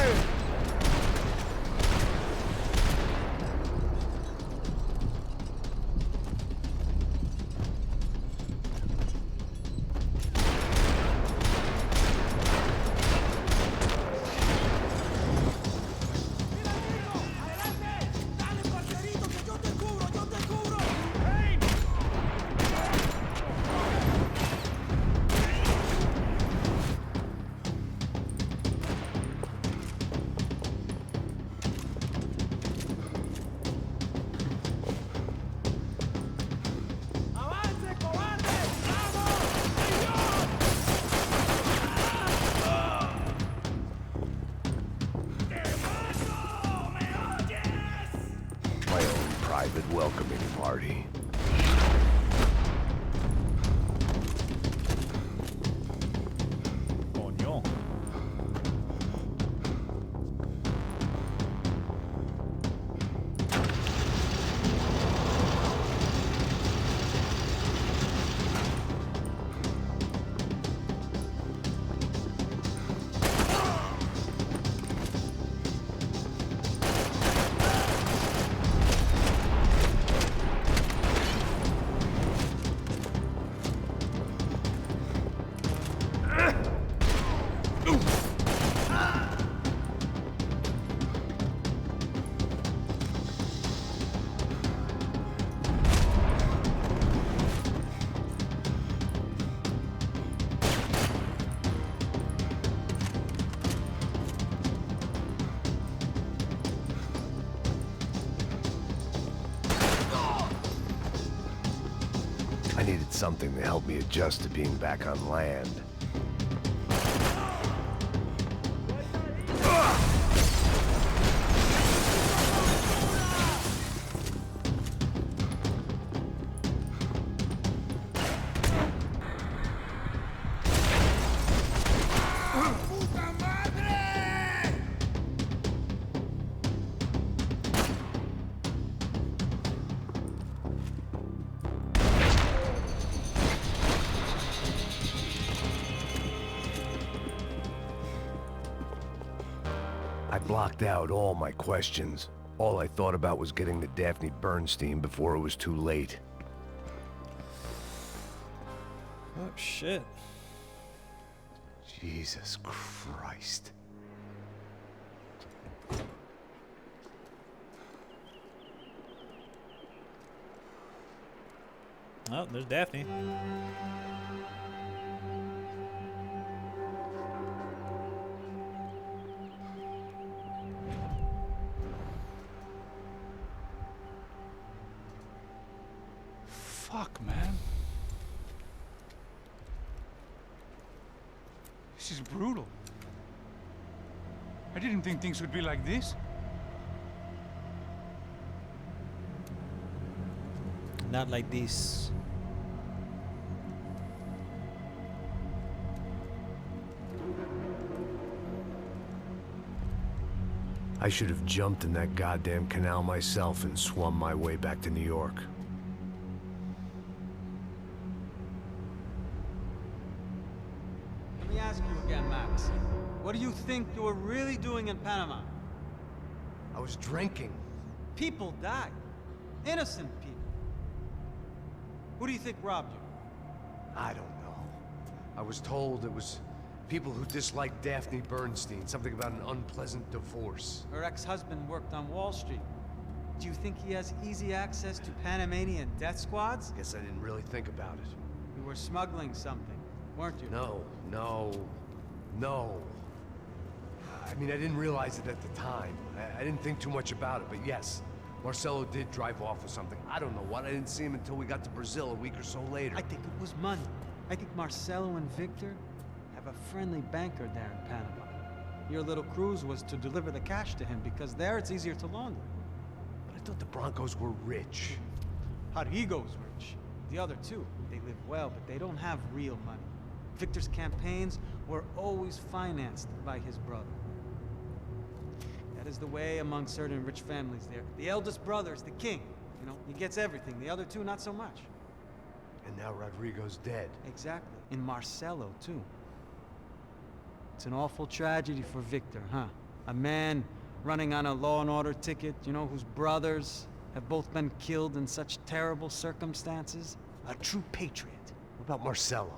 My own private welcoming party.
Coño.
I needed something to help me adjust to being back on land. I blocked out all my questions. All I thought about was getting to Daphne Bernstein before it was too late.
Oh, shit.
Jesus Christ.
Oh, there's Daphne.
Fuck, man. This is brutal. I didn't think things would be like this.
Not like this.
I should have jumped in that goddamn canal myself and swum my way back to New York.
Let me ask you again, Max. What do you think you were really doing in Panama?
I was drinking.
People died. Innocent people. Who do you think robbed you?
I don't know. I was told it was people who disliked Daphne Bernstein, something about an unpleasant divorce.
Her ex-husband worked on Wall Street. Do you think he has easy access to Panamanian death squads?
Guess I didn't really think about it.
You were smuggling something, weren't you?
No. I mean, I didn't realize it at the time. I didn't think too much about it, but yes, Marcelo did drive off with something. I don't know what. I didn't see him until we got to Brazil a week or so later.
I think it was money. I think Marcelo and Victor have a friendly banker there in Panama. Your little cruise was to deliver the cash to him because there it's easier to launder.
But I thought the Broncos were rich.
Rodrigo's rich. The other two, they live well, but they don't have real money. Victor's campaigns were always financed by his brother. That is the way among certain rich families there. The eldest brother is the king. You know, he gets everything. The other two, not so much.
And now Rodrigo's dead.
Exactly. And Marcelo, too. It's an awful tragedy for Victor, huh? A man running on a law and order ticket, you know, whose brothers have both been killed in such terrible circumstances. A true patriot.
What about Marcelo?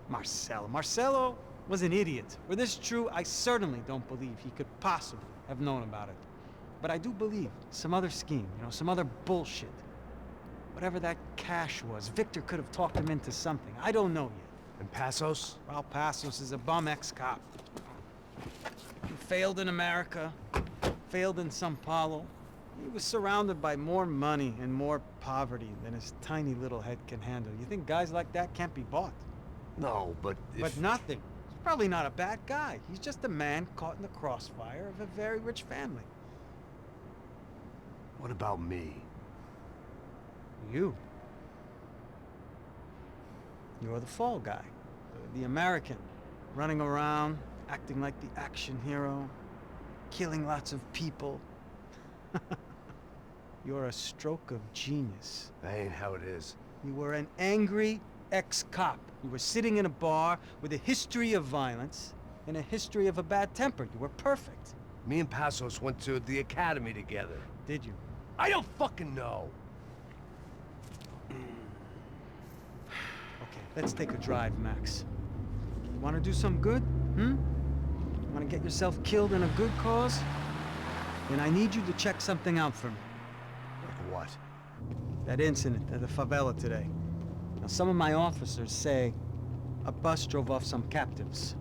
Marcelo was an idiot. Were this true, I certainly don't believe he could possibly have known about it. But I do believe some other scheme, you know, some other bullshit. Whatever that cash was, Victor could have talked him into something. I don't know yet.
And Passos?
Raul Passos is a bum ex-cop. He failed in America, failed in Sao Paulo. He was surrounded by more money and more poverty than his tiny little head can handle. You think guys like that can't be bought?
No, but if...
But nothing. He's probably not a bad guy. He's just a man caught in the crossfire of a very rich family.
What about me?
You. You're the fall guy. The American. Running around, acting like the action hero. Killing lots of people. You're a stroke of genius.
That ain't how it is.
You were an angry ex-cop. You were sitting in a bar with a history of violence and a history of a bad temper. You were perfect.
Me and Passos went to the academy together.
Did you?
I don't fucking know.
Okay, let's take a drive, Max. You want to do some good? Want to get yourself killed in a good cause? Then I need you to check something out for me.
Like what?
That incident at the favela today. Now, some of my officers say a bus drove off some captives.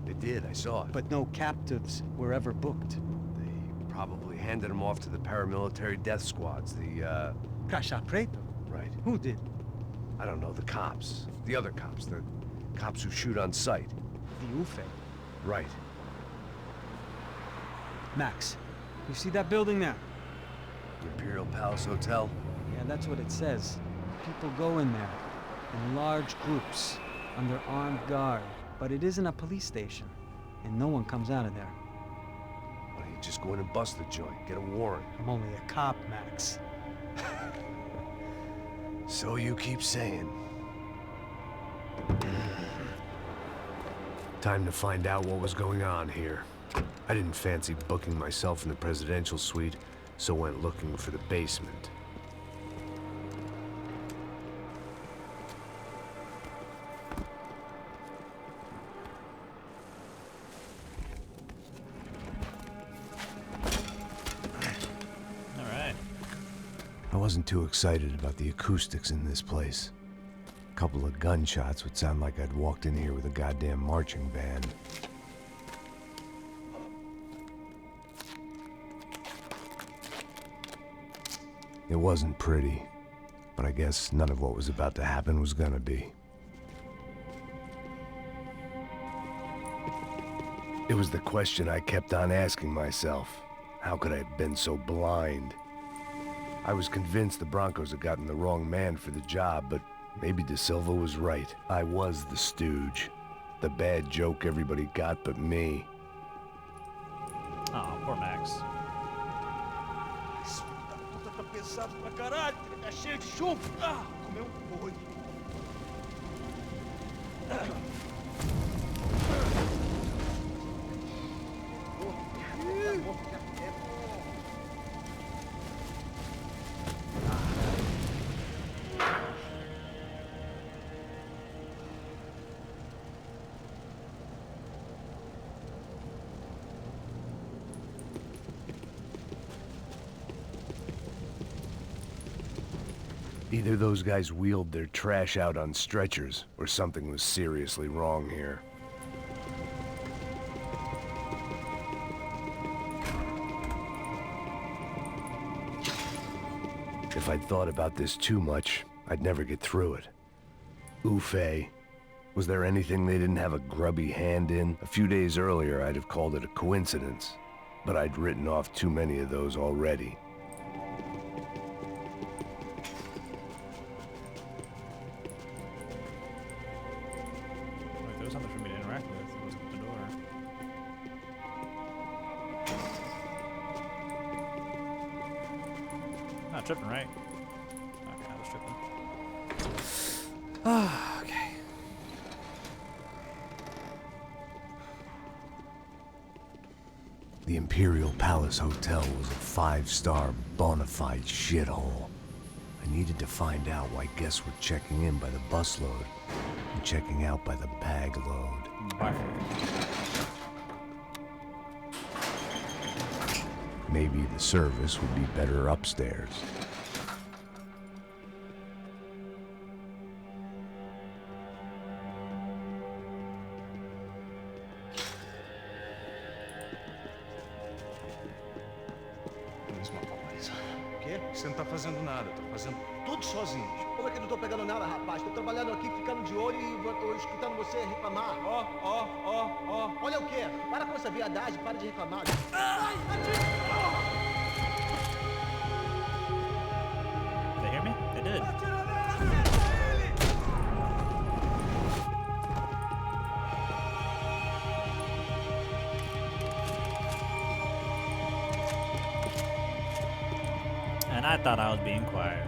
They did, I saw it.
But no captives were ever booked.
They probably handed them off to the paramilitary death squads, the,
Caixa Preto?
Right.
Who did?
I don't know, the cops. The other cops, the cops who shoot on sight.
The UFE.
Right.
Max, you see that building there?
The Imperial Palace Hotel?
Yeah, that's what it says. People go in there, in large groups, under armed guard. But it isn't a police station, and no one comes out of there.
Why don't you just go in and bust the joint, get a warrant?
I'm only a cop, Max.
So you keep saying. Time to find out what was going on here. I didn't fancy booking myself in the presidential suite, so went looking for the basement. I wasn't too excited about the acoustics in this place. A couple of gunshots would sound like I'd walked in here with a goddamn marching band. It wasn't pretty, but I guess none of what was about to happen was gonna be. It was the question I kept on asking myself. How could I have been so blind? I was convinced the Broncos had gotten the wrong man for the job, but maybe De Silva was right. I was the stooge. The bad joke everybody got but me.
Oh, poor Max.
Puta, tá pesado pra caralho, tá cheio de chumbo. Ah, comeu boi.
Either those guys wheeled their trash out on stretchers, or something was seriously wrong here. If I'd thought about this too much, I'd never get through it. Oofay. Was there anything they didn't have a grubby hand in? A few days earlier, I'd have called it a coincidence, but I'd written off too many of those already.
Wait, there was something for me to interact with. It wasn't the door. Not tripping, right? Okay, I was tripping. Ah, okay.
The Imperial Palace Hotel was a 5-star bona fide shithole. I needed to find out why guests were checking in by the busload and checking out by the bag load. Maybe the service would be better upstairs.
Mesma coisa. O quê? Você não tá fazendo nada, tô fazendo tudo sozinho. Como é que eu não tô pegando nada, rapaz? Tô trabalhando aqui, ficando de olho e tô escutando você reclamar. Ó. Olha o quê? Para com essa viadagem, para de reclamar.
They hear me? They did. And I thought I was being quiet.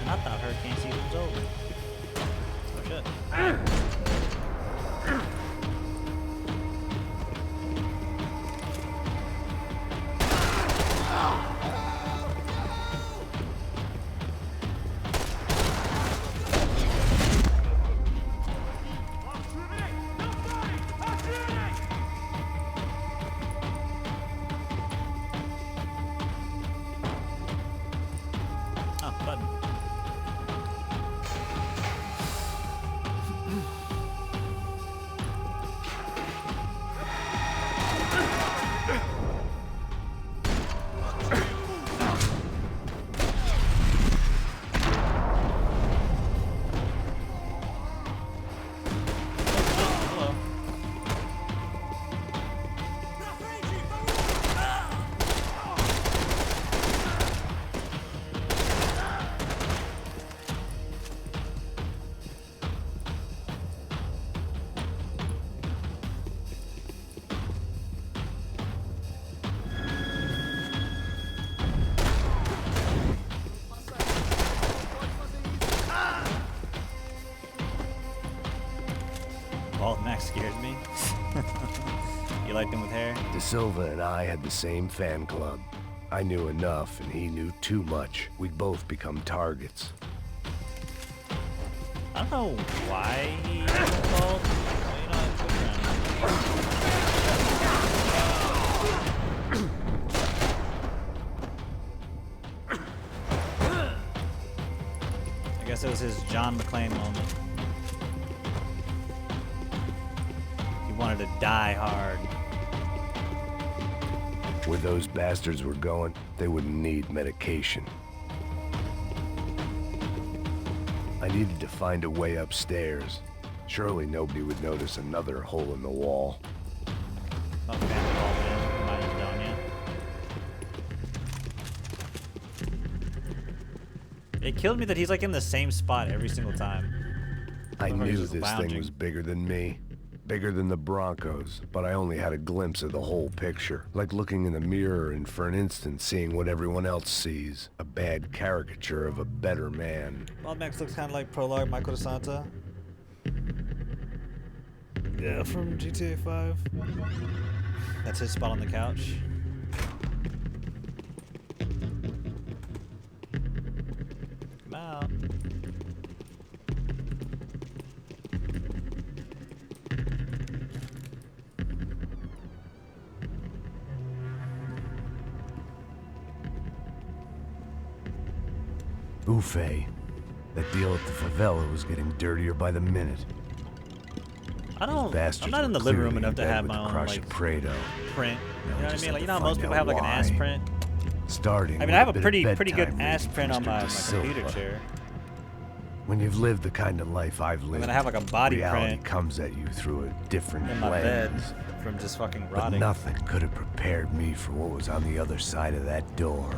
And I thought hurricane season was over. Oh shit. Oh, button. Hello. Bald Max scares me. You like them with hair?
De Silva and I had the same fan club. I knew enough and he knew too much. We'd both become targets.
I don't know why he called. Well, you know, it's good friend. I guess it was his John McClane moment. He wanted to die hard.
Where those bastards were going, they wouldn't need medication. I needed to find a way upstairs. Surely nobody would notice another hole in the wall.
Not fan at all, man. I'm not even done yet. It killed me that he's like in the same spot every single time.
I
Or he's
knew
just
this
lounging.
thing was bigger than me. Bigger than the Broncos, but I only had a glimpse of the whole picture. Like looking in the mirror and for an instant seeing what everyone else sees. A bad caricature of a better man.
Bob Max looks kind of like Prologue Michael DeSanta. Yeah, from GTA 5. That's his spot on the couch. Come out.
Buffet. That deal at the favela was getting dirtier by the minute.
I don't.
Bastards
I'm not in
were
the living room
clearly
enough
in
to
bed
have
with
my
the
own
crushed
like
Prado.
print. You know what I
just
mean? Like
had
you
to
know how most
find
people
out
have like an ass
why.
print.
Starting
I mean,
with
I have a
bit of
pretty good
bedtime
ass
reading
print on
from
my
Mr.
computer
Silva.
chair.
When you've lived the kind of life I've lived,
then I have like a body
reality
print
comes at you through a different
in my bed
lens.
from just fucking
But
rotting.
nothing could have prepared me for what was on the other side of that door.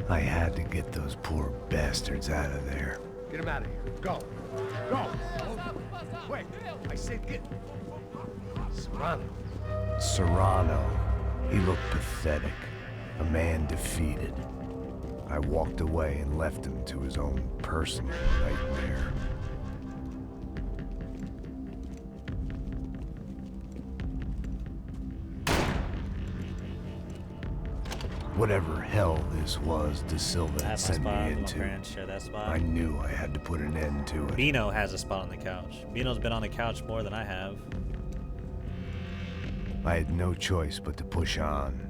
I had to get those poor bastards out of there.
Get him out of here. Go. Go. Wait. I said get. Serrano.
Serrano. He looked pathetic. A man defeated. I walked away and left him to his own personal nightmare. Whatever hell this was De Silva
I
had
have my
sent
spot.
me
My
into,
parents share that spot.
I knew I had to put an end to it.
Bino has a spot on the couch. Bino's been on the couch more than I have.
I had no choice but to push on.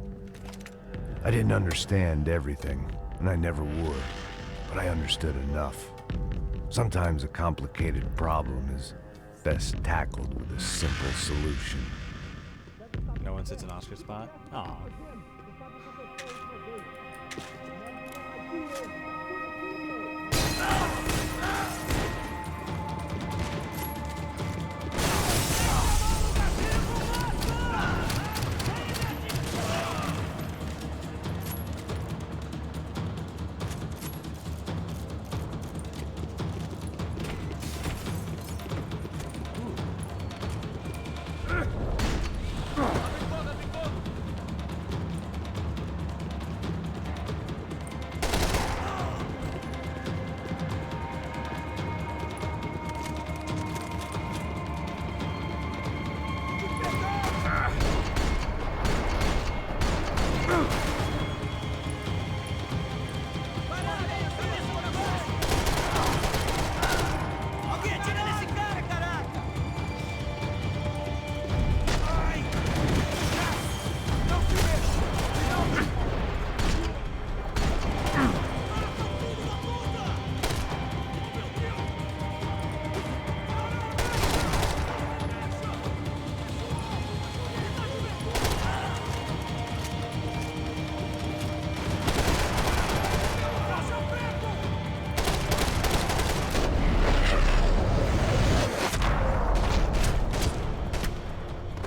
I didn't understand everything, and I never would, but I understood enough. Sometimes a complicated problem is best tackled with a simple solution.
No one sits in Oscar's spot? Aw.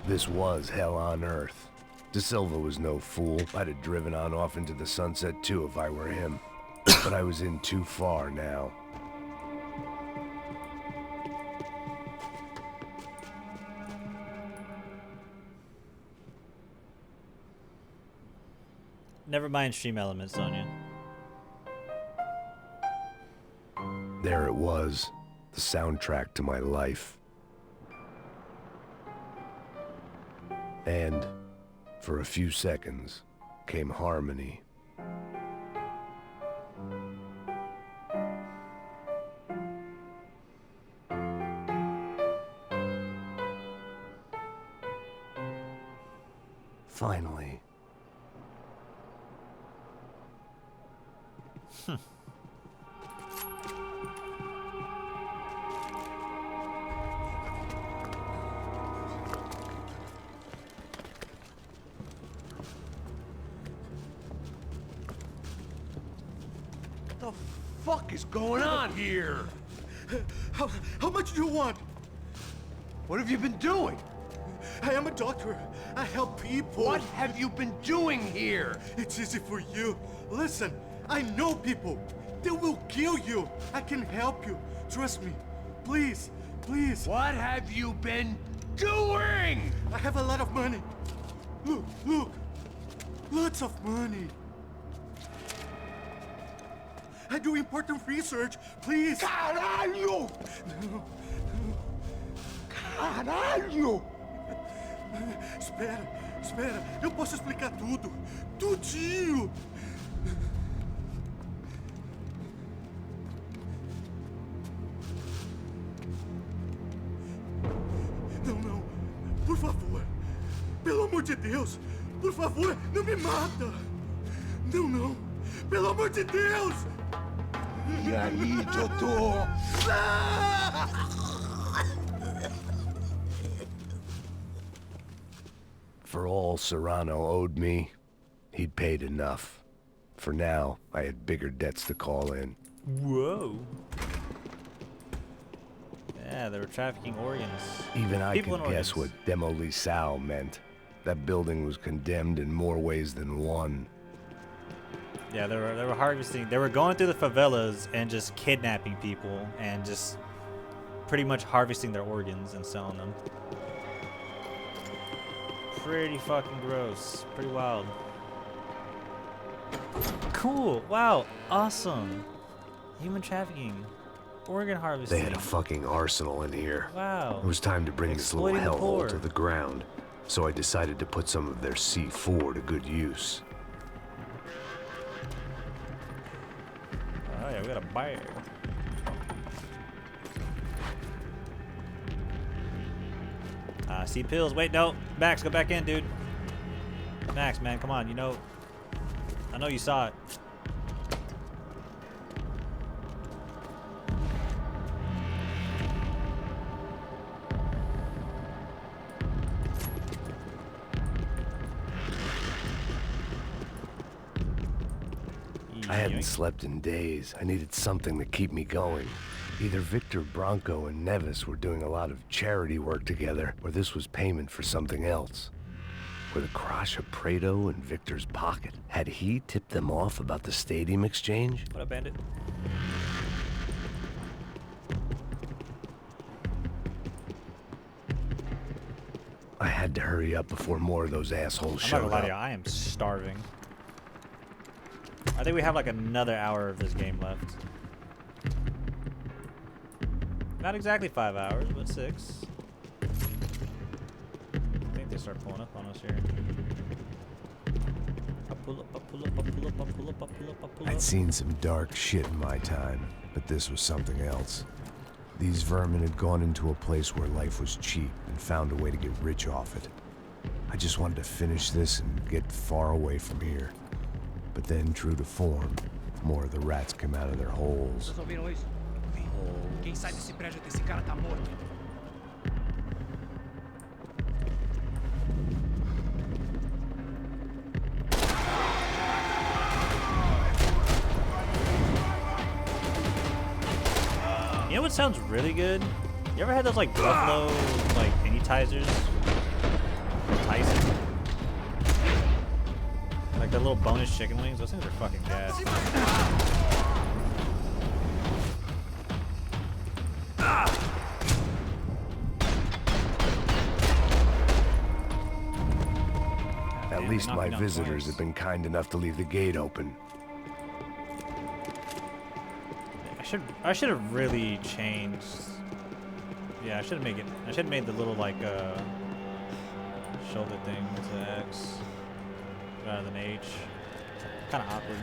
This was hell on earth. De Silva was no fool. I'd have driven on off into the sunset too if I were him. But I was in too far now.
Never mind stream elements, Sonya.
There it was, the soundtrack to my life. And, for a few seconds, came harmony. Finally.
What the fuck is going on here?
How much do you want?
What have you been doing?
I am a doctor. I help people.
What have you been doing here?
It's easy for you. Listen, I know people. They will kill you. I can help you. Trust me. Please, please.
What have you been doing?
I have a lot of money. Look, look. Lots of money. I do important research. Please.
Caralho!
No.
Caralho!
Espera, espera. Eu posso explicar tudo. Tudinho. Não, não. Por favor. Pelo amor de Deus. Por favor, não me mata. Não, não. Pelo amor de Deus.
E aí, doutor?
For all Serrano owed me, he'd paid enough. For now, I had bigger debts to call in.
Whoa. Yeah, they were trafficking organs.
Even I
People
could
and
guess what
organs.
demolisal meant. That building was condemned in more ways than one.
Yeah, they were harvesting. They were going through the favelas and just kidnapping people and just pretty much harvesting their organs and selling them. Pretty fucking gross. Pretty wild. Cool. Wow. Awesome. Human trafficking. Organ harvesting.
They had a fucking arsenal in here.
Wow.
It was time to bring this little
Exploiting the
hellhole
poor.
to the ground, so I decided to put some of their C4 to good use.
Oh yeah, we got a bear. See pills. Wait, no. Max, go back in, dude. Max, man, come on. You know, I know you saw it.
I hadn't slept in days. I needed something to keep me going. Either Victor Bronco and Nevis were doing a lot of charity work together, or this was payment for something else. Were the Crasha Prado in Victor's pocket? Had he tipped them off about the stadium exchange?
What up, Bandit?
I had to hurry up before more of those assholes
I'm not
showed
gonna lie to
up.
you, I am starving. I think we have like another hour of this game left. Not exactly 5 hours, but 6. I think they start pulling up on us here. I pull up, I pull up, I pull up, I pull up, I pull up, I pull up.
I'd seen some dark shit in my time, but this was something else. These vermin had gone into a place where life was cheap and found a way to get rich off it. I just wanted to finish this and get far away from here. But then, true to form, more of the rats come out of their holes.
Vocês ouviram isso? Quem sai desse prédio desse cara tá morto.
You know what sounds really good? You ever had those like buffalo like anitizers? Tyson? Like the little bonus chicken wings? Those things are fucking gas.
At least my visitors have been kind enough to leave the gate open.
I should have really changed. Yeah, I should have made the little like shoulder thing to X rather than H. Kind of awkward.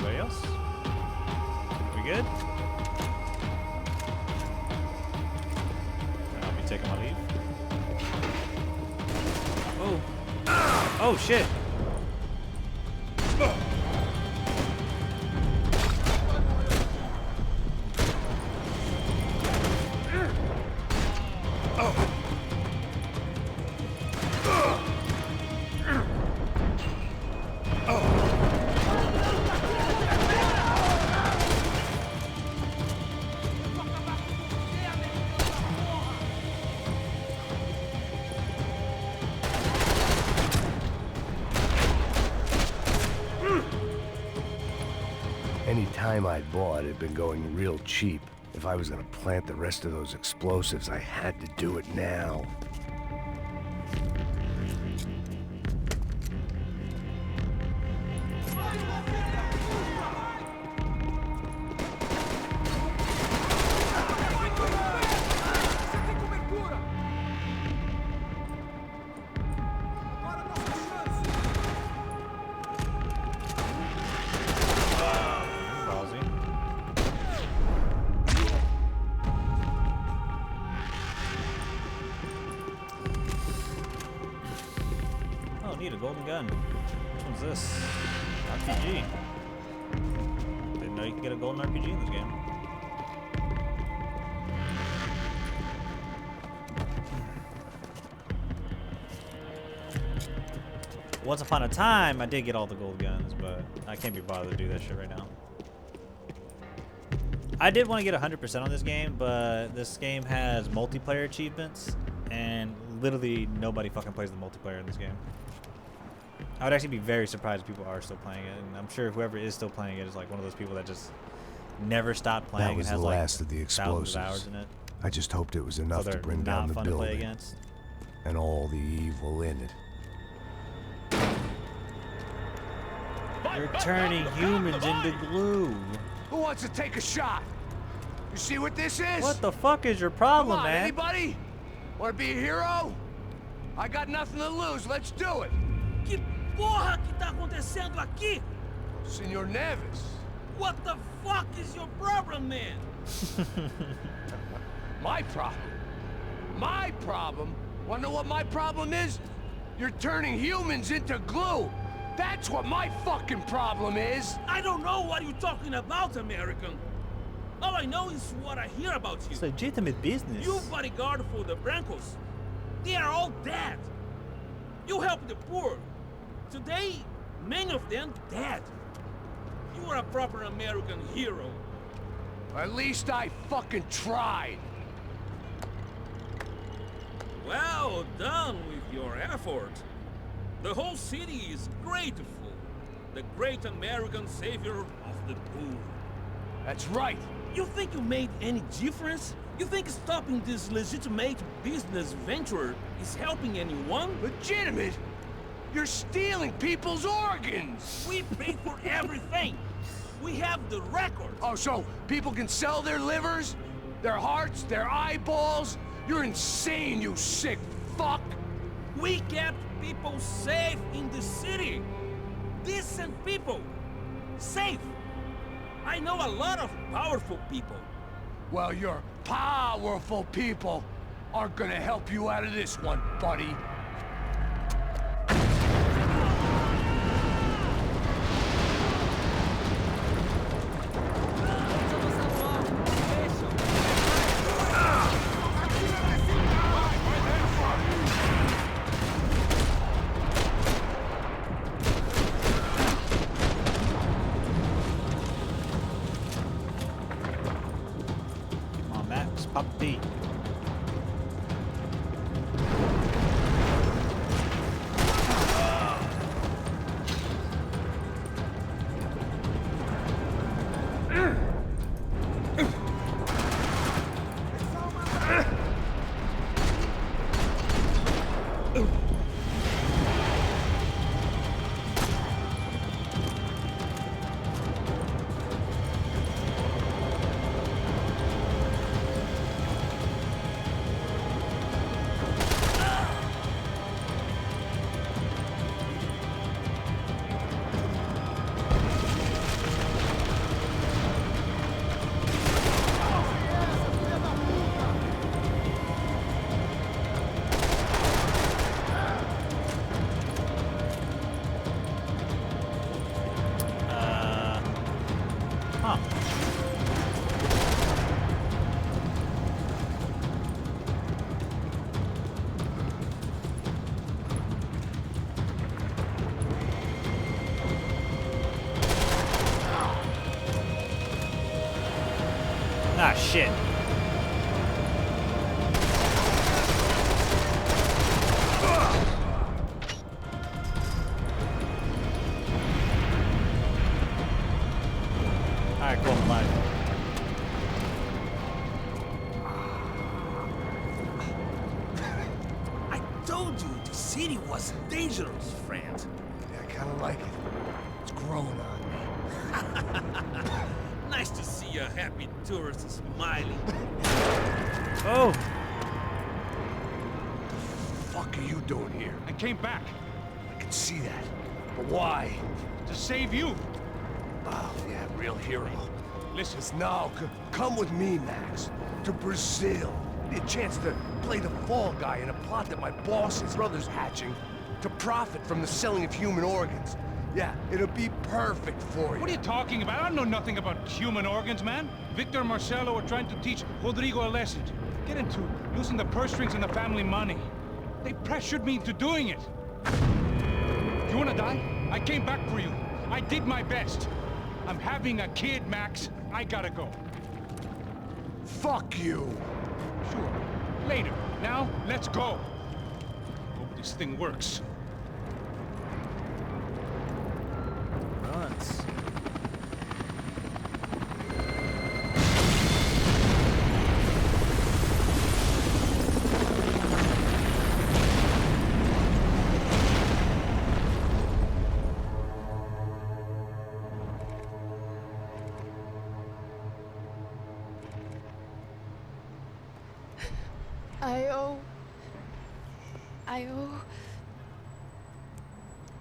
Anybody else? We good? Oh shit.
Any time I'd bought had been going real cheap. If I was gonna plant the rest of those explosives, I had to do it now.
Need a golden gun. Which one's this? RPG. Didn't know you could get a golden RPG in this game. Once upon a time, I did get all the gold guns, but I can't be bothered to do that shit right now. I did want to get 100% on this game, but this game has multiplayer achievements, and literally nobody fucking plays the multiplayer in this game. I would actually be very surprised if people are still playing it, and I'm sure whoever is still playing it is like one of those people that just never stopped playing.
That was
and has
the
like
last of the explosives.
thousands of hours in it.
I just hoped it was enough
So
to
they're
bring
not
down the
fun to play
building
against.
and all the evil in it.
You're turning humans into glue.
Who wants to take a shot? You see what this is?
What the fuck is your problem,
Come on,
man?
anybody? Want to be a hero? I got nothing to lose. Let's do it.
Que porra que tá acontecendo aqui?
Senor Neves.
What the fuck is your problem, man?
My problem? My problem? Wanna know what my problem is? You're turning humans into glue. That's what my fucking problem is.
I don't know what you're talking about, American. All I know is what I hear about you.
It's legitimate business.
You bodyguard for the Brancos. They are all dead. You help the poor. Today, many of them dead. You are a proper American hero.
At least I fucking tried.
Well done with your effort. The whole city is grateful. The great American savior of the poor.
That's right.
You think you made any difference? You think stopping this legitimate business venture is helping anyone?
Legitimate? You're stealing people's organs!
We pay for everything! We have the record!
Oh, so people can sell their livers? Their hearts? Their eyeballs? You're insane, you sick fuck!
We kept people safe in the city! Decent people! Safe! I know a lot of powerful people.
Well, your powerful people aren't gonna help you out of this one, buddy.
Puppy. Ah, shit. Alright, cool, I'm alive.
I told you the city was dangerous, friend.
Yeah, I kind of like it. It's growing on me.
Nice to see a happy tourist smiling.
Oh!
What the fuck are you doing here?
I came back
I can see that. But why?
to save you.
Oh, yeah, real hero.
Listen,
Now, come with me, Max. To Brazil. Be a chance to play the fall guy in a plot that my boss's brother's hatching to profit from the selling of human organs. Yeah, it'll be perfect for you.
what are you talking about? I know nothing about human organs, man. Victor and Marcelo are trying to teach Rodrigo a lesson. Get into losing the purse strings and the family money. They pressured me into doing it. You wanna die? I came back for you. I did my best. I'm having a kid, Max. I gotta go.
Fuck you!
Sure. Later. Now, let's go. Hope this thing works.
Runs.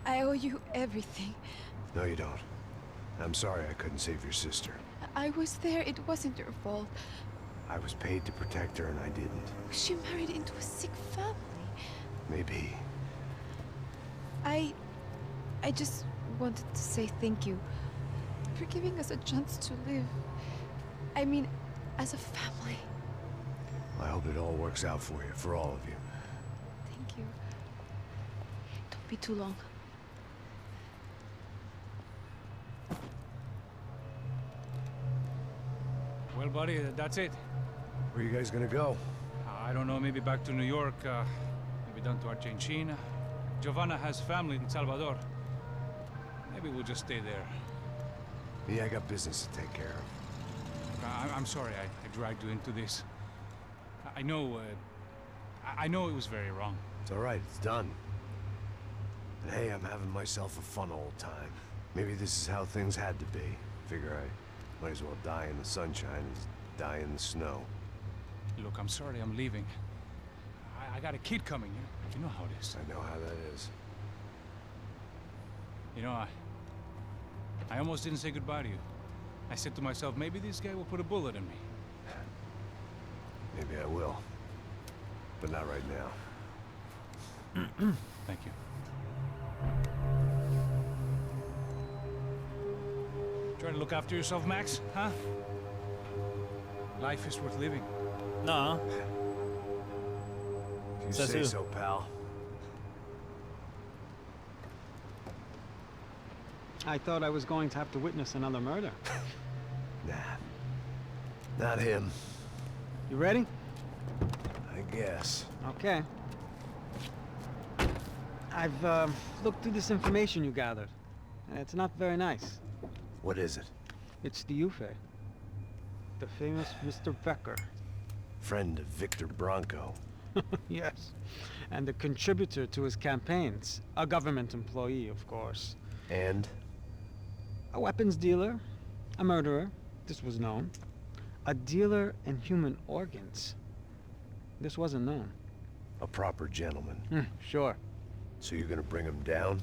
I owe you everything.
No, you don't. I'm sorry I couldn't save your sister.
I was there. It wasn't your fault.
I was paid to protect her and I didn't.
She married into a sick family.
Maybe.
I just wanted to say thank you for giving us a chance to live. I mean, as a family.
I hope it all works out for you, for all of you.
Thank you. Don't be too long.
Well, buddy, that's it.
Where are you guys gonna go?
I don't know, maybe back to New York, maybe down to Argentina. Giovanna has family in Salvador. Maybe we'll just stay there.
Yeah, I got business to take care of.
I'm sorry I dragged you into this. I know it was very wrong.
It's all right, it's done. And hey, I'm having myself a fun old time. Maybe this is how things had to be. Figure I might as well die in the sunshine as die in the snow.
Look, I'm sorry I'm leaving. I got a kid coming, you know how it is.
I know how that is.
You know, I almost didn't say goodbye to you. I said to myself, maybe this guy will put a bullet in me.
Maybe I will. But not right now.
Thank you. Trying to look after yourself, Max, huh? Life is worth living.
No.
If you
Says
say
who?
so, pal.
I thought I was going to have to witness another murder.
Nah. Not him.
You ready?
I guess.
Okay. I've looked through this information you gathered. It's not very nice.
What is it?
It's the Ufe. The famous Mr. Becker.
Friend of Victor Bronco.
Yes. And a contributor to his campaigns. A government employee, of course.
And?
A weapons dealer. A murderer. This was known. A dealer in human organs. This wasn't known.
A proper gentleman.
Sure.
So you're gonna bring him down?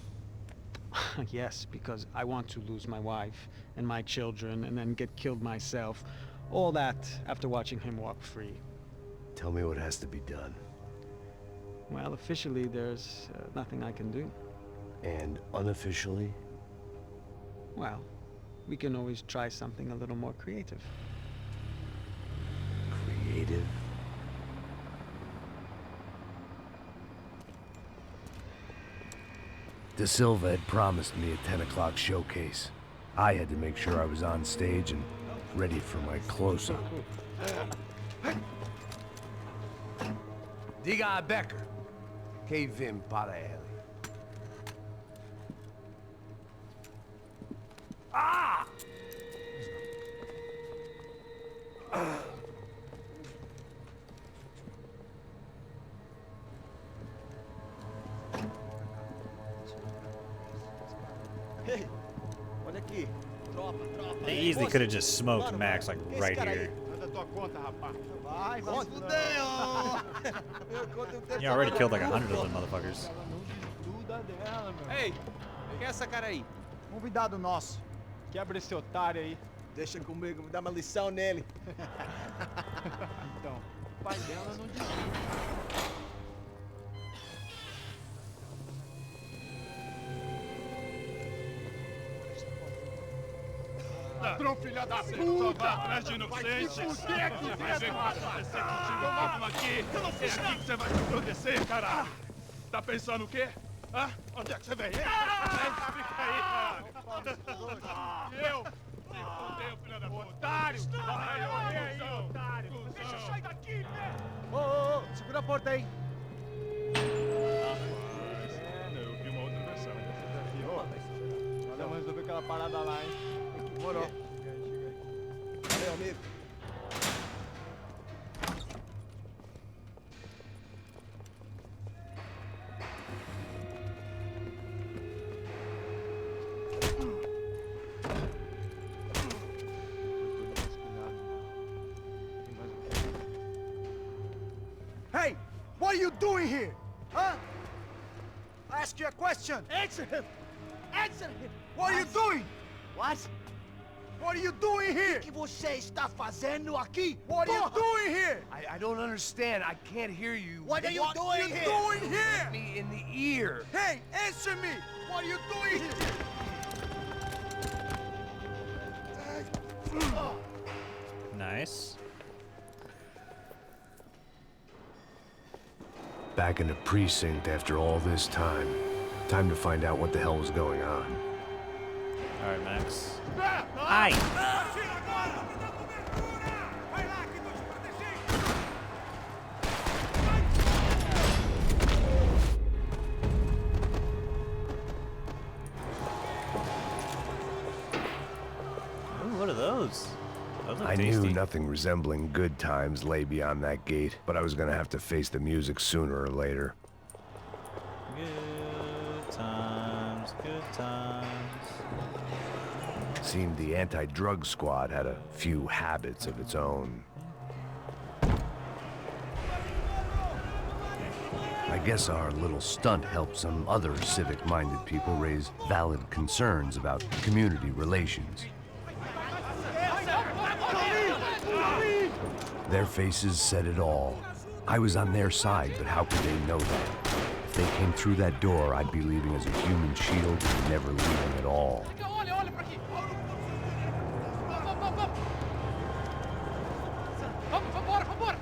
Yes, because I want to lose my wife and my children and then get killed myself. All that after watching him walk free.
Tell me what has to be done.
Well, officially, there's nothing I can do.
And unofficially?
Well, we can always try something a little more creative.
Creative? De Silva had promised me a 10 o'clock showcase. I had to make sure I was on stage and ready for my close-up.
Diga a Becker. Que vim para ele. Ah!
Ei, olha aqui. Tropa.
They easily could have just smoked Max like right here.
Manda tua conta, rapaz. Vai, se fudeu!
You already killed like 100 of them motherfuckers.
Ei, quem é essa cara aí?
Convidado nosso. Quebra esse otário aí. Deixa comigo, vou dar uma lição nele. Então, o pai dela não desiste.
Ladrão, filha da puta! Vai atrás de inocentes! Vai ver o que vai acontecer contigo mesmo aqui! É aqui que você vai se proteger, caralho! Tá pensando o quê? Hã? Onde é que você vem? Fica aí, caralho! Eu? Se fodeu, filha da puta! Otário! Vai, morrer aí, otário! Deixa eu sair daqui, né?
Ô, segura a porta aí.
Eu vi uma outra versão.
Vamos resolver aquela parada lá, hein? Demorou. Chega aí. Valeu, amigo. Hey! What are you doing here? Huh? I ask you a question. Answer him! Answer him! What are you doing? What? What are you doing here? O que você está fazendo aqui? What are you doing here?
I don't understand. I can't hear you.
What are you doing here?
What are you doing here? Hit me in the ear.
Hey, answer me! What are you doing here?
Nice.
Back in the precinct after all this time. Time to find out what the hell was going on.
Alright, Max. Ai! Ooh, what are those? Those look
I
tasty.
knew nothing resembling good times lay beyond that gate, but I was gonna have to face the music sooner or later.
Good times, good times.
Seemed the anti-drug squad had a few habits of its own. I guess our little stunt helped some other civic-minded people raise valid concerns about community relations. Their faces said it all. I was on their side, but how could they know that? If they came through that door, I'd be leaving as a human shield and never leaving at all.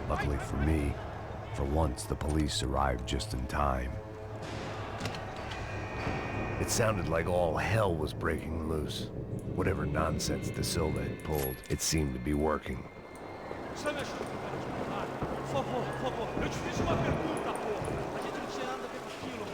Luckily for me, for once the police arrived just in time. It sounded like all hell was breaking loose. Whatever nonsense De Silva had pulled, it seemed to be working.
Por favor, eu te fiz uma pergunta, porra. A gente não tinha nada a ver com aquilo.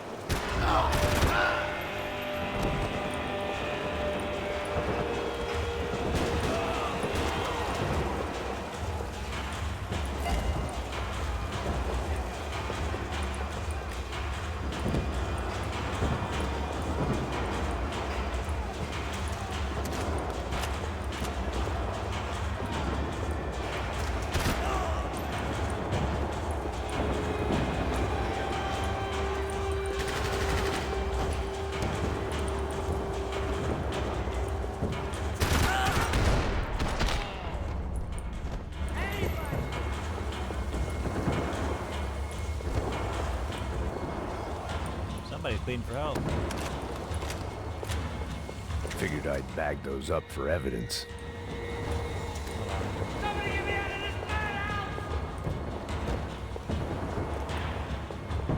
Somebody's pleading for help.
Figured I'd bag those up for evidence.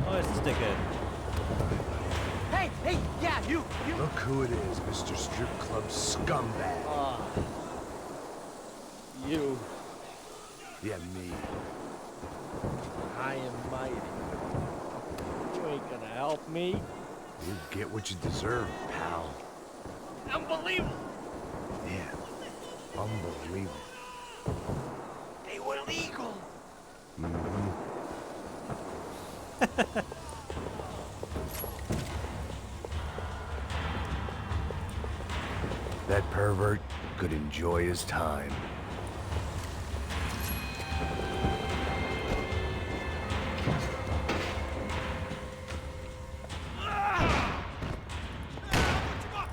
Oh, it's the dickhead.
Hey, yeah, you.
Look who it is, Mr. Strip Club scumbag.
You.
Yeah, me.
I am mighty. You ain't gonna help me.
You get what you deserve, pal.
Unbelievable!
Yeah, unbelievable.
They were legal!
That pervert could enjoy his time.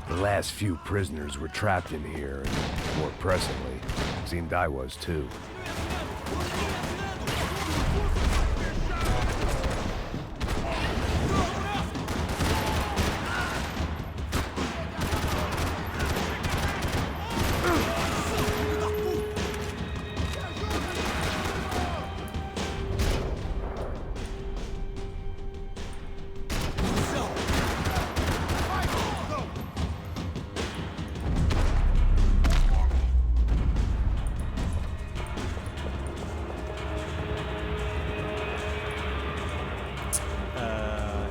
The last few prisoners were trapped in here, and more pressingly, seemed I was too.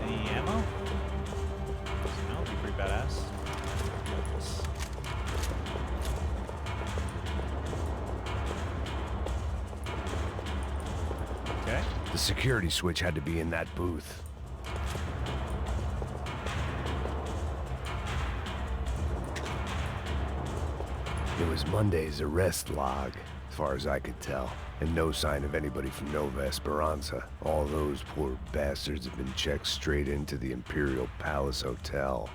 Any ammo? No, be pretty badass. Okay.
The security switch had to be in that booth. It was Monday's arrest log, as far as I could tell, and no sign of anybody from Nova Esperanza. All those poor bastards have been checked straight into the Imperial Palace Hotel.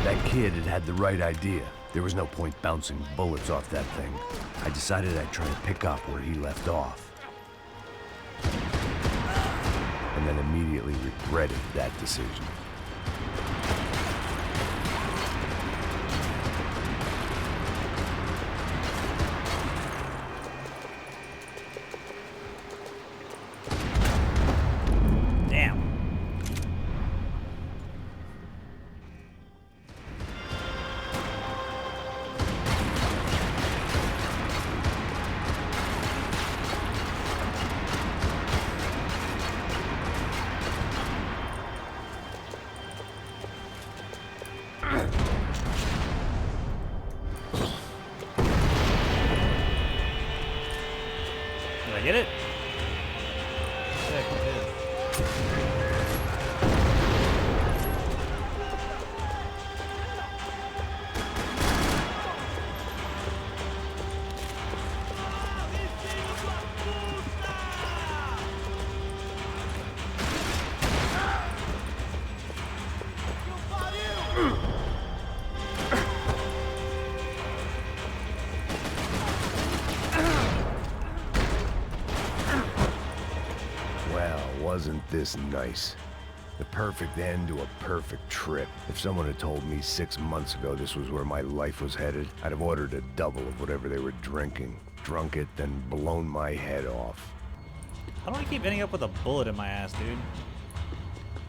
That kid had the right idea. There was no point bouncing bullets off that thing. I decided I'd try to pick up where he left off. And then immediately regretted that decision.
Damn. Did I get it? Sick, I did.
Well, wasn't this nice? The perfect end to a perfect trip. If someone had told me 6 months ago this was where my life was headed, I'd have ordered a double of whatever they were drinking, drunk it, then blown my head off.
How do I keep ending up with a bullet in my ass, dude?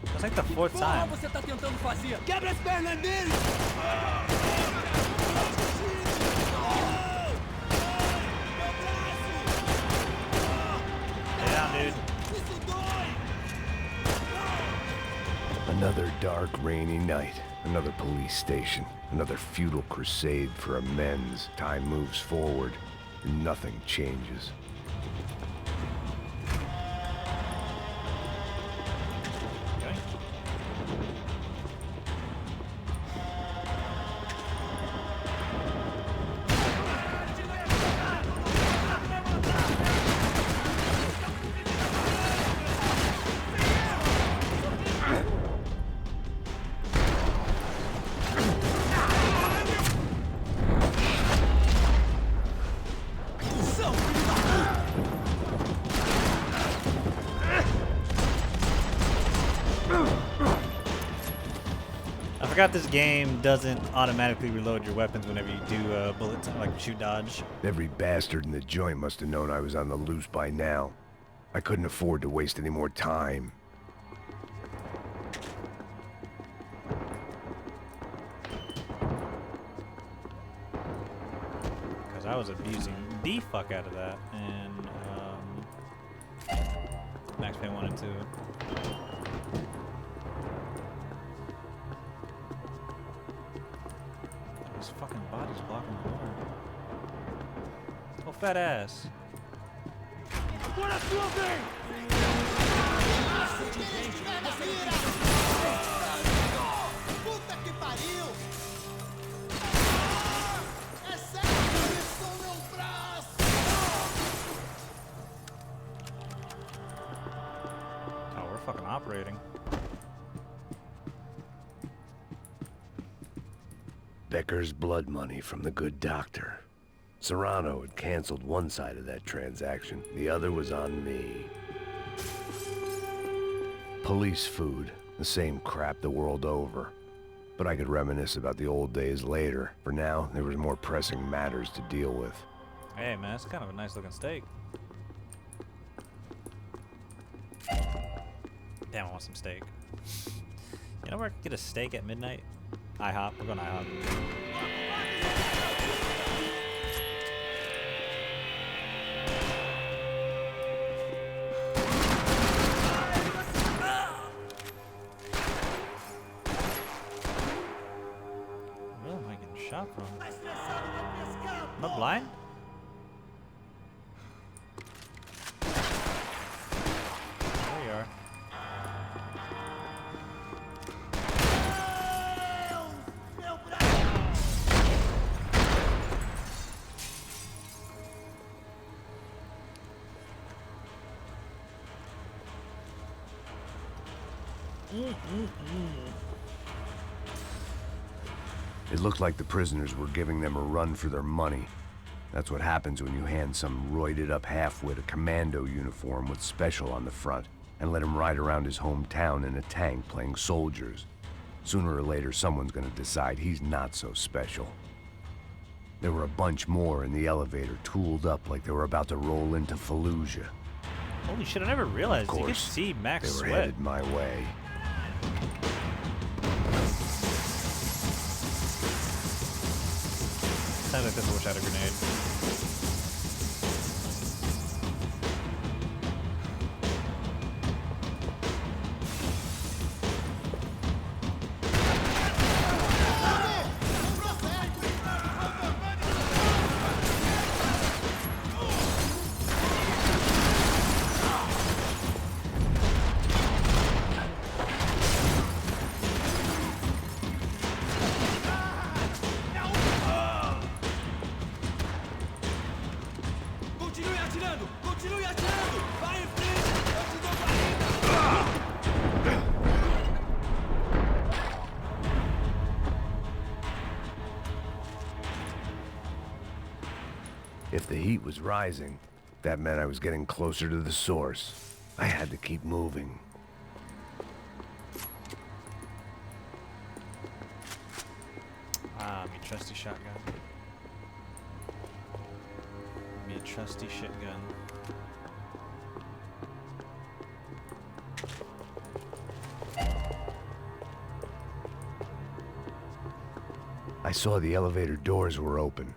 That's like the 4th time.
Você tá tentando fazer? Quebra as pernas dele!
Get down, dude.
Another dark, rainy night. Another police station. Another futile crusade for amends. Time moves forward, and nothing changes.
I forgot this game doesn't automatically reload your weapons whenever you do bullet like shoot dodge.
Every bastard in the joint must have known I was on the loose by now.
I couldn't afford to waste any more time.
Because I was abusing the fuck out of that, and Max Payne 1 and 2. Those fucking bodies blocking the door. Oh, fat ass.
Agora sua vez! Puta que pariu! É sério que eles são meu braço!
Oh, we're fucking operating.
Becker's blood money from the good doctor. Serrano had canceled one side of that transaction. The other was on me. Police food. The same crap the world over. But I could reminisce about the old days later. For now, there was more pressing matters to deal with.
Hey, man, that's kind of a nice looking steak. Damn, I want some steak. You know where I can get a steak at midnight? IHOP. We're going to IHOP. Where am I getting shot from? Am I blind? There you are.
It looked like the prisoners were giving them a run for their money. That's what happens when you hand some roided-up halfwit a commando uniform with special on the front and let him ride around his hometown in a tank playing soldiers. Sooner or later, someone's gonna decide he's not so special. There were a bunch more in the elevator, tooled up like they were about to roll into Fallujah.
Holy shit, I never realized
Of
you could
course,
see Max
they were
sweat.
headed my way.
Sounds like this wish I had a grenade.
Continue atirando! Continue atirando! Vai em frente! Eu te dou guarida!
If the heat was rising, that meant I was getting closer to the source. I had to keep moving.
Ah, me trusty shotgun. Me trusty shotgun.
I saw the elevator doors were open.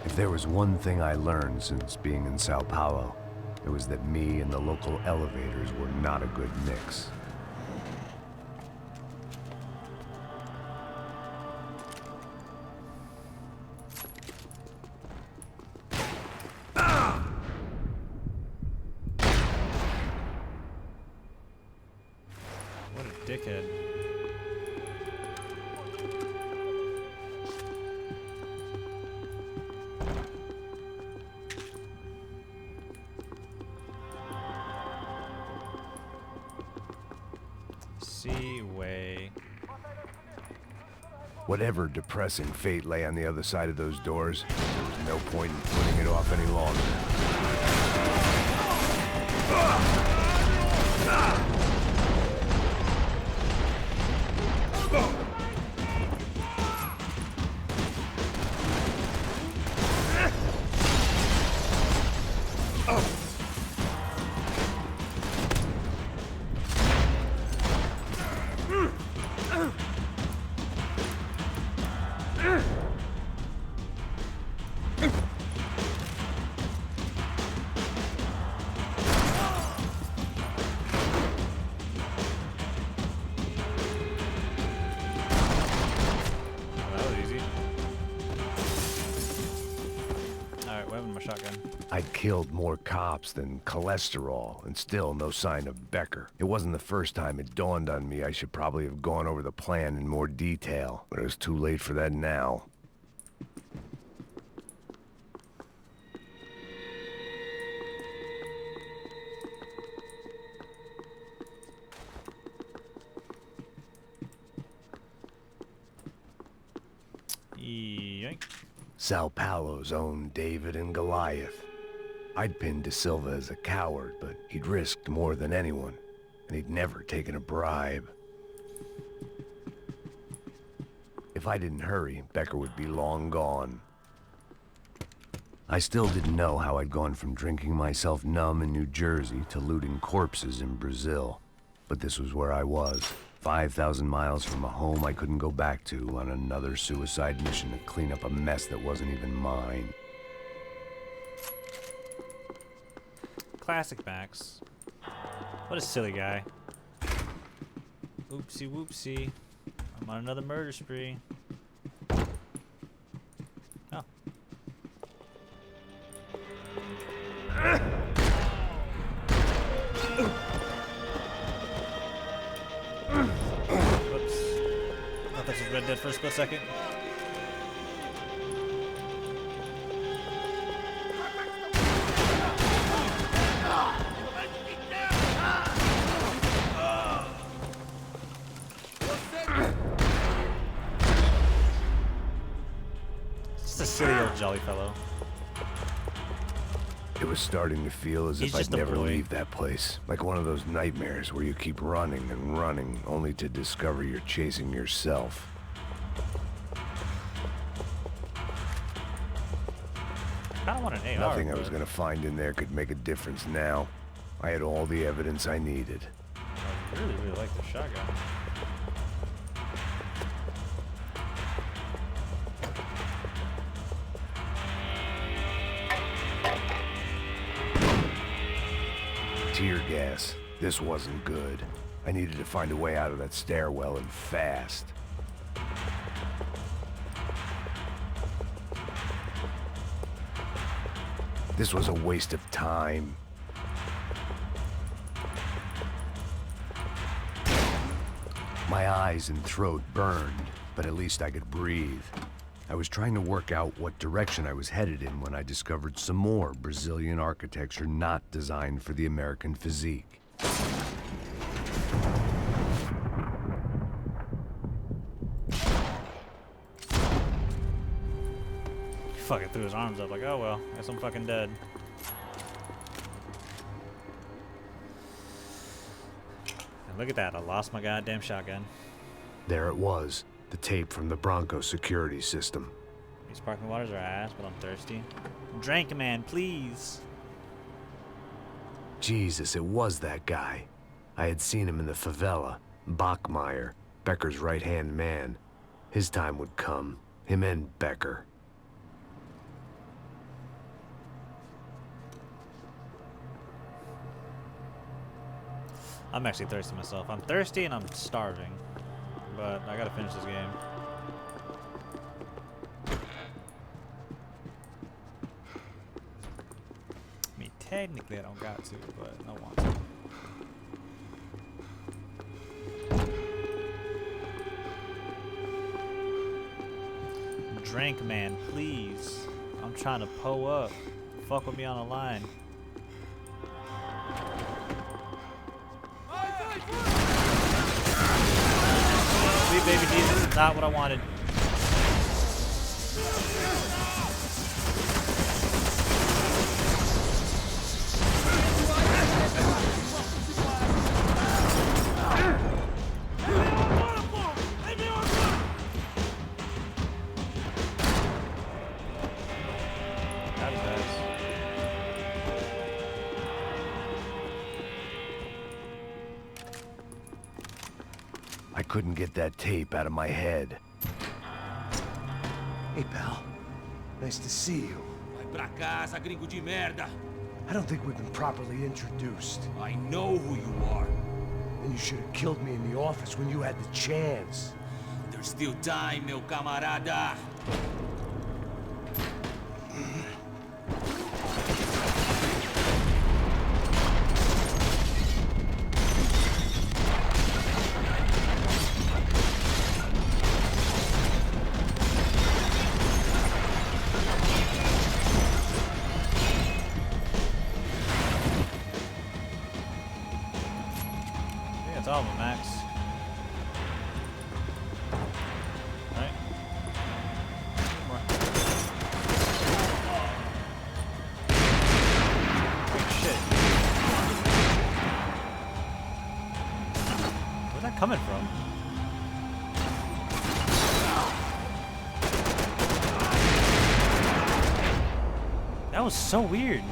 If there was one thing I learned since being in Sao Paulo, it was that me and the local elevators were not a good mix.
What a dickhead. Seaway.
Whatever depressing fate lay on the other side of those doors, there was no point in putting it off any longer. I'd killed more cops than cholesterol, and still no sign of Becker. It wasn't the first time it dawned on me I should probably have gone over the plan in more detail, but it was too late for that now.
Yoink.
Sao Paulo's own David and Goliath. I'd pinned De Silva as a coward, but he'd risked more than anyone, and he'd never taken a bribe. If I didn't hurry, Becker would be long gone. I still didn't know how I'd gone from drinking myself numb in New Jersey to looting corpses in Brazil. But this was where I was, 5,000 miles from a home I couldn't go back to on another suicide mission to clean up a mess that wasn't even mine.
Classic Max. What a silly guy. Oopsie whoopsie. I'm on another murder spree. Oh. Whoops. I thought this was Red Dead for a split second. Just a silly old jolly fellow.
It was starting to feel as
He's
if I'd
just a
never
boy.
leave that place. Like one of those nightmares where you keep running and running, only to discover you're chasing yourself.
I don't want an AR.
Nothing I was gonna find in there could make a difference now. I had all the evidence I needed.
I really, really like the shotgun.
Tear gas. This wasn't good. I needed to find a way out of that stairwell and fast. This was a waste of time. My eyes and throat burned, but at least I could breathe. I was trying to work out what direction I was headed in when I discovered some more Brazilian architecture not designed for the American physique.
He fucking threw his arms up like, oh well, guess I'm fucking dead. And look at that, I lost my goddamn shotgun.
There it was, the tape from the Bronco security system.
These sparkling waters are ass, but I'm thirsty. Drink, man, please.
Jesus, it was that guy. I had seen him in the favela. Bachmeyer, Becker's right-hand man. His time would come. Him and Becker.
I'm actually thirsty myself. I'm thirsty and I'm starving. But I gotta finish this game. I mean, technically I don't got to, but I want to. Drink, man, please. I'm trying to pull up. Fuck with me on the line. Sweet baby Jesus is not what I wanted. That was nice.
I couldn't get that tape out of my head.
Hey, pal. Nice to see you.
Vai pra casa, gringo de merda.
I don't think we've been properly introduced.
I know who you are.
And you should have killed me in the office when you had the chance.
There's still time, meu camarada.
Saw him, Max. Alright. More. Oh, shit. Where's that coming from? That was so weird.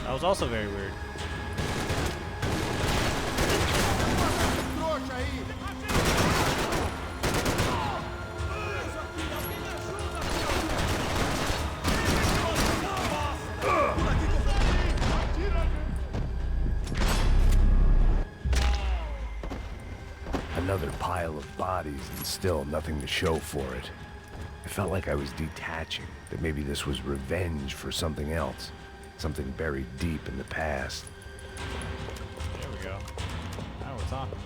That was also very weird.
Another pile of bodies and still nothing to show for it. I felt like I was detaching, that maybe this was revenge for something else. Something buried deep in the past.
There we go. Now we're talking.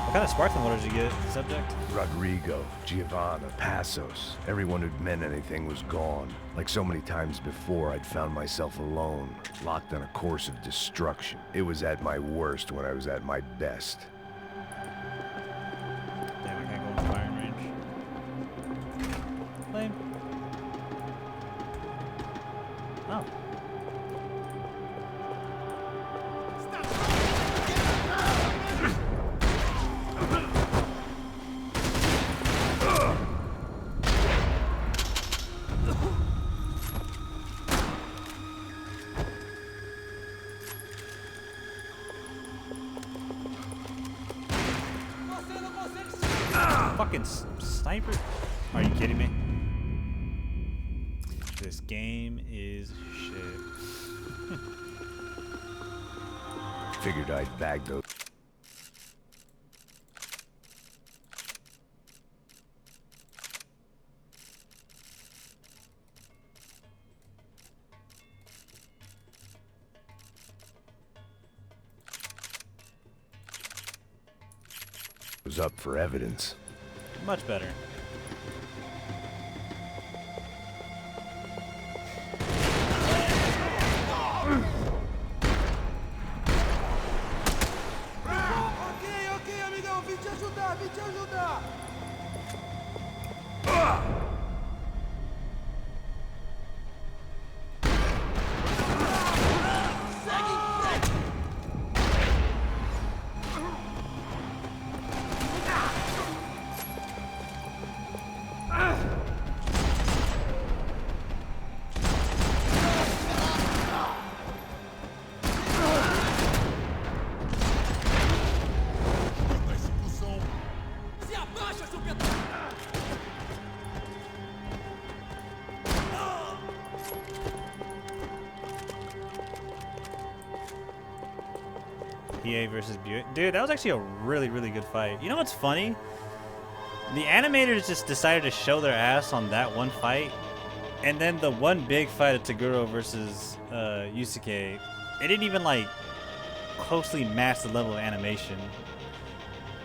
What kind of sparkling water did you get, subject?
Rodrigo, Giovanna, Passos. Everyone who'd meant anything was gone. Like so many times before, I'd found myself alone, locked on a course of destruction. It was at my worst when I was at my best.
Damn, I can't go in the firing range. Lame. Oh. Fucking sniper? Are you kidding me? This game is shit.
Figured I'd bag those. Was up for evidence.
Much better.
Ok, amigão, vim te ajudar, vim te ajudar.
EA versus Buick. Dude, that was actually a really, really good fight. You know what's funny? The animators just decided to show their ass on that one fight, and then the one big fight of Taguro versus Yusuke, it didn't even like closely match the level of animation.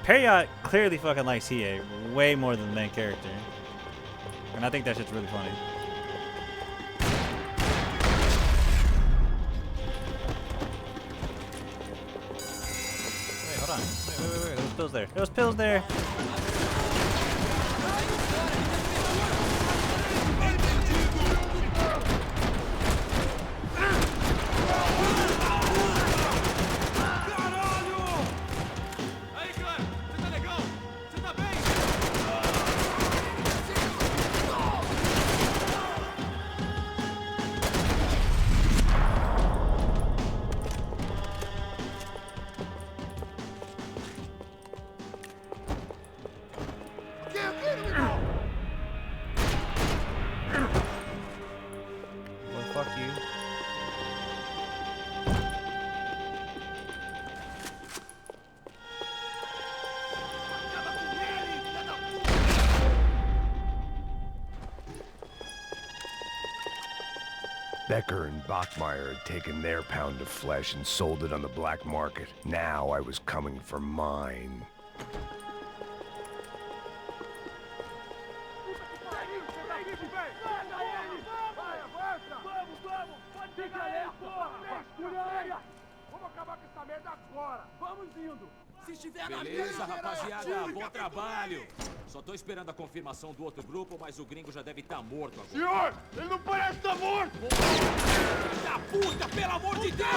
Periot clearly fucking likes Hiei way more than the main character, and I think that shit's really funny. Wait, hold on. Wait. There was pills there. There was pills there.
Becker and Bachmeyer had taken their pound of flesh and sold it on the black market. Now I was coming for mine.
Beleza, rapaziada, bom trabalho. Só tô esperando a confirmação do outro grupo, mas o gringo já deve estar morto agora.
Senhor, ele não parece estar morto!
Filho da puta, pelo amor de Deus!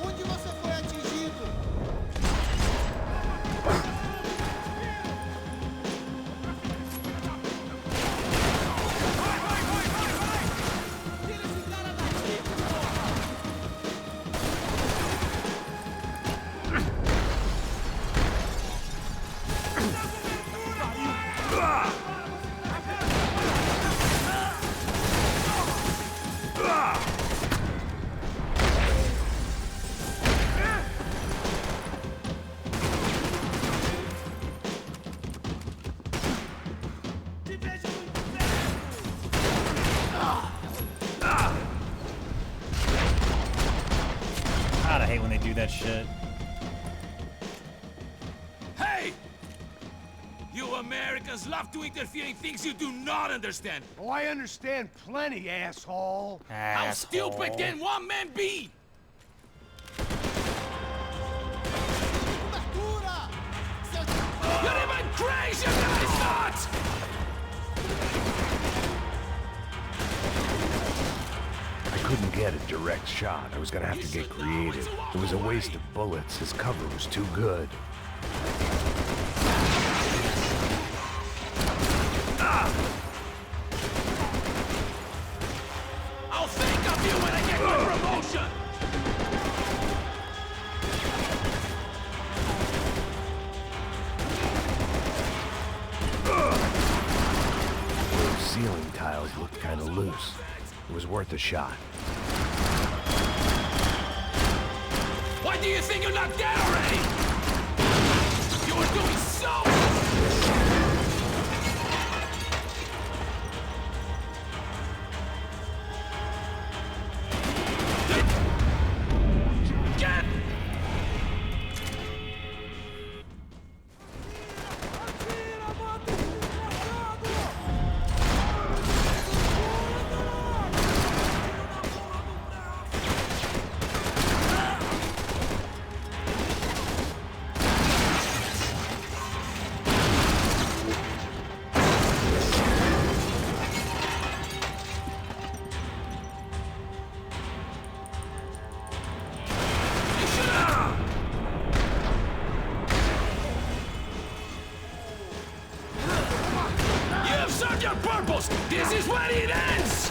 Onde você foi atingido?
God, I hate when they do that shit.
Hey! You Americans love to interfere in things you do not understand.
Oh, I understand plenty, asshole.
How stupid can one man be? You're even crazier than I thought!
I couldn't get a direct shot. I was gonna have to get creative. It was a waste of bullets. His cover was too good.
I'll think of you when I get my promotion!
Those ceiling tiles looked kind of loose. It was worth a shot.
Why do you think you're not dead already? You were doing so... Get... You've served your purpose! This is where it ends!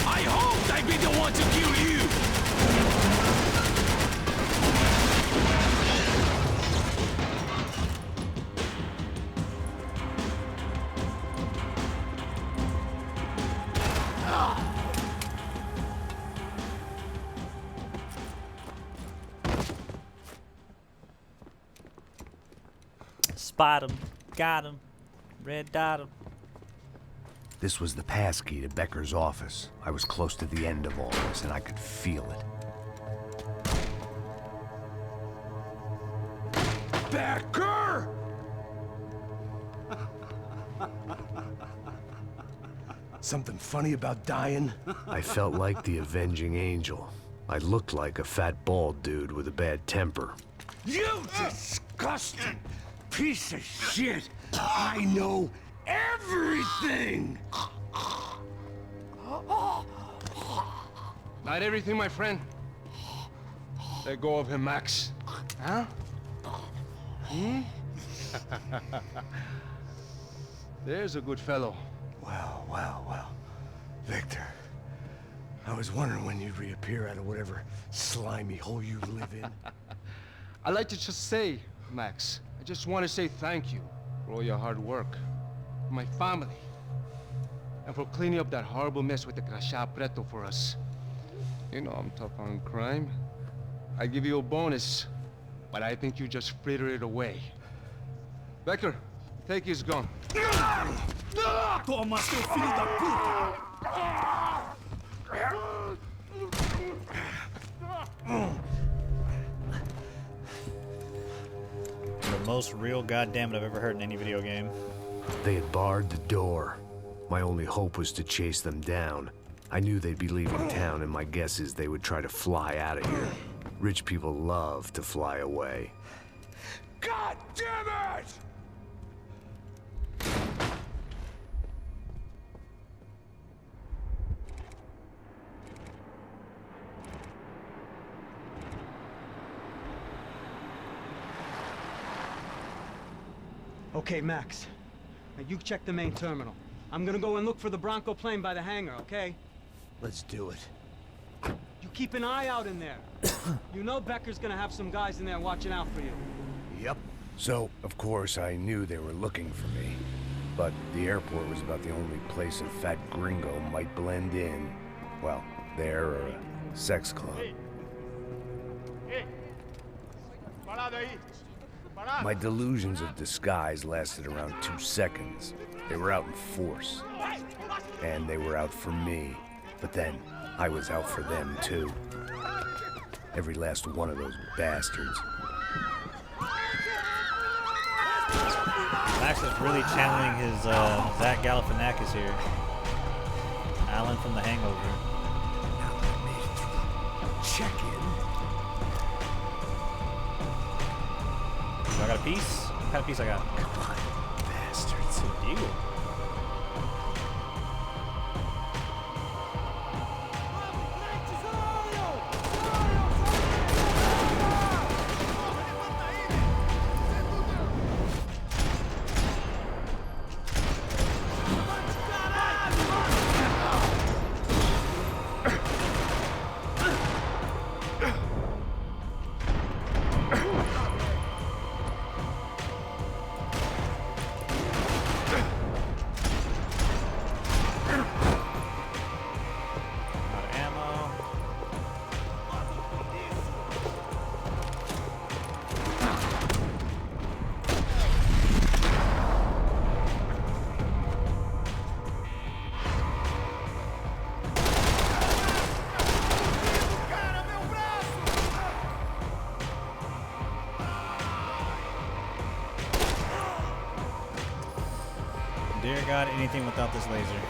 I hoped I'd be the one to kill you!
Spot him. Got him. Red dot him.
This was the passkey to Becker's office. I was close to the end of all this, and I could feel it.
Becker!
Something funny about dying?
I felt like the avenging angel. I looked like a fat bald dude with a bad temper.
You disgusting piece of shit! I know everything!
Not everything, my friend. Let go of him, Max. Huh? Hmm? There's a good fellow.
Well, well, well. Victor, I was wondering when you'd reappear out of whatever slimy hole you live in.
I'd like to just say, Max, I just want to say thank you for all your hard work. My family.
and for cleaning up that horrible mess with the crachá preto for us. You know I'm tough on crime. I give you a bonus, but I think you just fritter it away. Becker, take his gun.
Toma, seu filho da puta!
The most real goddamn it I've ever heard in any video game.
They had barred the door. My only hope was to chase them down. I knew they'd be leaving town, and my guess is they would try to fly out of here. Rich people love to fly away.
God damn it!
Okay, Max. Now you check the main terminal. I'm gonna go and look for the Bronco plane by the hangar, okay?
Let's do it.
You keep an eye out in there. You know Becker's gonna have some guys in there watching out for you.
Yep.
So, of course, I knew they were looking for me. But the airport was about the only place a fat gringo might blend in. Well, there or a sex club. My delusions of disguise lasted around 2 seconds. They were out in force. And they were out for me. But then, I was out for them, too. Every last one of those bastards.
Max is really channeling his Zach Galifianakis here. Alan from The Hangover.
Check in.
So I got a piece? What kind of piece I got?
Come on, bastards.
You. Dear God, anything without this laser.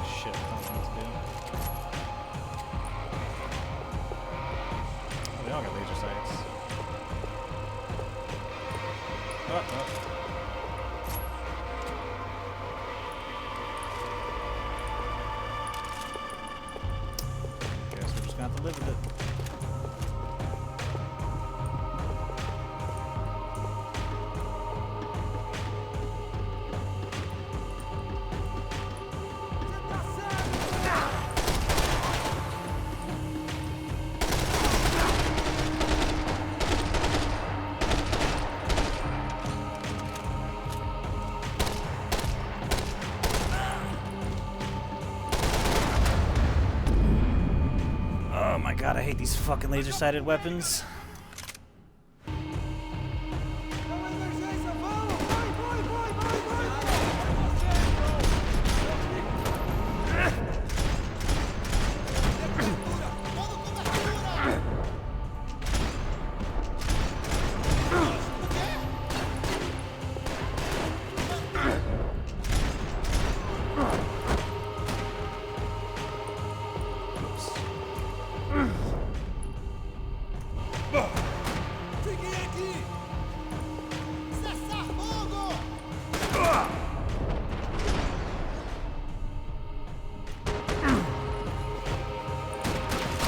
Shit, I don't know what to do. Oh, they all got laser sights. Guess we're just gonna have to live with it. Oh my God, I hate these fucking laser-sighted weapons.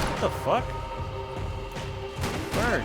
What the fuck? Bird.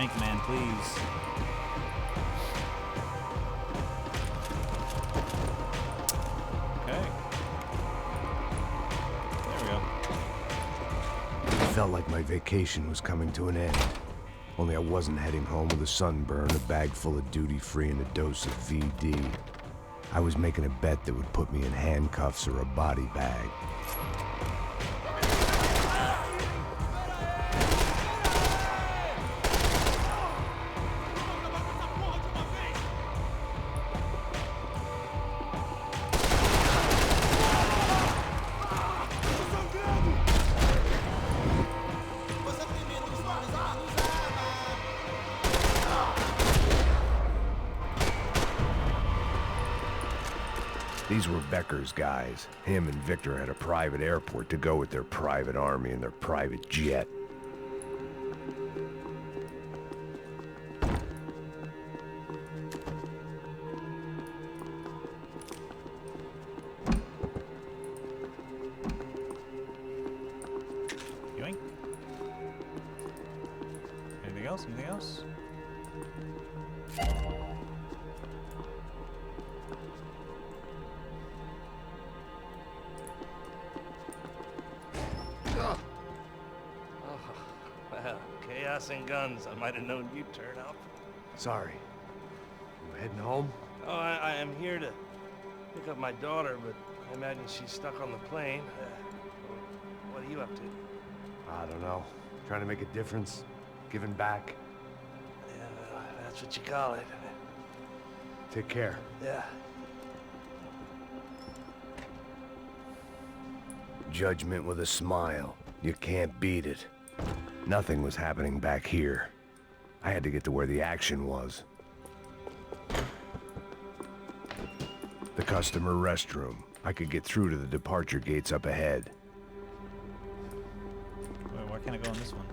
drink, man, please. Okay. There we go.
It felt like my vacation was coming to an end. Only I wasn't heading home with a sunburn, a bag full of duty-free, and a dose of VD. I was making a bet that would put me in handcuffs or a body bag. These were Becker's guys. Him and Victor had a private airport to go with their private army and their private jet.
Yoink. Anything else? Anything else?
Well, chaos and guns. I might have known you'd turn up.
Sorry. You heading home?
Oh, I am here to pick up my daughter, but I imagine she's stuck on the plane. What are you up to?
I don't know. Trying to make a difference. Giving back.
Yeah, well, that's what you call it.
Take care.
Yeah.
Judgment with a smile. You can't beat it. Nothing was happening back here. I had to get to where the action was. The customer restroom. I could get through to the departure gates up ahead.
Wait, why can't I go on this one?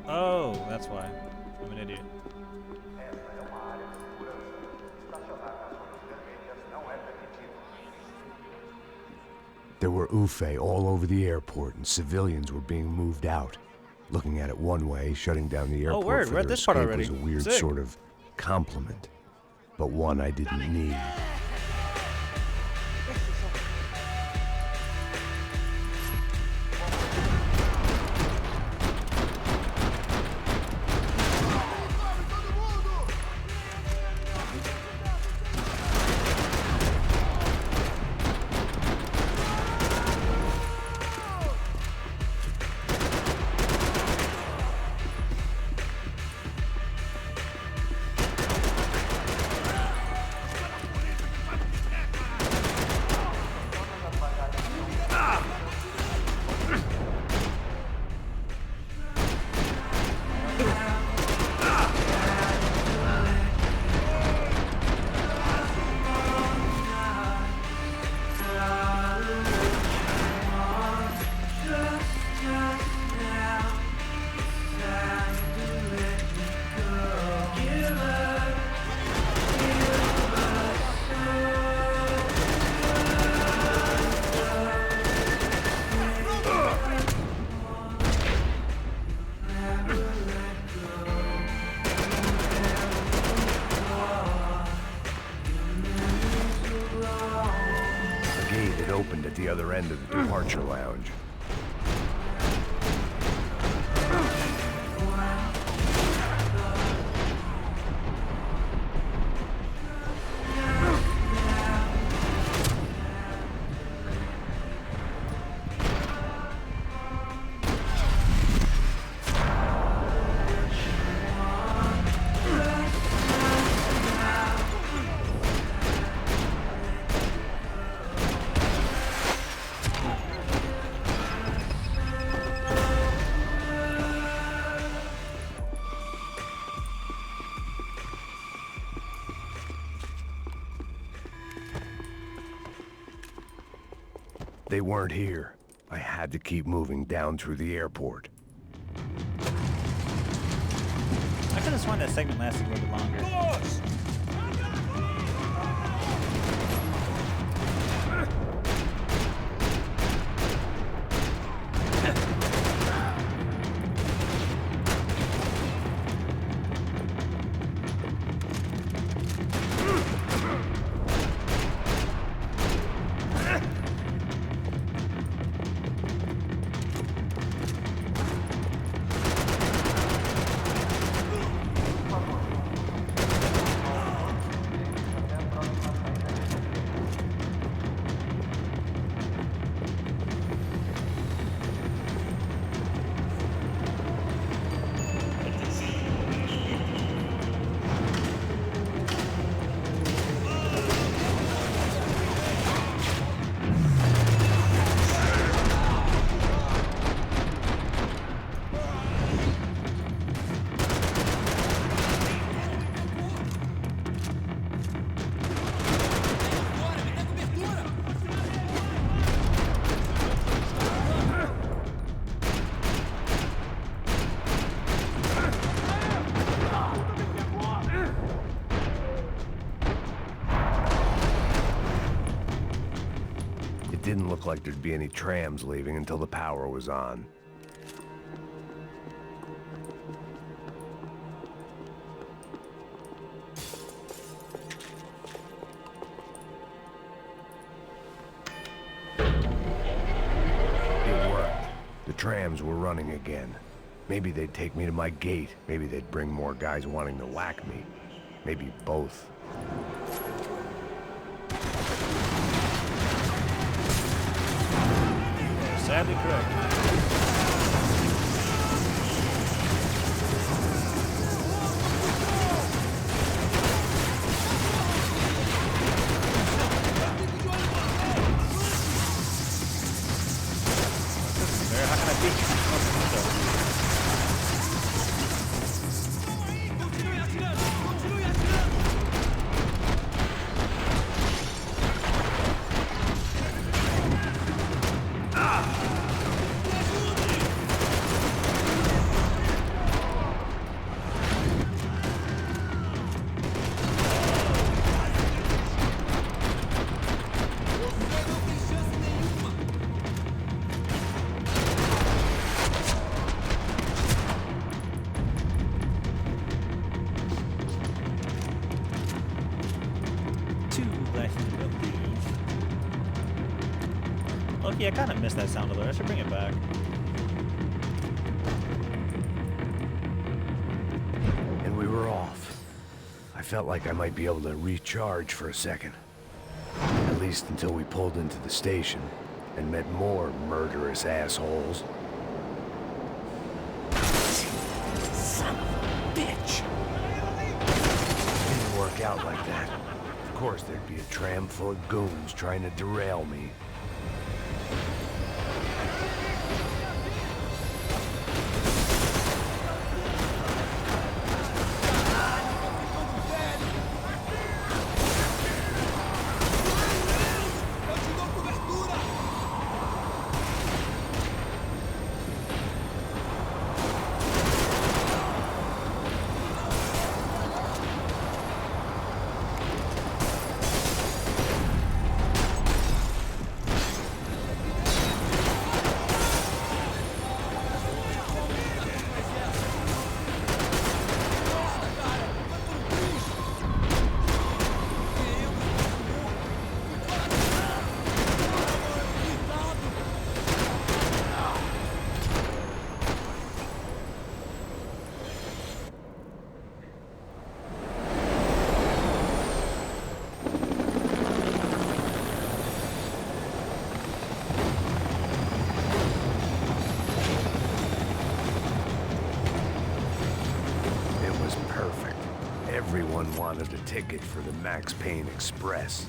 Oh, that's why. I'm an idiot.
There were UFE all over the airport, and civilians were being moved out. Looking at it one way, shutting down the airport
word,
for
we're at
their
this part
escape
already.
was a weird
Sick.
sort of compliment, but one I didn't need. Opened at the other end of the departure lounge. They weren't here. I had to keep moving down through the airport.
I could have sworn that segment lasted a little bit longer.
didn't look like there'd be any trams leaving until the power was on. It worked. The trams were running again. Maybe they'd take me to my gate. Maybe they'd bring more guys wanting to whack me. Maybe both.
Sadly correct. How can I beat you? Okay, I kind of missed that sound alert. I should bring it back.
And we were off. I felt like I might be able to recharge for a second. At least until we pulled into the station and met more murderous assholes.
Son of a bitch!
Didn't work out like that. Of course there'd be a tram full of goons trying to derail me. Everyone wanted a ticket for the Max Payne Express.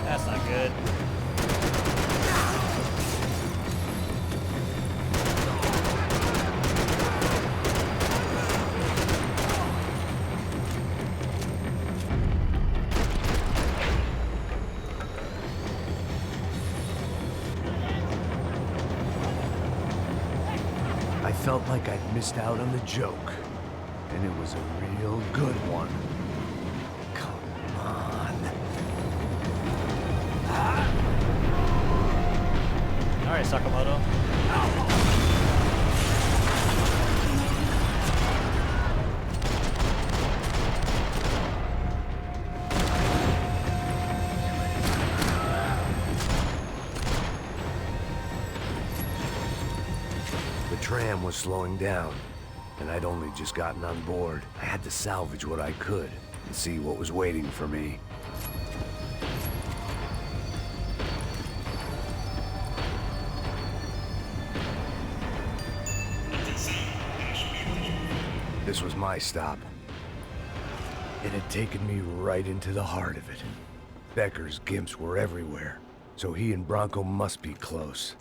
That's not good.
I felt like I'd missed out on the joke, and it was a real good one. Come on.
All right, Sakamoto.
The tram was slowing down, and I'd only just gotten on board. I had to salvage what I could and see what was waiting for me. This was my stop. It had taken me right into the heart of it. Becker's gimps were everywhere, so he and Bronco must be close.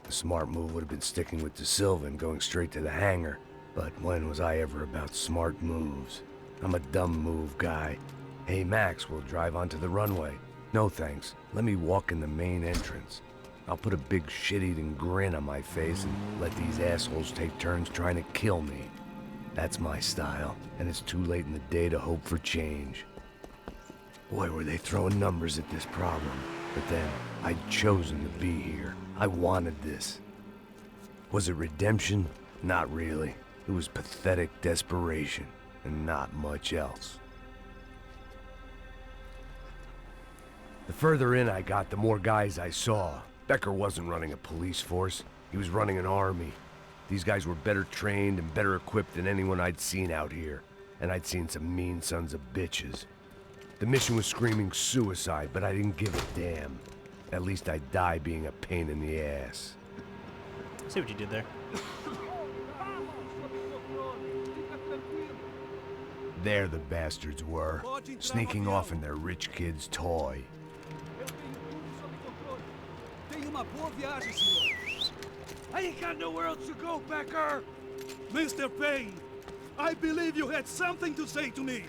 The smart move would have been sticking with De Silva and going straight to the hangar, but when was I ever about smart moves? I'm a dumb move guy. Hey Max, we'll drive onto the runway. No thanks. Let me walk in the main entrance. I'll put a big shit-eating grin on my face and let these assholes take turns trying to kill me. That's my style, and it's too late in the day to hope for change. Boy, were they throwing numbers at this problem. But then, I'd chosen to be here. I wanted this. Was it redemption? Not really. It was pathetic desperation, and not much else. The further in I got, the more guys I saw. Becker wasn't running a police force. He was running an army. These guys were better trained and better equipped than anyone I'd seen out here. And I'd seen some mean sons of bitches. The mission was screaming suicide, but I didn't give a damn. At least I'd die being a pain in the ass.
See what you did there.
There the bastards were, sneaking off in their rich kid's toy.
I ain't got nowhere else to go, Becker! Mr. Payne, I believe you had something to say to me.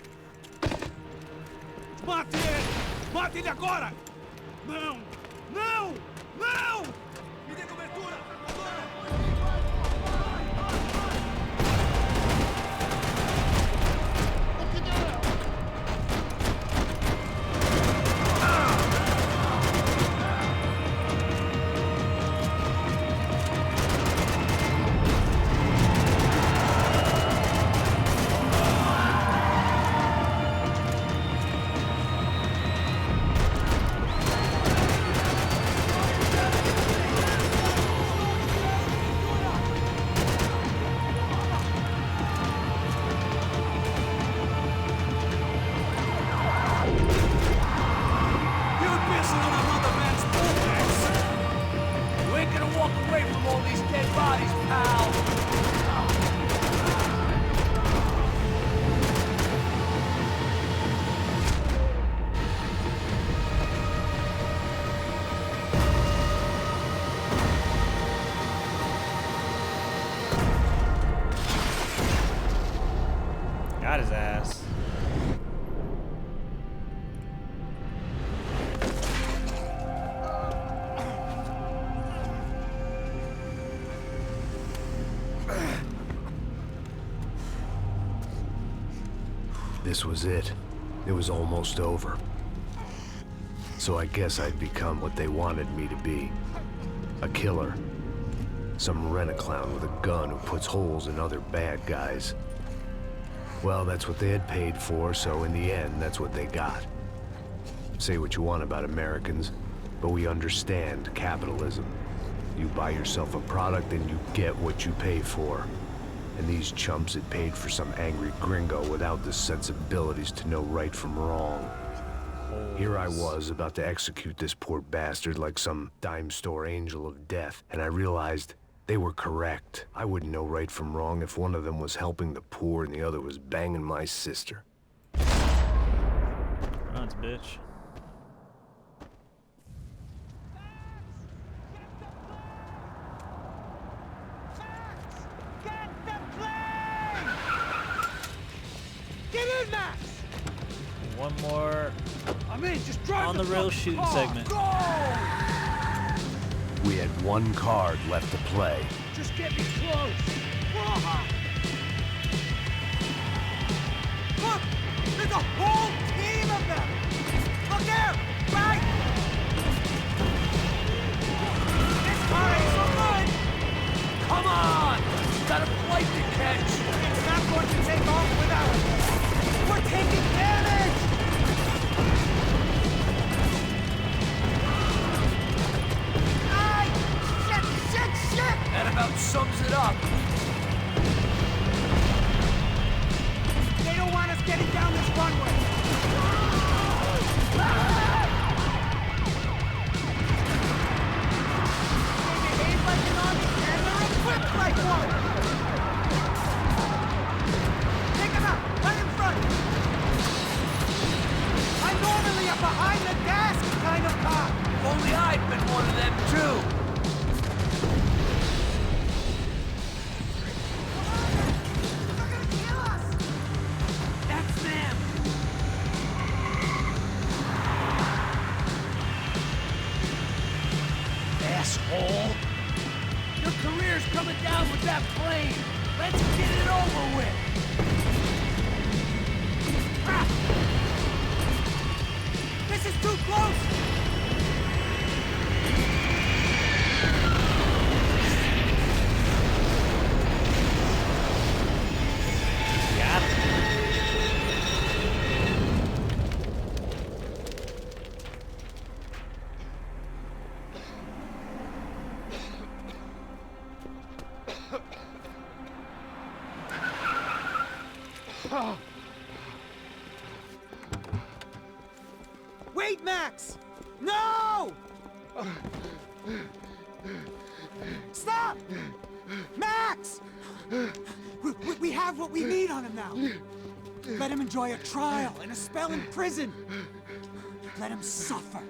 Mate ele! Mate ele agora! Não! Não! Não! Me dê cobertura!
Got his ass.
This was it. It was almost over. So I guess I'd become what they wanted me to be. A killer. Some rent-a-clown with a gun who puts holes in other bad guys. Well, that's what they had paid for, so in the end, that's what they got. Say what you want about Americans, but we understand capitalism. You buy yourself a product and you get what you pay for. And these chumps had paid for some angry gringo without the sensibilities to know right from wrong. Here I was, about to execute this poor bastard like some dime store angel of death, and I realized they were correct. I wouldn't know right from wrong if one of them was helping the poor and the other was banging my sister.
Runs, bitch.
Get in, Max!
One more
I'm in, just drive
on the rail shooting segment.
Go!
We had one card left to play.
Just get me close. Look! There's a whole team of them! Look there! Right! This car ain't so good! Come on! Got a flight to catch! It's not going to take off without us! We're taking damage! That about sums it up. They don't want us getting down this runway. They behave like an army and they're equipped like one. Take them out, right in front. I'm normally a behind-the-desk kind of cop. If only I'd been one of them, too.
asshole! Your career's coming down with that plane! Let's get it over with! Ah! This is too close!
Wait, Max! No! Stop! Max! We have what we need on him now. Let him enjoy a trial and a spell in prison. Let him suffer.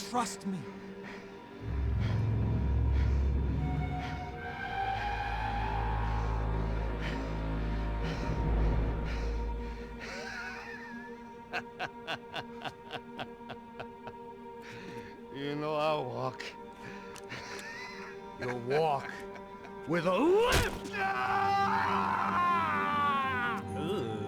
Trust me.
You know I'll walk.
You'll walk with a lift!
Ooh.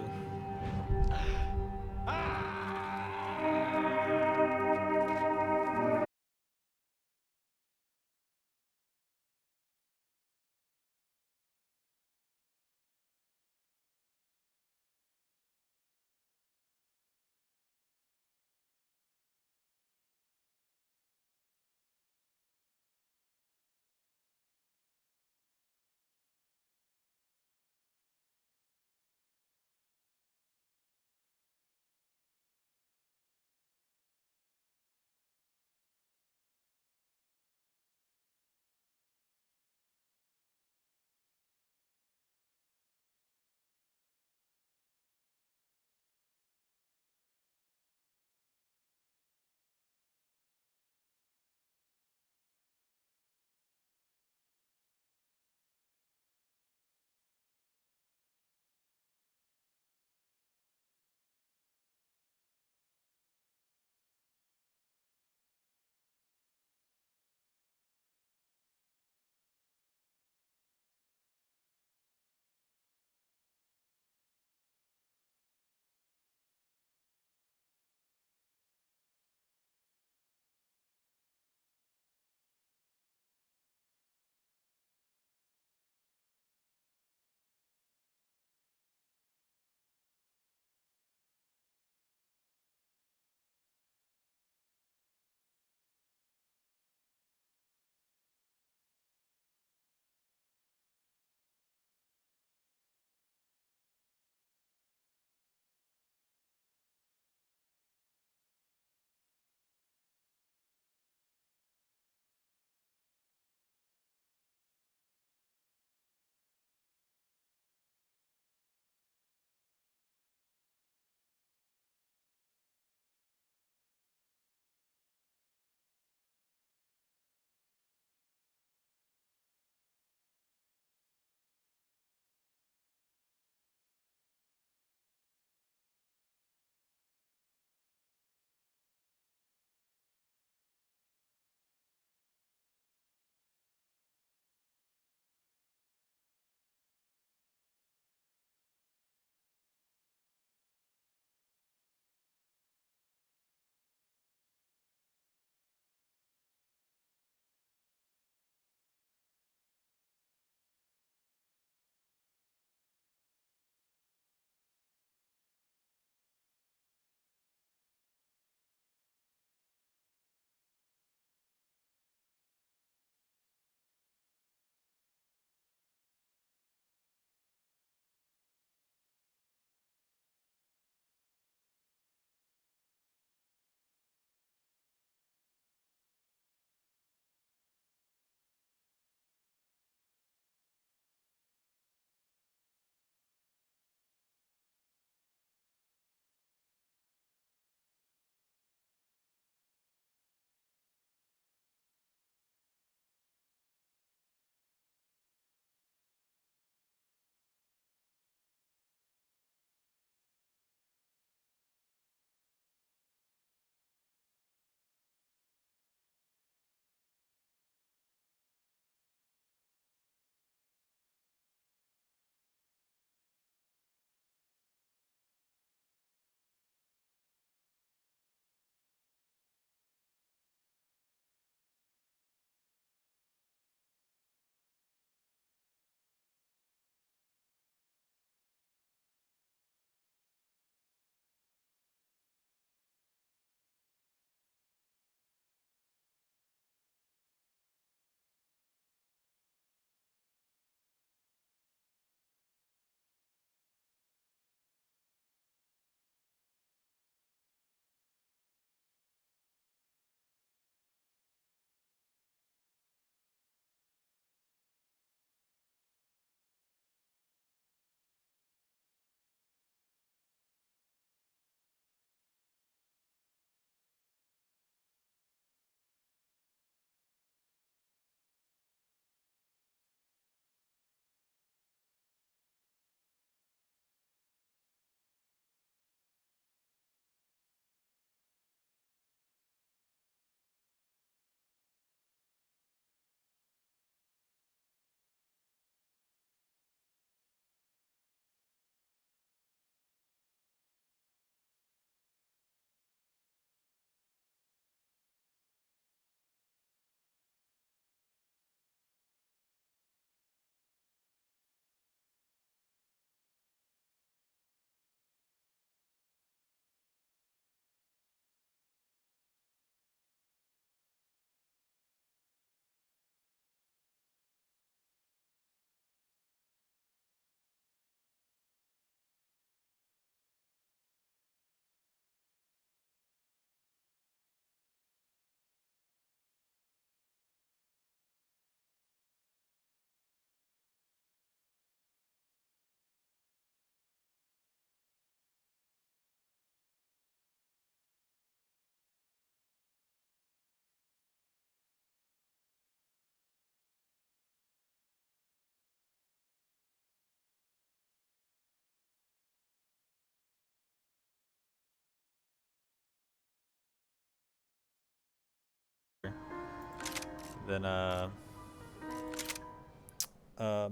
than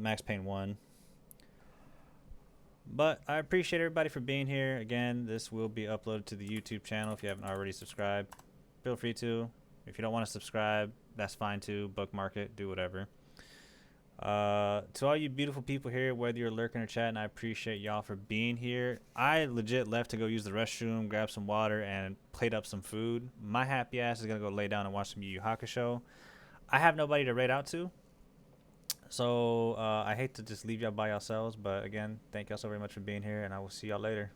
Max Payne 1. But I appreciate everybody for being here. Again, this will be uploaded to the YouTube channel if you haven't already subscribed. Feel free to. If you don't want to subscribe, that's fine too. Bookmark it, do whatever. To all you beautiful people here, whether you're lurking or chatting, I appreciate y'all for being here. I legit left to go use the restroom, grab some water, and plate up some food. My happy ass is going to go lay down and watch some Yu Yu Hakusho. I have nobody to raid out to. So I hate to just leave y'all by yourselves, but again, thank y'all so very much for being here, and I will see y'all later.